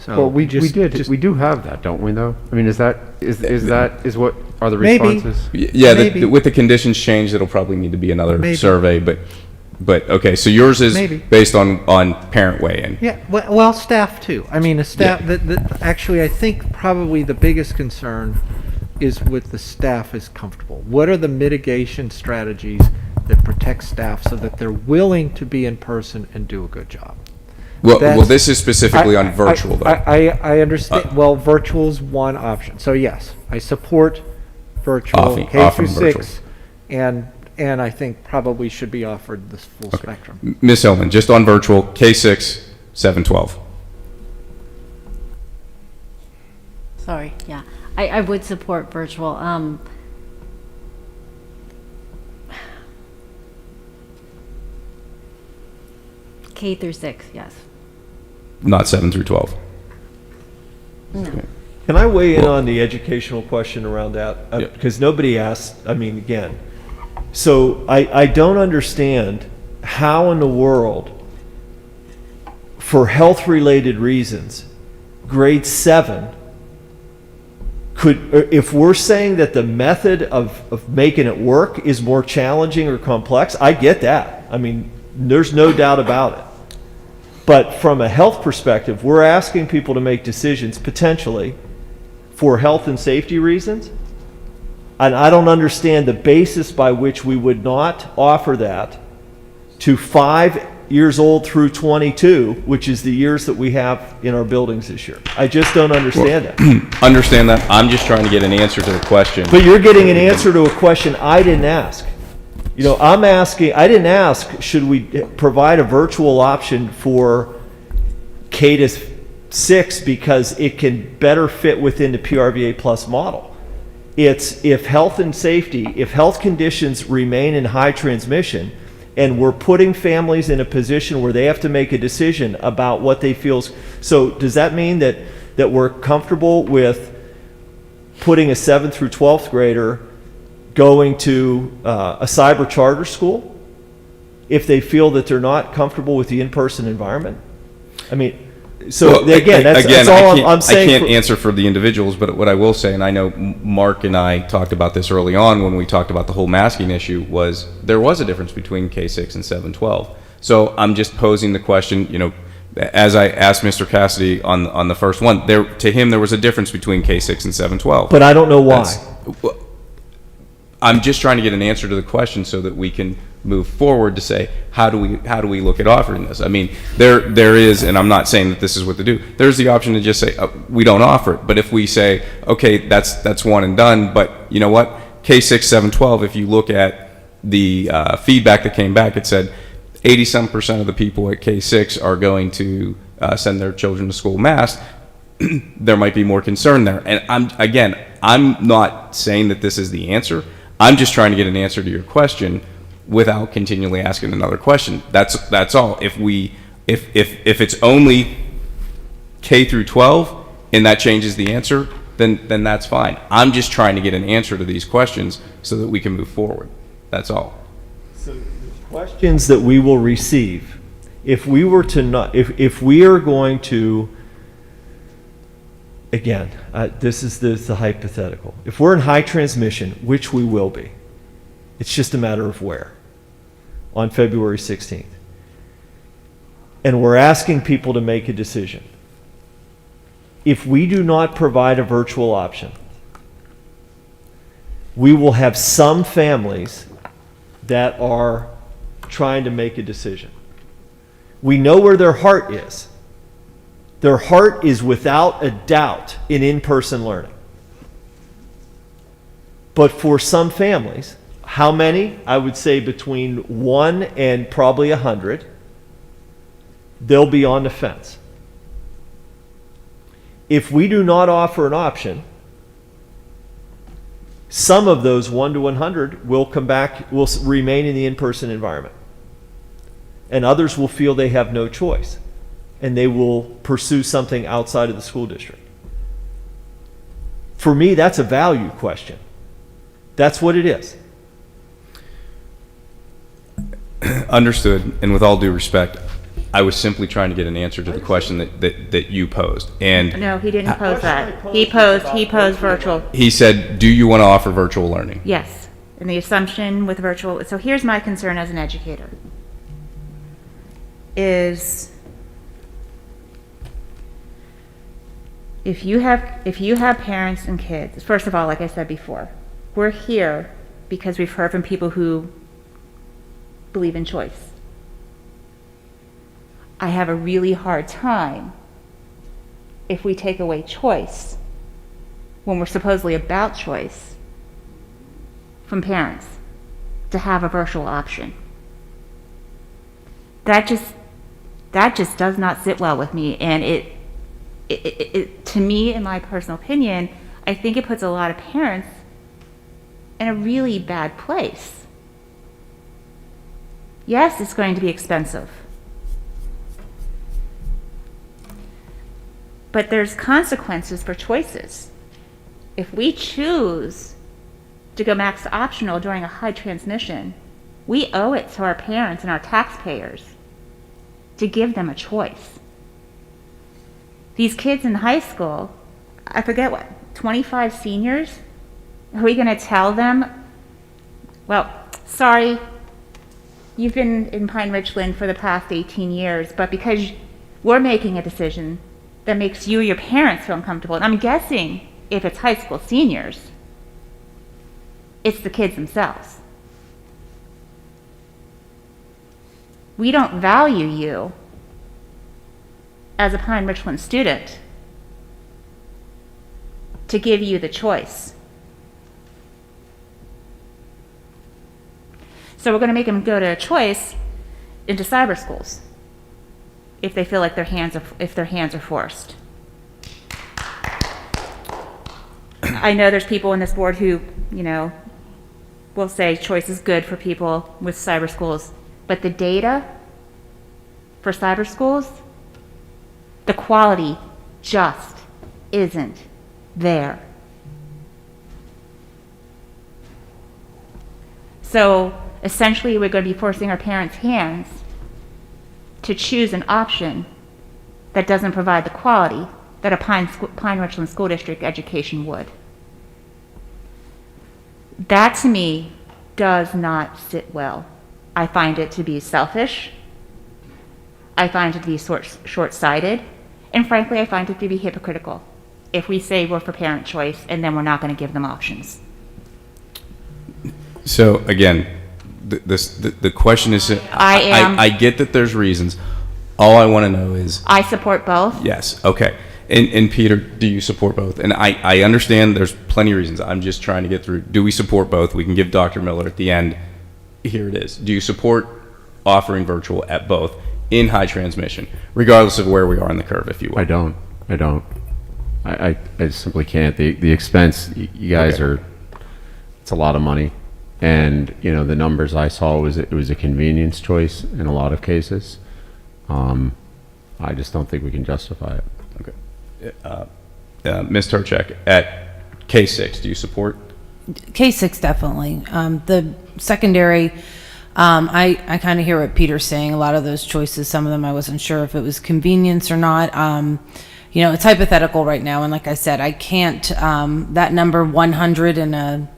Well, So we do have that, don't we, though? I mean, is what are the Maybe. responses? Yeah, Maybe. with the conditions changed, it'll probably need to be another Maybe. survey, but, okay, so yours is Maybe. based on parent weigh-in. Yeah, well, staff too. I mean, actually, I think probably the biggest concern is with the staff is comfortable. What are the mitigation strategies that protect staff so that they're willing to be in person and do a good job? Well, That's- this is specifically on virtual, though. I understand. Well, virtual is one option. So yes, I support virtual Often K through virtual. 6, and I think probably should be offered this full spectrum. Ms. Hillman, just on virtual, K6, 712. Sorry, yeah. I would support virtual. K through 6, yes. Not 7 through 12. No. Can I weigh in on the educational question around that? Yeah. Because nobody asked, I mean, again, so I don't understand how in the world, for health-related reasons, grade 7 could, if we're saying that the method of making it work is more challenging or complex, I get that. I mean, there's no doubt about it. But from a health perspective, we're asking people to make decisions potentially for health and safety reasons. And I don't understand the basis by which we would not offer that to 5 years old through 22, which is the years that we have in our buildings this year. I just don't understand that. Understand that. I'm just trying to get an answer to the question. But you're getting an answer to a question I didn't ask. You know, I'm asking, I didn't ask, should we provide a virtual option for K to 6 because it can better fit within the PRVA Plus model. It's if health and safety, if health conditions remain in high transmission, and we're putting families in a position where they have to make a decision about what they feel. So does that mean that we're comfortable with putting a 7th through 12th grader going to a cyber charter school if they feel that they're not comfortable with the in-person environment? I mean, so Well, again, that's all I'm saying. I can't answer for the individuals, but what I will say, and I know Mark and I talked about this early on when we talked about the whole masking issue, was there was a difference between K6 and 712. So I'm just posing the question, you know, as I asked Mr. Cassidy on the first one, to him there was a difference between K6 and 712. But I don't know why. I'm just trying to get an answer to the question so that we can move forward to say, how do we look at offering this? I mean, there is, and I'm not saying that this is what to do, there's the option to just say, we don't offer it. But if we say, okay, that's one and done, but you know what, K6, 712, if you look at the feedback that came back, it said 80-some% of the people at K6 are going to send their children to school masked. There might be more concern there. And I'm not saying that this is the answer. I'm just trying to get an answer to your question without continually asking another question. That's all. If it's only K through 12 and that changes the answer, then that's fine. I'm just trying to get an answer to these questions so that we can move forward. That's all. So the questions that we will receive, if we were to not, if we are going to, again, this is the hypothetical. If we're in high transmission, which we will be, it's just a matter of where, on February 16th. And we're asking people to make a decision. If we do not provide a virtual option, we will have some families that are trying to make a decision. We know where their heart is. Their heart is without a doubt in in-person learning. But for some families, how many? I would say between 1 and probably 100, they'll be on the fence. If we do not offer an option, some of those 1 to 100 will come back, will remain in the in-person environment. And others will feel they have no choice, and they will pursue something outside of the school district. For me, that's a value question. That's what it is. Understood, and with all due respect, I was simply trying to get an answer to the question that you posed. And No, he didn't pose that. He posed virtual. he said, do you want to offer virtual learning? Yes. And the assumption with virtual, so here's my concern as an educator, is if you have parents and kids, first of all, like I said before, we're here because we've heard from people who believe in choice. I have a really hard time if we take away choice when we're supposedly about choice from parents to have a virtual option. That just does not sit well with me, and it to me, in my personal opinion, I think it puts a lot of parents in a really bad place. Yes, it's going to be expensive, but there's consequences for choices. If we choose to go max optional during a high transmission, we owe it to our parents and our taxpayers to give them a choice. These kids in high school, I forget what, 25 seniors? Are we going to tell them, well, sorry, you've been in Pine-Richland for the past 18 years, but because we're making a decision that makes you or your parents feel uncomfortable, and I'm guessing if it's high school seniors, it's the kids themselves. We don't value you as a Pine-Richland student to give you the choice. So we're going to make them go to a choice into cyber schools if they feel like their hands are forced. I know there's people in this board who, will say choice is good for people with cyber schools, but the data for cyber schools, the quality just isn't there. So essentially, we're going to be forcing our parents' hands to choose an option that doesn't provide the quality that a Pine-Richland School District education would. That, to me, does not sit well. I find it to be selfish. I find it to be short-sighted. And frankly, I find it to be hypocritical if we say we're for parent choice and then we're not going to give them options. So again, the question is, I get that there's reasons. All I want to know is, I support both. yes, okay. And Peter, do you support both? And I understand there's plenty of reasons. I'm just trying to get through. Do we support both? We can give Dr. Miller at the end. Here it is. Do you support offering virtual at both in high transmission, regardless of where we are in the curve, if you will? I don't. I simply can't. The expense, you guys Okay. it's a lot of money. And, the numbers I saw it was a convenience choice in a lot of cases. I just don't think we can justify it. Okay. Ms. Turchak, at K6, do you support? K6 definitely. The secondary, I kind of hear what Peter's saying. A lot of those choices, some of them I wasn't sure if it was convenience or not. It's hypothetical right now, and like I said, I can't. That number 100 and a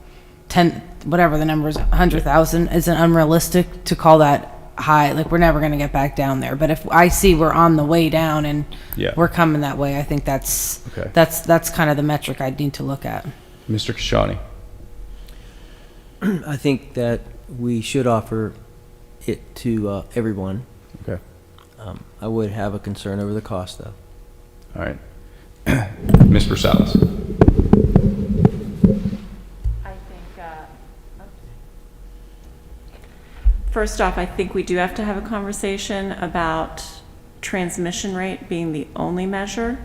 10, whatever the number is, 100,000 isn't unrealistic to call that high. Like, we're never going to get back down there. But if I see we're on the way down and we're coming that way, I think that's kind of the metric I'd need to look at. Mr. Kashani. I think that we should offer it to everyone. Okay. I would have a concern over the cost, though. All right. Ms. Versailles. First off, I think we do have to have a conversation about transmission rate being the only measure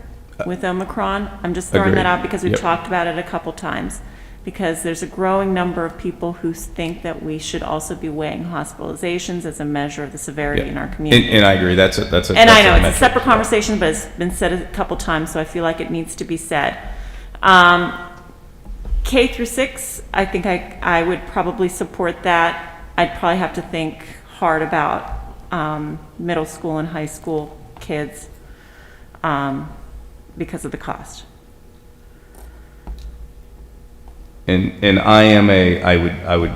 with Omicron. I'm just throwing that out because we've talked about it a couple times, because there's a growing number of people who think that we should also be weighing hospitalizations as a measure of the severity in our community. And I agree. That's a And I know it's a separate conversation, but it's been said a couple times, so I feel like it needs to be said. K through 6, I think I would probably support that. I'd probably have to think hard about middle school and high school kids because of the cost. And I would,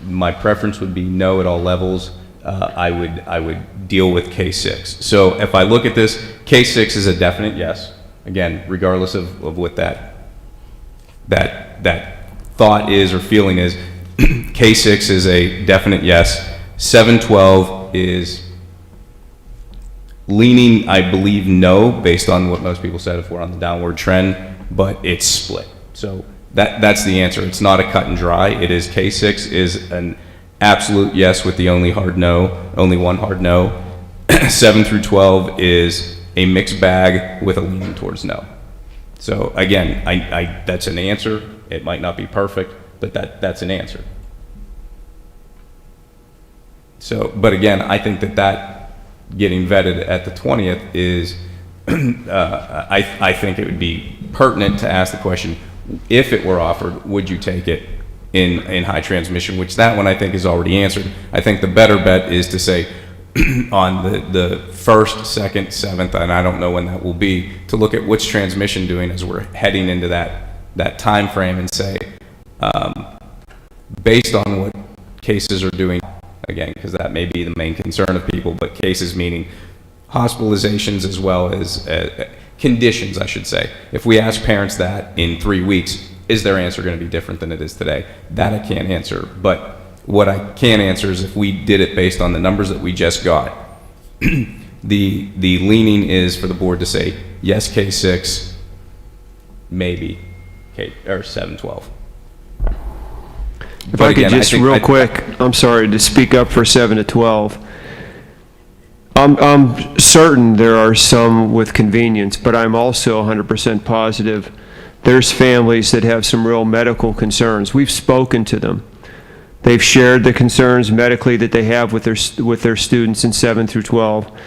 my preference would be no at all levels. I would deal with K6. So if I look at this, K6 is a definite yes. Again, regardless of what that thought is or feeling is, K6 is a definite yes. 712 is leaning, I believe, no, based on what most people said if we're on the downward trend, but it's split. So that's the answer. It's not a cut and dry. It is K6 is an absolute yes with the only one hard no. 7 through 12 is a mixed bag with a leaning towards no. So again, I that's an answer. It might not be perfect, but that's an answer. So, but again, I think that getting vetted at the 20th is, I think it would be pertinent to ask the question, if it were offered, would you take it in high transmission, which that one I think is already answered. I think the better bet is to say on the 1st, 2nd, 7th, and I don't know when that will be, to look at what's transmission doing as we're heading into that time frame and say, based on what cases are doing, again, because that may be the main concern of people, but cases meaning hospitalizations as well as conditions, I should say. If we ask parents that in 3 weeks, is their answer going to be different than it is today? That I can't answer. But what I can answer is if we did it based on the numbers that we just got, the leaning is for the board to say, yes, K6, maybe K, or 712. If I could just real quick, I'm sorry to speak up for 7 to 12. I'm certain there are some with convenience, but I'm also 100% positive there's families that have some real medical concerns. We've spoken to them. They've shared the concerns medically that they have with their students in 7 through 12.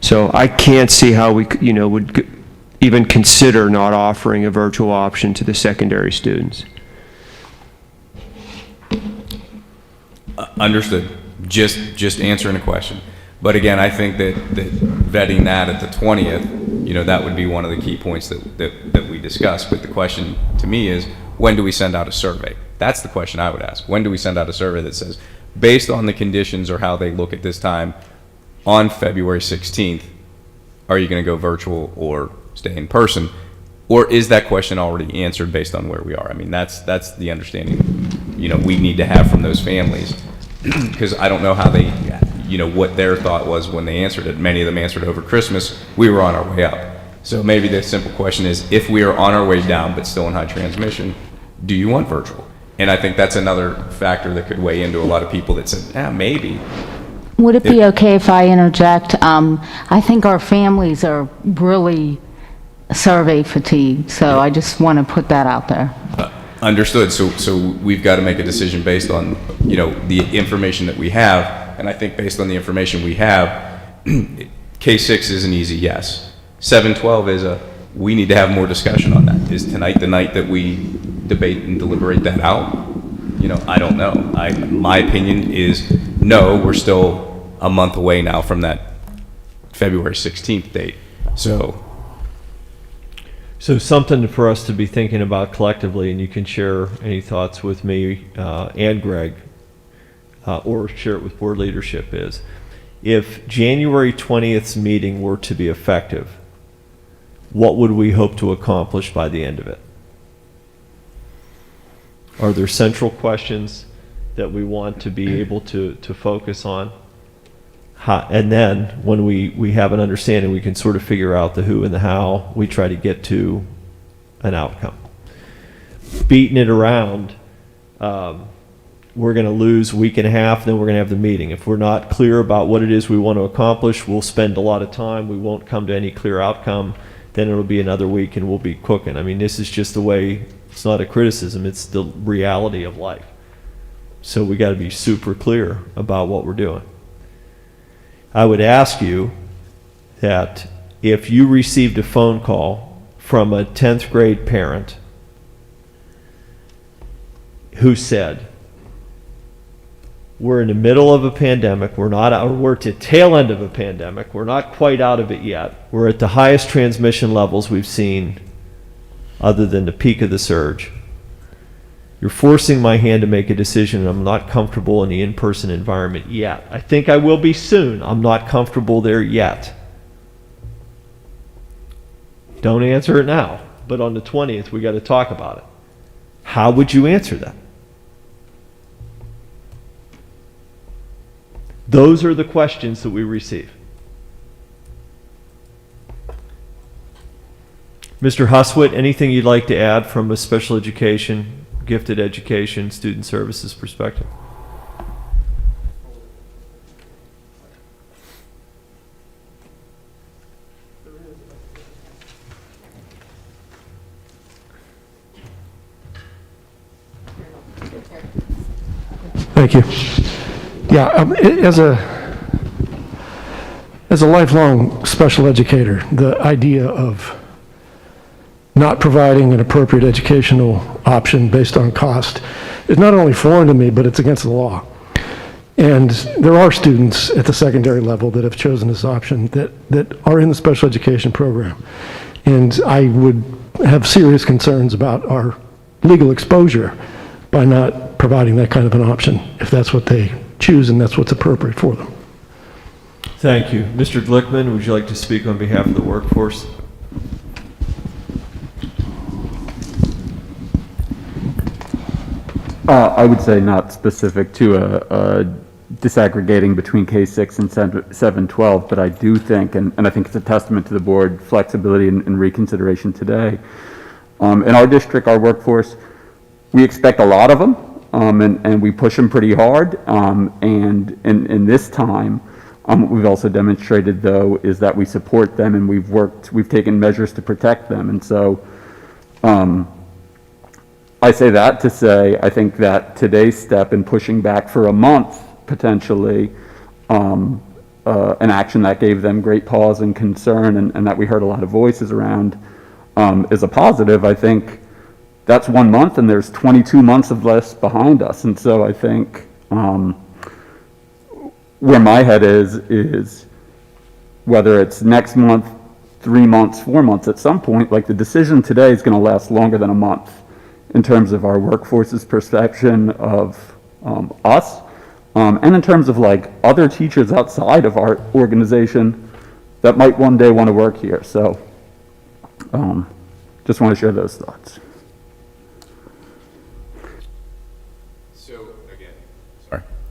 So I can't see how we would even consider not offering a virtual option to the secondary students. Understood. Just answering a question. But again, I think that vetting that at the 20th, that would be one of the key points that we discussed. But the question to me is, when do we send out a survey? That's the question I would ask. When do we send out a survey that says, based on the conditions or how they look at this time, on February 16th, are you going to go virtual or stay in person? Or is that question already answered based on where we are? I mean, that's the understanding, we need to have from those families. Because I don't know how they, what their thought was when they answered it. Many of them answered over Christmas. We were on our way up. So maybe the simple question is, if we are on our way down but still in high transmission, do you want virtual? And I think that's another factor that could weigh into a lot of people that said, maybe. Would it be okay if I interject? I think our families are really survey fatigued, so I just want to put that out there. Understood. So we've got to make a decision based on, the information that we have. And I think based on the information we have, K6 is an easy yes. 712 is we need to have more discussion on that. Is tonight the night that we debate and deliberate that out? I don't know. My opinion is no, we're still a month away now from that February 16th date. So something for us to be thinking about collectively, and you can share any thoughts with me and Greg, or share it with board leadership, is if January 20th's meeting were to be effective, what would we hope to accomplish by the end of it? Are there central questions that we want to be able to focus on? And then when we have an understanding, we can sort of figure out the who and the how, we try to get to an outcome. Beating it around, we're going to lose a week and a half, then we're going to have the meeting. If we're not clear about what it is we want to accomplish, we'll spend a lot of time, we won't come to any clear outcome, then it'll be another week and we'll be cooking. I mean, this is just the way, it's not a criticism, it's the reality of life. So we got to be super clear about what we're doing. I would ask you that if you received a phone call from a 10th grade parent who said, We're in the middle of a pandemic. We're not, or we're at the tail end of a pandemic. We're not quite out of it yet. We're at the highest transmission levels we've seen other than the peak of the surge. You're forcing my hand to make a decision, and I'm not comfortable in the in-person environment yet. I think I will be soon. I'm not comfortable there yet. Don't answer it now, but on the 20th, we got to talk about it. How would you answer that? Those are the questions that we receive. Mr. Huswit, anything you'd like to add from a special education, gifted education, student services perspective? Thank you. Yeah, as a lifelong special educator, the idea of not providing an appropriate educational option based on cost is not only foreign to me, but it's against the law. And there are students at the secondary level that have chosen this option that are in the special education program. And I would have serious concerns about our legal exposure by not providing that kind of an option, if that's what they choose and that's what's appropriate for them. Thank you. Mr. Glickman, would you like to speak on behalf of the workforce? I would say not specific to a disaggregating between K-6 and 7-12, but I do think, and I think it's a testament to the board flexibility and reconsideration today. In our district, our workforce, we expect a lot of them, and we push them pretty hard. And in this time, what we've also demonstrated, though, is that we support them and we've taken measures to protect them. And so I say that to say, I think that today's step in pushing back for a month, potentially, an action that gave them great pause and concern and that we heard a lot of voices around, is a positive. I think that's 1 month and there's 22 months of this behind us. And so I think where my head is whether it's next month, 3 months, 4 months, at some point, like the decision today is going to last longer than a month in terms of our workforce's perception of us, and in terms of like other teachers outside of our organization that might one day want to work here. So just want to share those thoughts.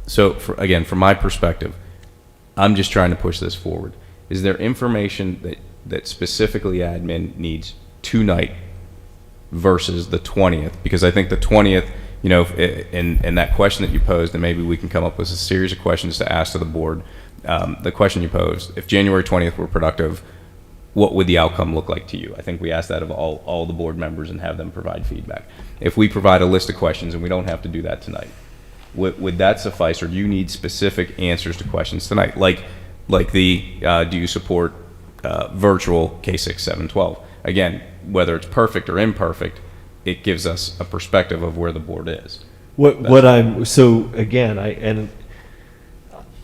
So again, from my perspective, I'm just trying to push this forward. Is there information that specifically admin needs tonight versus the 20th? Because I think the 20th, you know, in that question that you posed, and maybe we can come up with a series of questions to ask to the board. The question you posed, if January 20th were productive, what would the outcome look like to you? I think we asked that of all the board members and have them provide feedback. If we provide a list of questions, and we don't have to do that tonight, would that suffice, or do you need specific answers to questions tonight? Like the, do you support virtual K-6, 7, 12? Again, whether it's perfect or imperfect, it gives us a perspective of where the board is. So again,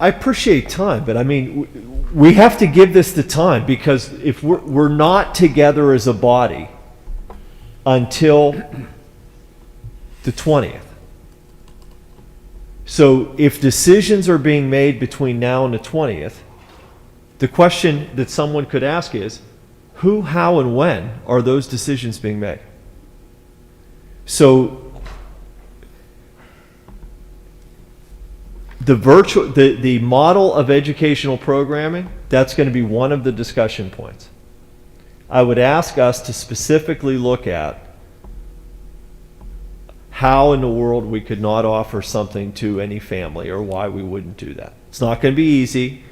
I appreciate time, but I mean, we have to give this the time, because if we're not together as a body until the 20th. So if decisions are being made between now and the 20th, the question that someone could ask is, who, how, and when are those decisions being made? So the model of educational programming, that's going to be one of the discussion points. I would ask us to specifically look at how in the world we could not offer something to any family, or why we wouldn't do that. It's not going to be easy,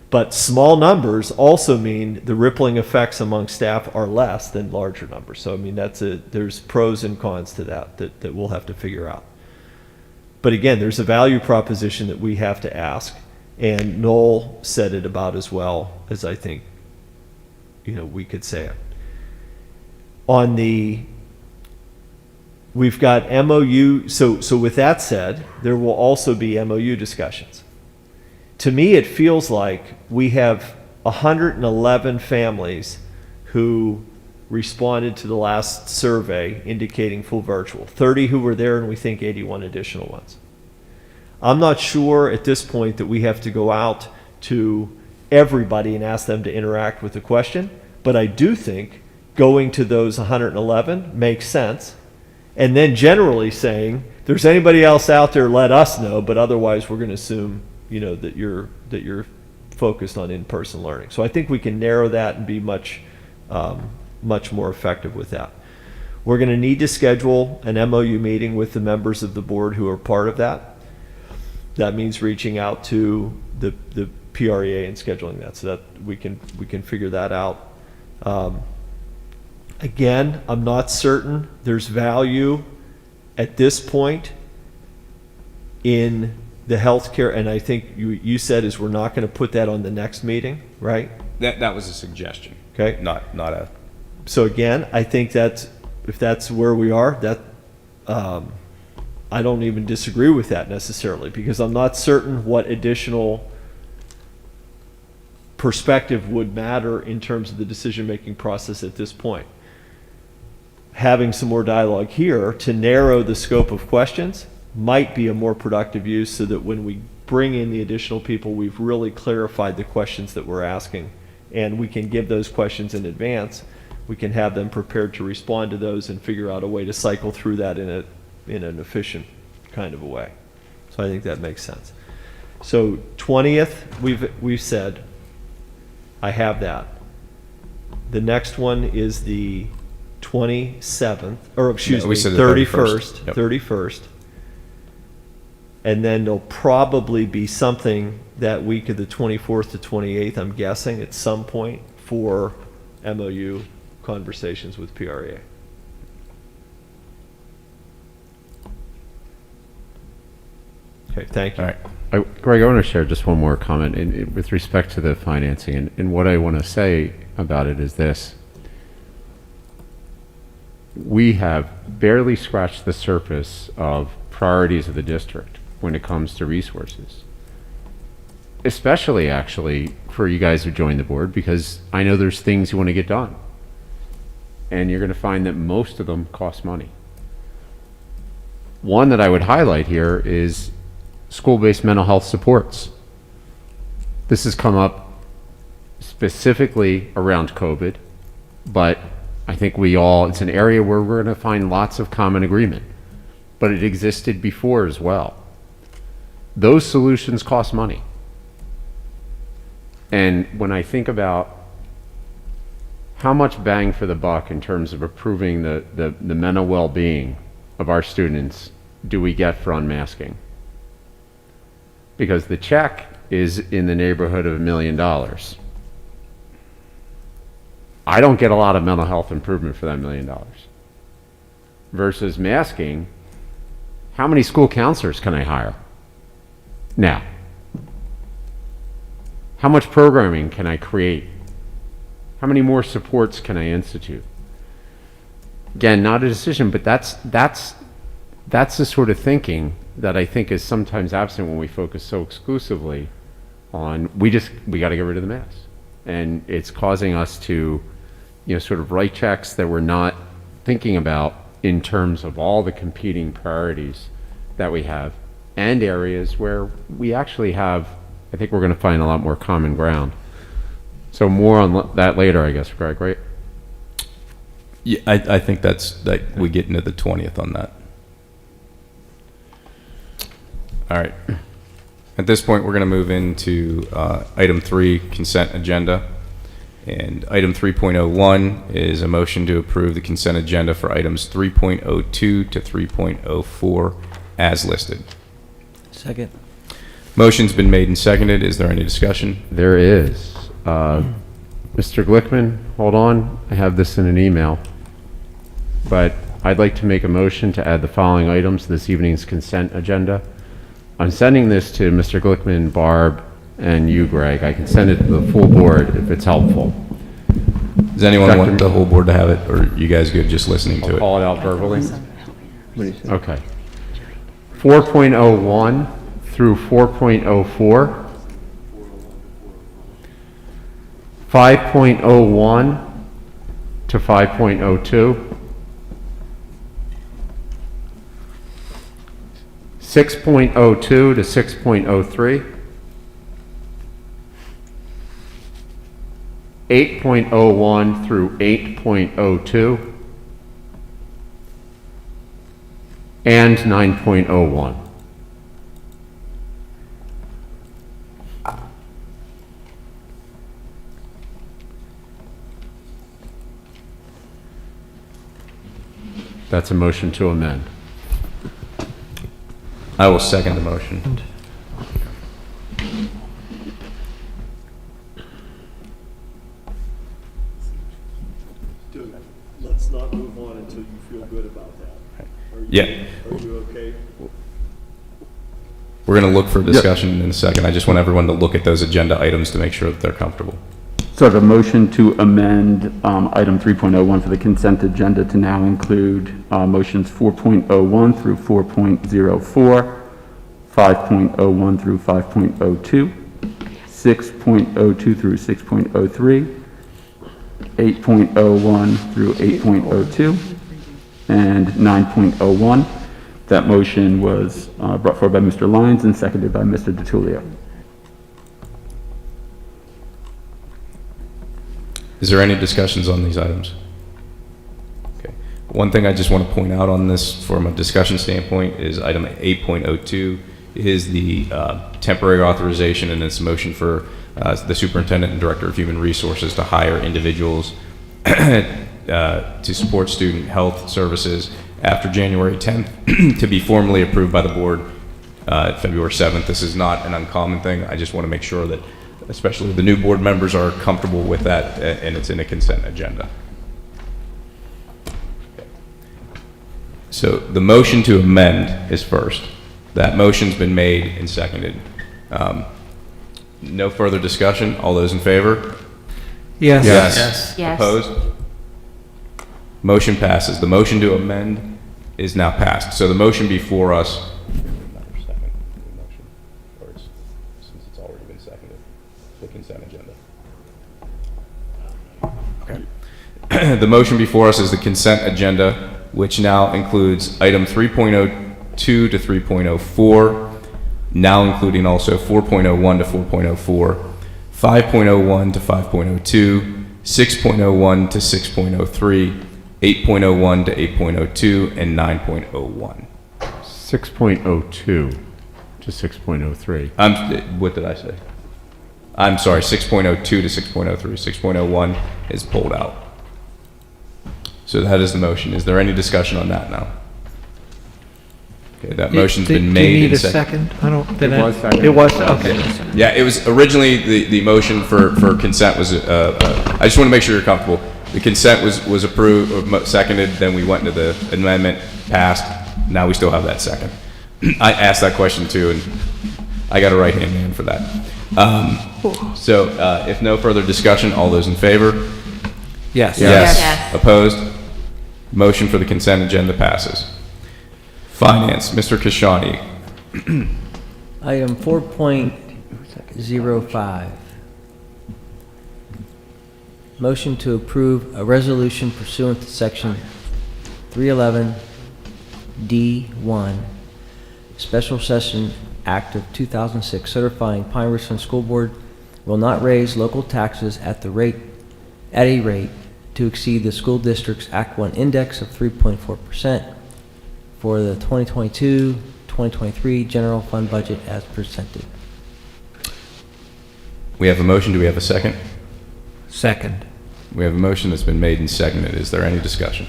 but small numbers also mean the rippling effects among staff are less than larger numbers. So I mean, there's pros and cons to that we'll have to figure out. But again, there's a value proposition that we have to ask, and Noel said it about as well as I think, you know, we could say it. On the We've got MOU. So with that said, there will also be MOU discussions. To me, it feels like we have 111 families who responded to the last survey indicating full virtual. 30 who were there, and we think 81 additional ones. I'm not sure at this point that we have to go out to everybody and ask them to interact with the question, but I do think going to those 111 makes sense. And then generally saying, if there's anybody else out there, let us know, but otherwise we're going to assume, that you're focused on in-person learning. So I think we can narrow that and be much more effective with that. We're going to need to schedule an MOU meeting with the members of the board who are part of that. That means reaching out to the PREA and scheduling that, so that we can figure that out. Again, I'm not certain there's value at this point in the healthcare, and I think you said is we're not going to put that on the next meeting, right? That was a suggestion. Okay. Not a. So again, I think if that's where we are, that I don't even disagree with that necessarily, because I'm not certain what additional perspective would matter in terms of the decision-making process at this point. Having some more dialogue here to narrow the scope of questions might be a more productive use, so that when we bring in the additional people, we've really clarified the questions that we're asking, and we can give those questions in advance. We can have them prepared to respond to those and figure out a way to cycle through that in an efficient kind of a way. So I think that makes sense. So 20th, we've said, I have that. The next one is the 27th, or excuse me, we said the 31st. 31st. Yep. 31st. And then there'll probably be something that week of the 24th to 28th, I'm guessing, at some point for MOU conversations with PREA. Okay, thank you. All right. Greg, I want to share just one more comment with respect to the financing. And what I want to say about it is this. We have barely scratched the surface of priorities of the district when it comes to resources. Especially, actually, for you guys who joined the board, because I know there's things you want to get done. And you're going to find that most of them cost money. One that I would highlight here is school-based mental health supports. This has come up specifically around COVID, but I think it's an area where we're going to find lots of common agreement, but it existed before as well. Those solutions cost money. And when I think about how much bang for the buck in terms of improving the mental well-being of our students do we get for unmasking? Because the check is in the neighborhood of $1 million. I don't get a lot of mental health improvement for that $1 million. Versus masking, how many school counselors can I hire? Now, how much programming can I create? How many more supports can I institute? Again, not a decision, but that's the sort of thinking that I think is sometimes absent when we focus so exclusively on we got to get rid of the mask, and it's causing us to sort of write checks that we're not thinking about in terms of all the competing priorities that we have, and areas where we actually have, I think we're going to find a lot more common ground. So more on that later, I guess, Greg, right? Yeah, I think we get into the 20th on that. All right. At this point, we're going to move into item 3, consent agenda. And item 3.01 is a motion to approve the consent agenda for items 3.02 to 3.04 as listed. Second. Motion's been made and seconded. Is there any discussion? There is. Mr. Glickman, hold on. I have this in an email. But I'd like to make a motion to add the following items to this evening's consent agenda. I'm sending this to Mr. Glickman, Barb, and you, Greg. I can send it to the full board if it's helpful. Does anyone want the whole board to have it, or are you guys good just listening to it? I'll call it out verbally. Okay. 4.01 through 4.04. 5.01 to 5.02. 6.02 to 6.03. 8.01 through 8.02. And 9.01. That's a motion to amend. I will second the motion. Let's not move on until you feel good about that. Yeah. Are you okay? We're going to look for discussion in a second. I just want everyone to look at those agenda items to make sure that they're comfortable. So I have a motion to amend item 3.01 for the consent agenda to now include motions 4.01 through 4.04, 5.01 through 5.02, 6.02 through 6.03, 8.01 through 8.02, and 9.01. That motion was brought forward by Mr. Lyons and seconded by Mr. DiTullio. Is there any discussions on these items? Okay. One thing I just want to point out on this from a discussion standpoint is item 8.02 is the temporary authorization and its motion for the superintendent and director of human resources to hire individuals to support student health services after January 10th to be formally approved by the board February 7th. This is not an uncommon thing. I just want to make sure that especially the new board members are comfortable with that, and it's in a consent agenda. Okay. So the motion to amend is first. That motion's been made and seconded. No further discussion. All those in favor? Yes. Yes. Yes. Opposed? Motion passes. The motion to amend is now passed. So the motion before us, since it's already been seconded, the consent agenda. Okay. The motion before us is the consent agenda, which now includes item 3.02 to 3.04, now including also 4.01 to 4.04, 5.01 to 5.02, 6.01 to 6.03, 8.01 to 8.02, and 9.01. 6.02 to 6.03. What did I say? I'm sorry, 6.02 to 6.03. 6.01 is pulled out. So that is the motion. Is there any discussion on that now? Okay, that motion's been made. Do you need and a second? I don't. It was seconded. It was, okay. Yeah, it was originally, the motion for consent was, I just want to make sure you're comfortable. The consent was approved, or seconded, then we went into the amendment, passed. Now we still have that second. I asked that question too, and I got a right-hand man for that. So if no further discussion, all those in favor? Yes. Yes. Opposed? Motion for the consent agenda passes. Finance, Mr. Kashani. Item 4.05. Motion to approve a resolution pursuant to section 311D1, Special Session Act of 2006, certifying Pine-Richland School Board will not raise local taxes at a rate to exceed the school district's Act 1 index of 3.4% for the 2022-2023 general fund budget as presented. We have a motion. Do we have a second? Second. We have a motion that's been made and seconded. Is there any discussion?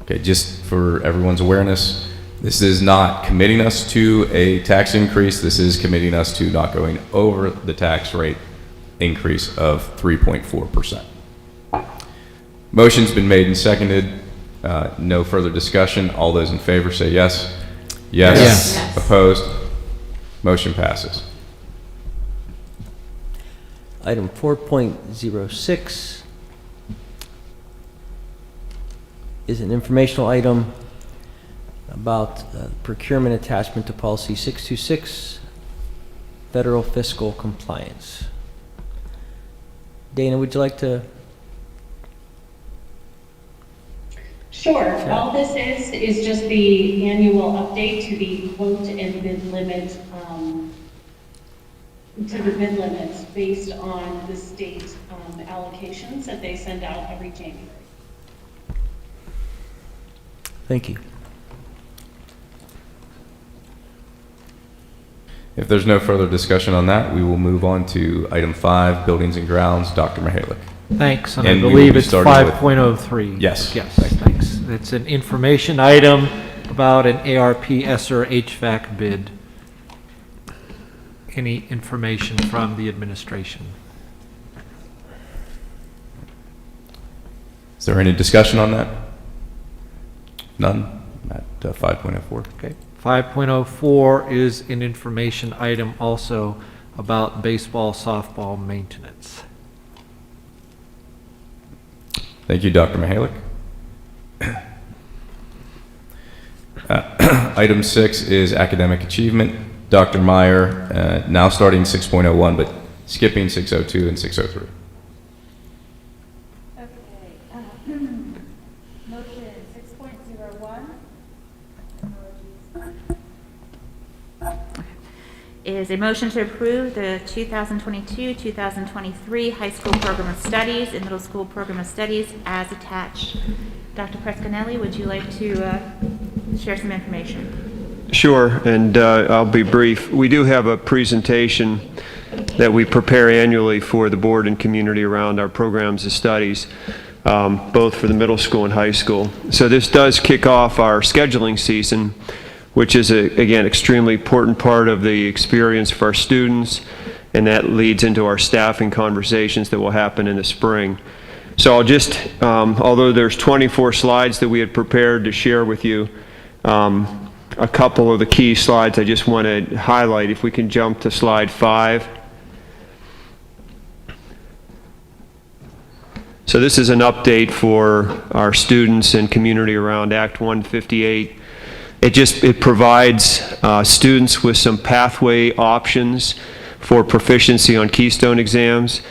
Okay, just for everyone's awareness, this is not committing us to a tax increase. This is committing us to not going over the tax rate increase of 3.4%. Motion's been made and seconded. No further discussion. All those in favor say yes. Yes. Yes. Opposed? Motion passes. Item 4.06. is an informational item about procurement attachment to policy 626, federal fiscal compliance. Dana, would you like to? Sure. All this is just the annual update to the quote and bid limit, limits based on the state allocations that they send out every January. Thank you. If there's no further discussion on that, we will move on to item 5, buildings and grounds. Dr. Mihalik. Thanks, and I we will believe be it's starting with- 5.03. Yes. Yes, thanks. It's an information item about an ARP ESSER HVAC bid. Any information from the administration? Is there any discussion on that? None? At 5.04. Okay. 5.04 is an information item also about baseball, softball maintenance. Thank you, Dr. Mihalik. Item 6 is academic achievement. Dr. Meyer, now starting 6.01, but skipping 602 and 603. Motion 6.01 is a motion to approve the 2022-2023 high school program of studies and middle school program of studies as attached. Dr. Prescanelli, would you like to share some information? Sure, and I'll be brief. We do have a presentation that we prepare annually for the board and community around our programs of studies, both for the middle school and high school. So this does kick off our scheduling season, which is, again, extremely important part of the experience for our students, and that leads into our staffing conversations that will happen in the spring. So I'll just, although there's 24 slides that we had prepared to share with you, a couple of the key slides I just want to highlight. If we can jump to slide 5. So this is an update for our students and community around Act 158. It provides students with some pathway options for proficiency on Keystone exams.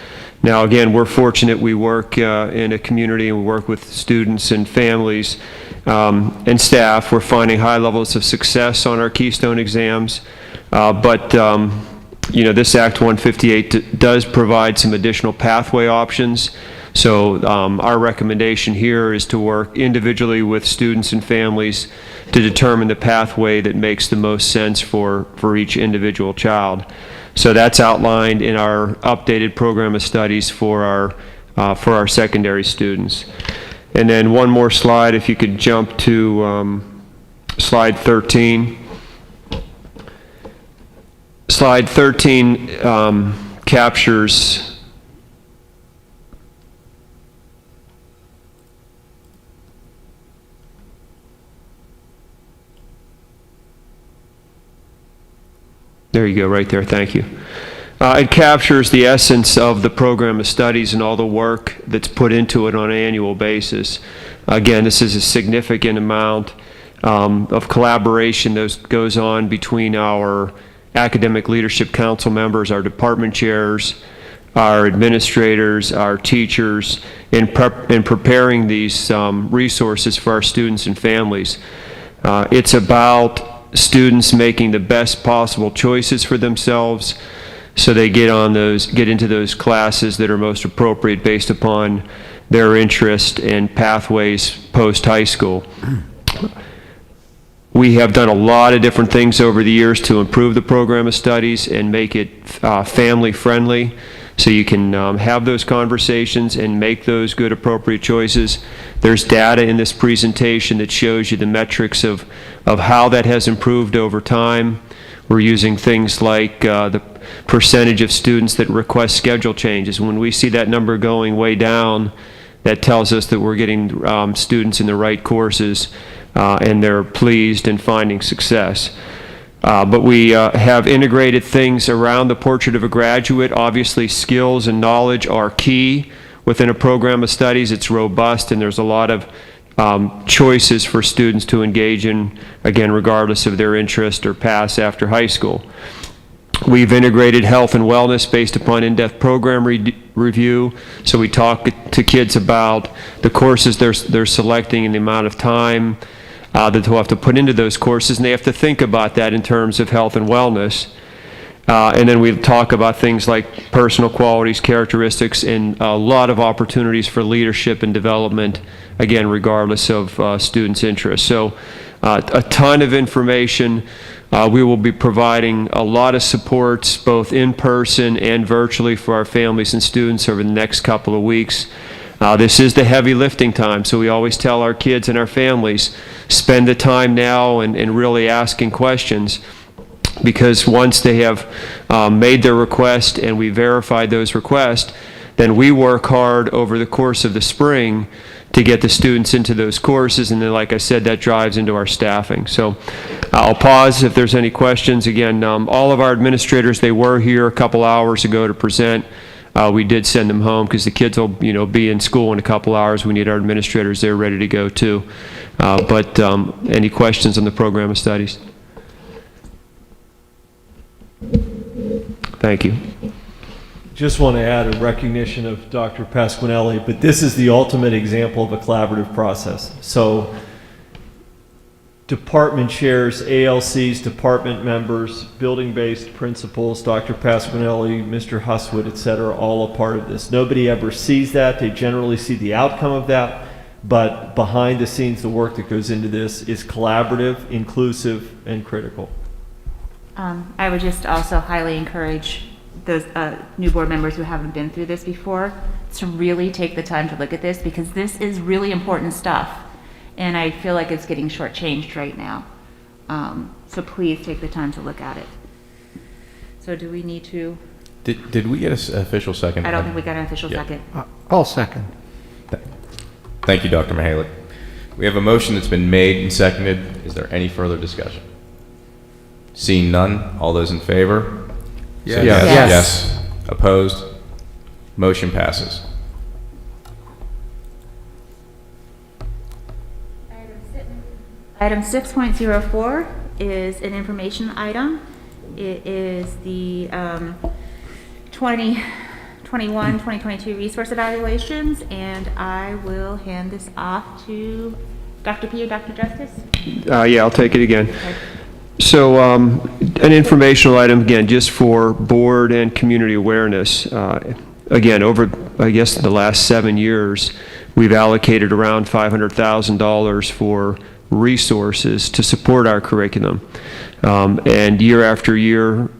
Now, again, we're fortunate we work in a community and we work with students and families and staff. We're finding high levels of success on our Keystone exams, but you know, this Act 158 does provide some additional pathway options. So our recommendation here is to work individually with students and families to determine the pathway that makes the most sense for each individual child. So that's outlined in our updated program of studies for our secondary students. And then one more slide, if you could jump to slide 13. Slide 13 captures There you go, right there, thank you. It captures the essence of the program of studies and all the work that's put into it on an annual basis. Again, this is a significant amount of collaboration that goes on between our academic leadership council members, our department chairs, our administrators, our teachers, in preparing these resources for our students and families. It's about students making the best possible choices for themselves so they get into those classes that are most appropriate based upon their interest and pathways post high school. We have done a lot of different things over the years to improve the program of studies and make it family friendly, so you can have those conversations and make those good appropriate choices. There's data in this presentation that shows you the metrics of how that has improved over time. We're using things like the percentage of students that request schedule changes. When we see that number going way down, that tells us that we're getting students in the right courses and they're pleased and finding success. But we have integrated things around the portrait of a graduate. Obviously, skills and knowledge are key within a program of studies. It's robust, and there's a lot of choices for students to engage in, again, regardless of their interest or paths after high school. We've integrated health and wellness based upon in-depth program review. So we talk to kids about the courses they're selecting and the amount of time that they'll have to put into those courses, and they have to think about that in terms of health and wellness. And then we talk about things like personal qualities, characteristics, and a lot of opportunities for leadership and development, again, regardless of students' interests. So a ton of information. We will be providing a lot of supports, both in person and virtually, for our families and students over the next couple of weeks. This is the heavy lifting time, so we always tell our kids and our families, spend the time now and really asking questions, because once they have made their request and we verified those requests, then we work hard over the course of the spring to get the students into those courses, and then, like I said, that drives into our staffing. So I'll pause if there's any questions. Again, all of our administrators, they were here a couple hours ago to present. We did send them home because the kids will, be in school in a couple hours. We need our administrators there ready to go too. But any questions on the program of studies? Thank you. Just want to add a recognition of Dr. Pasquinelli, but this is the ultimate example of a collaborative process. So department chairs, ALCs, department members, building-based principals, Dr. Pasquinelli, Mr. Huswood, et cetera, all a part of this. Nobody ever sees that. They generally see the outcome of that, but behind the scenes, the work that goes into this is collaborative, inclusive, and critical. I would just also highly encourage those new board members who haven't been through this before to really take the time to look at this, because this is really important stuff, and I feel like it's getting shortchanged right now. So please take the time to look at it. So do we need to? Did we get an official second? I don't think we got an official second. I'll second. Thank you, Dr. Mihalik. We have a motion that's been made and seconded. Is there any further discussion? Seeing none, all those in favor? Yes. Yes. Opposed? Motion passes. Item 6.04 is an information item. It is the 2021-2022 resource evaluations, and I will hand this off to Dr. P or Dr. Justice. Yeah, I'll take it again. Okay. So an informational item, again, just for board and community awareness. Again, over, I guess, the last 7 years, we've allocated around $500,000 for resources to support our curriculum. And year after year,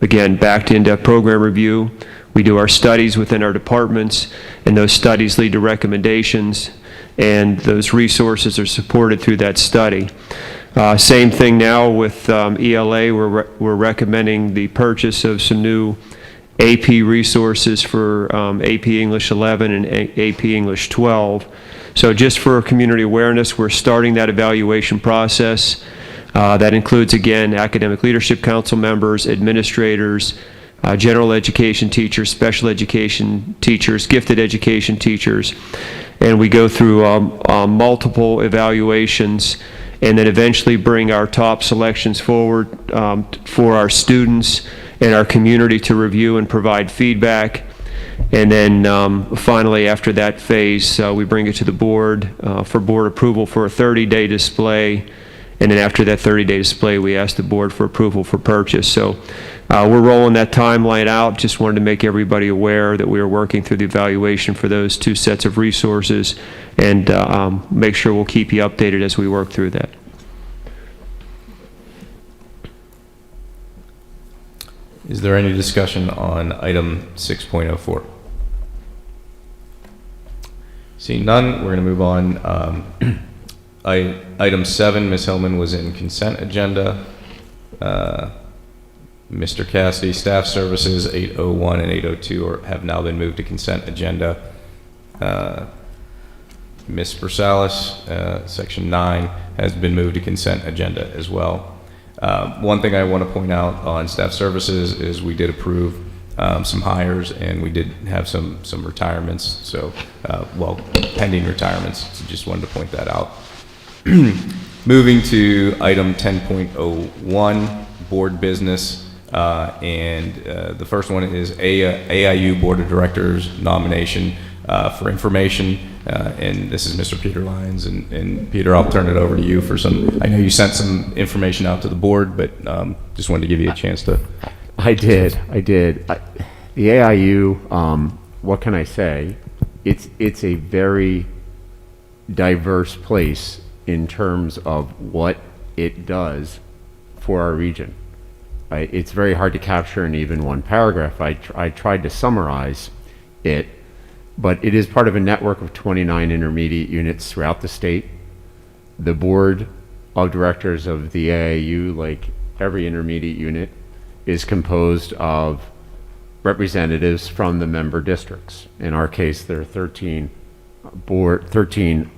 again, back to in-depth program review, we do our studies within our departments, and those studies lead to recommendations, and those resources are supported through that study. Same thing now with ELA. We're recommending the purchase of some new AP resources for AP English 11 and AP English 12. So just for community awareness, we're starting that evaluation process. That includes, again, academic leadership council members, administrators, general education teachers, special education teachers, gifted education teachers. And we go through multiple evaluations, and then eventually bring our top selections forward for our students and our community to review and provide feedback. And then finally, after that phase, we bring it to the board for board approval for a 30-day display. And then after that 30-day display, we ask the board for approval for purchase. So we're rolling that timeline out. Just wanted to make everybody aware that we are working through the evaluation for those two sets of resources, and make sure we'll keep you updated as we work through that. Is there any discussion on item 6.04? Seeing none, we're going to move on. Item 7, Ms. Hillman, was in consent agenda. Mr. Cassidy, staff services 801 and 802 have now been moved to consent agenda. Ms. Versalis, section 9, has been moved to consent agenda as well. One thing I want to point out on staff services is we did approve some hires, and we did have some retirements, so, pending retirements, so just wanted to point that out. Moving to item 10.01, board business, and the first one is AIU Board of Directors nomination for information, and this is Mr. Peter Lyons, and Peter, I'll turn it over to you for some, I know you sent some information out to the board, but just wanted to give you a chance to. I did. The AIU, what can I say? It's a very diverse place in terms of what it does for our region. It's very hard to capture in even one paragraph. I tried to summarize it, but it is part of a network of 29 intermediate units throughout the state. The board of directors of the AIU, like every intermediate unit, is composed of representatives from the member districts. In our case, there are 13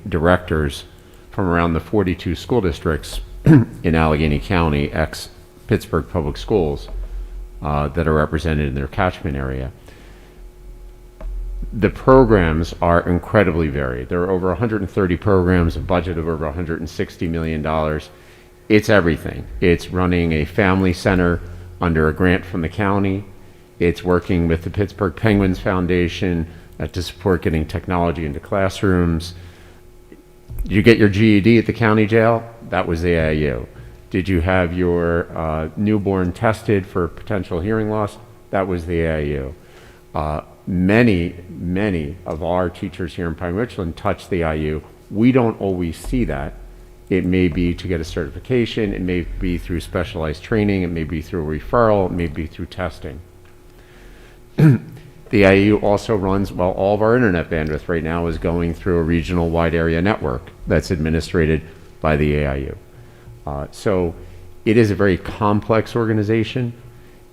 directors from around the 42 school districts in Allegheny County, ex-Pittsburgh Public Schools, that are represented in their catchment area. The programs are incredibly varied. There are over 130 programs, a budget of over $160 million. It's everything. It's running a family center under a grant from the county. It's working with the Pittsburgh Penguins Foundation to support getting technology into classrooms. Did you get your GED at the county jail? That was the AIU. Did you have your newborn tested for potential hearing loss? That was the AIU. Many of our teachers here in Pine-Richland touch the IU. We don't always see that. It may be to get a certification, it may be through specialized training, it may be through a referral, it may be through testing. The IU also runs, well, all of our internet bandwidth right now is going through a regional wide area network that's administrated by the AIU. So it is a very complex organization,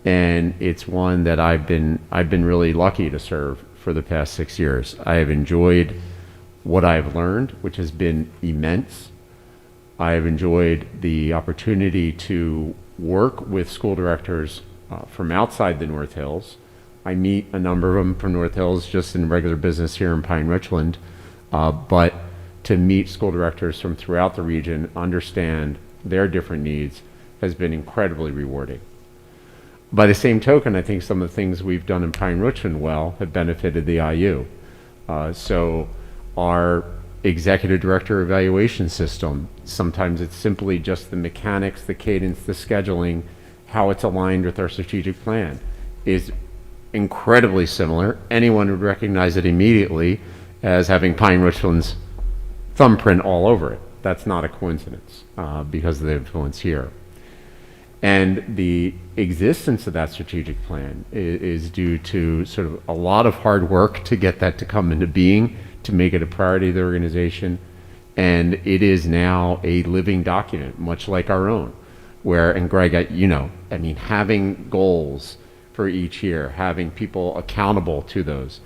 and it's one that I've been really lucky to serve for the past 6 years. I have enjoyed what I've learned, which has been immense. I have enjoyed the opportunity to work with school directors from outside the North Hills. I meet a number of them from North Hills just in regular business here in Pine-Richland, but to meet school directors from throughout the region, understand their different needs, has been incredibly rewarding. By the same token, I think some of the things we've done in Pine-Richland well have benefited the IU. So our executive director evaluation system, sometimes it's simply just the mechanics, the cadence, the scheduling, how it's aligned with our strategic plan, is incredibly similar. Anyone would recognize it immediately as having Pine-Richland's thumbprint all over it. That's not a coincidence because of the influence here. And the existence of that strategic plan is due to sort of a lot of hard work to get that to come into being, to make it a priority of the organization. And it is now a living document, much like our own, where, and Greg, having goals for each year, having people accountable to those,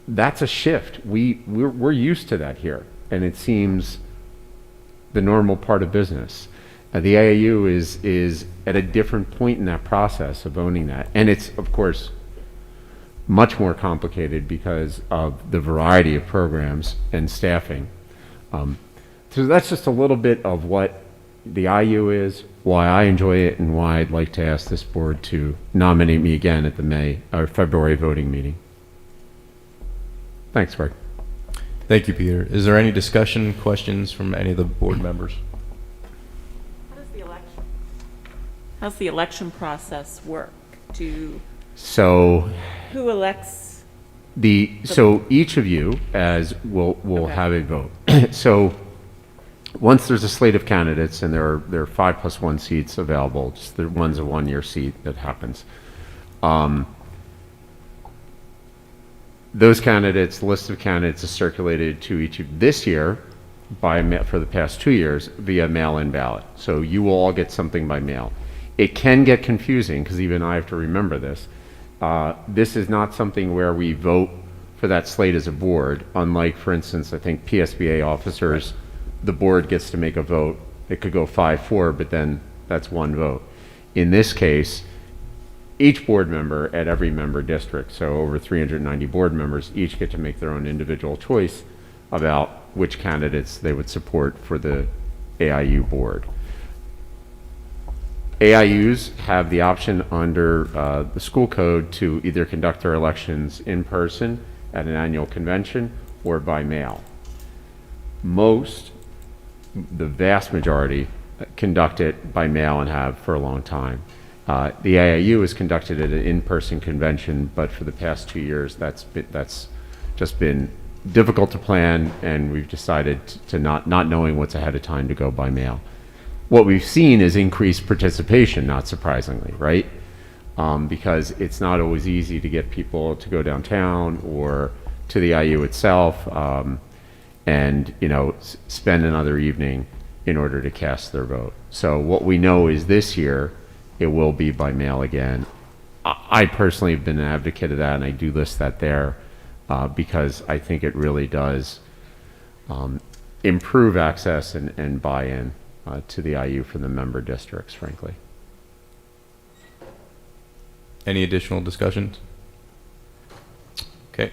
that's a shift. We're used to that here, and it seems the normal part of business. The AIU is at a different point in that process of owning that. And it's, of course, much more complicated because of the variety of programs and staffing. So that's just a little bit of what the IU is, why I enjoy it, and why I'd like to ask this board to nominate me again at the February voting meeting. Thanks, Greg. Thank you, Peter. Is there any discussion, questions from any of the board members? How's the election process work? So Who elects? So each of you will have a vote. So once there's a slate of candidates, and there are 5+1 seats available, just the one's a 1-year seat that happens. Those candidates, list of candidates is circulated to each of this year for the past 2 years via mail-in ballot. So you will all get something by mail. It can get confusing because even I have to remember this. This is not something where we vote for that slate as a board. Unlike, for instance, I think PSBA officers, the board gets to make a vote. It could go 5-4, but then that's one vote. In this case, each board member at every member district, so over 390 board members, each get to make their own individual choice about which candidates they would support for the AIU board. AIUs have the option under the school code to either conduct their elections in person at an annual convention or by mail. Most, the vast majority, conduct it by mail and have for a long time. The AIU has conducted it at an in-person convention, but for the past 2 years, that's just been difficult to plan, and we've decided to not knowing what's ahead of time to go by mail. What we've seen is increased participation, not surprisingly, right? Because it's not always easy to get people to go downtown or to the IU itself, and spend another evening in order to cast their vote. So what we know is this year it will be by mail again. I personally have been an advocate of that, and I do list that there because I think it really does improve access and buy-in to the IU for the member districts, frankly. Any additional discussions? Okay.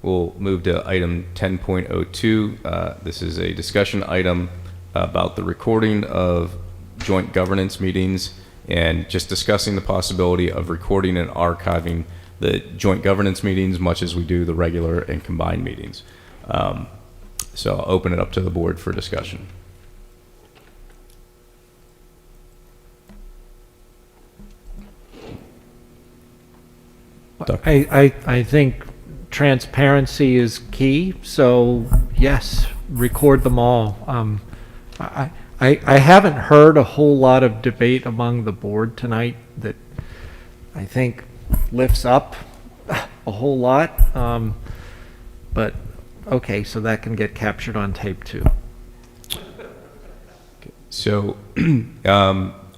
We'll move to item 10.02. This is a discussion item about the recording of joint governance meetings and just discussing the possibility of recording and archiving the joint governance meetings much as we do the regular and combined meetings. So I'll open it up to the board for discussion. I think transparency is key, so yes, record them all. I haven't heard a whole lot of debate among the board tonight that I think lifts up a whole lot, but okay, so that can get captured on tape too. So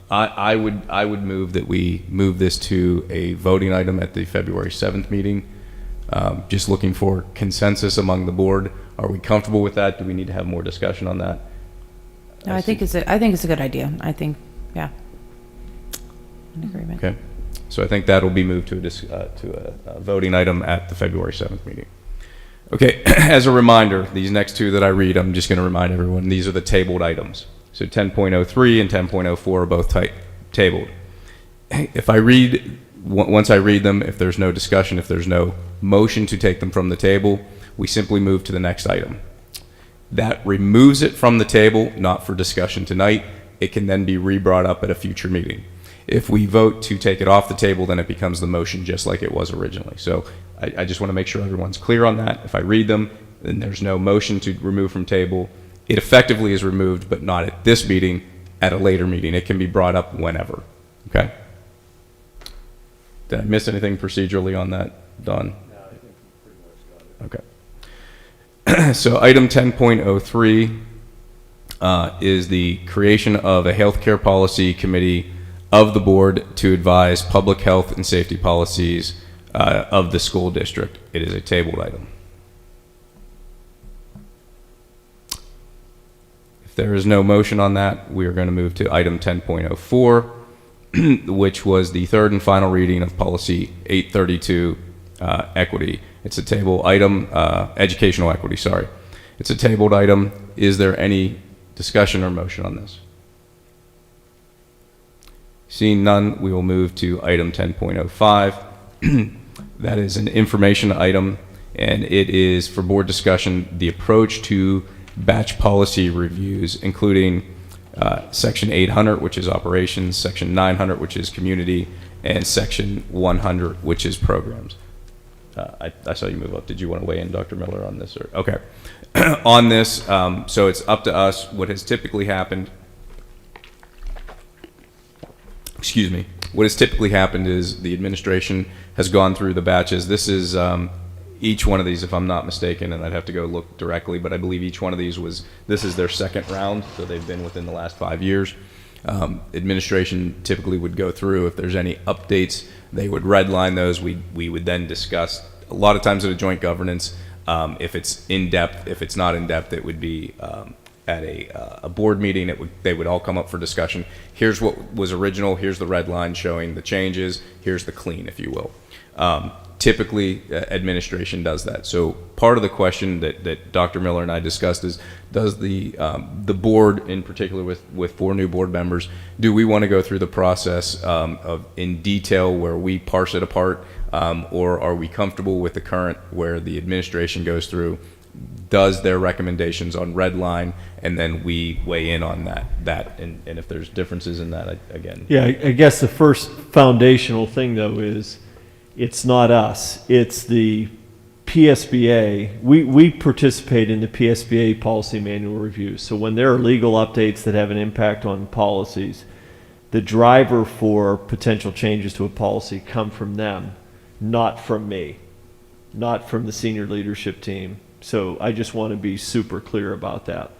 I would move that we move this to a voting item at the February 7th meeting. Just looking for consensus among the board. Are we comfortable with that? Do we need to have more discussion on that? No, I think it's a good idea. I think, yeah. In agreement. Okay. So I think that'll be moved to a voting item at the February 7th meeting. Okay, as a reminder, these next two that I read, I'm just going to remind everyone, these are the tabled items. So 10.03 and 10.04 are both tabled. If I read, once I read them, if there's no discussion, if there's no motion to take them from the table, we simply move to the next item. That removes it from the table, not for discussion tonight. It can then be re-brought up at a future meeting. If we vote to take it off the table, then it becomes the motion just like it was originally. So I just want to make sure everyone's clear on that. If I read them, then there's no motion to remove from table. It effectively is removed, but not at this meeting, at a later meeting. It can be brought up whenever, okay? Did I miss anything procedurally on that, Don? No, I think we pretty much got it. Okay. So item 10.03 is the creation of a healthcare policy committee of the board to advise public health and safety policies of the school district. It is a tabled item. If there is no motion on that, we are going to move to item 10.04, which was the third and final reading of policy 832, equity. It's a table item, educational equity, sorry. It's a tabled item. Is there any discussion or motion on this? Seeing none, we will move to item 10.05. That is an information item, and it is for board discussion, the approach to batch policy reviews, including section 800, which is operations, section 900, which is community, and section 100, which is programs. I saw you move up. Did you want to weigh in, Dr. Miller, on this? Or okay. On this, so it's up to us. What has typically happened, excuse me, what has typically happened is the administration has gone through the batches. This is each one of these, if I'm not mistaken, and I'd have to go look directly, but I believe each one of these this is their second round, so they've been within the last 5 years. Administration typically would go through, if there's any updates, they would redline those. We would then discuss, a lot of times at a joint governance, if it's in depth, if it's not in depth, it would be a board meeting, they would all come up for discussion. Here's what was original, here's the red line showing the changes, here's the clean, if you will. Typically, administration does that. So part of the question that Dr. Miller and I discussed is, does the board, in particular with 4 new board members, do we want to go through the process of in detail where we parse it apart, or are we comfortable with the current where the administration goes through, does their recommendations on red line, and then we weigh in on that, and if there's differences in that, again. Yeah, I guess the first foundational thing, though, is it's not us, it's the PSBA. We participate in the PSBA policy manual review. So when there are legal updates that have an impact on policies, the driver for potential changes to a policy come from them, not from me, not from the senior leadership team. So I just want to be super clear about that.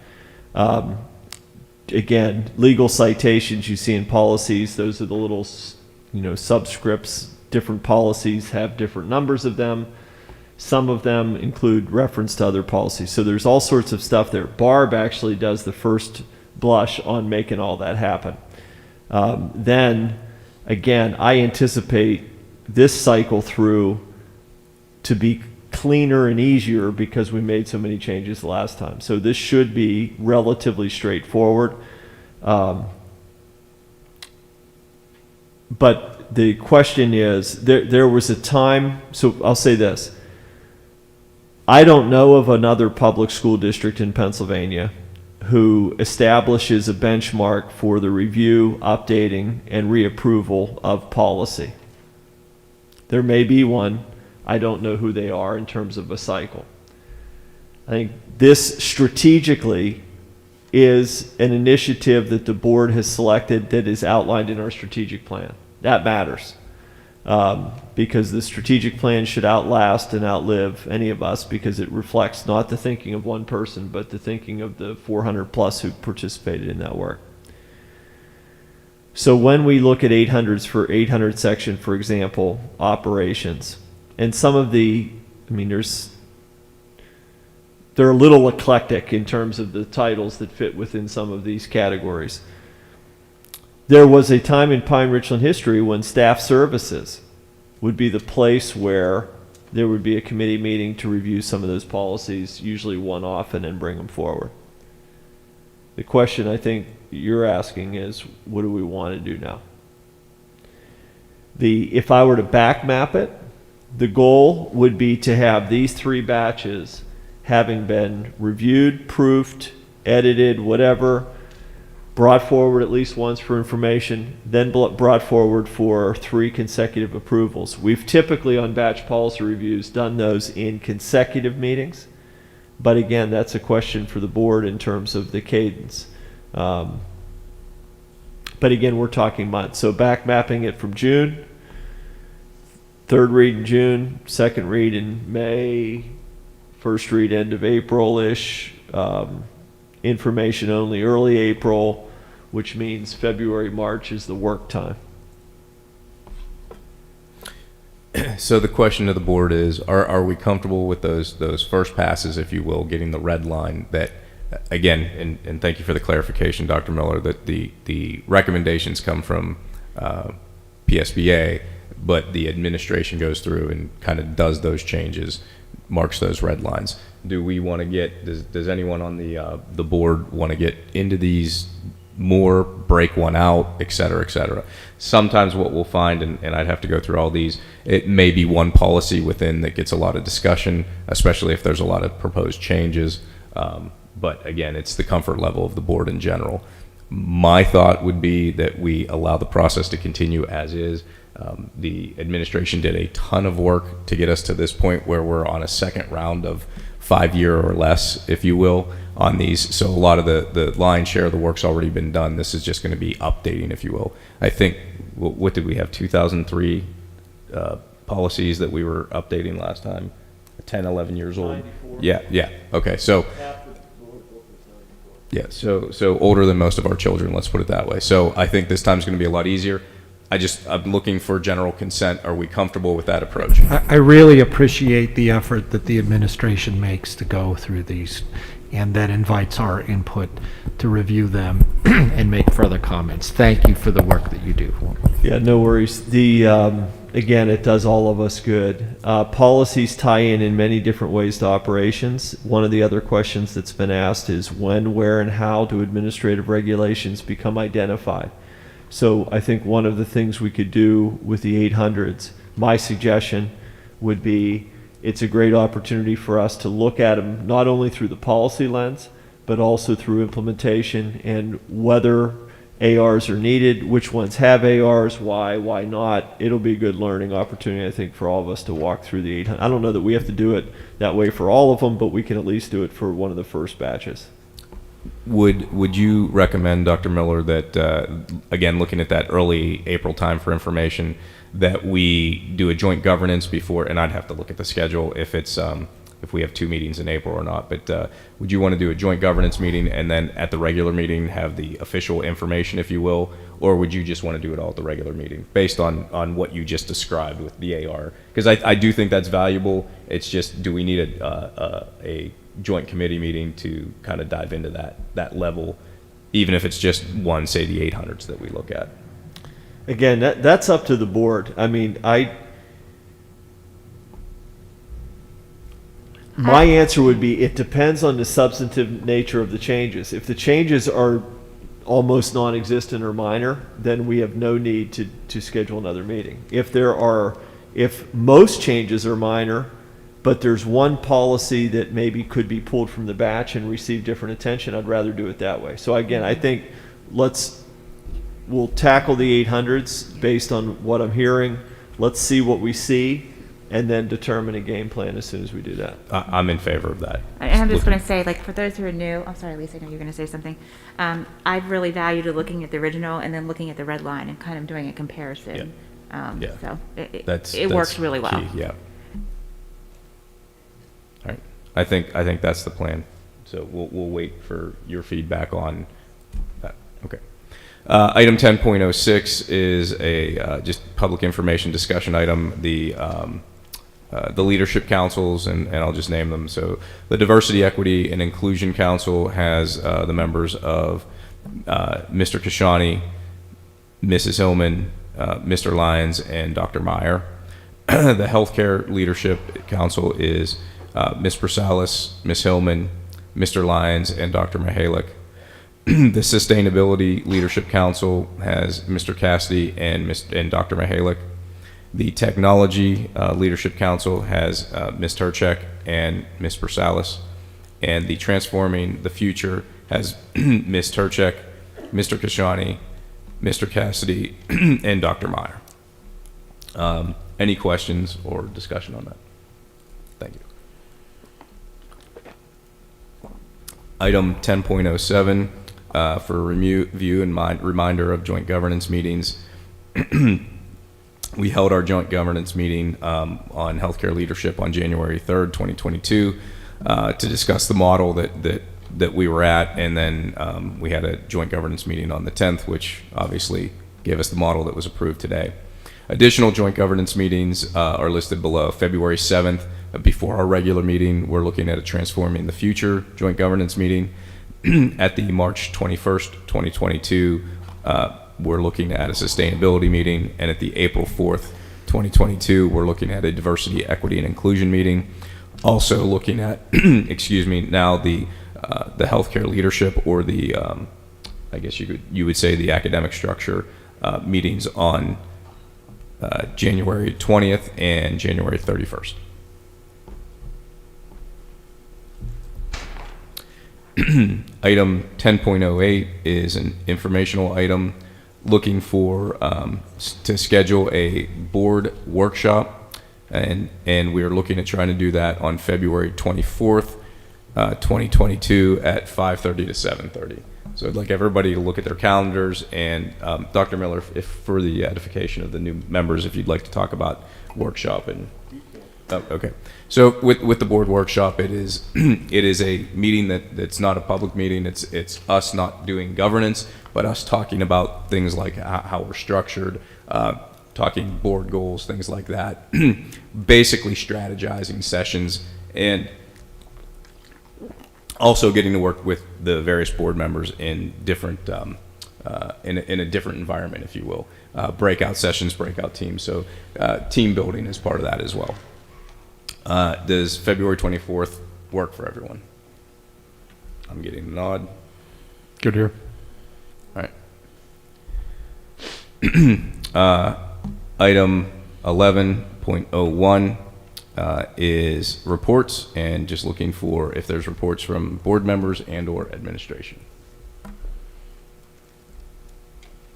Again, legal citations you see in policies, those are the little, subscripts. Different policies have different numbers of them. Some of them include reference to other policies. So there's all sorts of stuff there. Barb actually does the first blush on making all that happen. Then, again, I anticipate this cycle through to be cleaner and easier because we made so many changes the last time. So this should be relatively straightforward. But the question is, there was a time, so I'll say this. I don't know of another public school district in Pennsylvania who establishes a benchmark for the review, updating, and reapproval of policy. There may be one. I don't know who they are in terms of a cycle. I think this strategically is an initiative that the board has selected that is outlined in our strategic plan. That matters, because the strategic plan should outlast and outlive any of us, because it reflects not the thinking of one person, but the thinking of the 400 plus who participated in that work. So when we look at 800s for 800 section, for example, operations, and some of the, they're a little eclectic in terms of the titles that fit within some of these categories. There was a time in Pine-Richland history when staff services would be the place where there would be a committee meeting to review some of those policies, usually one off, and then bring them forward. The question I think you're asking is, what do we want to do now? If I were to back map it, the goal would be to have these 3 batches having been reviewed, proofed, edited, whatever, brought forward at least once for information, then brought forward for 3 consecutive approvals. We've typically on batch policy reviews done those in consecutive meetings, but again, that's a question for the board in terms of the cadence. But again, we're talking months. So back mapping it from June, 3rd read in June, 2nd read in May, 1st read end of April-ish, information only early April, which means February, March is the work time. So the question to the board is, are we comfortable with those first passes, if you will, getting the red line that, again, and thank you for the clarification, Dr. Miller, that the recommendations come from PSBA, but the administration goes through and kind of does those changes, marks those red lines. Do we want to get, does anyone on the board want to get into these more, break one out, et cetera, et cetera? Sometimes what we'll find, and I'd have to go through all these, it may be one policy within that gets a lot of discussion, especially if there's a lot of proposed changes. But again, it's the comfort level of the board in general. My thought would be that we allow the process to continue as is. The administration did a ton of work to get us to this point where we're on a second round of 5-year or less, if you will, on these. So a lot of the lion's share of the work's already been done. This is just going to be updating, if you will. I think, what did we have, 2003 policies that we were updating last time? 10, 11 years old? 94. Yeah. Okay, so... Yeah, so older than most of our children, let's put it that way. So I think this time's going to be a lot easier. I'm looking for general consent. Are we comfortable with that approach? I really appreciate the effort that the administration makes to go through these, and that invites our input to review them and make further comments. Thank you for the work that you do. Yeah, no worries. Again, it does all of us good. Policies tie in many different ways to operations. One of the other questions that's been asked is when, where, and how do administrative regulations become identified? So I think one of the things we could do with the 800s, my suggestion would be, it's a great opportunity for us to look at them not only through the policy lens, but also through implementation and whether ARs are needed, which ones have ARs, why not. It'll be a good learning opportunity, I think, for all of us to walk through the 800. I don't know that we have to do it that way for all of them, but we can at least do it for one of the first batches. Would you recommend, Dr. Miller, that, again, looking at that early April time for information, that we do a joint governance before, and I'd have to look at the schedule if it's, if we have 2 meetings in April or not, but would you want to do a joint governance meeting and then at the regular meeting have the official information, if you will, or would you just want to do it all at the regular meeting based on what you just described with the AR? Because I do think that's valuable. It's just, do we need a joint committee meeting to kind of dive into that level, even if it's just one, say the 800s that we look at? Again, that's up to the board. I mean, my answer would be it depends on the substantive nature of the changes. If the changes are almost non-existent or minor, then we have no need to schedule another meeting. If most changes are minor, but there's one policy that maybe could be pulled from the batch and receive different attention, I'd rather do it that way. So again, I think we'll tackle the 800s based on what I'm hearing. Let's see what we see, and then determine a game plan as soon as we do that. I'm in favor of that. And I'm just going to say, like, for those who are new, I'm sorry, Lisa, I know you're going to say something. I've really valued looking at the original and then looking at the red line and kind of doing a comparison. Yeah. So That's works really well. Key, yeah. All right. I think that's the plan. So we'll wait for your feedback on that. Okay. Item 10.06 is a just public information discussion item. The leadership councils, and I'll just name them. So the Diversity, Equity, and Inclusion Council has the members of Mr. Kashani, Mrs. Hillman, Mr. Lyons, and Dr. Meyer. The Healthcare Leadership Council is Ms. Prasalis, Ms. Hillman, Mr. Lyons, and Dr. Mihalik. The Sustainability Leadership Council has Mr. Cassidy and Dr. Mihalik. The Technology Leadership Council has Ms. Turchek and Ms. Prasalis. And the Transforming the Future has Ms. Turchek, Mr. Kashani, Mr. Cassidy, and Dr. Meyer. Any questions or discussion on that? Thank you. Item 10.07 for review and reminder of joint governance meetings. We held our joint governance meeting on healthcare leadership on January 3rd, 2022, to discuss the model that we were at, and then we had a joint governance meeting on the 10th, which obviously gave us the model that was approved today. Additional joint governance meetings are listed below. February 7th, before our regular meeting, we're looking at a Transforming the Future joint governance meeting. At the March 21st, 2022, we're looking at a sustainability meeting, and at the April 4th, 2022, we're looking at a diversity, equity, and inclusion meeting. Also looking at, excuse me, now the healthcare leadership, or the, I guess you would say the academic structure meetings on January 20th and January 31st. Item 10.08 is an informational item looking for to schedule a board workshop, and we are looking at trying to do that on February 24th, 2022 at 5:30 to 7:30. So I'd like everybody to look at their calendars, and Dr. Miller, if for the edification of the new members, if you'd like to talk about workshop. And okay. So with the board workshop, it is a meeting that's not a public meeting. It's us not doing governance, but us talking about things like how we're structured, talking board goals, things like that. Basically strategizing sessions and also getting to work with the various board members in different, in a different environment, if you will. Breakout sessions, breakout teams. So team building is part of that as well. Does February 24th work for everyone? I'm getting a nod. Good here. All right. Item 11.01 is reports, and just looking for if there's reports from board members and or administration.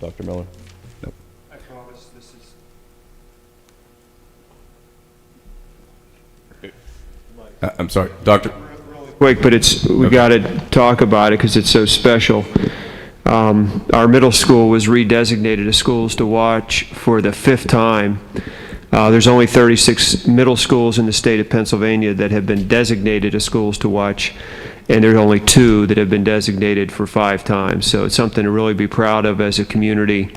Dr. Miller? Nope. I promise this is... I'm sorry, Doctor. Quick, but we got to talk about it because it's so special. Our middle school was redesignated as schools to watch for the 5th time. There's only 36 middle schools in the state of Pennsylvania that have been designated as schools to watch, and there's only 2 that have been designated for 5 times. So it's something to really be proud of as a community.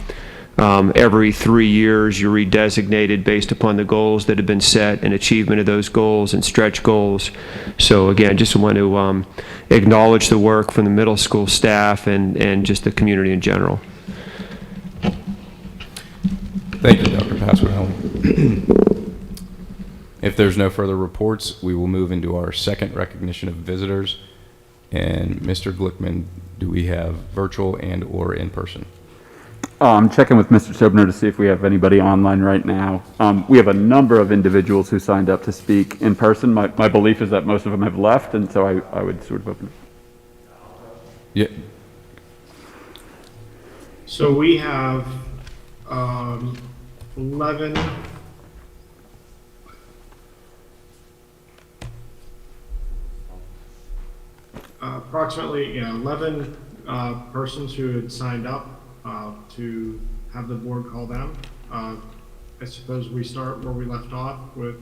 Every 3 years, you're redesignated based upon the goals that have been set and achievement of those goals and stretch goals. So again, just want to acknowledge the work from the middle school staff and just the community in general. Thank you, Dr. Pasquarelli. If there's no further reports, we will move into our second recognition of visitors. And Mr. Glickman, do we have virtual and or in person? I'm checking with Mr. Sobner to see if we have anybody online right now. We have a number of individuals who signed up to speak in person. My belief is that most of them have left, and so I would sort of open. Yeah. So we have 11 approximately 11 persons who had signed up to have the board call them. I suppose we start where we left off with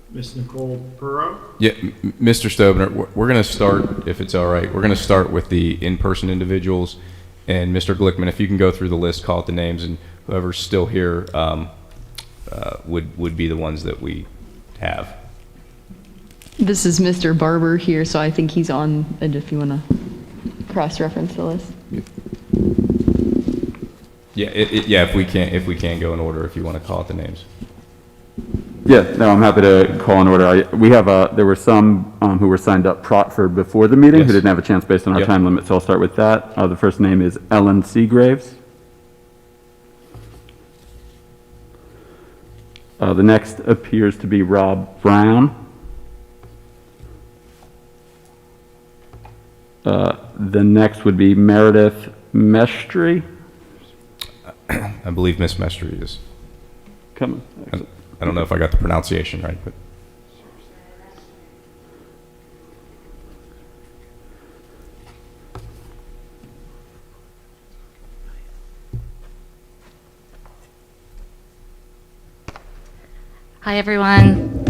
Ms. Nicole Perot. Yeah, Mr. Stobner, we're going to start, if it's all right, we're going to start with the in-person individuals. And Mr. Glickman, if you can go through the list, call out the names, and whoever's still here would be the ones that we have. This is Mr. Barber here, so I think he's on, and if you want to cross-reference the list. Yeah, yeah. If we can't go in order, if you want to call out the names. Yeah, no, I'm happy to call in order. We have there were some who were signed up for before the meeting who didn't have a chance based on our time limit, so I'll start with that. The first name is Ellen Seagraves. The next appears to be Rob Brown. The next would be Meredith Mestry. I believe Miss Mestry is coming. I don't know if I got the pronunciation right, but. Hi, everyone.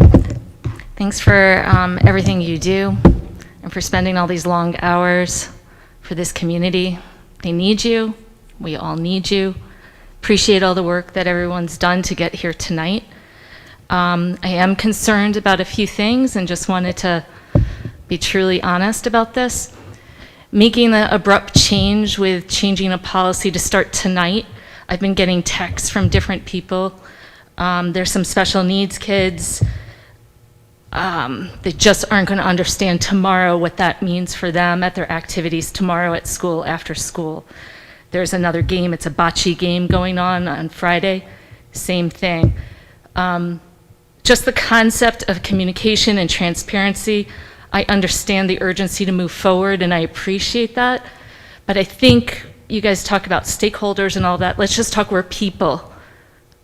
Thanks for everything you do and for spending all these long hours for this community. They need you. We all need you. Appreciate all the work that everyone's done to get here tonight. I am concerned about a few things and just wanted to be truly honest about this. Making the abrupt change with changing a policy to start tonight, I've been getting texts from different people. There's some special needs kids. They just aren't going to understand tomorrow what that means for them at their activities tomorrow at school, after school. There's another game, it's a bocce game going on Friday, same thing. Just the concept of communication and transparency, I understand the urgency to move forward and I appreciate that, but I think you guys talk about stakeholders and all that, let's just talk, we're people.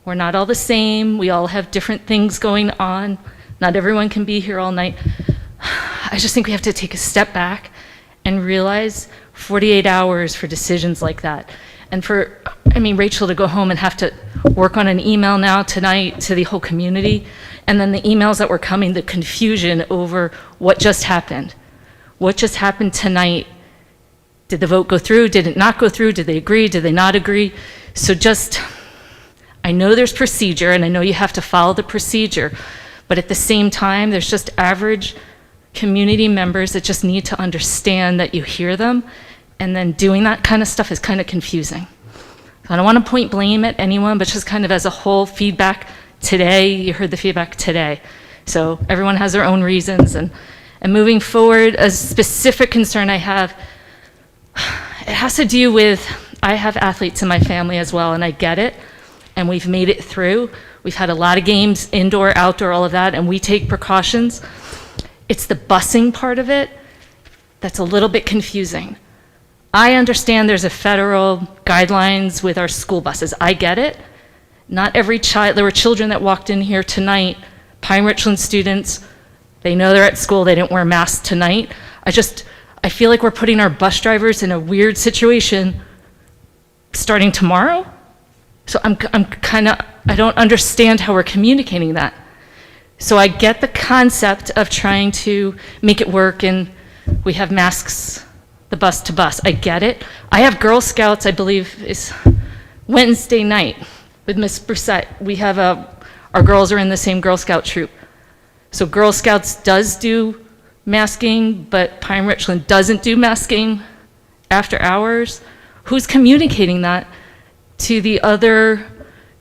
We're not all the same, we all have different things going on, not everyone can be here all night. I just think we have to take a step back and realize 48 hours for decisions like that. And for, Rachel to go home and have to work on an email now tonight to the whole community, and then the emails that were coming, the confusion over what just happened. What just happened tonight? Did the vote go through? Did it not go through? Did they agree? Did they not agree? So just I know there's procedure, and I know you have to follow the procedure, but at the same time, there's just average community members that just need to understand that you hear them, and then doing that kind of stuff is kind of confusing. I don't want to point blame at anyone, but just kind of as a whole feedback today, you heard the feedback today. So everyone has their own reasons, and moving forward, a specific concern I have, it has to do with, I have athletes in my family as well, and I get it, and we've made it through. We've had a lot of games, indoor, outdoor, all of that, and we take precautions. It's the busing part of it that's a little bit confusing. I understand there's a federal guidelines with our school buses. I get it. Not every child, there were children that walked in here tonight, Pine-Richland students, they know they're at school, they didn't wear masks tonight. I feel like we're putting our bus drivers in a weird situation starting tomorrow. So I don't understand how we're communicating that. So I get the concept of trying to make it work, and we have masks, the bus to bus. I get it. I have Girl Scouts, I believe, is Wednesday night with Miss Brissette. We have our girls are in the same Girl Scout troop. So Girl Scouts does do masking, but Pine-Richland doesn't do masking after hours. Who's communicating that to the other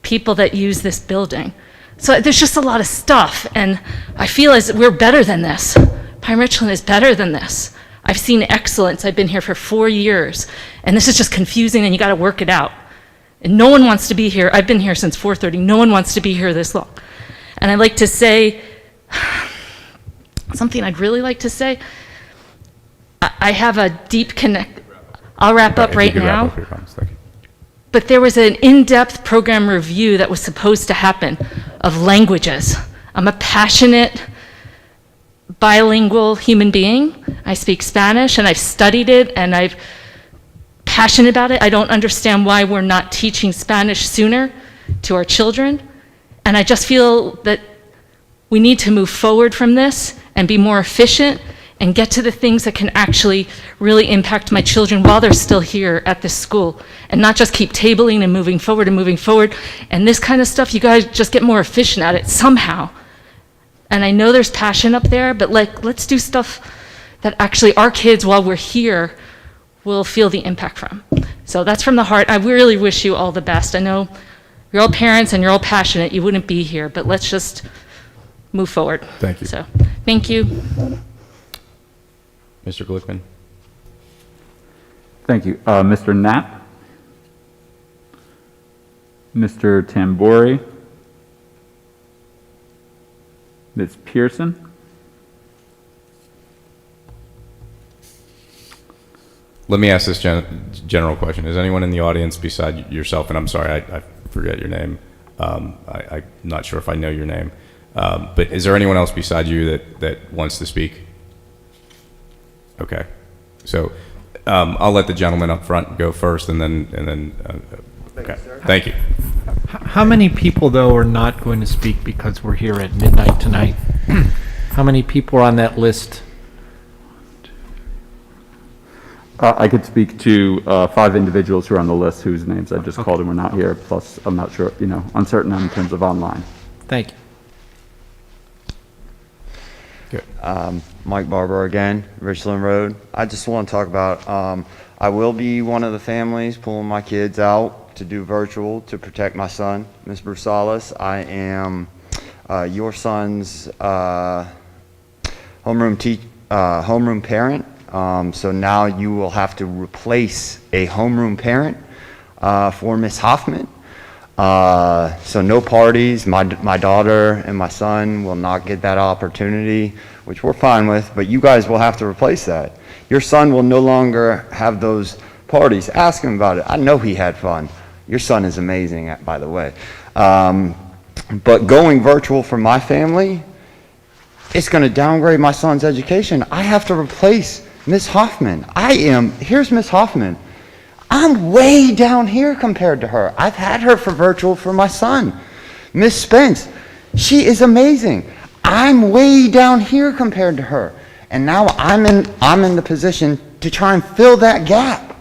people that use this building? So there's just a lot of stuff, and I feel as we're better than this. Pine-Richland is better than this. I've seen excellence. I've been here for 4 years, and this is just confusing, and you got to work it out. And no one wants to be here. I've been here since 4:30. No one wants to be here this long. And I'd like to say, something I'd really like to say, I have a deep connect. I'll wrap up right now. Wrap up your comments. Thank you. But there was an in-depth program review that was supposed to happen of languages. I'm a passionate bilingual human being. I speak Spanish, and I've studied it, and I'm passionate about it. I don't understand why we're not teaching Spanish sooner to our children. And I just feel that we need to move forward from this and be more efficient and get to the things that can actually really impact my children while they're still here at this school, and not just keep tabling and moving forward and moving forward. And this kind of stuff, you guys just get more efficient at it somehow. And I know there's passion up there, but let's do stuff that actually our kids, while we're here, will feel the impact from. So that's from the heart. I really wish you all the best. I know you're all parents and you're all passionate. You wouldn't be here, but let's just move forward. Thank you. So, thank you. Mr. Glickman. Thank you. Mr. Knapp? Mr. Tambori? Ms. Pearson? Let me ask this general question. Is anyone in the audience beside yourself, and I'm sorry, I forget your name. I'm not sure if I know your name. But is there anyone else beside you that wants to speak? Okay. So I'll let the gentleman up front go first, and then okay. Thank you. How many people, though, are not going to speak because we're here at midnight tonight? How many people are on that list? I could speak to 5 individuals who are on the list whose names I just called and were not here, plus I'm not sure, uncertain in terms of online. Thank you. Mike Barber again, Richland Road. I just want to talk about, I will be one of the families pulling my kids out to do virtual to protect my son, Ms. Brusalis. I am your son's homeroom parent. So now you will have to replace a homeroom parent for Ms. Hoffman. So no parties. My daughter and my son will not get that opportunity, which we're fine with, but you guys will have to replace that. Your son will no longer have those parties. Ask him about it. I know he had fun. Your son is amazing, by the way. But going virtual for my family, it's going to downgrade my son's education. I have to replace Ms. Hoffman. Here's Ms. Hoffman. I'm way down here compared to her. I've had her for virtual for my son. Miss Spence, she is amazing. I'm way down here compared to her. And now I'm in the position to try and fill that gap.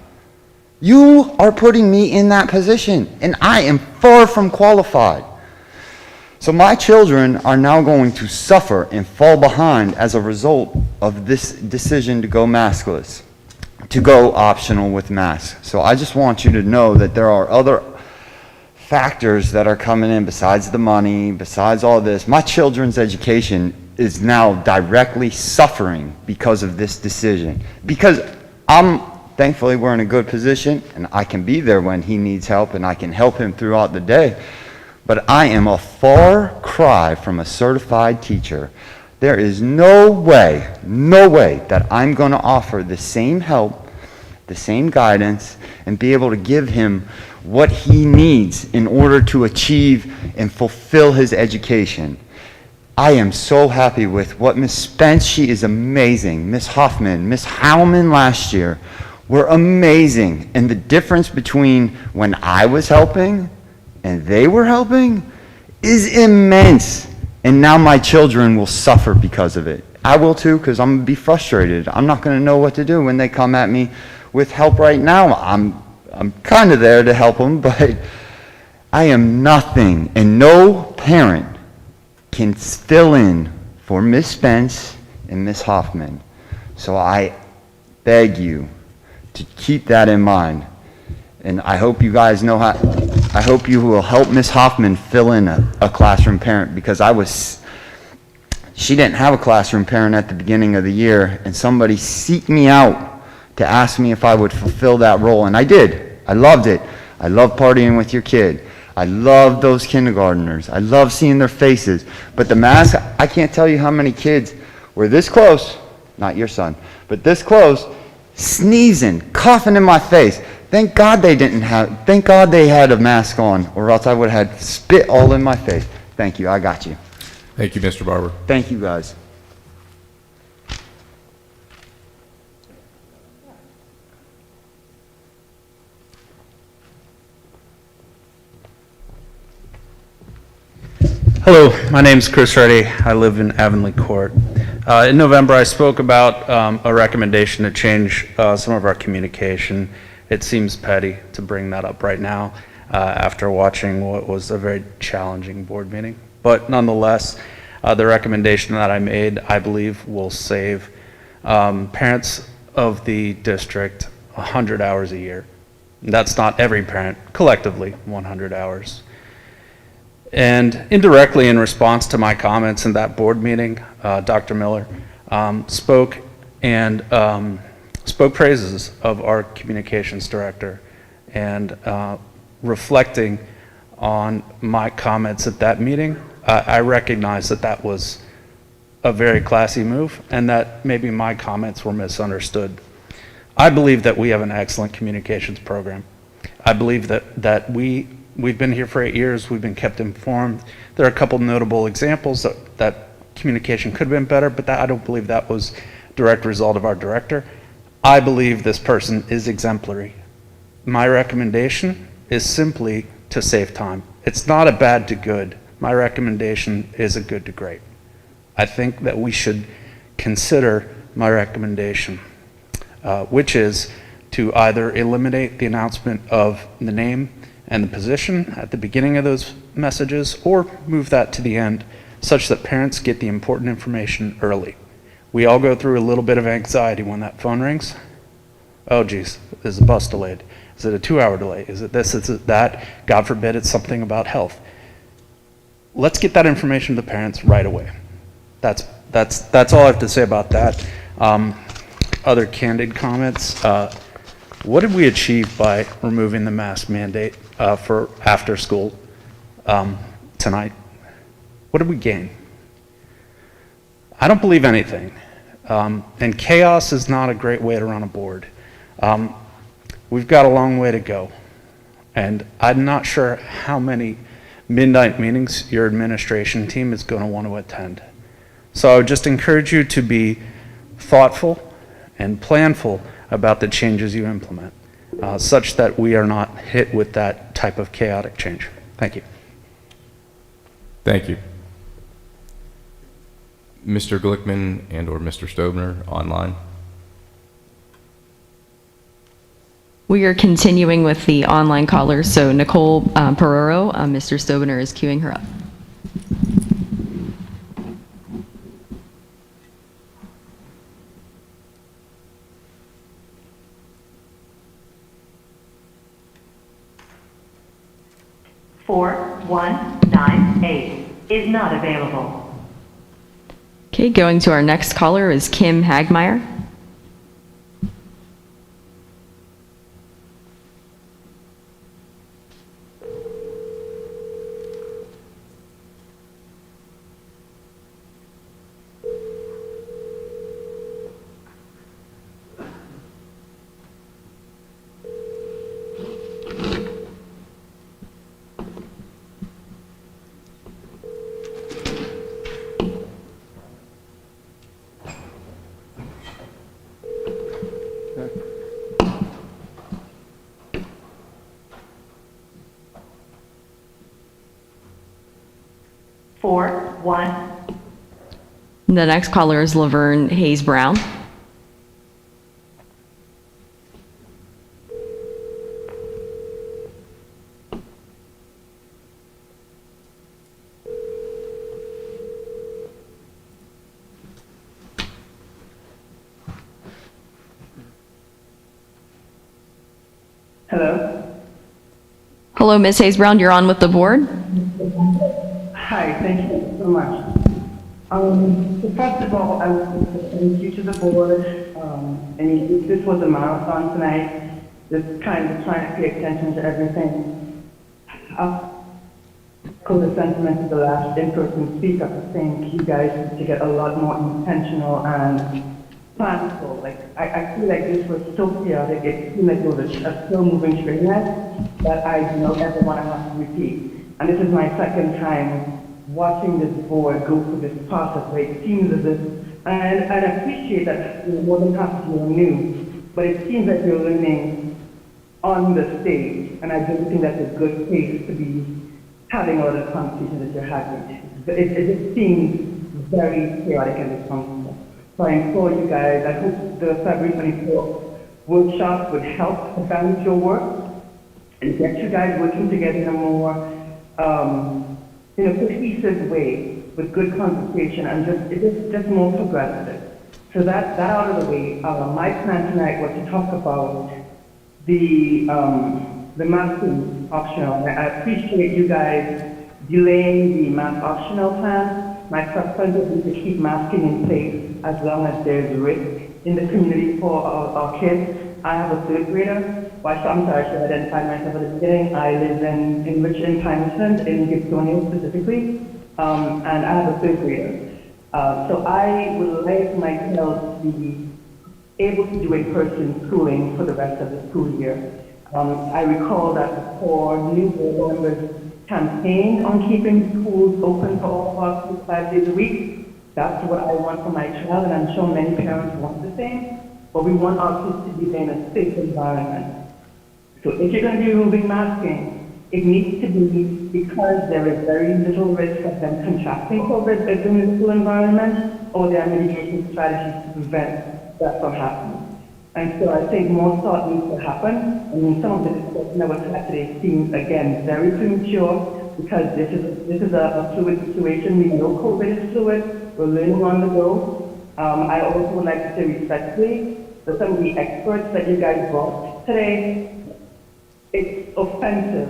You are putting me in that position, and I am far from qualified. So my children are now going to suffer and fall behind as a result of this decision to go maskless, to go optional with masks. So I just want you to know that there are other factors that are coming in besides the money, besides all this. My children's education is now directly suffering because of this decision. Because thankfully we're in a good position and I can be there when he needs help and I can help him throughout the day. But I am a far cry from a certified teacher. There is no way that I'm going to offer the same help, the same guidance, and be able to give him what he needs in order to achieve and fulfill his education. I am so happy with what Miss Spence, she is amazing. Miss Hoffman, Miss Howman last year were amazing. And the difference between when I was helping and they were helping is immense. And now my children will suffer because of it. I will too, because I'm going to be frustrated. I'm not going to know what to do when they come at me with help right now. I'm kind of there to help them, but I am nothing. And no parent can fill in for Miss Spence and Miss Hoffman. So I beg you to keep that in mind. And I hope you guys know how, I hope you will help Miss Hoffman fill in a classroom parent, because she didn't have a classroom parent at the beginning of the year, and somebody seeked me out to ask me if I would fulfill that role, and I did. I loved it. I love partying with your kid. I love those kindergartners. I love seeing their faces. But the mask, I can't tell you how many kids were this close, not your son, but this close, sneezing, coughing in my face. Thank God they had a mask on, or else I would have had spit all in my face. Thank you, I got you. Thank you, Mr. Barber. Thank you, guys. Hello, my name is Chris Reddy. I live in Avonlea Court. In November, I spoke about a recommendation to change some of our communication. It seems petty to bring that up right now after watching what was a very challenging board meeting. But nonetheless, the recommendation that I made, I believe, will save parents of the district 100 hours a year. That's not every parent, collectively 100 hours. And indirectly, in response to my comments in that board meeting, Dr. Miller spoke praises of our communications director, and reflecting on my comments at that meeting, I recognize that that was a very classy move and that maybe my comments were misunderstood. I believe that we have an excellent communications program. I believe that we've been here for 8 years, we've been kept informed. There are a couple notable examples that communication could have been better, but I don't believe that was a direct result of our director. I believe this person is exemplary. My recommendation is simply to save time. It's not a bad to good. My recommendation is a good to great. I think that we should consider my recommendation, which is to either eliminate the announcement of the name and the position at the beginning of those messages, or move that to the end such that parents get the important information early. We all go through a little bit of anxiety when that phone rings. Oh geez, is the bus delayed? Is it a 2-hour delay? Is it this, is it that? God forbid it's something about health. Let's get that information to the parents right away. That's all I have to say about that. Other candid comments. What did we achieve by removing the mask mandate for after school tonight? What did we gain? I don't believe anything. And chaos is not a great way to run a board. We've got a long way to go. And I'm not sure how many midnight meetings your administration team is going to want to attend. So I would just encourage you to be thoughtful and planful about the changes you implement, such that we are not hit with that type of chaotic change. Thank you. Thank you. Mr. Glickman and or Mr. Stobner online. We are continuing with the online callers. So Nicole Peroro, Mr. Stobener is queuing her up. Four 198 is not available. Okay, going to our next caller is Kim Hagmeyer. Four 1. The next caller is Laverne Hayes Brown. Hello. Hello, Ms. Hayes Brown, you're on with the board. Hi, thank you so much. So first of all, I want to thank you to the board. And this was a marathon tonight, just kind of trying to pay attention to everything. Echo the sentiment of the last in-person speaker. I think you guys need to get a lot more intentional and planful. Like, I feel like this was so chaotic. It seemed like there was a slow-moving train wreck that I do not ever want to have to repeat. And this is my second time watching this board go through this process where it seems as if, and I appreciate that more than half of you are new, but it seems that you're learning on the stage, and I don't think that's a good place to be having all the conversations that you're having. It just seems very chaotic and dysfunctional. So I implore you guys, I hope the February 24th workshop would help advance your work and get you guys working together in a more cohesive way with good conversation and just more progressive. So that out of the way, my plan tonight was to talk about the masking optional. I appreciate you guys delaying the mask optional plan. My preference would be to keep masking in place as long as there's risk in the community for our kids. I have a third grader. Well, I'm sorry, I should identify myself at the beginning. I live in Richland, Pine-Richland, in Gibsonia specifically, and I have a third grader. So I would like my child to be able to do in-person schooling for the rest of the school year. I recall that before new board members campaigned on keeping schools open for all of our schools 5 days a week. That's what I want for my child, and I'm sure many parents want the same. But we want our kids to be in a safe environment. So if you're going to be removing masking, it needs to be because there is very little risk of them contracting COVID in the school environment, or there are mitigation strategies to prevent that from happening. And so I think more thought needs to happen. I mean, some of the discussion that was had today seems, again, very premature because this is a fluid situation. We know COVID is fluid. We're learning on the go. I also would like to say respectfully that some of the experts that you guys brought today, it's offensive.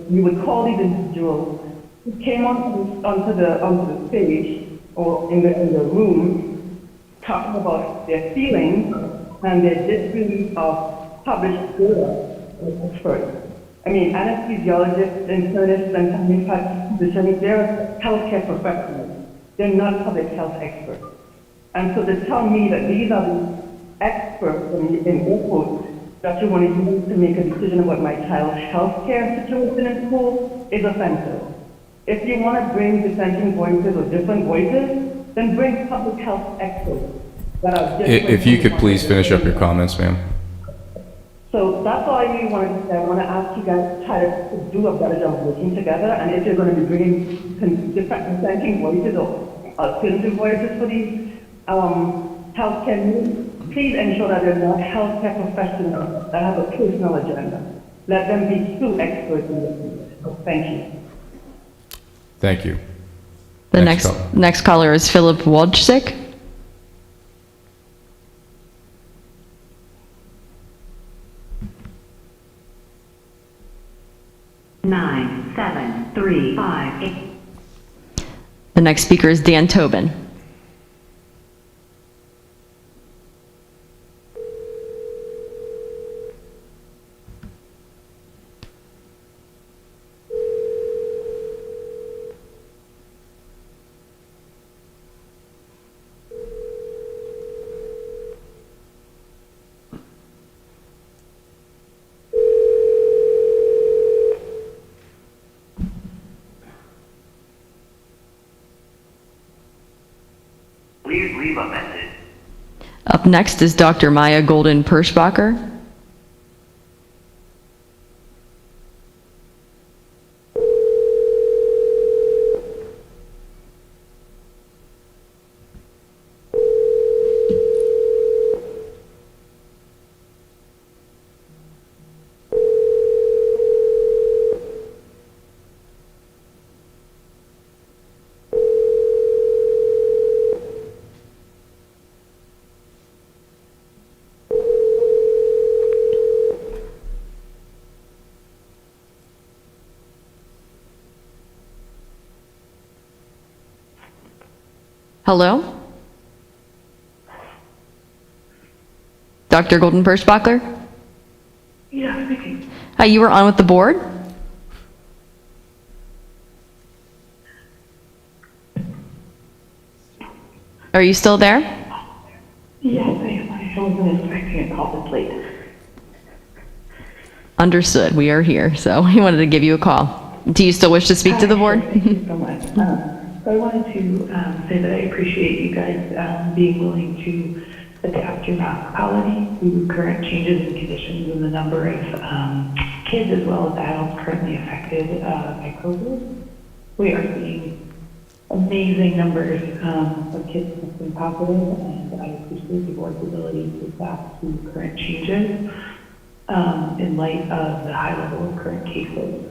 You would call these individuals who came onto the stage or in the room talking about their feelings and their disbelief of published data as experts. I mean, anesthesiologists, internists, and family physicians, they're healthcare professionals. They're not public health experts. And so to tell me that these are the experts in quotes that you want to use to make a decision about my child's healthcare situation in school is offensive. If you want to bring dissenting voices or different voices, then bring public health experts that are different. If you could please finish up your comments, ma'am. So that's all I really wanted to say. I want to ask you guys to try to do a better job of working together, and if you're going to be bringing different dissenting voices or alternative voices for these healthcare needs, please ensure that they're not healthcare professionals that have a personal agenda. Let them be true experts in this field. Thank you. Thank you. The Next next caller is Philip Wojcik. Nine, 7, 3, 5, 8. The next speaker is Dan Tobin. Please leave a message. Up next is Dr. Maya Golden-Perschbacher. Hello? Dr. Golden-Perschbacher? Yeah, speaking. Hi, you were on with the board? Are you still there? Yes, I am. I wasn't expecting a call this late. Understood. We are here, so we wanted to give you a call. Do you still wish to speak to the board? Thank you so much. So I wanted to say that I appreciate you guys being willing to adapt your mask policy to current changes in conditions and the number of kids as well as adults currently affected by COVID. We are seeing amazing numbers of kids testing positive, and I appreciate the board's ability to adapt to current changes in light of the high level of current cases.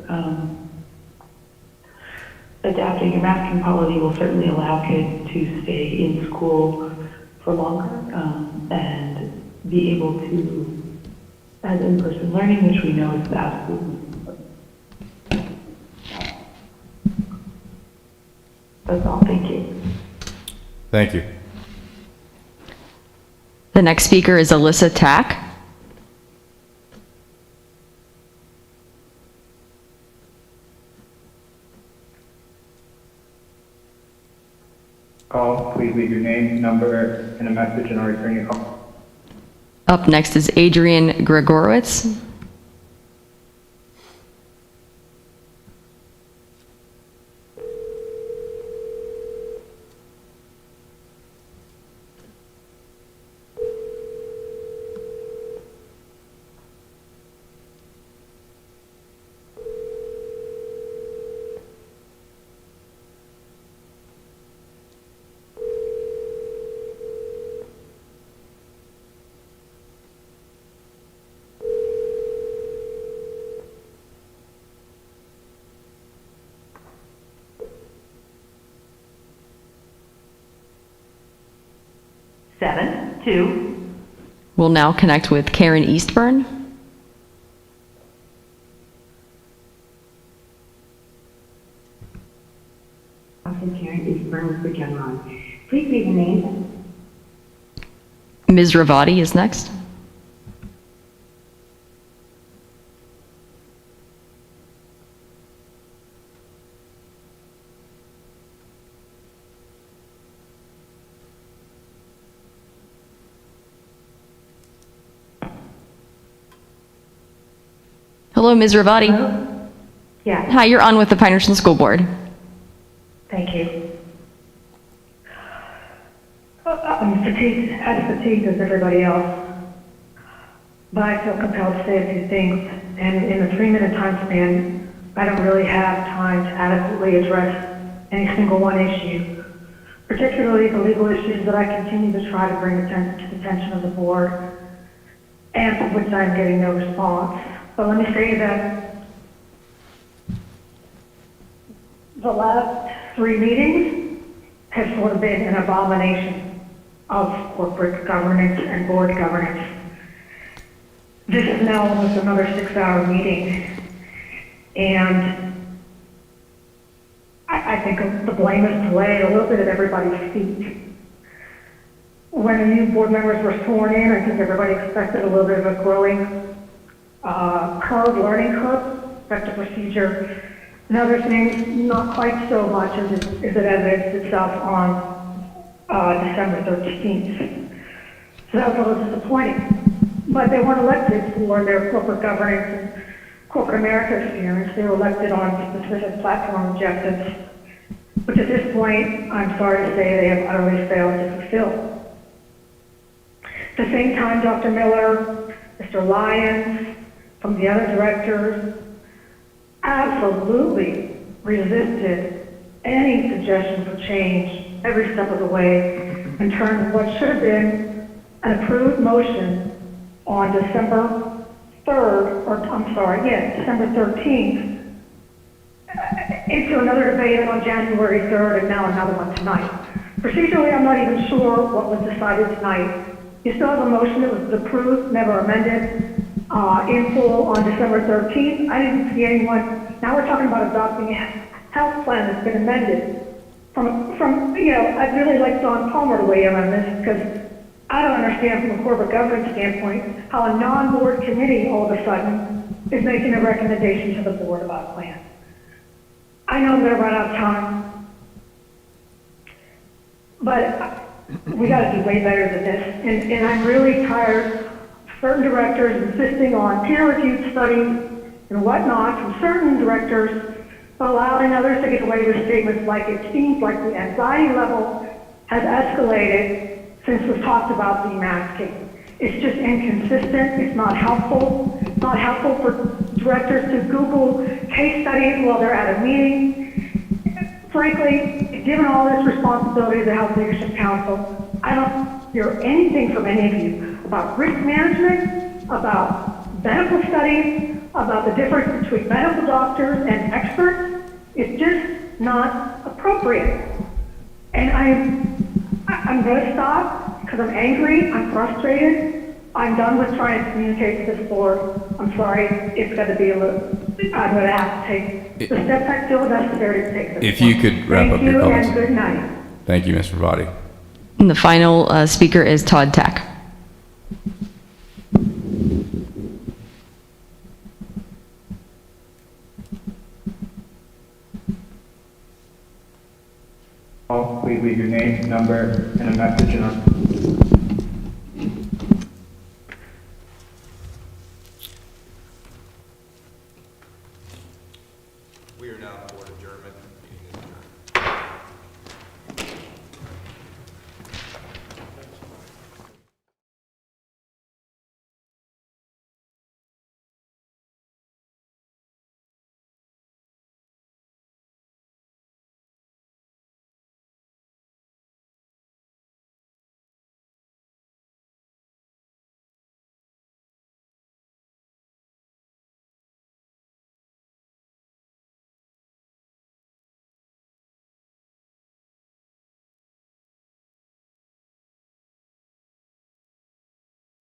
Adapting your masking policy will certainly allow kids to stay in school for longer and be able to have in-person learning, which we know is absolutely important. That's all. Thank you. Thank you. The next speaker is Alyssa Tack. Call, please leave your name, number, and a message, and I'll return your call. Up next is Adrian Gregorowitz. Seven, 2. We'll now connect with Karen Eastburn. I'm Karen Eastburn with the General. Please leave your name. Ms. Ravati is next. Hello, Ms. Ravati. Hello? Yeah. Hi, you're on with the Pine-Richland School Board. Thank you. I'm as fatigued as everybody else, but I feel compelled to say a few things. And in a 3-minute time span, I don't really have time to adequately address any single one issue. particularly the legal issues that I continue to try to bring to the attention of the board, and for which I'm getting no response. But let me say that the last 3 meetings have sort of been an abomination of corporate governance and board governance. This is now almost another 6-hour meeting, and I think the blame is laid a little bit at everybody's feet. When the new board members were sworn in, I think everybody expected a little bit of a growing learning curve, effective procedure, and other things, not quite so much as it evidenced itself on December 13th. So that was a little disappointing. But they weren't elected for their corporate governance and corporate America experience. They were elected on specific platform objectives, which at this point, I'm sorry to say, they have utterly failed to fulfill. At the same time, Dr. Miller, Mr. Lyons, from the other directors, absolutely resisted any suggestion for change every step of the way and turned what should have been an approved motion on December 13th, into another debate on January 3rd and now another one tonight. Procedurally, I'm not even sure what was decided tonight. You still have a motion that was approved, never amended, in full on December 13th. I didn't see anyone. Now we're talking about adopting a health plan that's been amended. I'd really like Don Palmer to weigh in on this, because I don't understand from a corporate governance standpoint how a non-board committee all of a sudden is making a recommendation to the board about a plan. I know I'm going to run out of time, but we got to do way better than this. And I'm really tired of certain directors insisting on peer-reviewed studies and whatnot from certain directors, allowing others to get away with statements like it seems like the anxiety level has escalated since we've talked about demasking. It's just inconsistent. It's not helpful. It's not helpful for directors to Google case studies while they're at a meeting. Frankly, given all this responsibility to the Health Leadership Council, I don't hear anything from any of you about risk management, about medical studies, about the difference between medical doctors and experts. It's just not appropriate. And I'm going to stop because I'm angry, I'm frustrated, I'm done with trying to communicate to this board. I'm sorry, it's got to be a little, I'm going to have to take the steps I feel necessary to take this. If you could wrap up your comments. Thank you and good night. Thank you, Mr. Vadi. And the final speaker is Todd Tech. Please leave your name, number, and a message in our